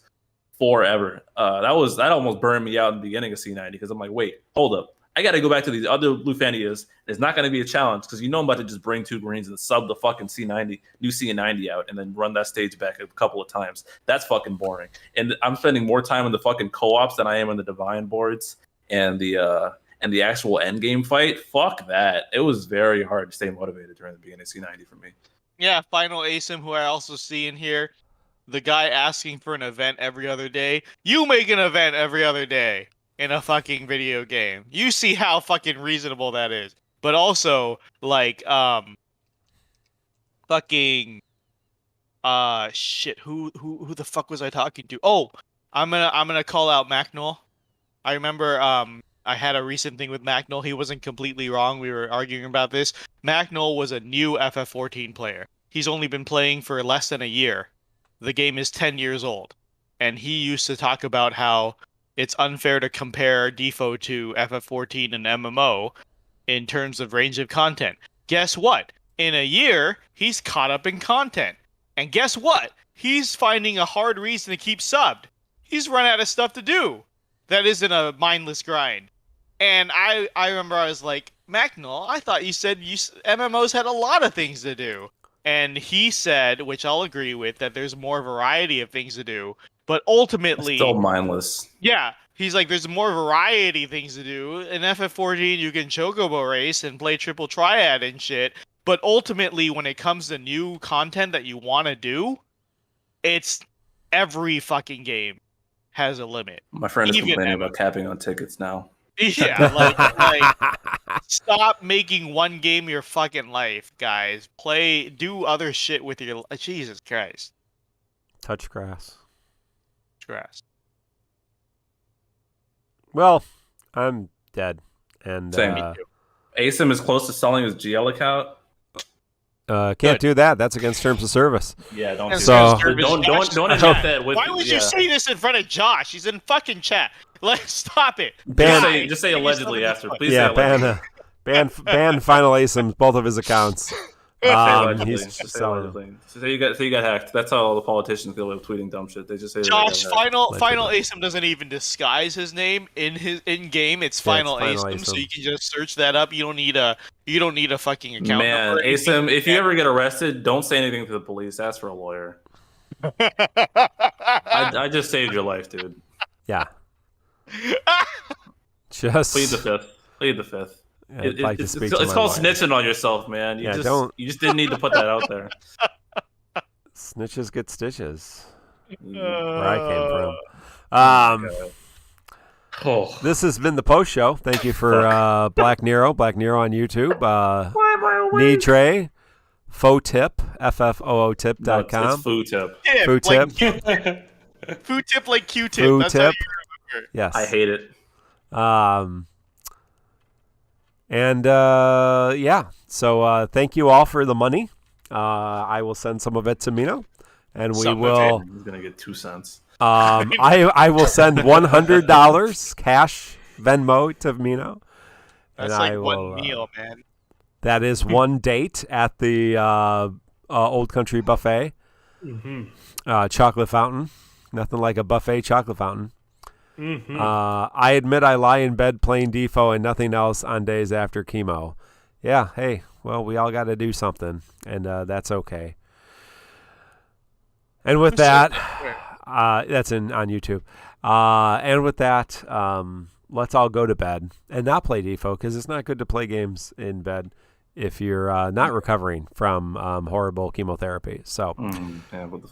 forever. That almost burned me out in the beginning of C90 because I'm like, wait, hold up. I got to go back to these other Lufenias. It's not going to be a challenge because I'm about to just bring 2 greens and sub the fucking C90, new C90 out, and then run that stage back a couple of times. That's fucking boring. And I'm spending more time in the fucking co-ops than I am in the divine boards and the actual end game fight. Fuck that. It was very hard to stay motivated during the beginning of C90 for me. Yeah, Final ASIM, who I also see in here, the guy asking for an event every other day. You make an event every other day in a fucking video game. You see how fucking reasonable that is. But also, like, fucking, shit. Who the fuck was I talking to? Oh, I'm gonna call out Macnol. I remember, I had a recent thing with Macnol. He wasn't completely wrong. We were arguing about this. Macnol was a new FF14 player. He's only been playing for less than a year. The game is 10 years old. And he used to talk about how it's unfair to compare Defo to FF14 and MMO in terms of range of content. Guess what? In a year, he's caught up in content. And guess what? He's finding a hard reason to keep subbed. He's run out of stuff to do. That isn't a mindless grind. And I remember I was like, Macnol, I thought you said MMOs had a lot of things to do. And he said, which I'll agree with, that there's more variety of things to do. But ultimately, it's still mindless. Yeah, he's like, there's more variety of things to do. In FF14, you can chocobo race and play triple triad and shit. But ultimately, when it comes to new content that you want to do, it's every fucking game has a limit. My friend is complaining about capping on tickets now. Yeah, like stop making one game your fucking life, guys. Do other shit with your. Jesus Christ. Touch grass. Well, I'm dead. And same. ASIM is close to selling his GL account. Can't do that. That's against terms of service. Yeah, don't do so, that. Don't admit that. Why would you say this in front of Josh? He's in fucking chat. Let's stop it. Just say allegedly after. Please yeah, say ban Final ASIM, both of his accounts. He's selling. So you got hacked. That's how all the politicians feel with tweeting dumb shit. They just say Josh, Final ASIM doesn't even disguise his name in game. It's Final ASIM, so you can just search that up. You don't need a fucking account. Man, ASIM, if you ever get arrested, don't say anything to the police. Ask for a lawyer. I just saved your life, dude. Yeah. Just plead the fifth. Yeah, it's called snitching on yourself, man. You just didn't need to put that out there. Snitches get stitches. where I came from. This has been the post show. Thank you for Black Nero on YouTube. Nidre, Faux Tip, FFOOTip.com. No, it's Foo Tip. Foo Tip. Foo Tip like Q-tip. Foo That's Tip. how you remember. Yes. I hate it. So thank you all for the money. I will send some of it to Mino, and we will. He's gonna get 2 cents. I will send $100 cash Venmo to Mino. That's like one meal, man. That is one date at the Old Country Buffet. Mm-hmm. Chocolate fountain. Nothing like a buffet chocolate fountain. Mm-hmm. I admit I lie in bed playing Defo and nothing else on days after chemo. Yeah, hey, well, we all got to do something, and that's okay. And with that, that's on YouTube. And with that, let's all go to bed and not play Defo, because it's not good to play games in bed if you're not recovering from horrible chemotherapy. So. What the fuck?